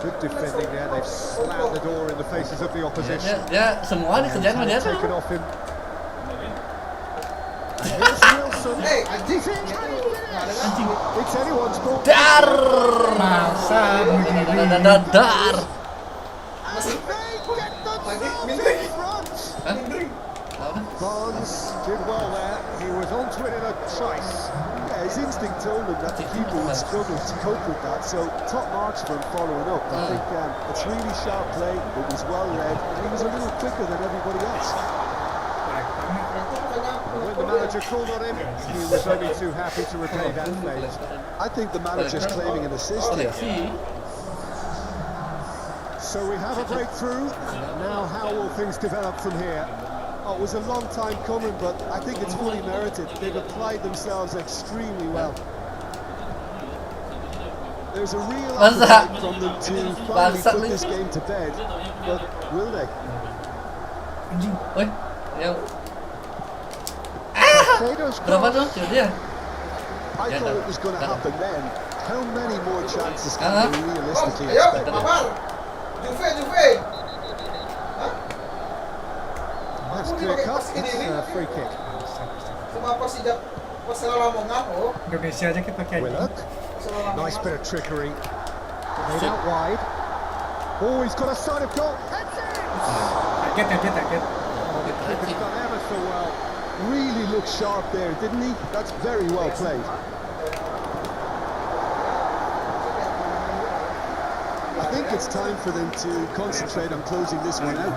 Good defending there. They've slammed the door in the faces of the opposition. Dia semua dikejar sama dia tuh. Taken off him. Here's Wilson. Hey, anjing. It's anyone's goal. Dar. Masa begini. Dar. Barnes did well there. He was onto it in a trice. Yeah, his instinct told him that the keeper would struggle to cope with that, so top marks for him following up. I think it's really sharp play, it was well read, and he was a little quicker than everybody else. When the manager called on him, he was only too happy to repay that fate. I think the manager's claiming an assist here. So we have a breakthrough. Now how will things develop from here? Oh, it was a long time coming, but I think it's fully merited. They've applied themselves extremely well. There's a real appetite from them to finally put this game to bed, but will they? Oi, yang Potatoes berapa tuh dia? I thought it was going to happen then. How many more chances can they realistically Ayo, expect? Babar. Juve. That's clear cut. It's a free kick. Cuma pas salah Lamongan, oh. Indonesia aja kita kayak Willock. Nice bit of trickery. Made out wide. Oh, he's got a side of goal. kaget. Keeper's done ever so well. Really looked sharp there, didn't he? That's very well played. I think it's time for them to concentrate on closing this one out.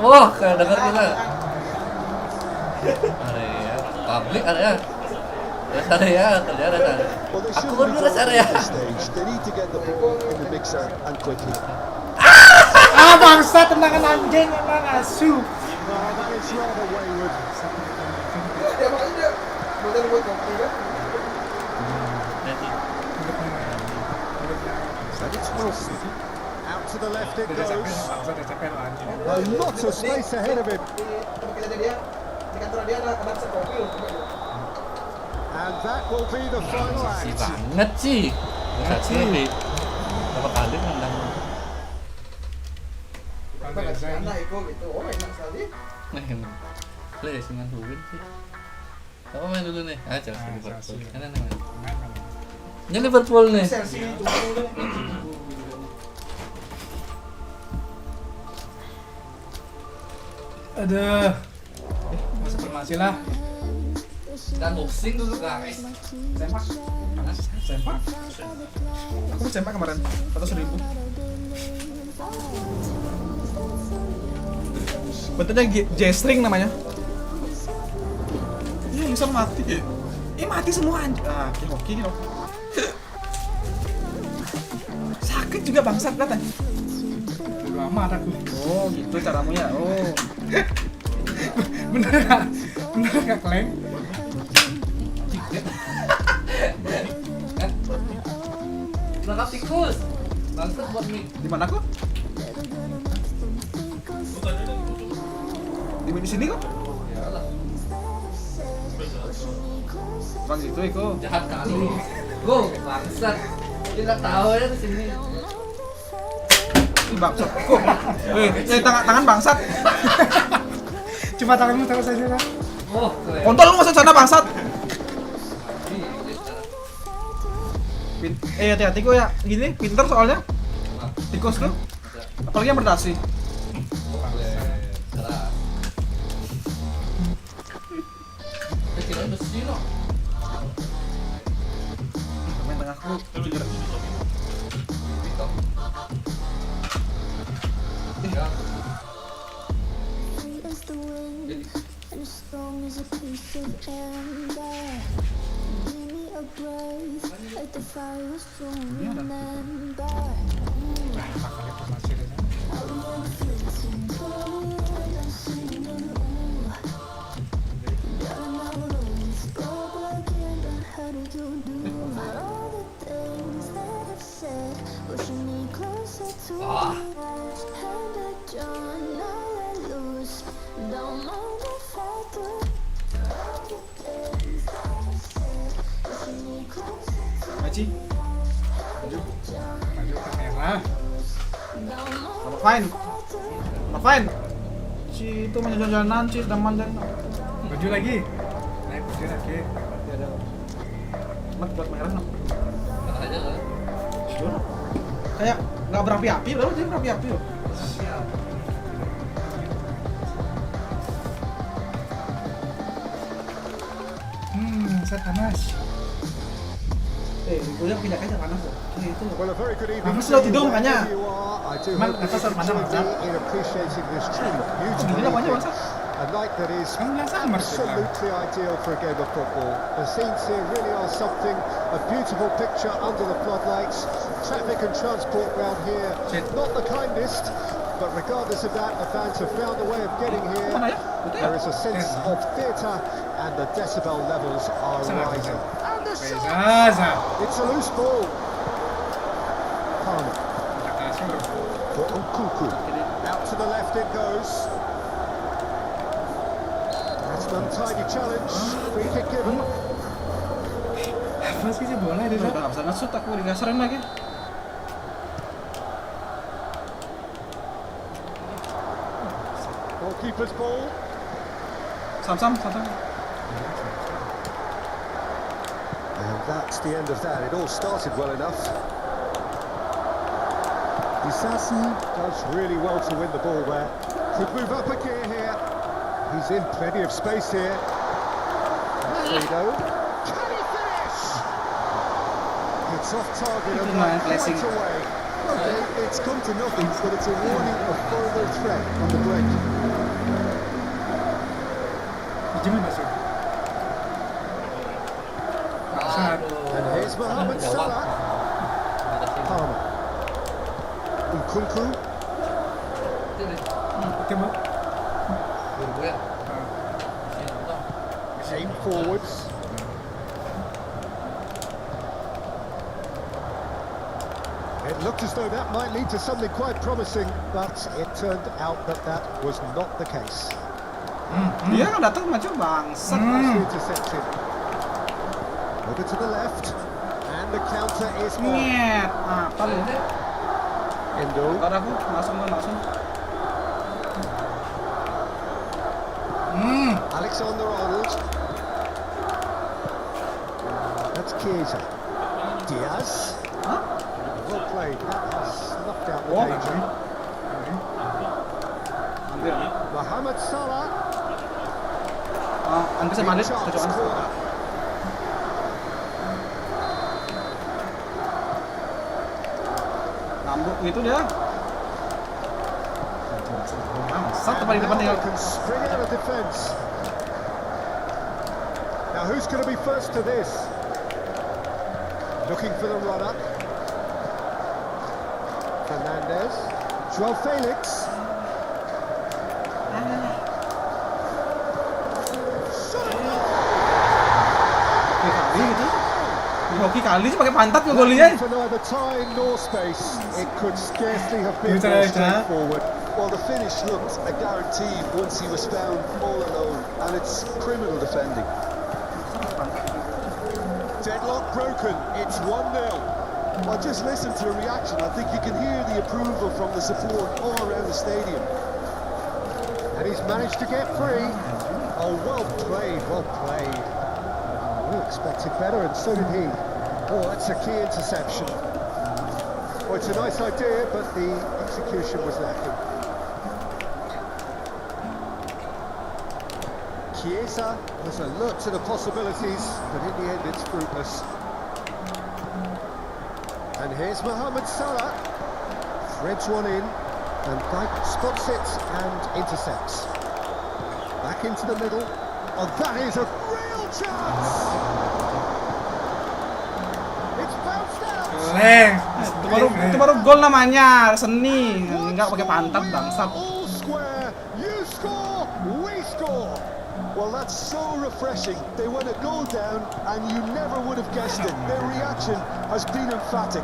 Wah, kayak dengar kita. Area publik area. Rest area, kerja rest area. Well, they Aku shouldn't pun be rest going area. at this stage. They need to get the ball in the mixer and quickly. Ah bangsa, tendangan anjing emang asu. No, that is rather wayward. Dia makanya model buat kopi kan. And it's Wilson. Out to the left it Udah capek goes. bangsa, udah capek lo anjing. A lot of space ahead of him. Tempat kerja dia di kantor dia ada sekopi loh. And that will be the final Si act. banget sih. Satu lebih. Berapa kali nendang? Anak Iko gitu, oh enak sekali. Lo ya sih ngantuin sih. Apa main dulu nih? Ah, Chelsea Liverpool. Mana nih main? Ini Liverpool nih. Chelsea tunggu deh. Aduh. Masuk formasi lah. Dan boxing dulu guys. Sempak. Aku mau sempak kemarin, 100.000. Betulnya J-string namanya. Iya, user mati. Mati semua anjing. Ah, kayak hoki gitu. Sakit juga bangsat kan? Dulu amat aku. Oh, gitu caramu ya. Oh. Bener gak Kleng? Lengkap tikus. Bangsat buat mie. Di mana kok? Di sini kok? Yalah. Bang itu Iko. Jahat kali. Go, bangsat. Tidak tahu ya di sini. Ih, bangsat. Kok? Tangan bangsat. Cuma tanganmu taruh saja lah. Oh, keren. Kontol lu masuk sana bangsat. Hati-hati kok ya. Gini, pinter soalnya. Tikus tuh. Apalagi yang berdasi. Kira besi loh. Main tengahku. Ya. Makanya formasi deh. Ah. Ci. Maju ke merah. Ngapain? Si itu manja jalan-jalanan, si sedang manjang. Maju lagi. Naik baju lagi. Ya ada. Mat buat merah no. Mana aja kan? Sure. Kayak nggak berapi-api, udah jadi berapi-api loh. Siap. Saya panas. Gue yang pindah aja panas loh. Itu. Well, a very good evening. Panas lo tidur makanya. Wherever you are, I do Man, hope that atas you mana, join Bang? me in appreciating this truly beautiful Gila banyak evening. bangsa. A night that is Kan bilang sama, absolutely ideal for a game of football. The scenes here really are something. A beautiful picture under the floodlights. Traffic and transport round here, Shit. not the kindest. But regardless of that, the fans have found a way of getting here. Mana ya? Betul ya? There is a sense of theatre, and the decibel levels are Sana, rising. And the shot! Zaza. It's a loose ball. Palmer Kasih bro. for Nkunku. Out to the left it goes. That's an untidy challenge. Free kick given. Apa sih bola itu? Udah nggak bisa ngesut aku digasarin lagi. Goalkeeper's ball. Sam. And that's the end of that. It all started well enough. Edisi does really well to win the ball there. Could move up a gear here. He's in plenty of space here. There you go. Can he finish? It's off target and Main right placing. away. Okay, it's come to nothing, but it's a warning of further threat on the break. Jimmy masuk. Bangsat. And here's Mohamed Salah. Palmer. Nkunku. Oke, Bang. Gue ya. Aim forwards. It looked as though that might lead to something quite promising, but it turned out that that was not the case. Dia kan datang maju bangsat. Nicely intercepted. Over to the left, and the counter is on. Nyet. Apa lu? Endo. Ntar aku langsung. Alexander Arnold. That's Chiesa. Diaz. Hah? Well played. That has snuffed out the Oh, danger. Ambil. Mohamed Salah. Bisa balik Chance tujuan. corner. Ngambuk gitu dia. Bangsat paling depan tinggal. Can spring out of defence. Now who's going to be first to this? Looking for the runner. Fernandez. Joao Felix. Kali gitu. Hoki kali sih pakai pantat ngegolinya. For neither time nor space, it could scarcely have been Bisa more aja. straightforward. Well, the finish looked a guarantee once he was found all alone, and it's criminal defending. Deadlock broken. It's 1-0. Well, just listen to the reaction. I think you can hear the approval from the support all around the stadium. And he's managed to get free. Oh, well played, well played. We expected better, and so did he. Oh, that's a key interception. Well, it's a nice idea, but the execution was lacking. Chiesa was alert to the possibilities, but in the end it's fruitless. And here's Mohamed Salah. Threads one in, and Dyke spots it and intercepts. Back into the middle. Oh, that is a real chance! It's bounced out! Leng. Itu baru gol namanya, seni. Enggak pakai pantat bangsat. All square, you score, we score! Well, that's so refreshing. They went a goal down, and you never would have guessed it. Their reaction has been emphatic.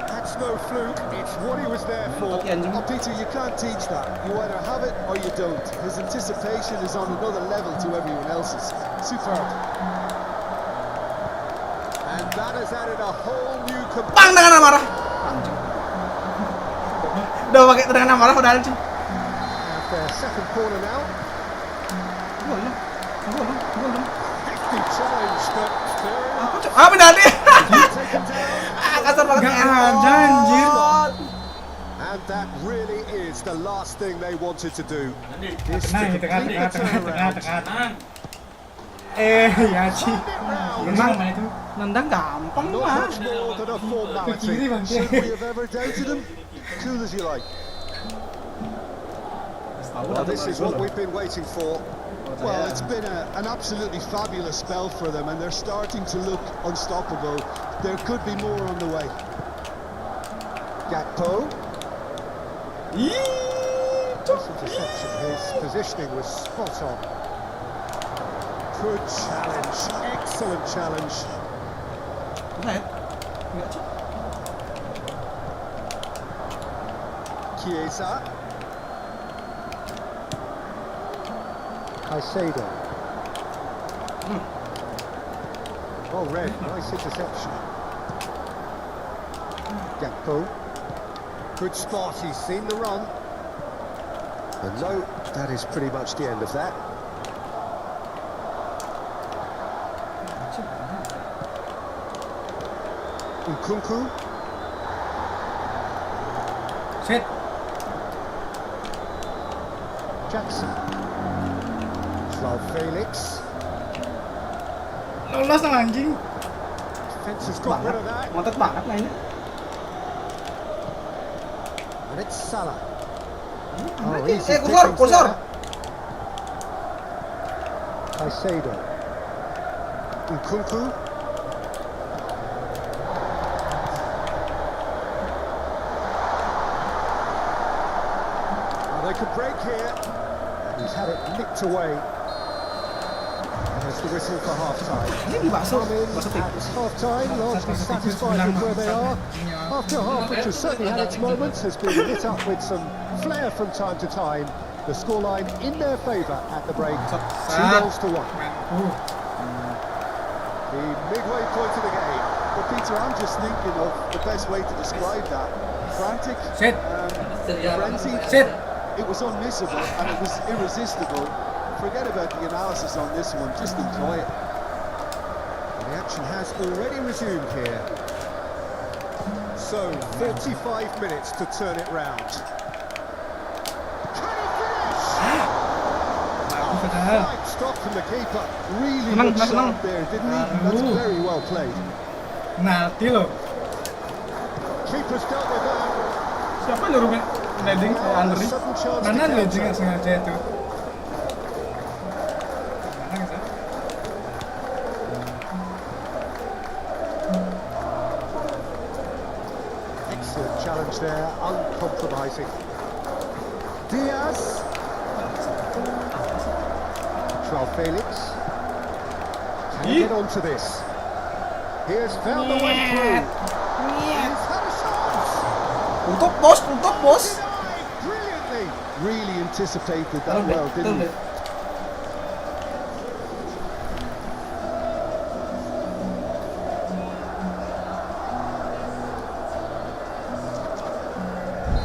That's no fluke, it's what he was there for. Oh, Peter, you can't teach that. You either have it or you don't. His anticipation is on another level to everyone else's. Superb. And that has added a whole new Bang dengan amarah. Anjing. Udah pakai tendangan amarah udah anjing. Have their second corner now. Gol dong. Hefty challenge, but still Pindah dia. taken down. Kasar banget. Nggak ada, anjir. And that really is the last thing they wanted to do. Nanti. Is to Tenang, tengah, complete tengah, the tengah, tengah, turnaround. tengah. Ya Ci. Turn it round. Emang sama itu. Nendang gampang Not mah. much more than a formality. Kiri, Bang. Should we have ever doubted them? Cool as you like. Well, this is what we've been waiting for. Well, it's been an absolutely fabulous spell for them, and they're starting to look unstoppable. There could be more on the way. Gakpo. Just interception. His positioning was spot on. Good challenge. Excellent challenge. Enggak Ci. Chiesa. Caicedo. Oh, red. Nice interception. Gakpo. Good spot. He's seen the run. And no, that is pretty much the end of that. Nkunku. Set. Jackson. Joao Felix. Lolos dong anjing. Defense has got rid of that. Ngotot banget mainnya. And it's Salah. Kursor. Caicedo. Nkunku. Well, they could break here. And he's had it nicked away. There's the whistle for half-time. Ini dibasuh. At half-time, largely satisfied with where they are. After half, which has certainly had its moments, has been lit up with some flair from time to time. The scoreline in their favour at the break, 2-1. The midway point of the game. But Peter, I'm just thinking of the best way to describe that. Frantic, Set. frenzied. Set. It was unmissable and it was irresistible. Forget about the analysis on this one, just enjoy it. The action has already resumed here. So, 45 minutes to turn it round. Can he finish? Right stop from the keeper. Really looked sharp there, didn't he? That's very well played. Penalti loh. Keeper's dealt with that. Siapa yang nyuruh landing ke Andri? Mana landing nggak sengaja itu? Mana sih? Excellent challenge there, uncompromising. Diaz. Joao Felix. Can he get onto this? He has found the way through. He's had a shot. Untuk bos. Denied brilliantly. Really anticipated that well, didn't he?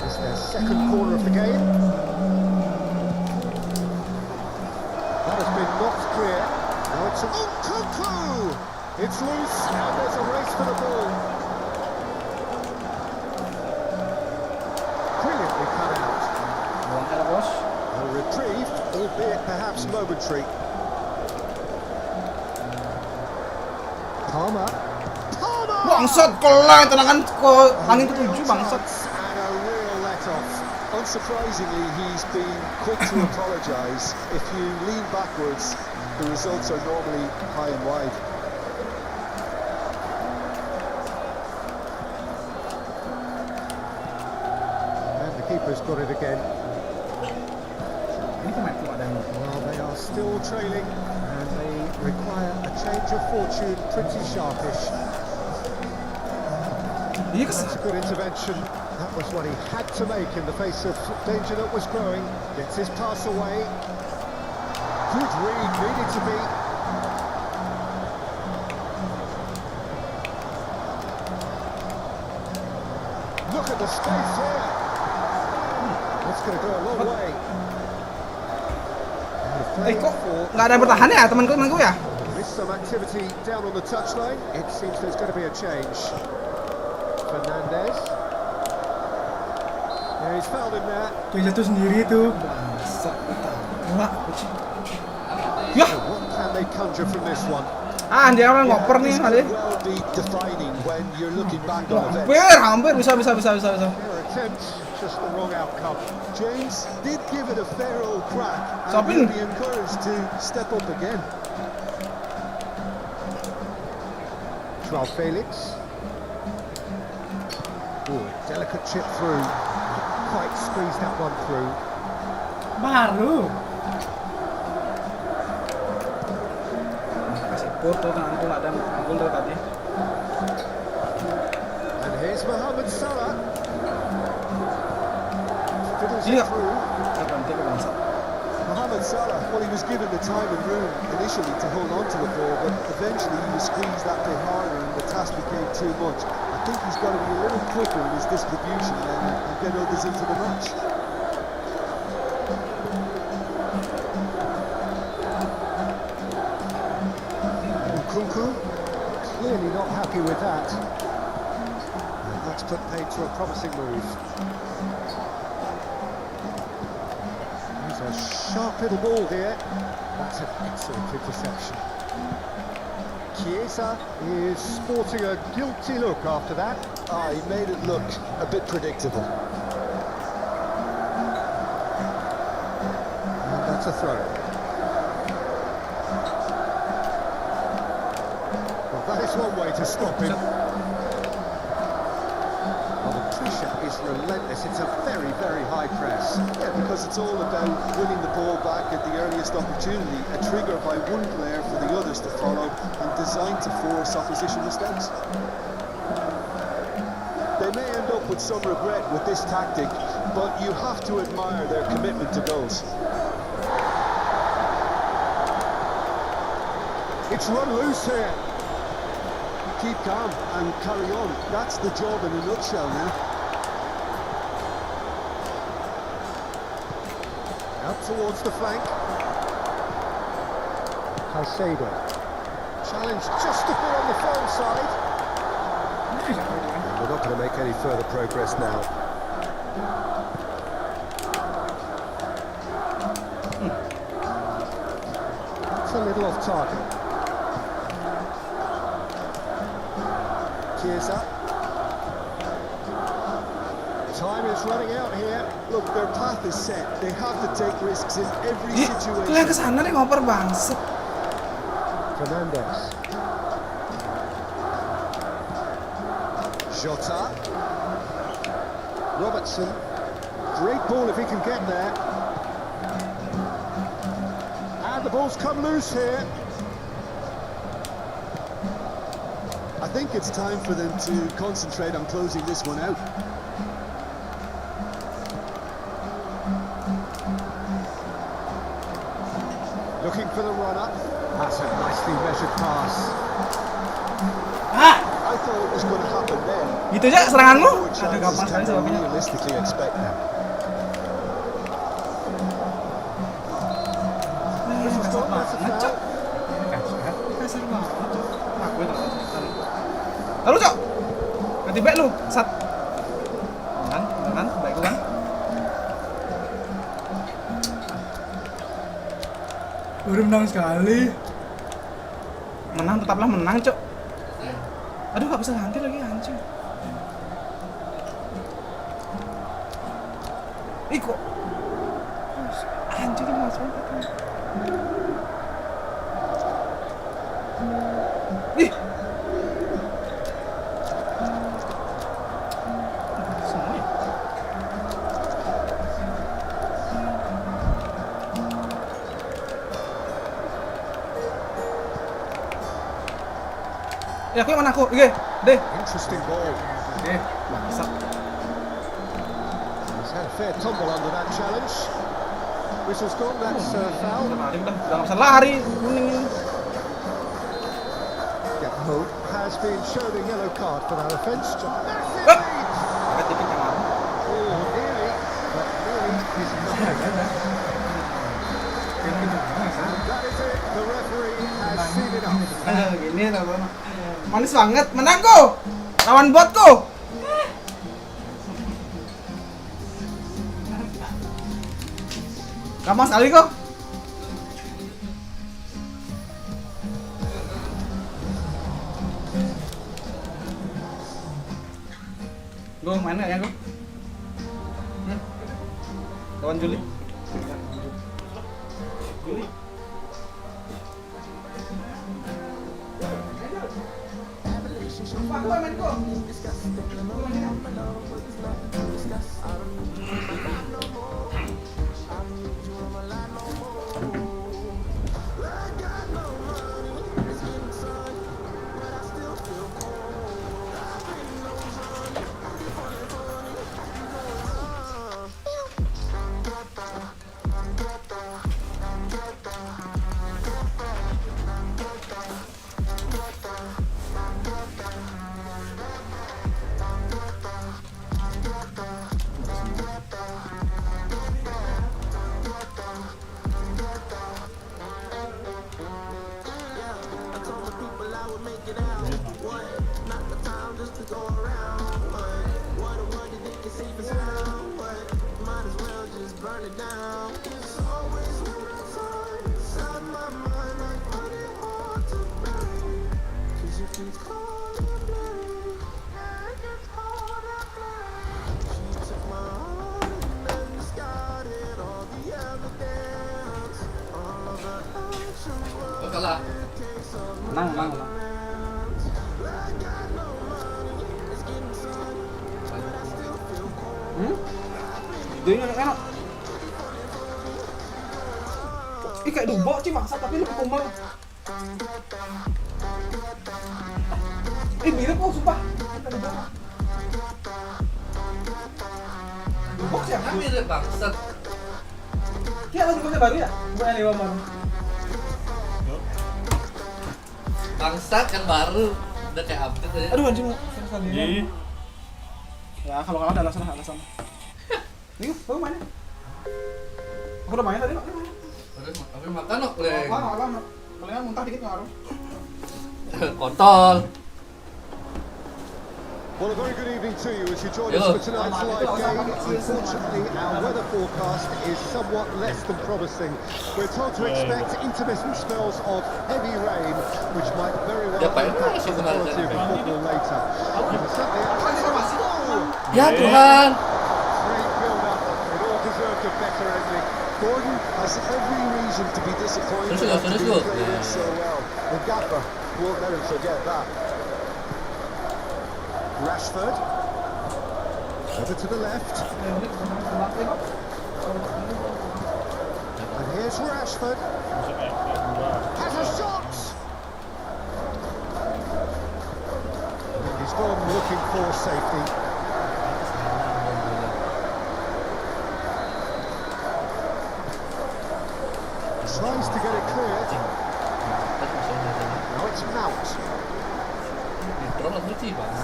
It's their second corner of the game. That has been knocked clear. Now it's an Nkunku. It's loose and there's a race for the ball. Brilliantly cut out. A reprieve, albeit perhaps momentary. Palmer. Bangsat, kelar tendangan ke angin ketujuh bangsat. And a real let-off. Unsurprisingly, he's been quick to apologise. If you lean backwards, the results are normally high and wide. And the keeper's got it again. Ini pemain tua dan Well, they are still trailing and they require a change of fortune pretty sharpish. Iya That's a good intervention. That was what he had to make in the face of danger that was growing. Gets his pass away. Good read, needed to be. space here. That's going to go a long way. Kok nggak ada yang bertahan ya temanku ya? Missed some activity down on the touchline. It seems there's going to be a change. Fernandez. Yeah, he's fouled him there. Tuh jatuh sendiri tuh. Bangsat. Enggak. Ya. What can they conjure from this one? Dia orang ngoper nih This tadi. could well be defining when you're looking back on events. Hampir bisa. Their attempt, just the wrong outcome. James did give it a fair old crack, and Siapa ini? he'll be encouraged to step up again. Joao Felix. Oh, delicate chip through. Couldn't quite squeeze that one through. Baru. Kasih foto tanganku nggak ada gol dari tadi. And here's Mohamed Salah. Fiddles Iya. it through. Ganti ke bangsa. Mohamed Salah, well, he was given the time and room initially to hold on to the ball, but eventually he was squeezed that bit harder and the task became too much. I think he's got to be a little quicker in his distribution and get others into the match. Nkunku, clearly not happy with that. And that's put paid to a promising move. He's a sharp little ball here. That's an excellent interception. Chiesa is sporting a guilty look after that. He made it look a bit predictable. And that's a throw. Well, that is one way to stop him. Well, the pressure is relentless. It's a very, very high press. Yeah, because it's all about winning the ball back at the earliest opportunity, a trigger by one player for the others to follow, and designed to force opposition mistakes. They may end up with some regret with this tactic, but you have to admire their commitment to goals. It's run loose here. Keep calm and carry on. That's the job in a nutshell now. Out towards the flank. Caicedo. Challenge just a bit on the far side. And we're not going to make any further progress now. It's a little off target. Chiesa. Time is running out here. Look, their path is set. They have to take risks in every Dia ke situation. sana nih ngoper bangsa. Fernandez. Jota. Robertson. Great ball if he can get there. And the ball's come loose here. I think it's time for them to concentrate on closing this one out. Looking for the run-up. That's a nicely measured pass. I thought it was going to happen then. Gitu aja seranganmu? More Ada gampang chances sekali can we sebabnya. realistically expect now. Kasar That's a banget, Cok. foul. Kasar banget, Cok. Aku itu. Lalu, Cok. Ganti back lu. Sat. Kan? Baik lu kan? Baru menang sekali. Menang tetaplah menang, Cok. Aduh, gak bisa ganti lagi anjing. Ih, kok anjing ini masuk. Ih. Semua ya? Ya, aku mana aku? Oke, deh. Interesting ball. Oke, bisa. He's had a fair tumble under that challenge. Whistle's gone, that's foul. Udah nggak bisa lari. Kuning ini. Gakpo has been shown a yellow card for that offence. Agak tipik yang That is it. The referee has seen enough. Gini lah, manis banget, menangku, lawan botku. Gampang sekali kok. Gue main nggak ya gue? Lawan Juli. Pak, gue main kok. Kalah. Menang. Dia ini enak. Ih kayak dubok sih maksa tapi lebih kumbang. Mirip kok sumpah. Dubok sih kan Mirip bangsat. Dia lagi pakai baru ya? Bukan yang baru. Bangsat yang baru udah kayak update aja. Aduh anjing sendiri. Jadi Ya kalau kalah ada alasan. Nih, baru main. Aku udah main tadi, Pak. Oke, makan kok, Leng. Lama. Palingan muntah dikit ngaruh. Kontol. Well, a very good evening to you as you join us for tonight's live game. Unfortunately, our weather forecast is somewhat less than promising. We're told to expect intermittent spells of heavy rain, which might very well impact on the quality of the football later. Ya Tuhan. Great build-up. It all deserved a better ending. Gordon has every reason to be disappointed Terus after go. being played in so well. The gaffer won't let him forget that. Rashford. Over to the left. And here's Rashford. Has a shot! He's gone looking for safety. Tries to get it clear. Now it's Mount.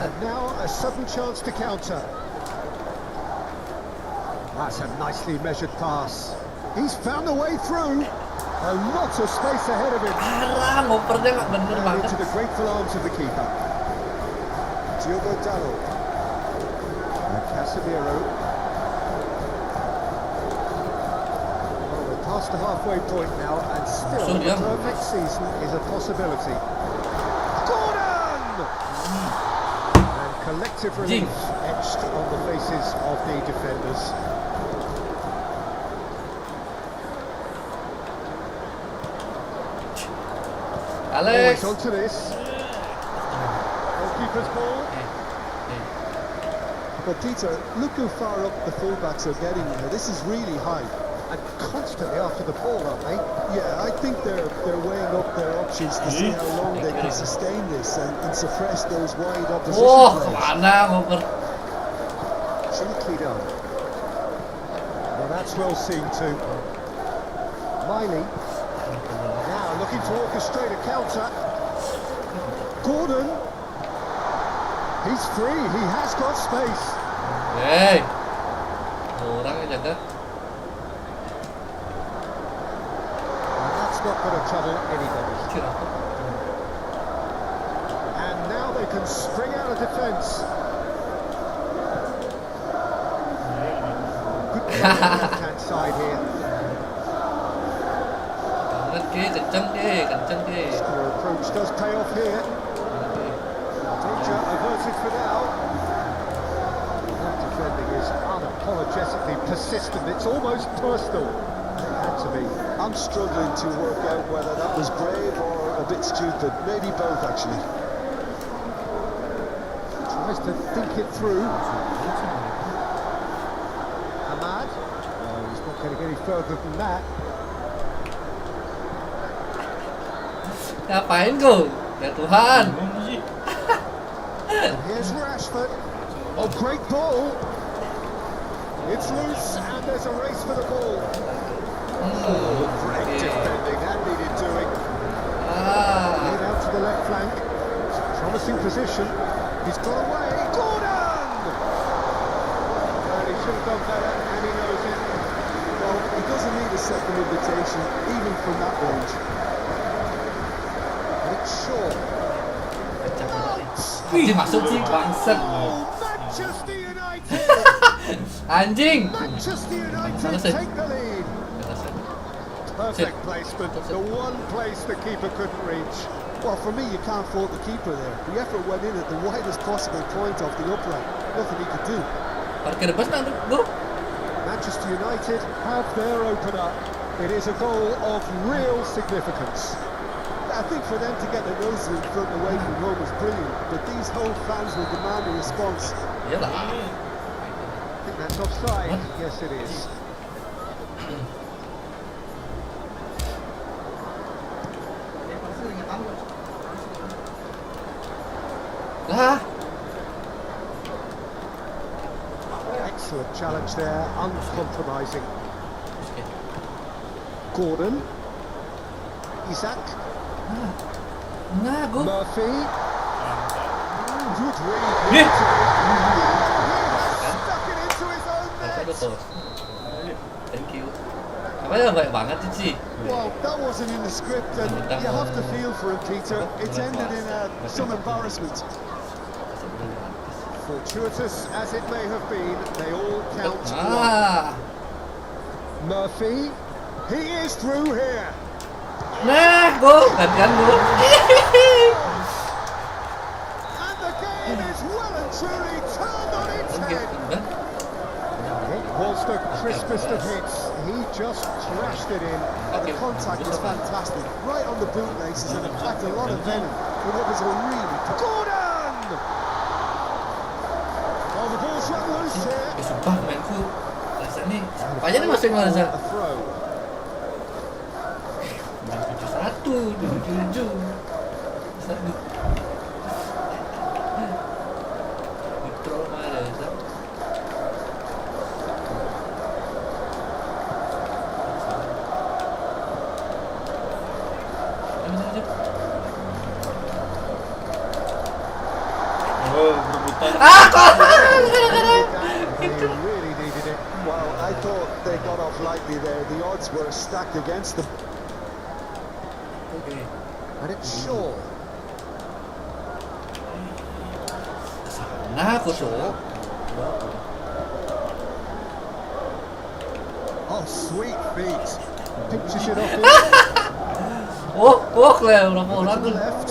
And now a sudden chance to counter. That's a nicely measured pass. He's found a way through. A lot of space ahead of him. Parah, ngopernya nggak bener And banget. into the grateful arms of the keeper. Diogo Dalot. And Casemiro. Well, we're past the halfway point now, and still So, the yeah. perfect season is a possibility. Gordon! And collective relief etched on the faces of the defenders. Alex. Always onto this. Goalkeeper's ball. But Peter, look how far up the fullbacks are getting now. This is really high. And constantly after the ball, aren't they? Yeah, I think they're weighing up their options to see how long they can sustain this and suppress those wide opposition Wah, players. kemana ngoper? Gently done. Well, that's well seen too. Miley. Now looking to orchestrate a counter. Gordon. He's free. He has got space. Hei. Orang yang jaga. not going to trouble anybody. And now they can spring out of defence. Good play on the left-hand side here. Score approach does pay off here. Danger averted for now. That defending is unapologetically persistent. It's almost personal. It had to be. I'm struggling to work out whether that was brave or a bit stupid. Maybe both, actually. Tries to think it through. Ahmad. No, he's not going to get any further than that. Ngapain kau? Ya Tuhan. And here's Rashford. Oh, great ball. It's loose and there's a race for the ball. Great defending, that needed doing. Lead out to the left flank. It's a promising position. He's got away. Gordon! And he should have done better, and he knows it. Well, he doesn't need a second invitation, even from that range. And it's Shaw. Dia masuk sih bangsat. Manchester United! Anjing. Manchester United take the lead. Perfect placement, the one place the keeper couldn't reach. Well, for me, you can't fault the keeper there. The effort went in at the widest possible point off the upright. Nothing he could do. Parkir bus nanti, bro. Manchester United have their opener. It is a goal of real significance. I think for them to get the noses in front away from home was brilliant, but these home fans will demand a response. Iyalah. I think that's offside. Yes, it is. Lah. Excellent challenge there, uncompromising. Gordon. Isak. Nah, gua. Murphy. Good read. Nih. Stuck it into his own net. Betul. Thank you. Apanya baik banget sih. Well, that wasn't in the script, and you have to feel for him, Peter. It's ended in some embarrassment. Fortuitous as it may have been, they all count one. Murphy. He is through here. Nah, gua gantian gua. And the game is well and truly turned on its head. It was the crispest of hits. He just trashed it in. The contact was fantastic, right on the bootlaces, and in fact a lot of venom for what was a really... Gordon! Oh, the ball's run loose here. Sumpah mainku rasanya apa aja nih masuk Malaysia. A throw. 71, 77. Satu. Mikro Malaysia. Oh, berebutan. They really needed it. Well, I thought they got off lightly there. The odds were stacked against them. Oke. And it's Shaw. Nah, aku suruh. Oh, sweet feet. Pinches it off here. Claire, udah mau To orang the tuh. left.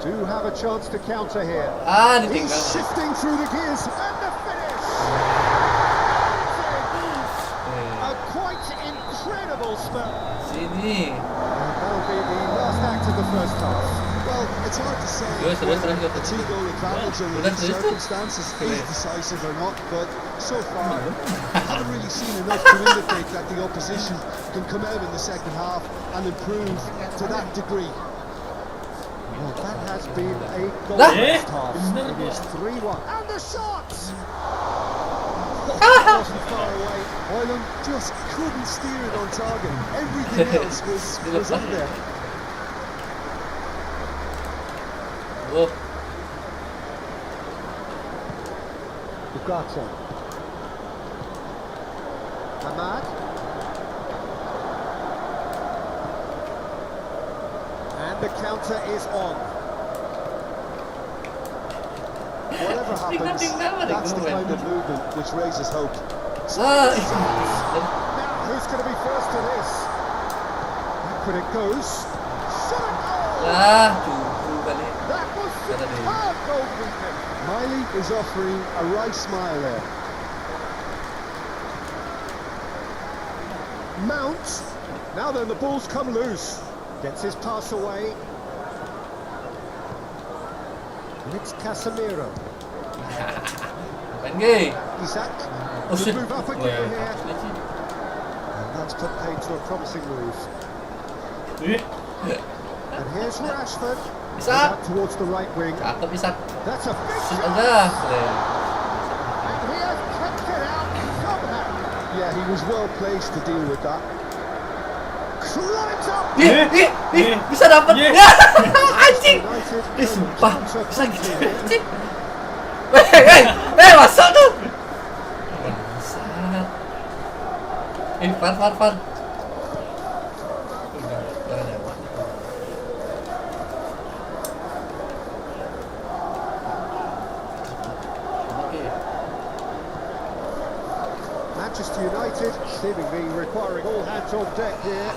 Do have a chance to counter here. Ah, He's ditinggal. shifting through the gears and the finish. A quite incredible spell. Sini. And that'll be the last act of the first half. Well, it's hard to say Terus, whether terus, a two-goal advantage under Udah, these terus, circumstances is Terus. decisive or not, but so far, I haven't really seen enough to indicate that the opposition can come out in the second half and improve to that degree. Well, that has been a goal Lah. first half. It is 3-1. And the shot! Wasn't far away. Ireland just couldn't steer it on target. Everything else was up there. Oh, Ugarte. Ahmad. The counter is on. Whatever happens, that's the kind of movement which raises hope. Now, who's going to be first to this? Back when it goes. Shot a goal! Curu kali. That was superb goalkeeping. Miley is offering a right smile there. Mount. Now then, the ball's come loose. Gets his pass away. And it's Casemiro. Main gay. Isaac. Oh shit. Move up Oh, again ya. here. And that's put paid to a promising move. And here's Rashford. Isak. Out towards the right wing. Cakep Isak. That's a big Shoot shot. aja. And he has kept it out somehow. Yeah, he was well placed to deal with that. Climbs up. Bisa dapat. Yeah. Ya. Anjing. United Sumpah. counter Bisa gitu. quickly. Anjing. Masuk tuh. Bangsat. Far. Jangan lewat. Oke. Manchester United seemingly requiring all hands on deck here.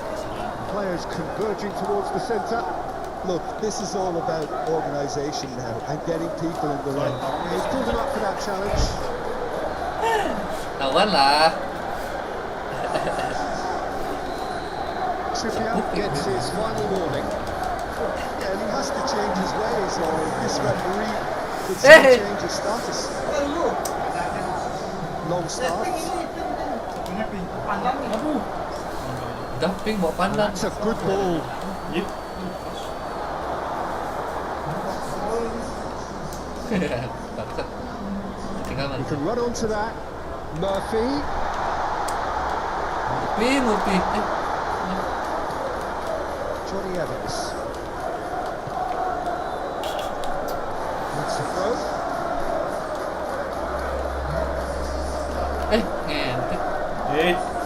Players converging towards the centre. Look, this is all about organisation now and getting people in the right. He's pulled him up for that challenge. Lawan lah. Trippier gets his final warning. Yeah, and he has to change his ways, or this referee could Hey. still change his status. Long start. Dumping bawa pandang. That's a good ball. Bangsat. Ketinggalan. You can run onto that. Murphy. Murphy. Johnny Evans. That's a throw. Ngentik.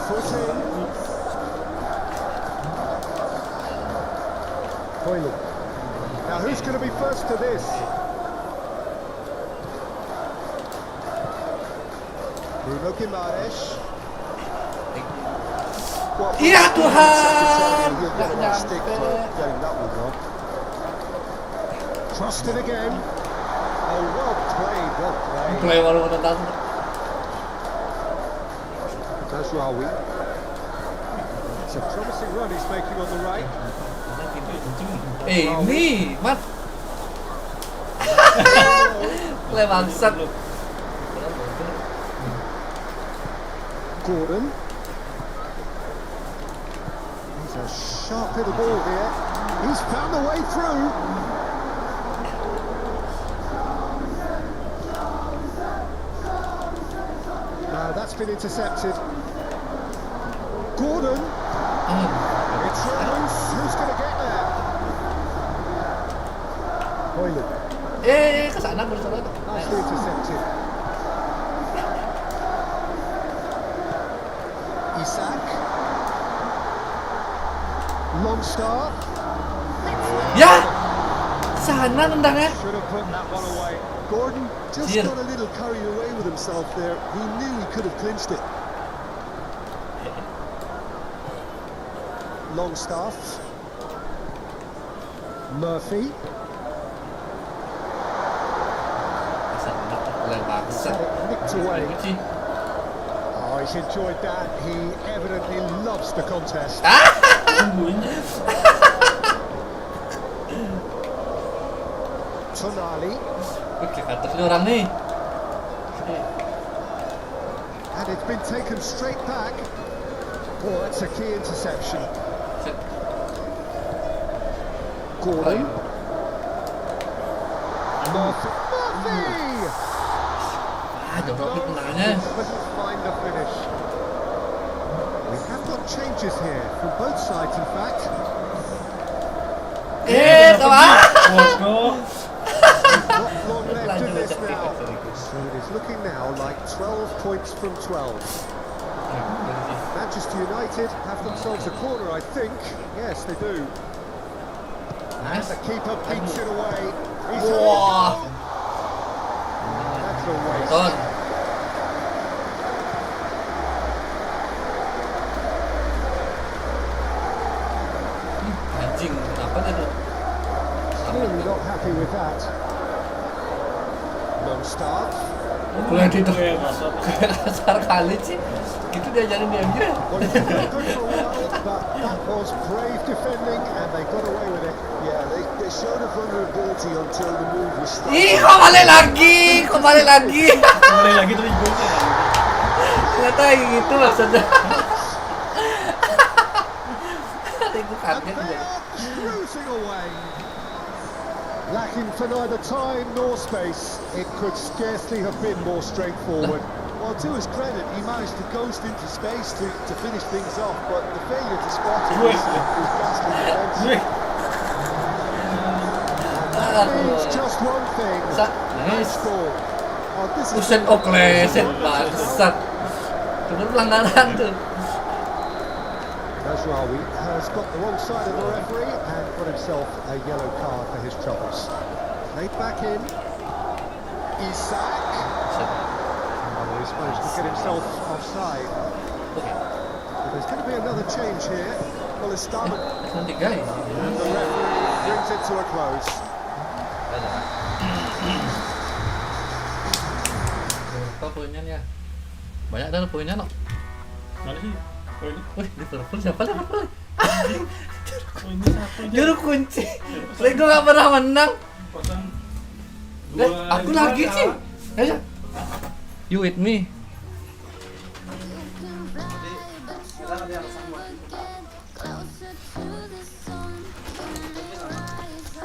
Foot in. Hoyland. Now who's going to be first to this? Bruno Guimaraes. Well, Iya, Tuhan. He'll get a lot of stick for getting that one wrong. Crossed it again. Oh, well played, well played. Play baru menendang. Mazraoui. It's a promising run he's making on the right. Ini, Mat. Play bangsat. Gordon. He's a sharp hit of ball here. He's found the way through. No, that's been intercepted. Gordon. It's loose. Who's going to get there? Hoyland. Ke sana baru sana. Nicely intercepted. Isaac. Longstaff. Ya. Sana nendangnya. Should have put that one away. Gordon just Cheer. got a little carried away with himself there. He knew he could have clinched it. Longstaff. Murphy. Play bangsat. Nicked away. Kunci. Oh, he's enjoyed that. He evidently loves the contest. Tonali. Oke, atas ini orang nih. And it's been taken straight back. Oh, that's a key interception. Gordon. Murphy. Jauh tendangannya. Couldn't find the finish. We have got changes here from both sides, in fact. Kawan. Not long left in this now. So it is looking now like 12 points from 12. Manchester United have themselves a corner, I think. Yes, they do. Nice. The keeper beats it away. He's Wah. That's a waste. Betul. Anjing, kenapa dia tuh? Clearly not happy with that. No start. Bukan itu. Kayak kasar. Kasar kali sih. Gitu diajarin dia aja. Well, it didn't look good for a while, but that was brave defending, and they got away with it. Yeah, they showed a vulnerability until the move was started. Ih, kok balik lagi? Kok balik lagi? Kembali lagi tadi golnya. Ternyata gitu maksudnya. Aku And kaget they aja. are cruising away. Lacking for neither time nor space, it could scarcely have been more straightforward. Well, to his credit, he managed to ghost into space to finish things off, but the failure to spot him was ghastly defensive. Means just one thing. Nice. Score. Oh, this is Buset, oh kleset bangsat. Itu pelanggaran tuh. Najraoui has got the wrong side of the referee and got himself a yellow card for his troubles. Played back in. Isak. Oh, he's managed to get himself offside. But there's going to be another change here. Well, it started, Nanti guys. And the referee brings it to a close. Berapa poinnya ya? Banyak dah poinnya no. Mana sih? Oh ini. Wih, Liverpool siapa Liverpool? Oh ini satu. Juru kunci. Lagi gue gak pernah menang. Pasang. Aku lagi sih. Ayo. You with me.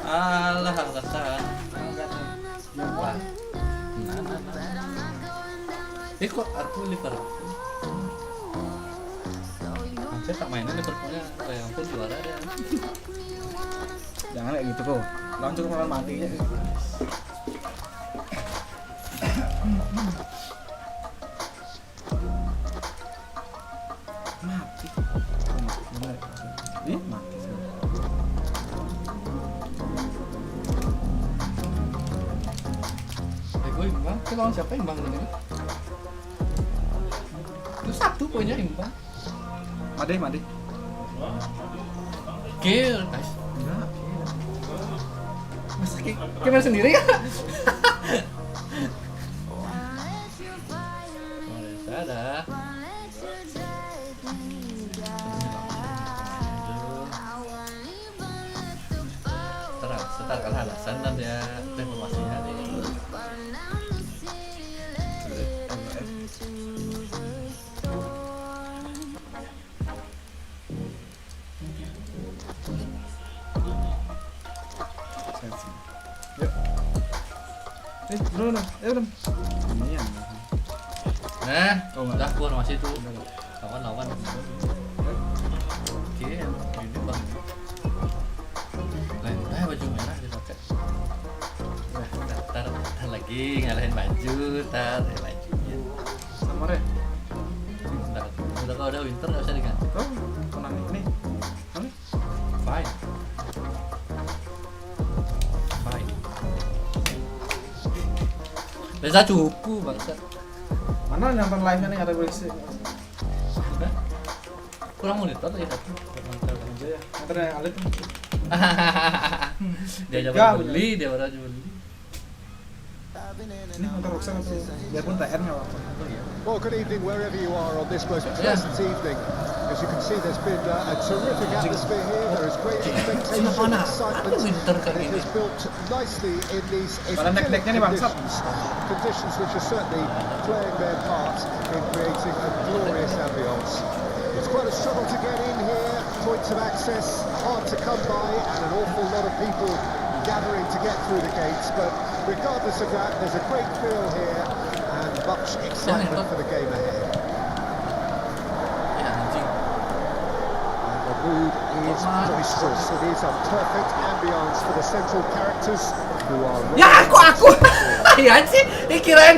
Alah, alasan. Kok aku Liverpool? Saya tak mainnya Liverpoolnya, yang pun juara ya. Jangan kayak gitu kok. Lawan cukup lawan mati aja. Mati. Ih, mati. Gue imbang, lawan siapa imbang ini? Itu satu poinnya imbang. Made. Kill, guys. Masa kill sendiri ya? Ada. Setar kalah alasan dan ya informasinya nih. Bro, belum. Ini yang. Nah, udah gua masih itu. Lawan. Oke, ini bang. Lain baju merah dipakai. Tar lagi ngalahin baju, bajunya. Sama deh. Udah kalau udah winter nggak usah diganti. Oh, menang ini. Fine. Bisa cupu bangsa. Mana nonton live-nya nih ada berisi. Kurang monitor ya satu. Aja ya. Nonton yang alit. Dia aja beli, dia baru aja beli. Ini nonton Roxanne atau biarpun TR nggak apa-apa. Well, good evening wherever you are on this most pleasant evening. As you can see, there's been a terrific atmosphere here. There is great expectation and excitement, and it has built nicely in these idyllic conditions which are certainly playing their part in creating a glorious ambience. It's quite a struggle to get in here, points of access hard to come by, and an awful lot of people gathering to get through the gates, but regardless of that, there's a great feel here and much excitement for the game ahead. And the mood is boisterous. It is a perfect ambience for the central characters who are Ya, kok aku? Ya sih, ini kirain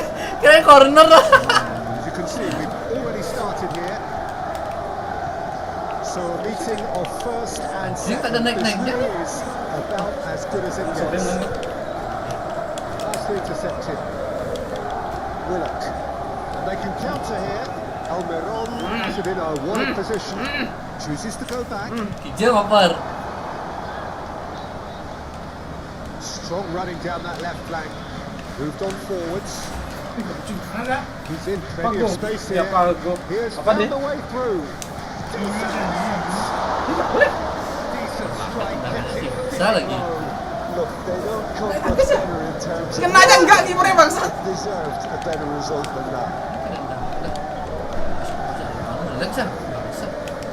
corner loh. As you can see, we've already started here. So a meeting of first and second. This really is a about as good as it Sore gets. mana? Nicely intercepted. Willock. And they can counter here. Almiron has it in a wide position. Chooses to go back. Kijang apa? Strong running down that left flank. Moved on forwards. Ada. He's in plenty of space Ya here. Pago. Here's Apa found deh? the way through. Decent strike hitting. Bisa lagi. Look, they don't come much better in terms of Kena aja enggak kipernya bangsat. deserved a better result than that. Lihat sah.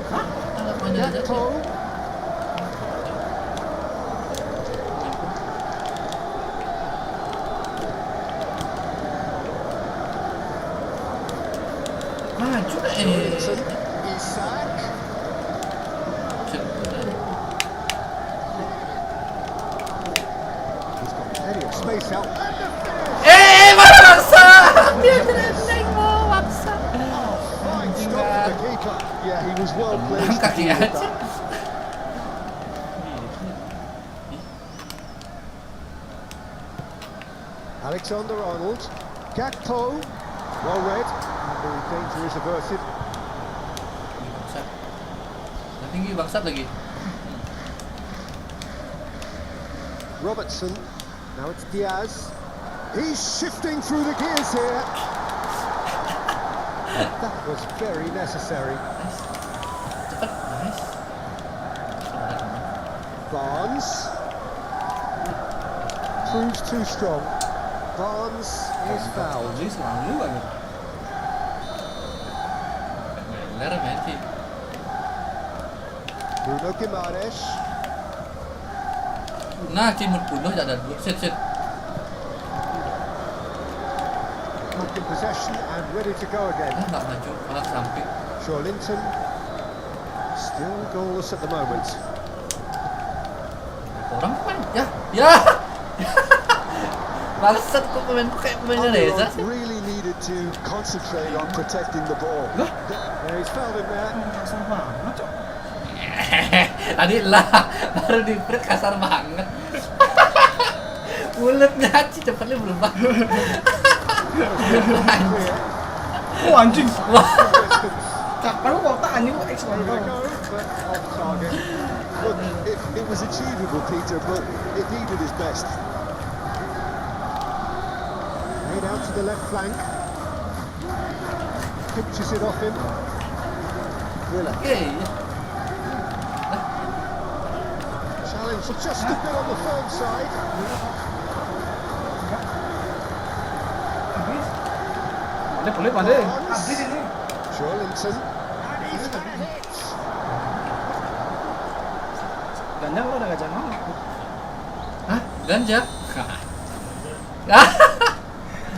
Hah? Alat panjang aja sih. Gakpo. Maju deh. Isak. He's got plenty of space out. Maksa! Dia terendeng mau maksa. Fine stop from the keeper. Yeah, he was well placed to Kaki deal with aja. that. Alexander-Arnold. Gakpo. Well read. The danger is averted. Bangsat. Yang tinggi bangsat lagi. Robertson. Now it's Diaz. He's shifting through the gears here. That was very necessary. Cepat, nice. Barnes. Proves too strong. Barnes is fouled. Jadi selalu aja. Bener Messi. Bruno Guimaraes. Nah, Cimut bunuh ada dua. Sit. Back in possession and ready to go again. Nggak maju, malah ke samping. Linton. Still goalless at the moment. Orang kan? Ya. Bangsat kok kayak pemainnya Reza sih. really needed to concentrate on protecting the ball. Yeah, he's fouled him there. Kasar banget, Cok. Tadi lah, baru di print kasar banget. Mulutnya Haji cepatnya berubah. Oh anjing. Kapan lu kota anjing kok X There we go, but off target. Look, it was achievable, Peter, but it needed his best. Made out to the left flank. Pinches it off him. Willock. Oke. Challenge just a bit on the firm side. Boleh, boleh. Habis ini. Linton. Ganjang lo udah gajah mau. Hah? Ganja?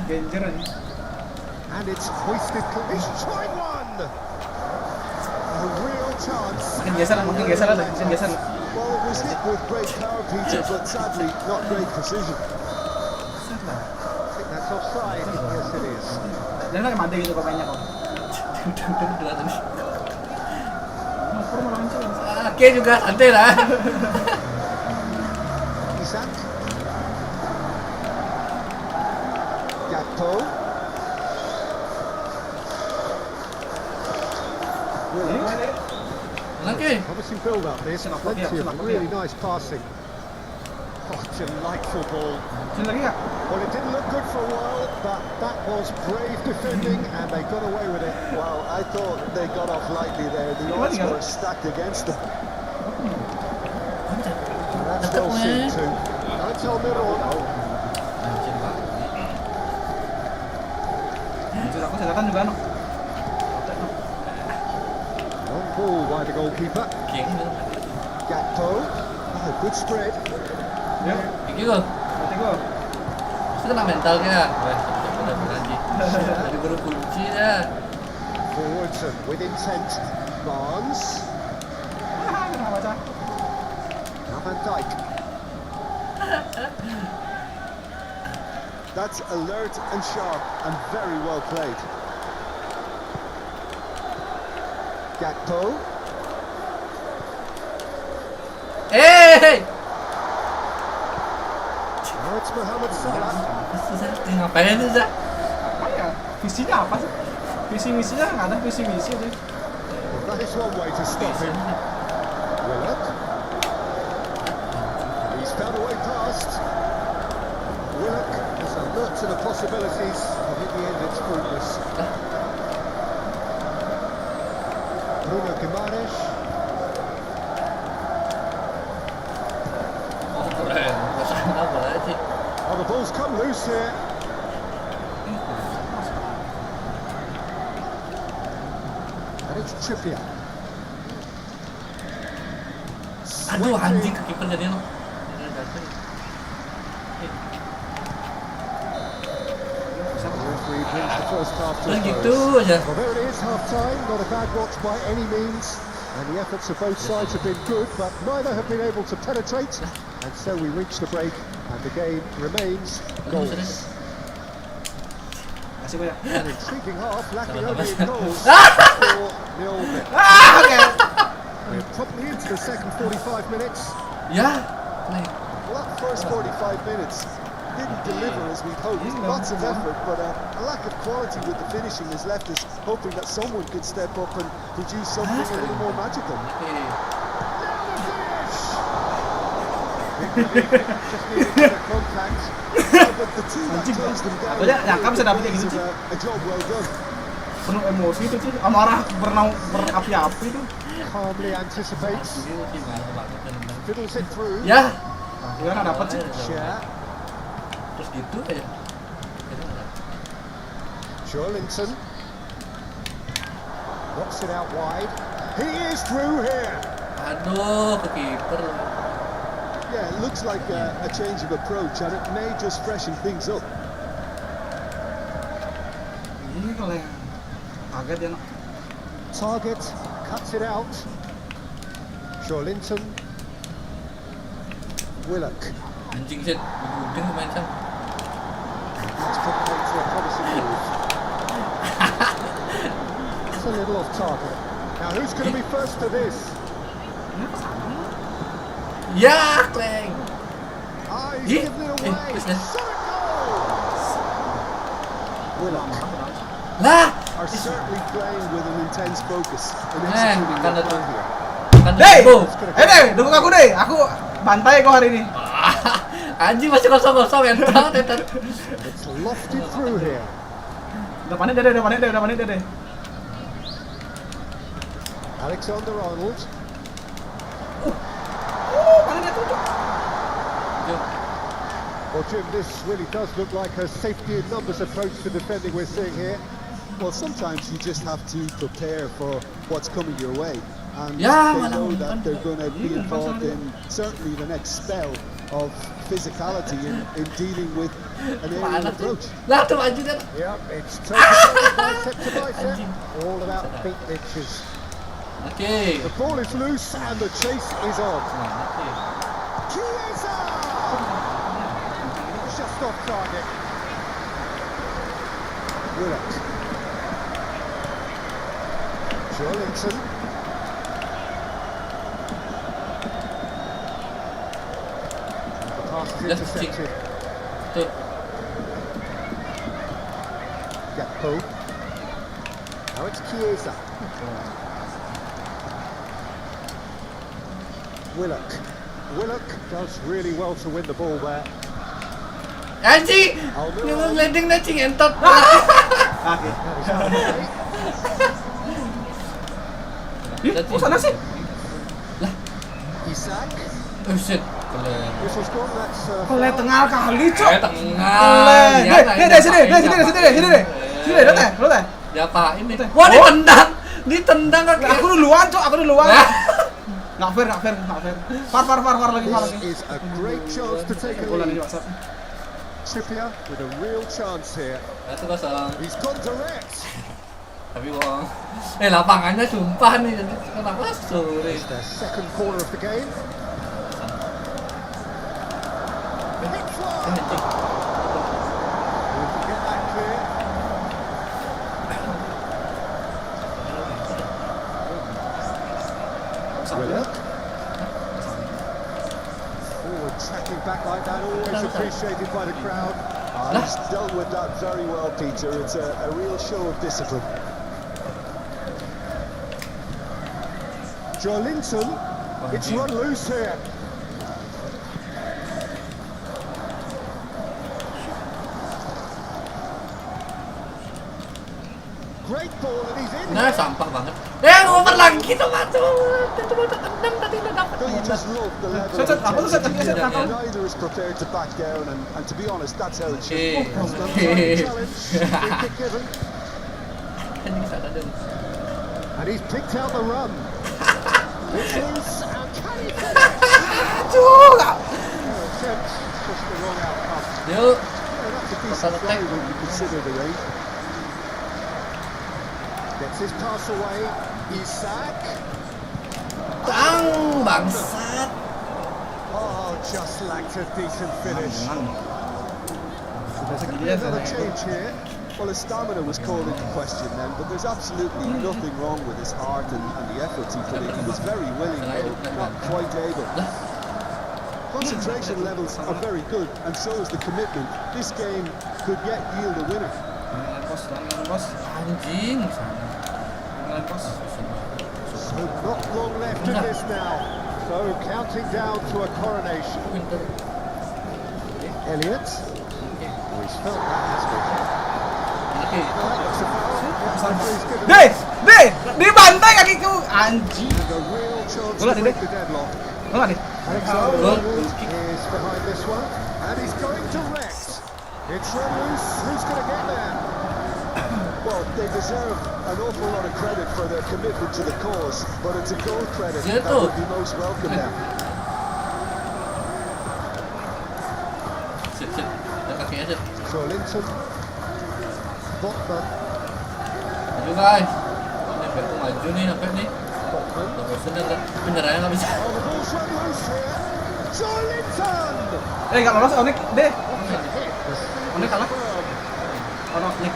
Genjer aja. And it's hoisted. He's trying one. A real chance. Makin geser ada, makin geser. Well, it was hit with great power, Peter, but sadly not great precision. I think that's offside. Yes, it is. Dan kayak mati gitu pemainnya kok. Udah tadi. Pur malah mencet. Oke juga santai lah. Isak. Gakpo. Oke. Obviously build up this. Plenty of really nice passing. Oh, delightful ball. Sini lagi nggak? Well, it didn't look good for a while, but that was brave defending, and they got away with it. Wow, I thought they got off lightly there. The odds were stacked against them. And that's well seen too. That's Almiron. Jujur aku silakan juga no. Long ball by the goalkeeper. Kieng. Gakpo. Oh, good spread. Ya, Iki kok. berarti gua. Itu kena mentalnya. Wah, udah berani. Tadi baru kunci ya. Forwards and with intent. Barnes. Kena baca. Now Van Dijk. That's alert and sharp and very well played. Gakpo. Hey! Now it's Mohamed Salah. Susah, ngapain sih, Zak? Apa ya? Visinya apa sih? Visi misinya nggak ada visi misi deh. Well, that is one way to stop him. Willock. He's found a way past. Willock is alert to the possibilities, but in the end it's fruitless. Bruno Guimaraes. Oh, keren. Kesana boleh sih. Oh, the ball's come loose here. And it's Trippier. Aduh, anjing ke kiper jadinya. The referee brings the first half to a Terus close. gitu aja. Well, there it is, half-time. Not a bad watch by any means. And the efforts of both sides have been good, but neither have been able to penetrate. And so we reach the break, and the game remains goalless. Kasih banyak. An intriguing half, lacking Salah only in apa? goals. 4-0 men. Oke. We're probably into the second 45 minutes. Ya, nih. Well, that first 45 minutes didn't deliver as we'd hoped. Lots of effort, but a lack of quality with the finishing has left us hoping that someone could step up and produce something a little more magical. Just needed a bit of contact. But the team that closed them down Apa ya? Nyangka bisa dapet kayak gitu is sih. a job well done. Penuh emosi itu sih. Amarah berapi-api itu. Calmly anticipates, fiddles it through. Ya, Gimana dapat sih? Share. terus gitu aja. Joelinton knocks it out wide. He is through here. Aduh, ke kiper. Yeah, it looks like a change of approach, and it may just freshen things up. Ini kalau yang kaget ya, no. Target cuts it out. Joelinton. Willock. Anjing sih, udin main sam. That's put into a promising move. It's a little off target. Now who's going to be first to this? Ya, kleng. Ah, he's Ih, given it away. terus ya. Shot a goal! Willock Lah, Are certainly playing with an intense focus in eh, executing kan their ada plan here. kan Deh! ada. Deh, dukung aku deh. Aku bantai kok hari ini. Anjing masih kosong-kosong ya. It's lofted through here. Depannya deh. Alexander-Arnold. Mana dia tutup? Well, Jim, this really does look like a safety in numbers approach to defending we're seeing here. Well, sometimes you just have to prepare for what's coming your way. And Yeah, they malah know umpan. that they're going to be involved in certainly the next spell of physicality in dealing with an aerial Mana tuh? approach. Lah tuh anjing kan. Yep, it's totally bicep to bicep. All about feet inches. Oke. The ball is loose and the chase is on. Semangat nih. Chiesa! Just off target. Willock. Joelinton. The pass is Left intercepted. Tuh. Gakpo. Now it's Chiesa. Willock. Willock does really well to win the ball there. Anjing. Ini mau landing anjing entot. Oke. That is halfway. Ih, kok sana sih? Isak. Oh shit. Keren. Whistle's gone. That's Kole tengah kali, Cok. Tengah. Kole. Ya, nah, Deh, sini deh. Sini deh, lo teh. Diapain nih? Wah, ditendang. Ditendang kaki. Aku duluan, Cok. Nggak fair. Far lagi. This is a great chance to take a Bola di lead. WhatsApp. Trippier with a real chance here. Satu kosong. He's gone direct. Tapi bohong. Lapangannya sumpah nih. Kenapa sore? It's their second corner of the game. Hit fly. We can get that clear. Willock. Forward tracking back like that, always a appreciated by the crowd. He's dealt with that very well, Peter. It's a real show of discipline. Joelinton, it's run loose here. Great ball and he's in. Nah, sampah banget. Over lagi tuh masuk. Itu mau tendang tadi udah dapat. Don't you just love the level Set, of apa tuh, set, intensity? set, apa? Neither is prepared to back down, and to be honest, that's how it should be. Challenge, free kick given. Kan bisa ada dong. And he's picked out the run. It's loose and can he finish? Juga. Attempts, just the wrong outcome. Yuk. Yeah, that's a decent try when you consider the range. Gets his pass away. Isak. Tang bangsat. Oh, just lacked a decent finish. Sudah segini ya Another saya. change here. Well, his stamina was called into question then, but there's absolutely nothing wrong with his heart and the efforts he put in. He was very willing, though not quite able. Concentration levels are very good, and so is the commitment. This game could yet yield a winner. Jangan bos. Anjing. Jangan bos. So not long left in this now. So counting down to a coronation. Pinter. Elliot. Oh, he's felt that, hasn't he? Oke. That looks a foul. Referee's given Deh, dibantai kakiku, anjing. and a real chance Bola, to Dede. break the deadlock. Enggak nih? Alexander Goal. Arnold is behind this one, and he's going direct. It's run loose. Who's going to get there? Well, they deserve an awful lot of credit for their commitment to the cause, but it's a goal credit that would be most welcome now. Sit. Lihat kakinya sit. Joelinton. Botman. Maju guys. Ini back tuh maju nih sampai nih. Botman. Udah bosen dah. Benerannya nggak bisa. Oh, the ball's run loose here. Joelinton! Nggak lolos Onik, deh. Hit. Onik kalah. Ono Nick.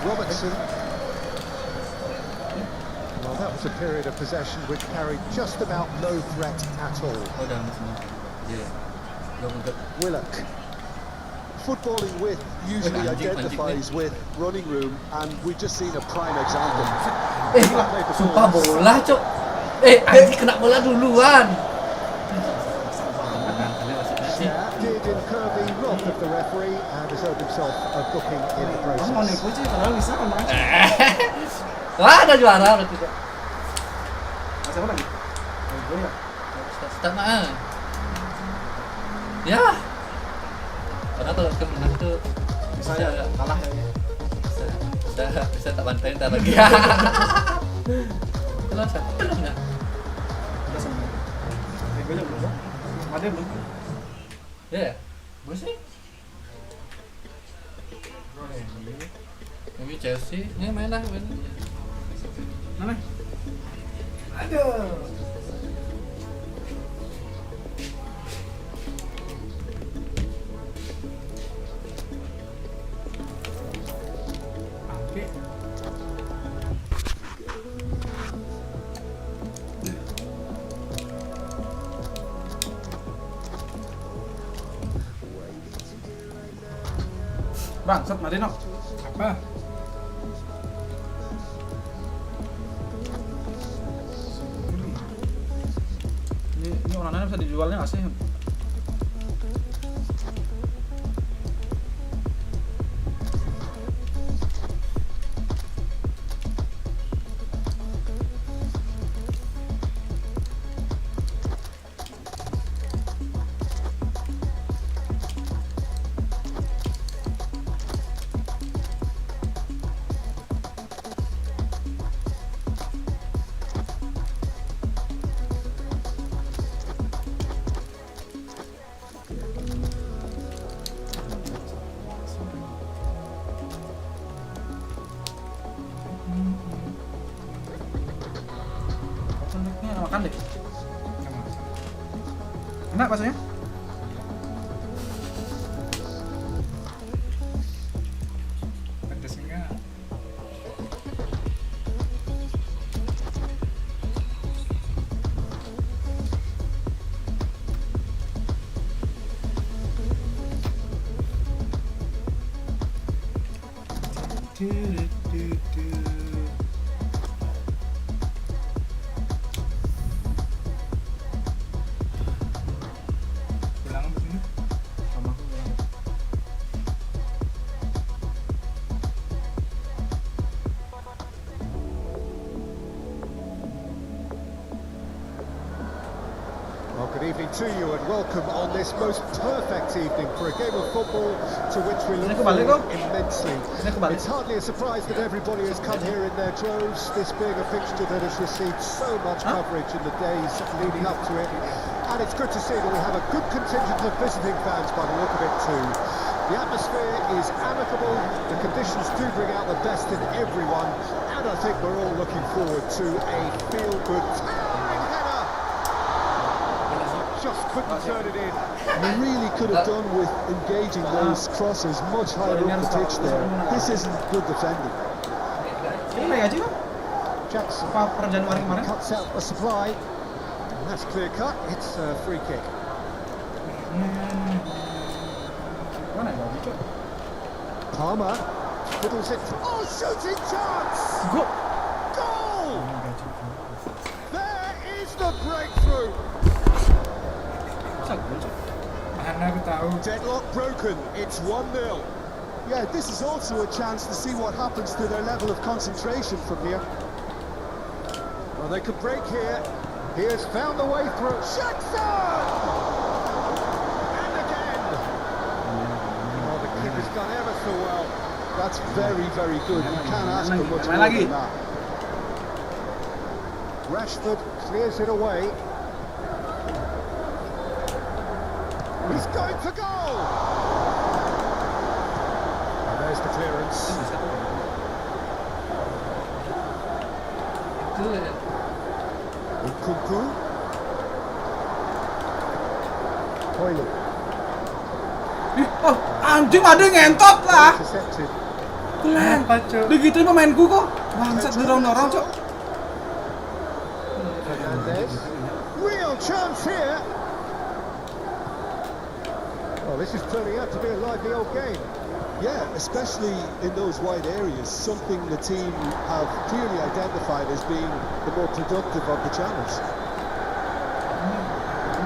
Robertson. Well, that was a period of possession which carried just about no threat at all. Oh, udah semua. Iya. Belum untuk. Willock. Footballing width usually identifies with running room, and we've just seen a prime example. Sumpah bola, Cok. Anjing kena bola duluan. Yeah, did incur the wrath of the referee and has earned himself a booking in the Kamu mau process. nipu sih, padahal bisa kan Bang. Wah, ada juara berarti. Cok. Masih apa lagi? Gue ya. Start mah. Ya. Karena kalau kemenang tuh Bisa ya kalah ya. bisa tak bantai ntar lagi. Kalau satu belum nggak? Udah semua. Gue aja belum. Ada belum? Ya, bersih. Ini Chelsea, ini main lah, main. Mana? Aduh. Oke. Bang, set Marino. Apa? Ini onannya bisa dijualnya nggak sih? Ini enak makan deh. Enak baksonya? Pedes enggak? Pulang apa sini? Sama aku. Well, good evening to you and welcome on this most perfect evening for a game of football to which we look Sini kebalik, forward Om. immensely. Sini kebalik. It's hardly a surprise that everybody has come here in their droves, this being a fixture that has received so much coverage in the days leading up to it. And it's good to see that we have a good contingent of visiting fans by the look of it too. The atmosphere is amicable, the conditions do bring out the best in everyone, and I think we're all looking forward to a feel-good towering header. Just couldn't turn it in. You really could have done with engaging those crosses much higher up the pitch there. This isn't good defending. Ini naik gaji kan? Jackson Apa per Januari kemarin? cuts out a supply. And that's clear cut. It's a free kick. Mana gaji cok? Palmer fiddles it. Oh, shooting chance! Go. Goal! There is the breakthrough. Masa gol cok? Mana aku tahu. Deadlock broken. It's 1-0. Yeah, this is also a chance to see what happens to their level of concentration from here. Well, they could break here. He has found the way through. Jackson! And again. Oh, the keeper's done ever so well. That's very, very good. You can't ask for much Main more lagi. than that. Rashford clears it away. He's going for goal! And there's the clearance. Itu ya. Nkunku. Hoyle Oh, anjing ada ngentot lah. intercepted. Kelen. Apa, Cok? Digituin pemainku kok. Bangsat dorong-dorong cok. Fernandez. Real chance here. Well, this is turning out to be a lively old game. Yeah, especially in those wide areas, something the team have clearly identified as being the more productive of the channels.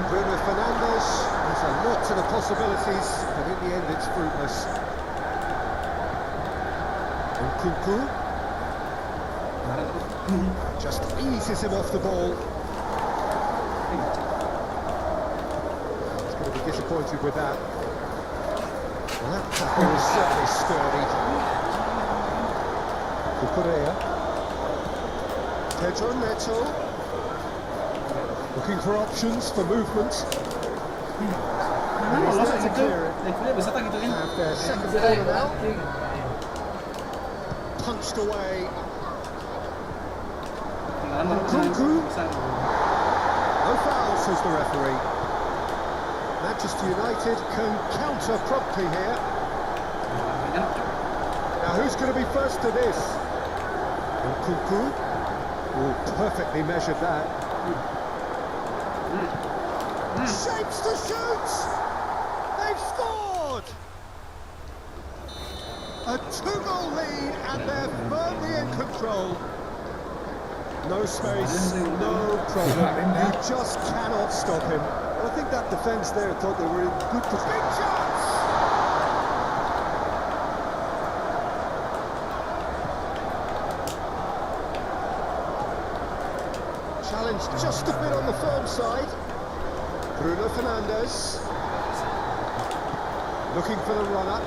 Bruno Fernandes. There's a lot to the possibilities, but in the end it's fruitless. Nkunku just eases him off the ball. He's going to be disappointed with that. Well, that tackle was certainly sturdy. Kukurea. Pedro Neto looking for options for movement. Mana lolos kayak gitu? Levelnya bisa tak gituin? Have their second corner now. Punched away. Tinggalan baru Nkunku. bisa. No foul, says the referee. Manchester United can counter promptly here. Now who's going to be first to this? Nkunku. Oh, perfectly measured that. Shapes to shoot! They've scored! A 2-goal lead and they're firmly in control. No space, no problem. You just cannot stop him. I think that defence there thought they were in good position. Big chance! Challenged just a bit on the firm side. Bruno Fernandes looking for the runner.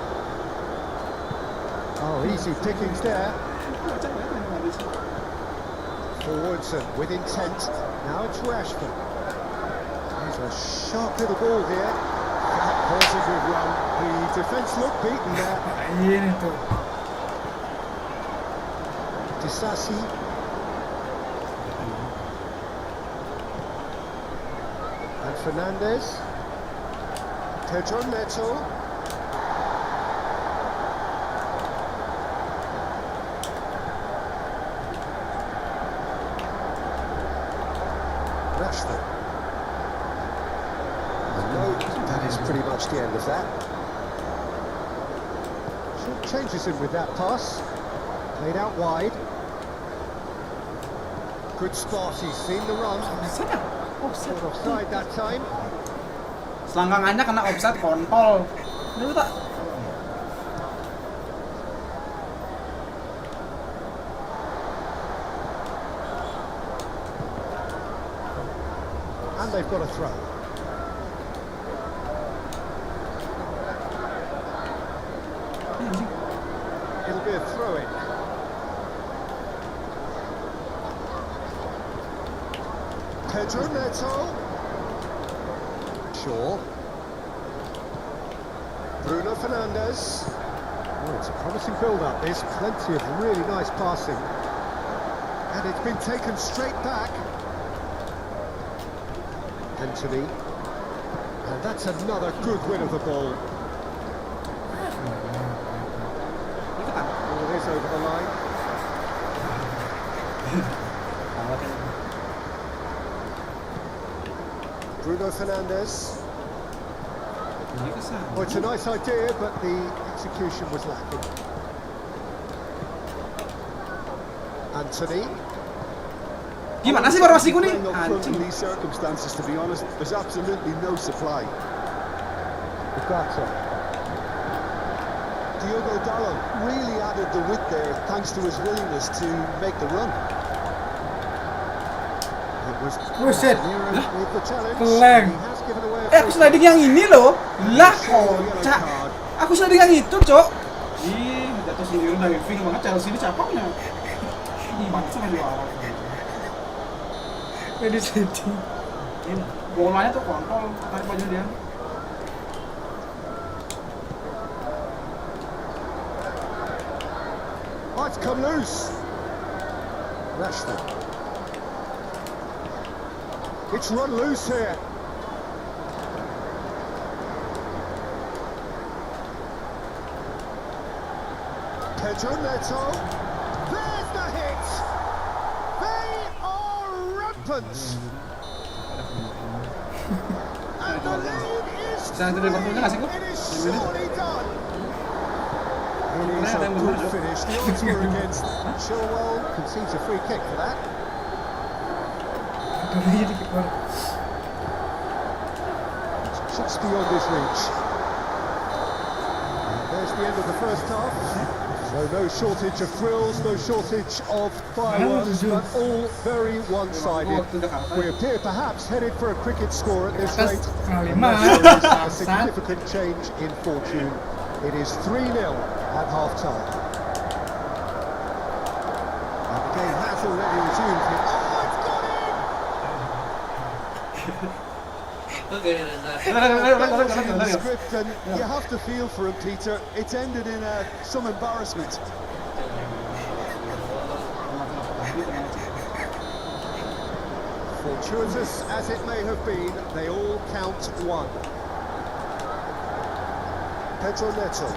Oh, easy pickings there. Forwardson with intent. Now it's Rashford. There's a sharp little ball here. That was a good run. The defence looked beaten there. Ini tuh. Disasi. And Fernandes. Pedro Neto. Rashford. No, that is pretty much the end of that. Short changes in with that pass. Played out wide. Good spot, he's seen the run. Offside. Not offside that time. Selangkangannya kena offside kontol. Dulu tak. And they've got a throw. It'll be a throw-in. Pedro Neto. Shaw. Bruno Fernandes. Oh, it's a promising build-up. There's plenty of really nice passing. And it's been taken straight back. Anthony. And that's another good win of the ball. Oh, it is over the line. Bruno Fernandes. Oh, it's a nice idea, but the execution was lacking. Anthony. Gimana sih formasiku nih? Playing up front in Anjing. these circumstances, to be honest, there's absolutely no supply. Ugarte. Diogo Dallo really added the width there thanks to his willingness to make the run. It was Buset. nearer with the challenge. Blank. He has given away a Aku free sliding yang ini loh. Lah kocak. Aku sliding yang itu, Cok. Ih, jatuh sendiri dari Ving banget Chelsea ini capoknya. Ih, bangsa kan juara. Edisi. Ini bolanya tuh kontol, tarik baju dia. Oh, it's come loose. Rashford. It's run loose here. Pedro Neto. There's the hit. They are rampant. And the lead is Bisa itu Liverpool nggak sih, three. Gu? It is surely done. It is a good finish. The odds were against Chilwell. Concedes a free kick for that. Jadi kiper. Just beyond his reach. And there's the end of the first half. So no shortage of thrills, no shortage of fireworks, but all very one-sided. We appear perhaps headed for a cricket score at this rate. Unless there is a significant change in fortune. It is 3-0 at half-time. And the game has already resumed here. Oh, it's got in! Oke, nah. That was in the script, and you have to feel for him, Peter. It's ended in some embarrassment. Fortuitous as it may have been, they all count one. Pedro Neto.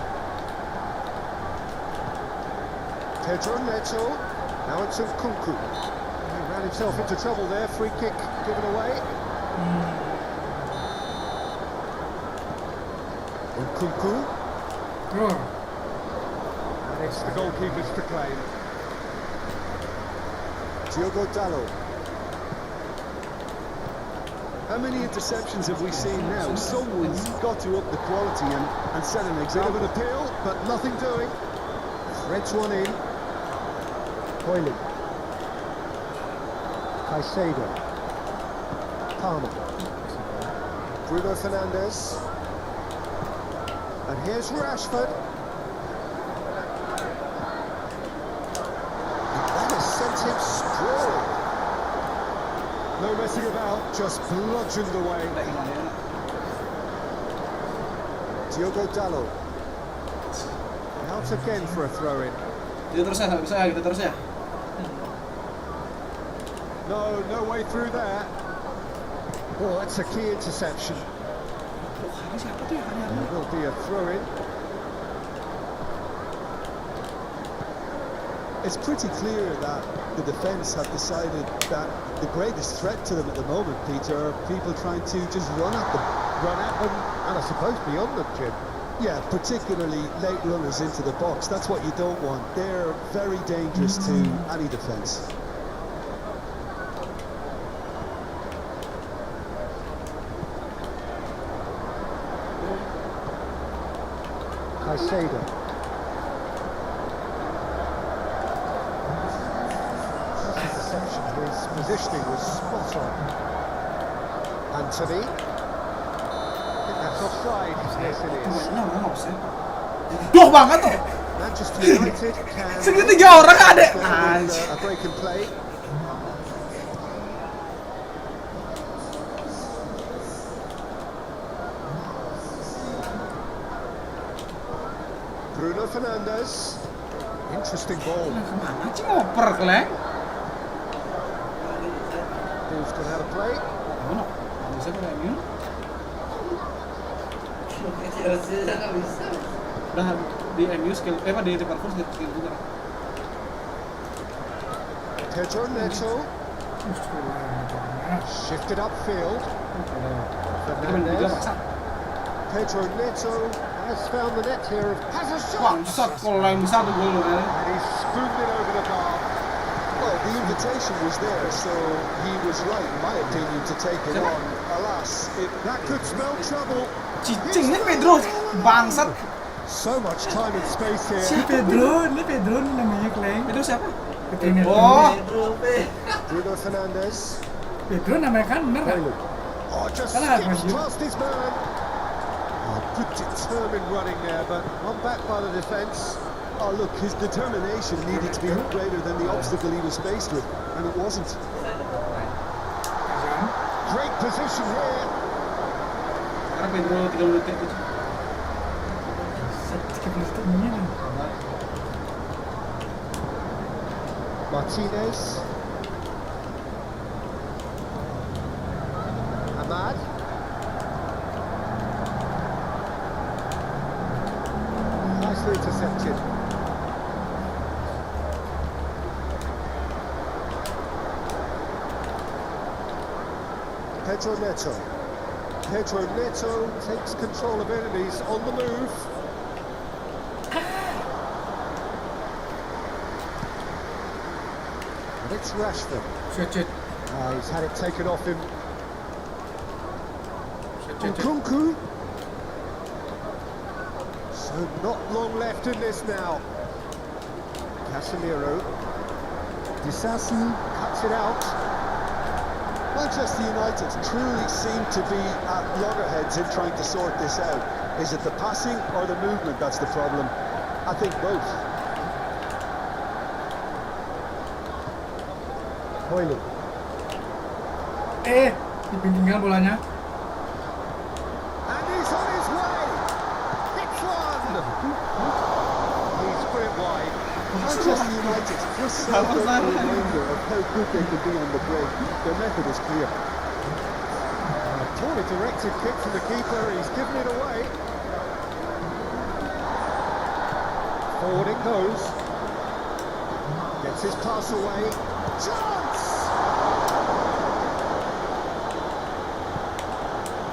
Pedro Neto. Now it's Nkunku. He ran himself into trouble there. Free kick given away. Nkunku. Oh. And it's the goalkeepers to claim. Diogo Dallo. How many interceptions have we seen now? Someone's got to up the quality and set an Bit of example. an appeal, but nothing doing. Threads one in. Hoyland. Caicedo. Palmer. Bruno Fernandes. And here's Rashford. That has sent him sprawling. No messing about, just bludgeoned away. Diogo Dallo. Out again for a throw-in. Gitu terus ya, nggak bisa ya, gitu terus ya. No way through there. Oh, that's a key interception. Ini siapa tuh ya? There will be a throw-in. It's pretty clear that the defence have decided that the greatest threat to them at the moment, Peter, are people trying to just run at them. Run at them, and I suppose beyond them, Jim. Yeah, particularly late runners into the box. That's what you don't want. They're very dangerous to any defence. Caicedo. Perception, his positioning was spot on. Anthony. I think that's offside. Yes, it is. Duh banget tuh. Manchester United can Segitiga orang ada. a break and play. Bruno Fernandes. Interesting ball. Kemana sih ngoper, Kleng? Ball's gone out of play. Mana? Bisa kayak ini? Udah di MU skill, di Liverpool skill juga. Pedro Neto. Shifted upfield. Fernandes. Pedro Neto has found the net here. Has a shot. Bangsat kalau yang bisa tuh gol loh. And he's spooned it over the bar. Well, the invitation was there, so he was right, in my opinion, to take it on. Alas, That could spell trouble. Cicing ini Pedro, bangsat. So much time and space Si here. Pedro nih namanya Kleng. Pedro siapa? Pedro. Oh, Bruno Fernandes. Pedro namanya kan bener kan? Bailey. Oh, just Salah, skips Mas. past his man. Oh, good determined running there, but one back by the defence. oh look, his determination needed to be greater than the obstacle he was faced with, and it wasn't. Great position here. karena Pedro 3 menit itu. 30 detik nih. Martinez. Ahmad. Nicely intercepted. Pedro Neto. Pedro Neto takes control of enemies on the move. And it's Rashford. Shit. He's had it taken off him. Shit. Nkunku. So not long left in this now. Casemiro. Disasi cuts it out. Manchester United truly seem to be at loggerheads in trying to sort this out. Is it the passing or the movement that's the problem? I think both. Hoyland. Dipinggirkan bolanya. And he's on his way. Hits one. He's put it wide. Manchester United just so a reminder of how good they can be on the break. Their method is clear. A poorly directed kick from the keeper. He's given it away. Forward it goes. Gets his pass away. Chance!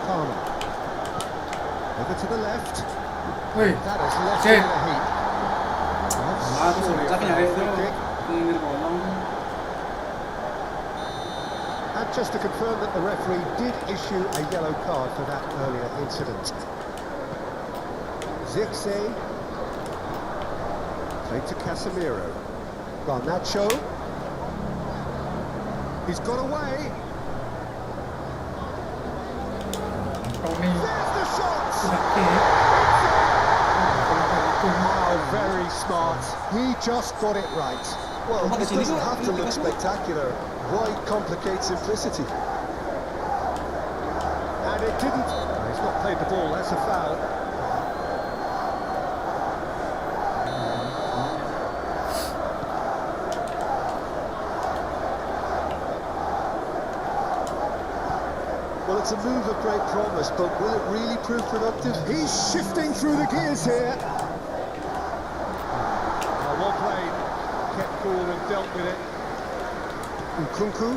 Palmer. Over to the left. Wih, That has left Shit. him in a heap. Ah, tuh sudah nyari itu. Pinggir bolong. And just to confirm that the referee did issue a yellow card for that earlier incident. Zirkzee. Played to Casemiro. Garnacho. He's got away. Tony. There's the shot! Sudah kick. How very smart. He just got it right. Well, it doesn't have to look spectacular. Why complicate simplicity? And it didn't. He's not played the ball, that's a foul. Well, it's a move of great promise, but will it really prove productive? He's shifting through the gears here. Well played. Kept cool and dealt with it. Nkunku.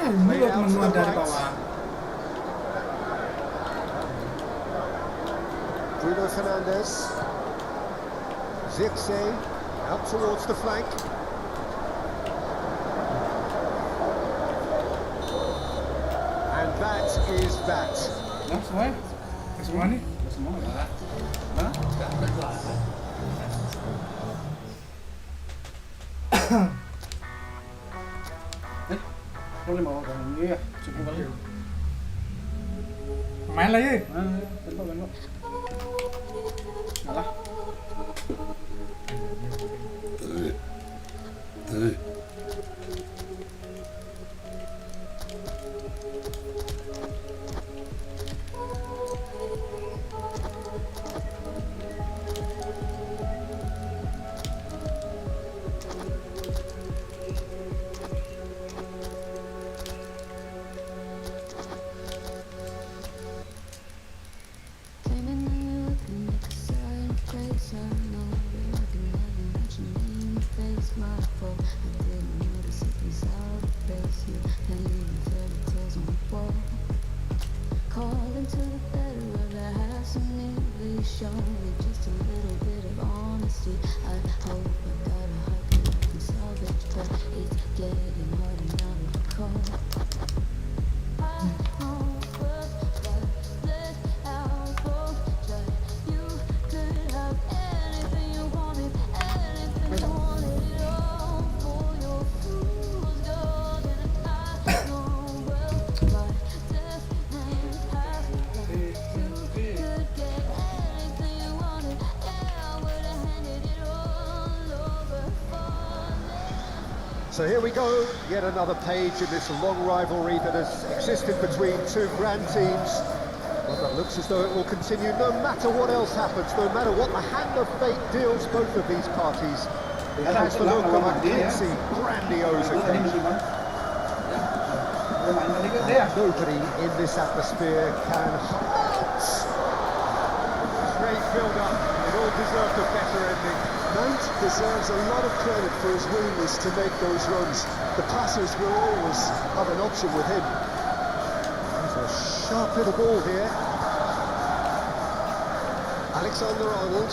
Ini loh teman-teman dari bawah. Bruno Fernandes. Zirkzee out towards the flank. And that is that. Nah, semua. Semua nih. Semua. Boleh bawa kan? Iya, cukup kali. Main lagi. Tembak. Salah. Calling to the better of the house and nearly show me just a little bit of honesty. I hope I got a heart that I can salvage, but it's getting harder now to call. I hope but let out both that you could have anything you wanted it all for your fool's gold. And I know well my death hands have you could get anything you wanted. Yeah, I would have handed it all over for So here we go, yet another page in this long rivalry that has existed between two grand teams. One that looks as though it will continue no matter what else happens, no matter what the hand of fate deals both of these parties. It has the look of a glitzy, grandiose occasion. Nobody in this atmosphere can halt. Great build-up, it all deserved a better ending. Mount deserves a lot of credit for his willingness to make those runs. The passers will always have an option with him. There's a sharp little ball here. Alexander-Arnold.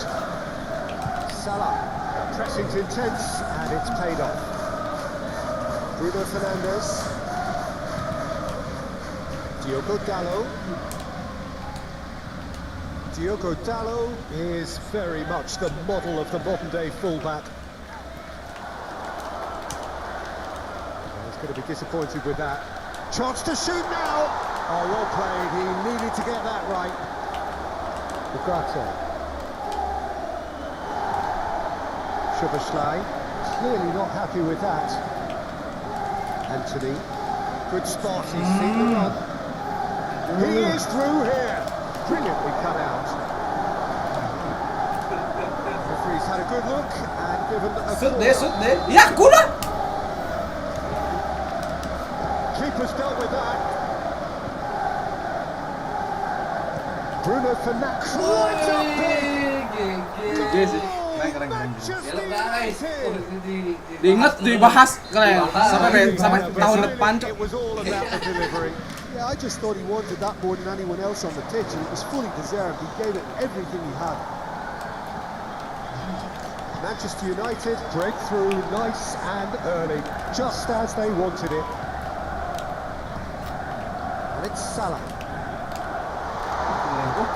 Salah. Pressing's intense and it's paid off. Bruno Fernandes. Diogo Dalot. Diogo Dalot is very much the model of the modern-day fullback. He's going to be disappointed with that. Chance to shoot now! Oh, well played. He needed to get that right. Ugarte. Szoboszlai, clearly not happy with that. Anthony, good spot. He's seen the run. He is through here. Brilliantly cut out. Referee's had a good look and given a Sut corner. deh. Ya, gula. Keeper's dealt with that. Bruno Fernandes. Right up big. GG sih. Keren. Manchester guys. United. Diingat, dibahas keren. Sampai tahun depan, Cok. It was all about the delivery. Yeah, I just thought he wanted that more than anyone else on the pitch, and it was fully deserved. He gave it everything he had. Manchester United breakthrough nice and early, just as they wanted it. And it's Salah.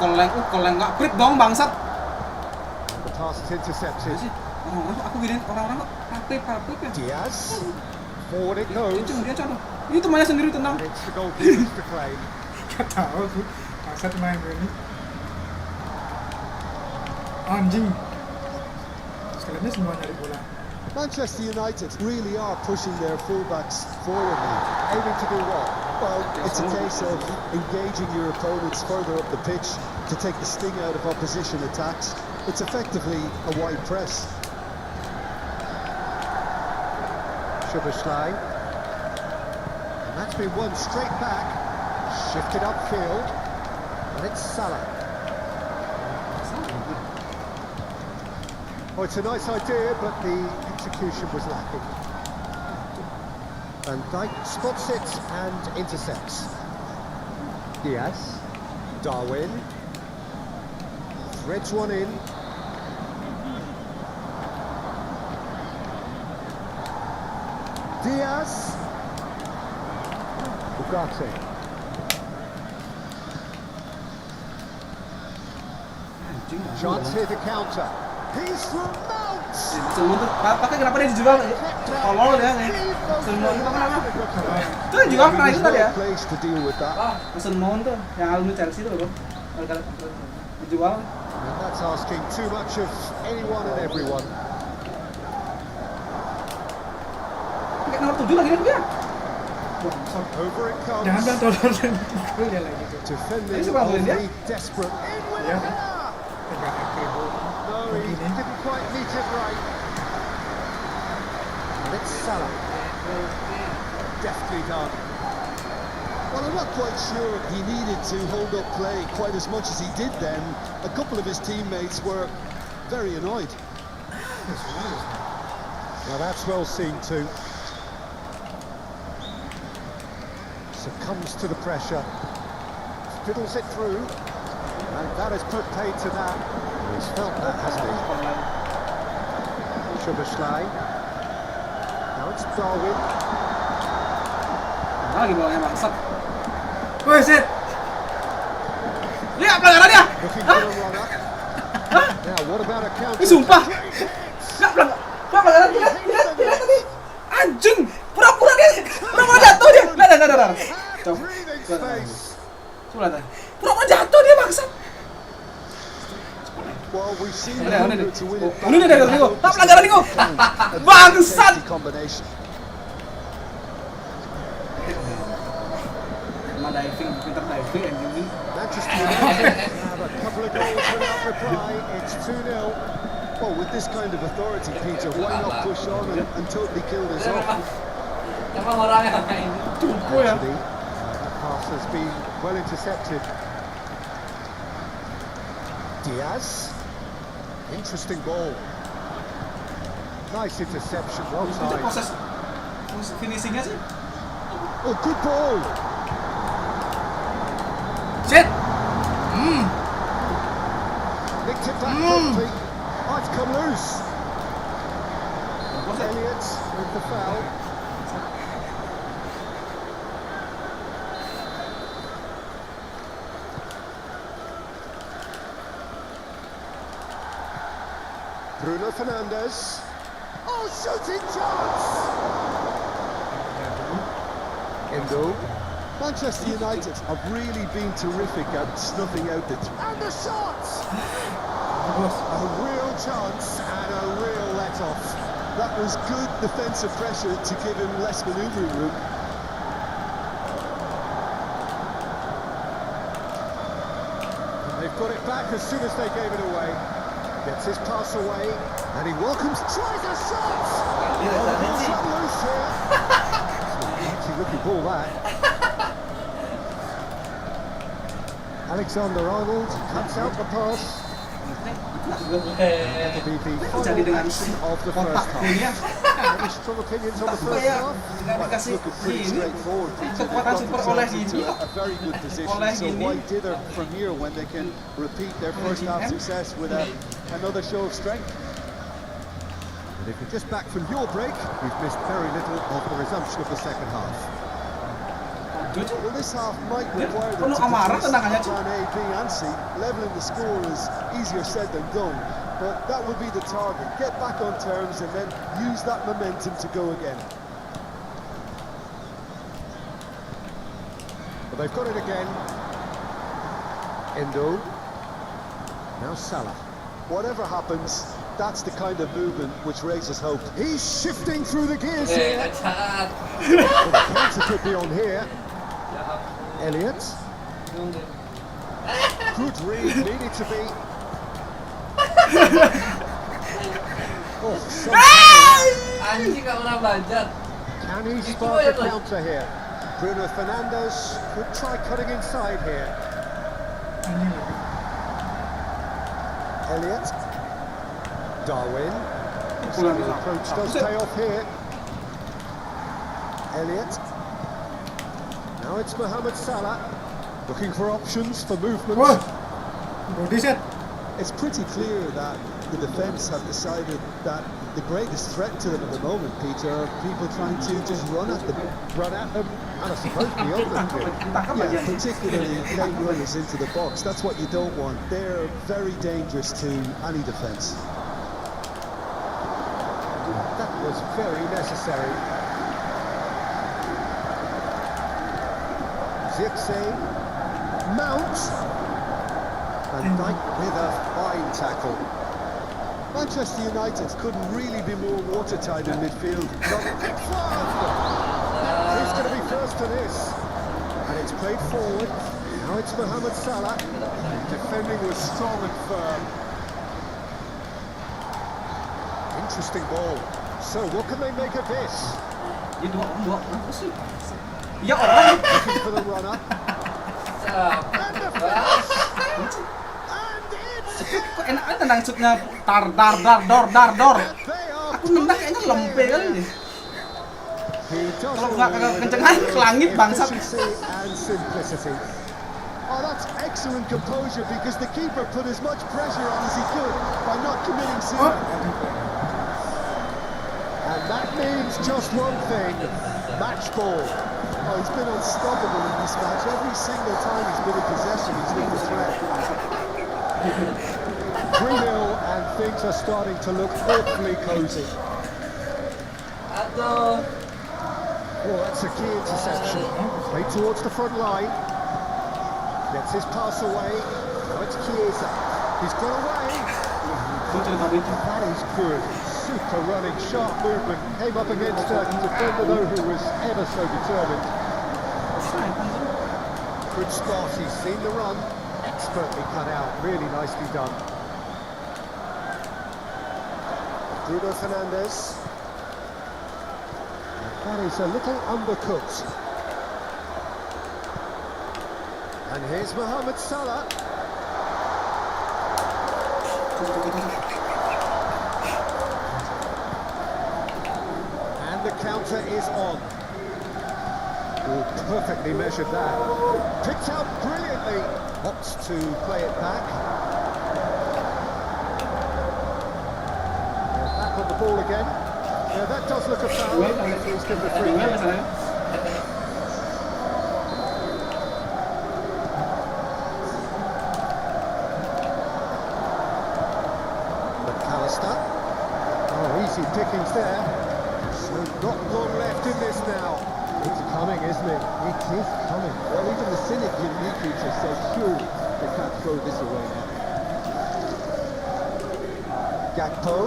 Koleng nggak klip dong bangsat. And the pass is intercepted. Aku gini orang-orang klip ya. Diaz. Forward it goes. Dia contoh. Itu mainnya sendiri tendang. And it's the goalkeepers to claim. Gak tahu aku. Maksud main ini. Anjing. Sekalian semua nyari bola. Manchester United really are pushing their fullbacks forward now. Aiming to do what? Well, it's a case of engaging your opponents further up the pitch to take the sting out of opposition attacks. It's effectively a wide press. Szoboszlai. And that's been won straight back. Shifted upfield. And it's Salah. Oh, it's a nice idea, but the execution was lacking. Bantai spots it and intercepts. Diaz. Darwin. Threads one in. Diaz. Ugarte. Chance here to counter. He's from Mount. Semua tuh, pakai kenapa dia dijual? Tolol dia nih. Semua itu kenapa? Itu yang juga pernah itu tadi ya. Place to deal with that. Mason Mount tuh, yang alumni Chelsea tuh loh. Kalau dijual. And that's asking too much of anyone and everyone. Kayak nomor 7 lagi kan dia. Over it comes. Jangan bilang tolol dan dia lagi tuh. Defending Ini siapa yang dia? only desperate. In with Ya. it. Tegak kebo. No, he didn't quite meet it right. And it's Salah. Deftly done. Well, I'm not quite sure he needed to hold up play quite as much as he did then. A couple of his teammates were very annoyed. Now that's well seen too. Succumbs to the pressure. Fiddles it through. And that has put paid to that. He's felt that, hasn't he? Szoboszlai. Now it's Darwin. Nah, lagi bawahnya bangsat. Woi, set. Lihat pelanggarannya. Looking for a runner. Now what about a counter? Ini sumpah. Enggak pelanggaran tidak tadi. Anjing, pura-pura jatuh dia. Nah. Breathing space. Coba lihat. Pura-pura jatuh dia bangsat. Well, we've seen Ini him dia. to win it Ini dia Nico. Tak pelanggaran Nico. Bangsat. combination. Sama diving, pintar diving anjing. Manchester United have a couple of goals without reply. It's 2-0. Well, with this kind of authority, Peter, why not push on and totally kill this off? Emang orangnya main. Cukup ya. Actually, that pass has been well intercepted. Diaz. Interesting ball. Nice interception, well Itu timed. proses finishingnya sih. Oh, good ball. Shit. Nicked it back promptly. Oh, it's come loose. Elliott with the foul. Bruno Fernandes. Oh, shooting chance! Endo. Manchester United have really been terrific at snuffing out the And the shot! A real chance and a real let-off. That was good defensive pressure to give him less manoeuvring room. And they've got it back as soon as they gave it away. Gets his pass away, and he welcomes, tries a shot! Oh, the ball's let loose here. It's a looking ball, that. Alexander-Arnold cuts out the pass. That'll be the final action of the first half. Any strong opinions on the first half? Dikasih Looking pretty ini straightforward. kekuatan super oleh ini. A very good position. Oleh So ini. why dither from here when they can repeat their first half success with another show of strength? And if you're just back from your break, you've missed very little of the resumption of the second half. Well, this half might require penuh them to amarah produce tendangannya, Cuk. plan A, B and C. Leveling the score is easier said than done, but that would be the target. Get back on terms and then use that momentum to go again. But they've got it again. Endo. Now Salah. Whatever happens, that's the kind of movement which raises hope. He's shifting through the gears here. Cacat. Well, the counter could be on here. Elliott. Good read, needed to be. Oh, so Anjing gak pernah belajar. can he spark a counter here? Bruno Fernandes could try cutting inside here. Elliott. Darwin. So the approach does pay off here. Elliott. Now it's Mohamed Salah. Looking for options for movement. Woi. Body set. it's pretty clear that the defence have decided that the greatest threat to them at the moment, Peter, are people trying to just run at them. Run at them, and I suppose beyond them. Yeah, particularly late runners into the box. That's what you don't want. They're very dangerous to any defence. That was very necessary. Zirkzee, Mount, and Dijk with a fine tackle. Manchester United couldn't really be more watertight in midfield. Who's going to be first to this? And it's played forward. Now it's Mohamed Salah. Defending was strong and firm. Interesting ball. So what can they make of this? Dia dua apa sih? Ya orang. Looking for the runner. And the finish. And it's Kok enak aja nendang shootnya dar. they are Aku nendang kayaknya lempe kali deh. He does Kalau it nggak all with kencengan ke langit bangsat. efficiency and simplicity. Oh, that's excellent composure because the keeper put as much pressure on as he could by not committing sin. And that means just one thing, match ball. Oh, he's been unstoppable in this match. Every single time he's been in possession, he's been a threat. 3-0 and things are starting to look awfully cosy. Aduh. Oh, that's a key interception. Play towards the front line. Gets his pass away. Now it's Chiesa. He's got away. That is good. Super running, sharp movement. Came up against a defender though who was ever so determined. Good spot. He's seen the run. Expertly cut out. Really nicely done. Bruno Fernandes. That is a little undercooked. And here's Mohamed Salah. And the counter is on. Oh, perfectly measured that. Picked out brilliantly. Opts to play it back. They're back on the ball again. Yeah, that does look a foul. He's given a free kick. McAllister. Oh, easy pickings there. So not long left in this now. It's coming, isn't it? It is coming. Well, even the cynic in me, Peter, says, surely they can't throw this away now. Gakpo.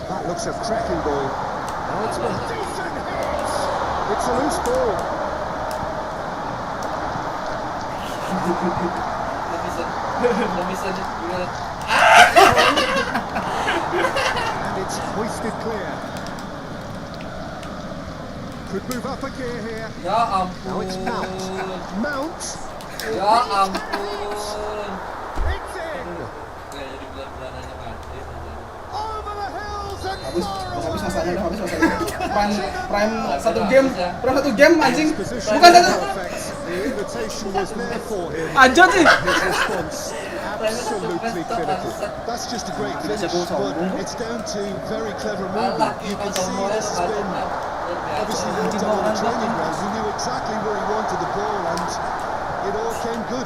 That looks a cracking ball. Now it's a decent hit. It's a loose ball. Lebih sedih gimana? And it's hoisted clear. Could move up a gear here. Ya Now it's Mount. ampun. Mount. Ya ampun. It's in. Kayak jadi bulan-bulanannya mati. Over the hills and Habis far masanya away. habis masanya. Prime satu game anjing. Position Bukan was satu. perfect. The invitation was there for him. Aja sih. His response absolutely clinical. That's just a great finish, but it's down to very clever movement. Allah You kita can see semua this has been obviously worked out on the training ground. He knew exactly where he wanted the ball, and it all came good.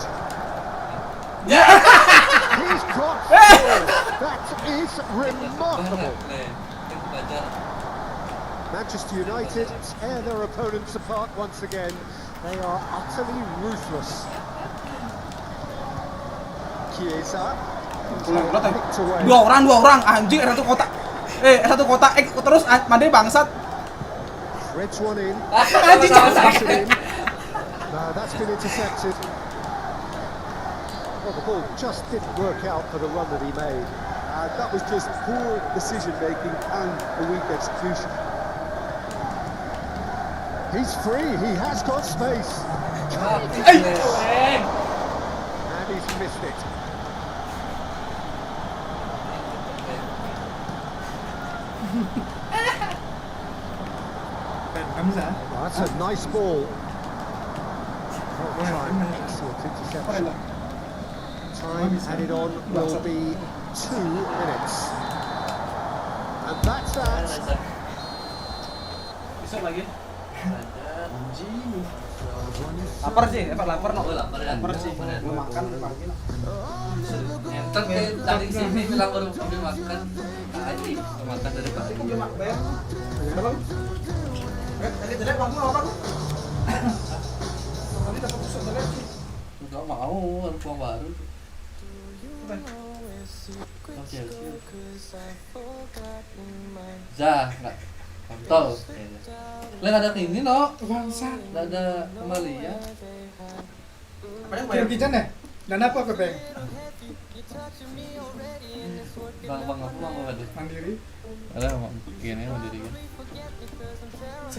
He's got four. That is remarkable. Manchester United tear their opponents apart once again. They are utterly ruthless. Chiesa. Picked away. Dua orang anjing satu kotak. Satu kotak terus Made bangsat. Threads one in. Anjing Pushes it in. No, that's been intercepted. Well, the ball just didn't work out for the run that he made. That was just poor decision making and a weak execution. He's free. He has got space. Hey. And he's missed it. Oh, that's a nice ball. Well timed, excellent interception. time added on will be 2 minutes. And that's that. Besok lagi. Lapar sih, lapar no. Oh, lapar sih. Belum makan pagi no. Entar kayak tadi sini bilang baru ambil makan. Tadi makan dari pagi. Tadi tidak bangun apa? Tadi dapat pusat tadi. Enggak mau, harus uang baru. Oke. Zah, enggak. Kontol. Lah ada ini no. Bangsa. Enggak ada kembalian. Kirim kijan ya? Dan apa ke Bang? Bang aku mau enggak deh. Mandiri. Ada mau gini mandiri kan.